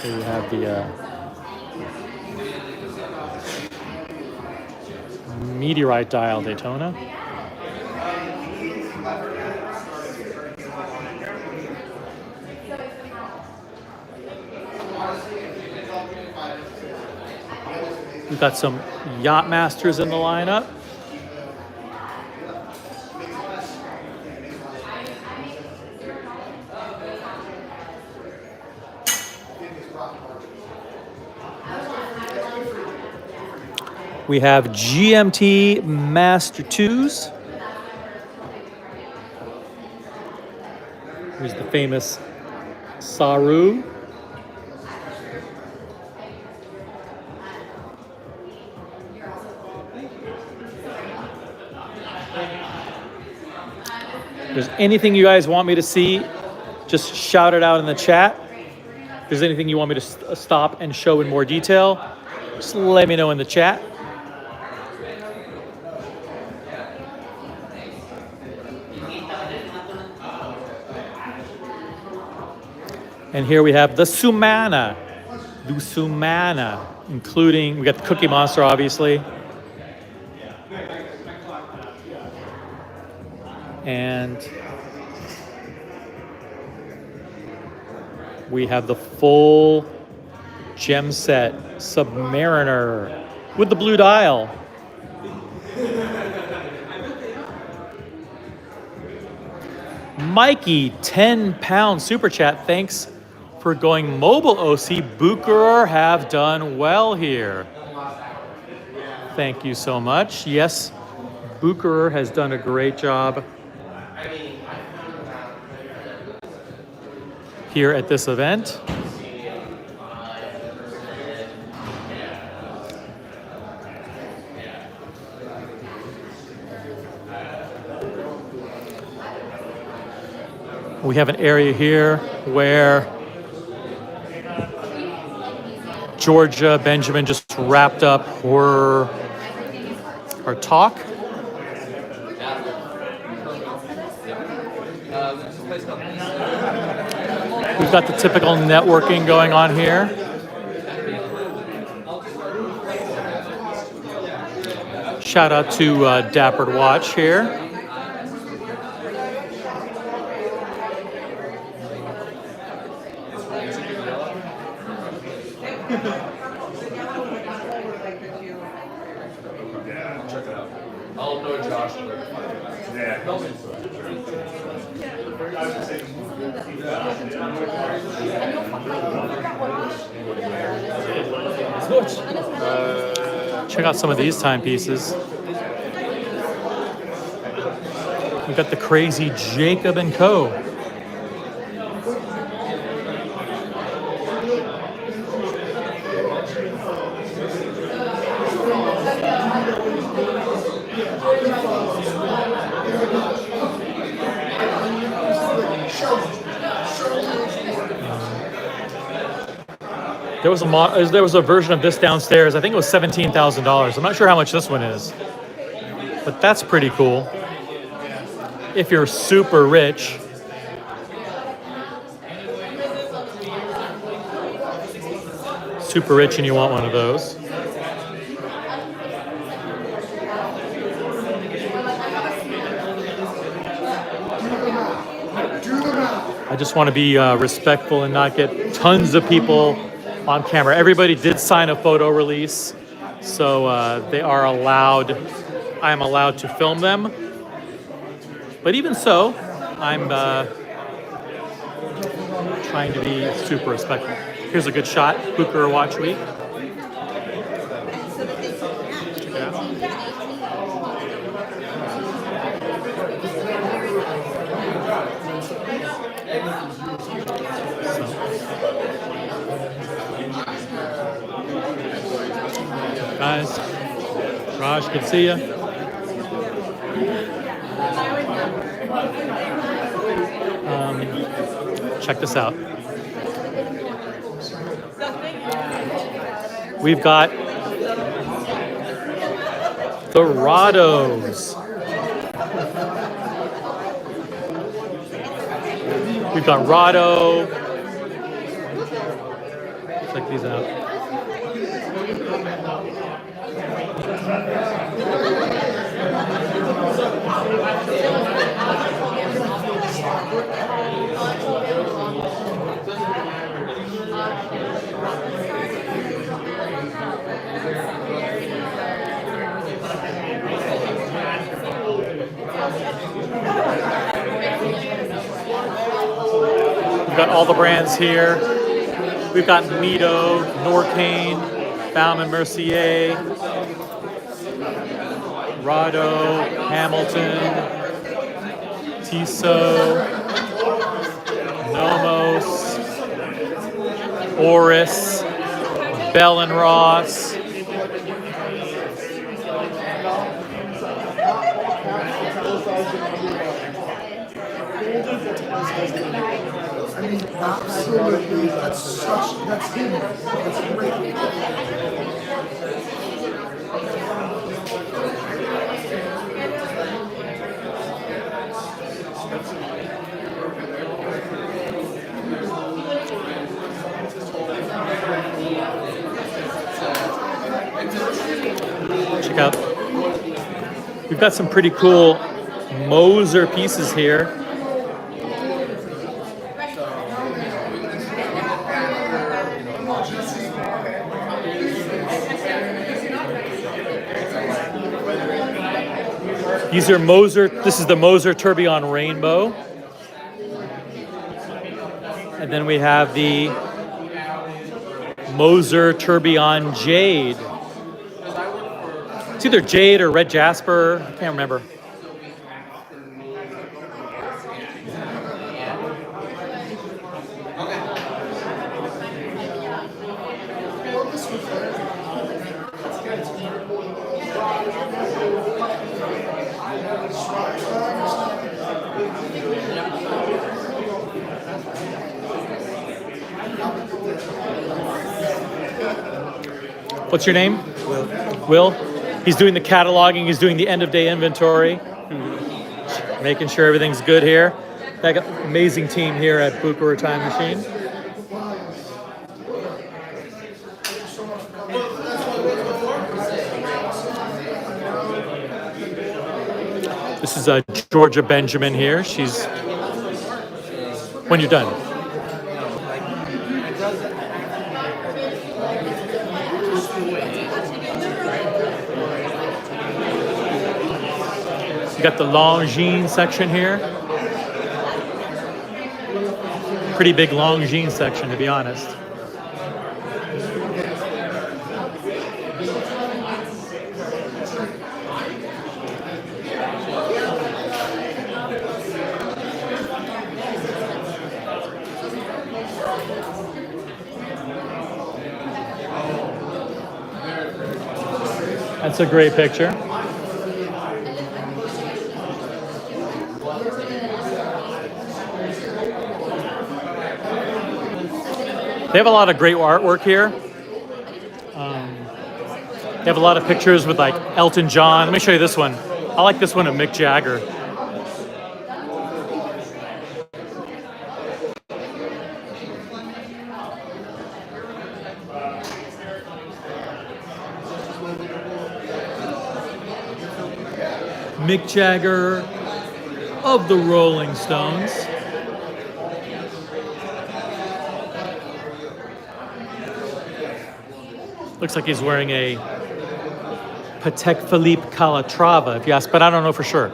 Here you have the Meteorite dial Daytona. We've got some Yacht Masters in the lineup. We have GMT Master 2s. Here's the famous Saru. If there's anything you guys want me to see, just shout it out in the chat. If there's anything you want me to stop and show in more detail, just let me know in the chat. And here we have the Sumana, including, we got the Cookie Monster, obviously. And we have the full gem set Submariner with the blue dial. Mikey, 10-pound super chat. Thanks for going mobile, OC. Bucherer have done well here. Thank you so much. Yes, Bucherer has done a great job here at this event. We have an area here where Georgia Benjamin just wrapped up her talk. We've got the typical networking going on here. Shout out to Dappered Watch here. Check out some of these timepieces. We've got the crazy Jacob & Co. There was a version of this downstairs. I think it was $17,000. I'm not sure how much this one is, but that's pretty cool. If you're super rich. Super rich and you want one of those. I just want to be respectful and not get tons of people on camera. Everybody did sign a photo release, so they are allowed, I am allowed to film them. But even so, I'm trying to be super respectful. Here's a good shot, Bucherer Watch Week. Guys, Raj, good to see you. Check this out. We've got the Rados. We've got Rado. Check these out. We've got all the brands here. We've got Mito, Norcane, Baume & Mercier, Rado, Hamilton, Tissot, Nomos, Oris, Bell & Ross. I mean, absolutely. That's him. That's great. Check out. We've got some pretty cool Moser pieces here. These are Moser. This is the Moser Tourbillon Rainbow. And then we have the Moser Tourbillon Jade. It's either Jade or Red Jasper. I can't remember. What's your name? Will. Will? He's doing the cataloging, he's doing the end of day inventory, making sure everything's good here. That amazing team here at Bucherer Time Machine. This is Georgia Benjamin here. She's, when you're done. You got the Longines section here. Pretty big Longines section, to be honest. That's a great picture. They have a lot of great artwork here. They have a lot of pictures with like Elton John. Let me show you this one. I like this one of Mick Jagger. Mick Jagger of the Rolling Stones. Looks like he's wearing a Patek Philippe Calatrava, if you ask, but I don't know for sure.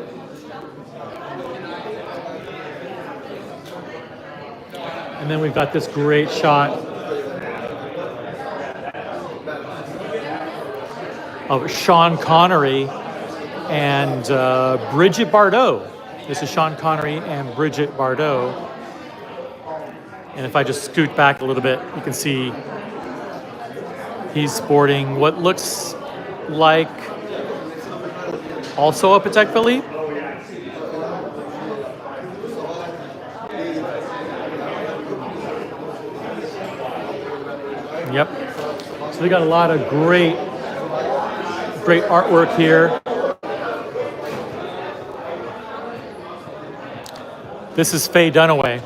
And then we've got this great shot of Sean Connery and Bridget Bardot. This is Sean Connery and Bridget Bardot. And if I just scoot back a little bit, you can see he's sporting what looks like also a Patek Philippe. Yep. So they got a lot of great artwork here. This is Faye Dunaway.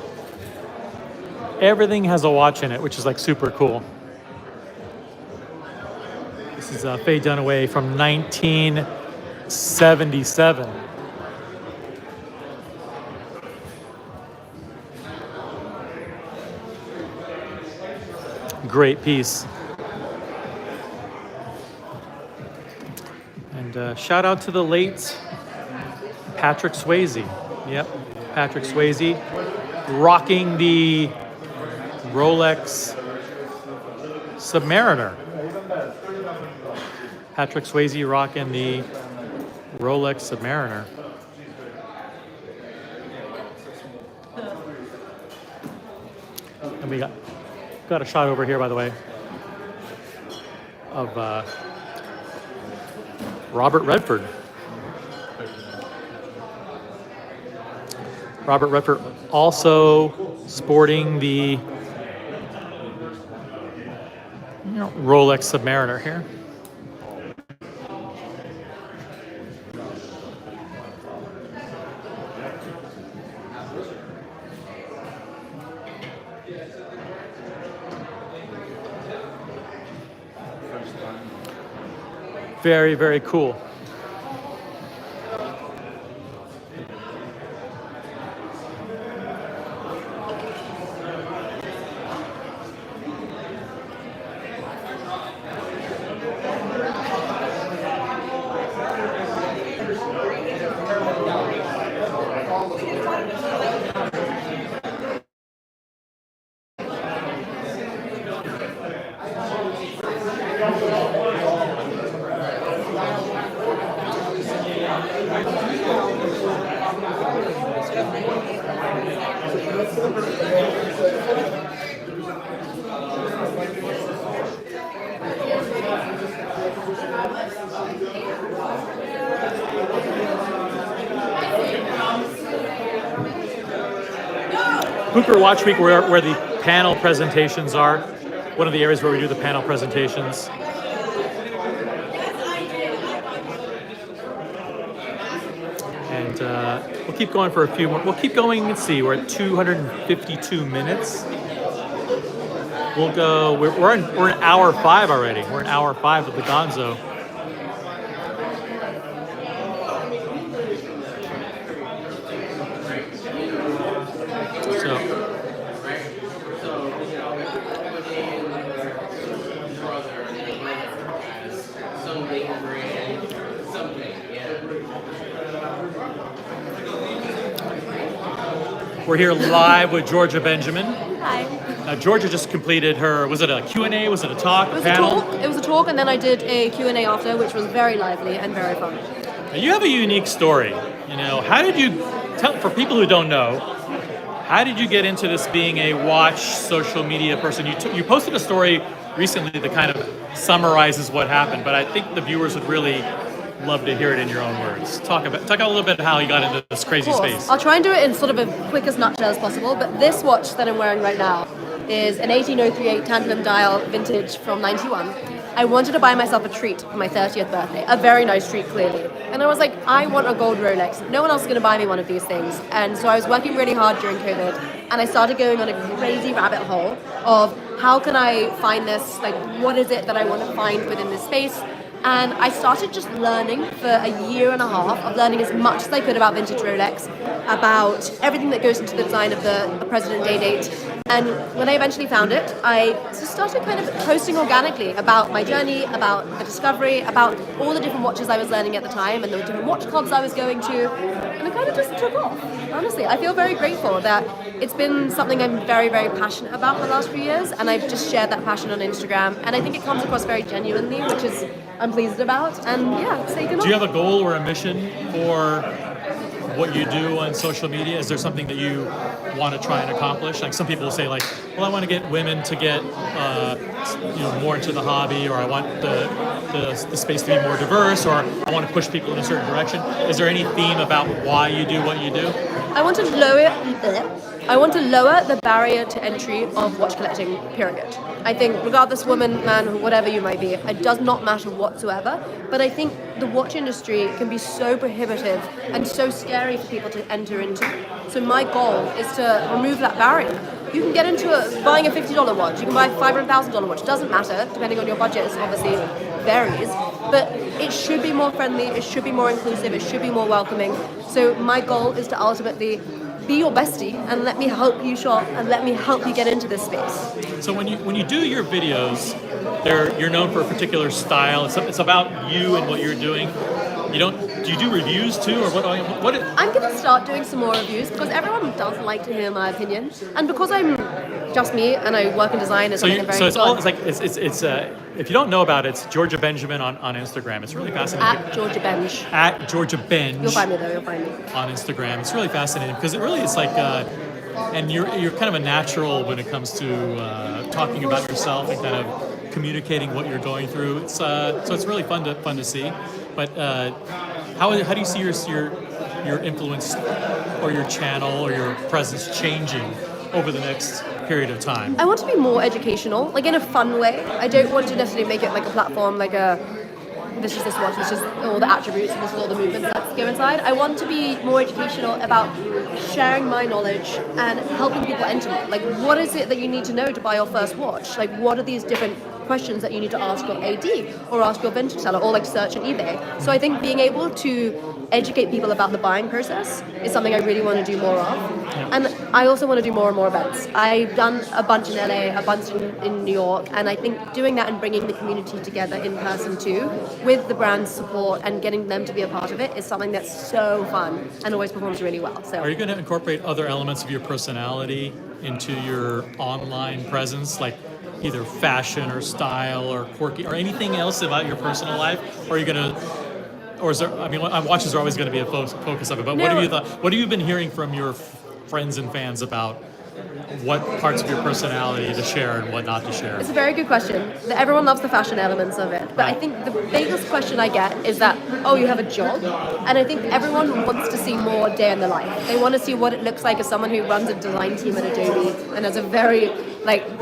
Everything has a watch in it, which is like super cool. This is Faye Dunaway from 1977. Great piece. And shout out to the late Patrick Swayze. Yep, Patrick Swayze rocking the Rolex Submariner. Patrick Swayze rocking the Rolex Submariner. And we got a shot over here, by the way, of Robert Redford. Robert Redford also sporting the Rolex Submariner here. Very, very cool. Bucherer Watch Week, where the panel presentations are. One of the areas where we do the panel presentations. And we'll keep going for a few more. We'll keep going. Let's see. We're at 252 minutes. We'll go. We're in hour 5 already. We're in hour 5 of the Gonzo. We're here live with Georgia Benjamin. Hi. Georgia just completed her, was it a Q&A, was it a talk, It was panel? a talk. It was a talk, and then I did a Q&A after, which was very lively and very fun. Now, you have a unique story. How did you, for people who don't know, how did you get into this being a watch social media person? You posted a story recently that kind of summarizes what happened, but I think the viewers would really love to hear it in your own words. Talk a little bit how you got into this crazy space. I'll try and do it in sort of a quick as nutshell as possible, but this watch that I'm wearing right now is an 1803 tantalum dial vintage from 91. I wanted to buy myself a treat for my 30th birthday, a very nice treat clearly. And I was like, I want a gold Rolex. No one else is going to buy me one of these things. And so I was working really hard during COVID, and I started going on a crazy rabbit hole of how can I find this, like what is it that I want to find within this space. And I started just learning for a year and a half of learning as much as I could about vintage Rolex, about everything that goes into the design of the President Day date. And when I eventually found it, I just started kind of posting organically about my journey, about the discovery, about all the different watches I was learning at the time and the different watch clubs I was going to. And it kind of just took off, honestly. I feel very grateful that it's been something I'm very, very passionate about the last few years, and I've just shared that passion on Instagram. And I think it comes across very genuinely, which is I'm pleased about. And yeah, it's taken off. Do you have a goal or a mission for what you do on social media? Is there something that you want to try and accomplish? Like some people will say, like, well, I want to get women to get more into the hobby, or I want the space to be more diverse, or I want to push people in a certain direction. Is there any theme about why you do what you do? I want to lower the barrier to entry of watch collecting, period. I think regardless woman, man, whatever you might be, it does not matter whatsoever. But I think the watch industry can be so prohibitive and so scary for people to enter into. So my goal is to remove that barrier. You can get into buying a $50 watch, you can buy a $500,000 watch, doesn't matter, depending on your budget, it obviously varies. But it should be more friendly, it should be more inclusive, it should be more welcoming. So my goal is to ultimately be your bestie and let me help you shop and let me help you get into this space. So when you do your videos, you're known for a particular style. It's about you and what you're doing. Do you do reviews too, or what? I'm gonna start doing some more reviews because everyone does like to hear my opinion, and because I'm just me and I work in design, it's if you don't know about it, it's Georgia Benjamin on Instagram. It's really fascinating. At Georgia Benj. At Georgia Benj. You'll find me though. You'll find me on Instagram. It's really fascinating because it's like, and you're kind of a natural when it comes to talking about yourself and kind of communicating what you're going through. So it's really fun to see. But how do you see your influence or your channel or your presence changing over the next period of time? I want to be more educational, like in a fun way. I don't want to necessarily make it like a platform, like this is this watch, this is all the attributes, and this is all the movements that go inside. I want to be more educational about sharing my knowledge and helping people enter. Like, what is it that you need to know to buy your first watch? Like, what are these different questions that you need to ask your AD or ask your vintage seller or like search on eBay? So I think being able to educate people about the buying process is something I really want to do more of. And I also want to do more and more events. I've done a bunch in LA, a bunch in New York, and I think doing that and bringing the community together in person too, with the brand's support and getting them to be a part of it, is something that's so fun and always performs really well. So, are you going to incorporate other elements of your personality into your online presence, like either fashion or style or quirky or anything else about your personal life? Or are you going to, or is there, I mean, watches are always going to be a focus of it, but what have you thought, what have you been hearing from your friends and fans about what parts of your personality to share and what not to share? It's a very good question. Everyone loves the fashion elements of it, but I think the biggest question I get is that, oh, you have a job? And I think everyone wants to see more day in the life. They want to see what it looks like as someone who runs a design team at Adobe and has a very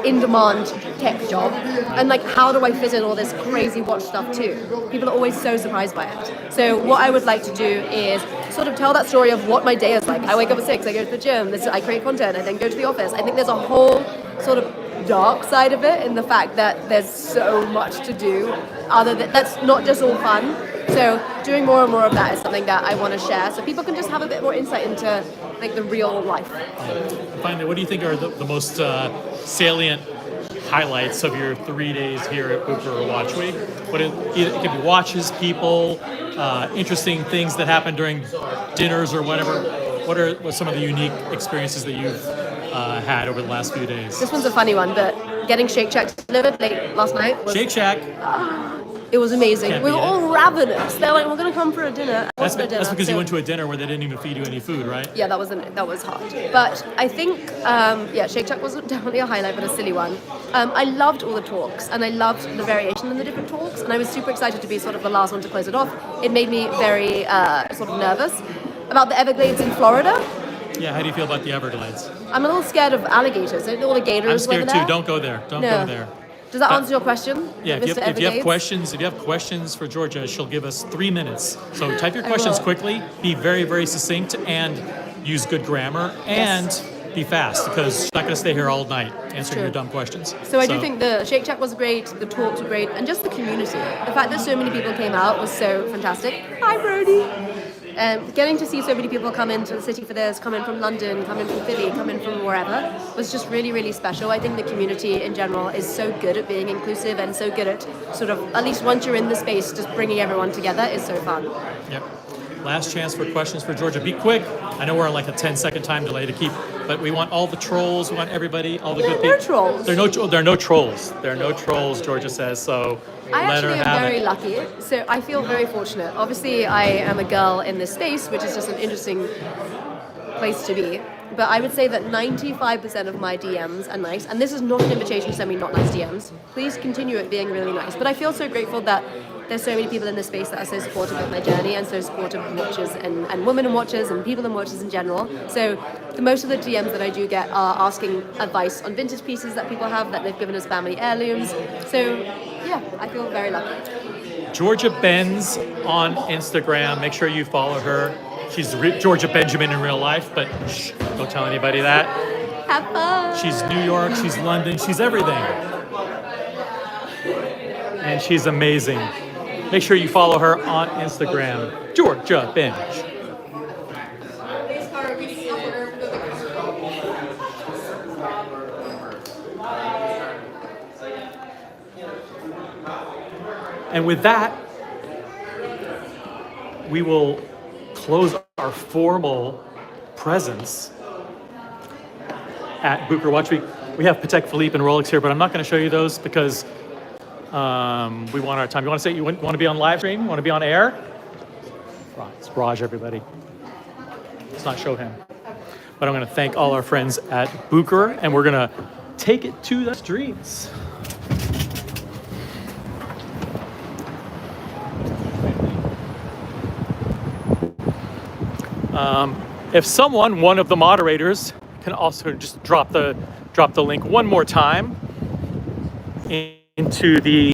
in-demand tech job, and how do I fit in all this crazy watch stuff too? People are always so surprised by it. So what I would like to do is sort of tell that story of what my day is like. I wake up at 6, I go to the gym, I create content, I then go to the office. I think there's a whole sort of dark side of it in the fact that there's so much to do that's not just all fun. So doing more and more of that is something that I want to share, so people can just have a bit more insight into the real life. Finally, what do you think are the most salient highlights of your 3 days here at Bucherer Watch Week? It could be watches, people, interesting things that happen during dinners or whatever. What are some of the unique experiences that you've had over the last few days? This one's a funny one, but getting Shake Shack delivered late last night was... Shake Shack? It was amazing. We were all ravenous. They're like, we're going to come for a dinner. That's because you went to a dinner where they didn't even feed you any food, right? Yeah, that was hard. But I think, Shake Shack was definitely a highlight, but a silly one. I loved all the talks, and I loved the variation in the different talks, and I was super excited to be sort of the last one to close it off. It made me very sort of nervous about the Everglades in Florida. Yeah, how do you feel about the Everglades? I'm a little scared of alligators. I don't know all the gators I'm scared over too. there. Don't go there. Don't No. go there. Does that answer your question? Yeah, if Mr. you have Everglades? if you have questions for Georgia, she'll give us 3 minutes. So type your I questions will. quickly, be very, very succinct, and use good grammar, and be fast, because she's not going to stay here all night answering True. your dumb questions. So I do think the Shake Shack was great, the talks were great, and just the community. The fact that so many people came out was so fantastic. Hi, Brody! Getting to see so many people come into the city for this, come in from London, come in from Philly, come in from wherever, was just really, really special. I think the community in general is so good at being inclusive and so good at sort of, at least once you're in the space, just bringing everyone together is so fun. Yep. Last chance for questions for Georgia. Be quick. I know we're on like a 10-second time delay to keep, but we want all the trolls, we want everybody, all the good people. There are no trolls. There are no trolls. There are no trolls, Georgia says, so I let her actually am have very it. lucky, so I feel very fortunate. Obviously, I am a girl in this space, which is just an interesting place to be. But I would say that 95% of my DMs are nice, and this is not an invitation to send me not nice DMs. Please continue it being really nice. But I feel so grateful that there's so many people in this space that are so supportive of my journey and so supportive of watchers and women and watchers and people and watchers in general. So most of the DMs that I do get are asking advice on vintage pieces that people have that they've given as family heirlooms. So yeah, I feel very lucky. Georgia Benz on Instagram. Make sure you follow her. She's Georgia Benjamin in real life, but shh, don't tell anybody that. Have fun. She's New York, she's London, she's everything. And she's amazing. Make sure you follow her on Instagram, Georgia Benj. And with that, we will close our formal presence at Bucherer Watch Week. We have Patek Philippe and Rolex here, but I'm not going to show you those because we want our time. You want to say you want to be on live stream? You want to be on air? It's Raj, everybody. Let's not show him. But I'm going to thank all our friends at Bucherer, and we're going to take it to the streets. If someone, one of the moderators, can also just drop the link one more time into the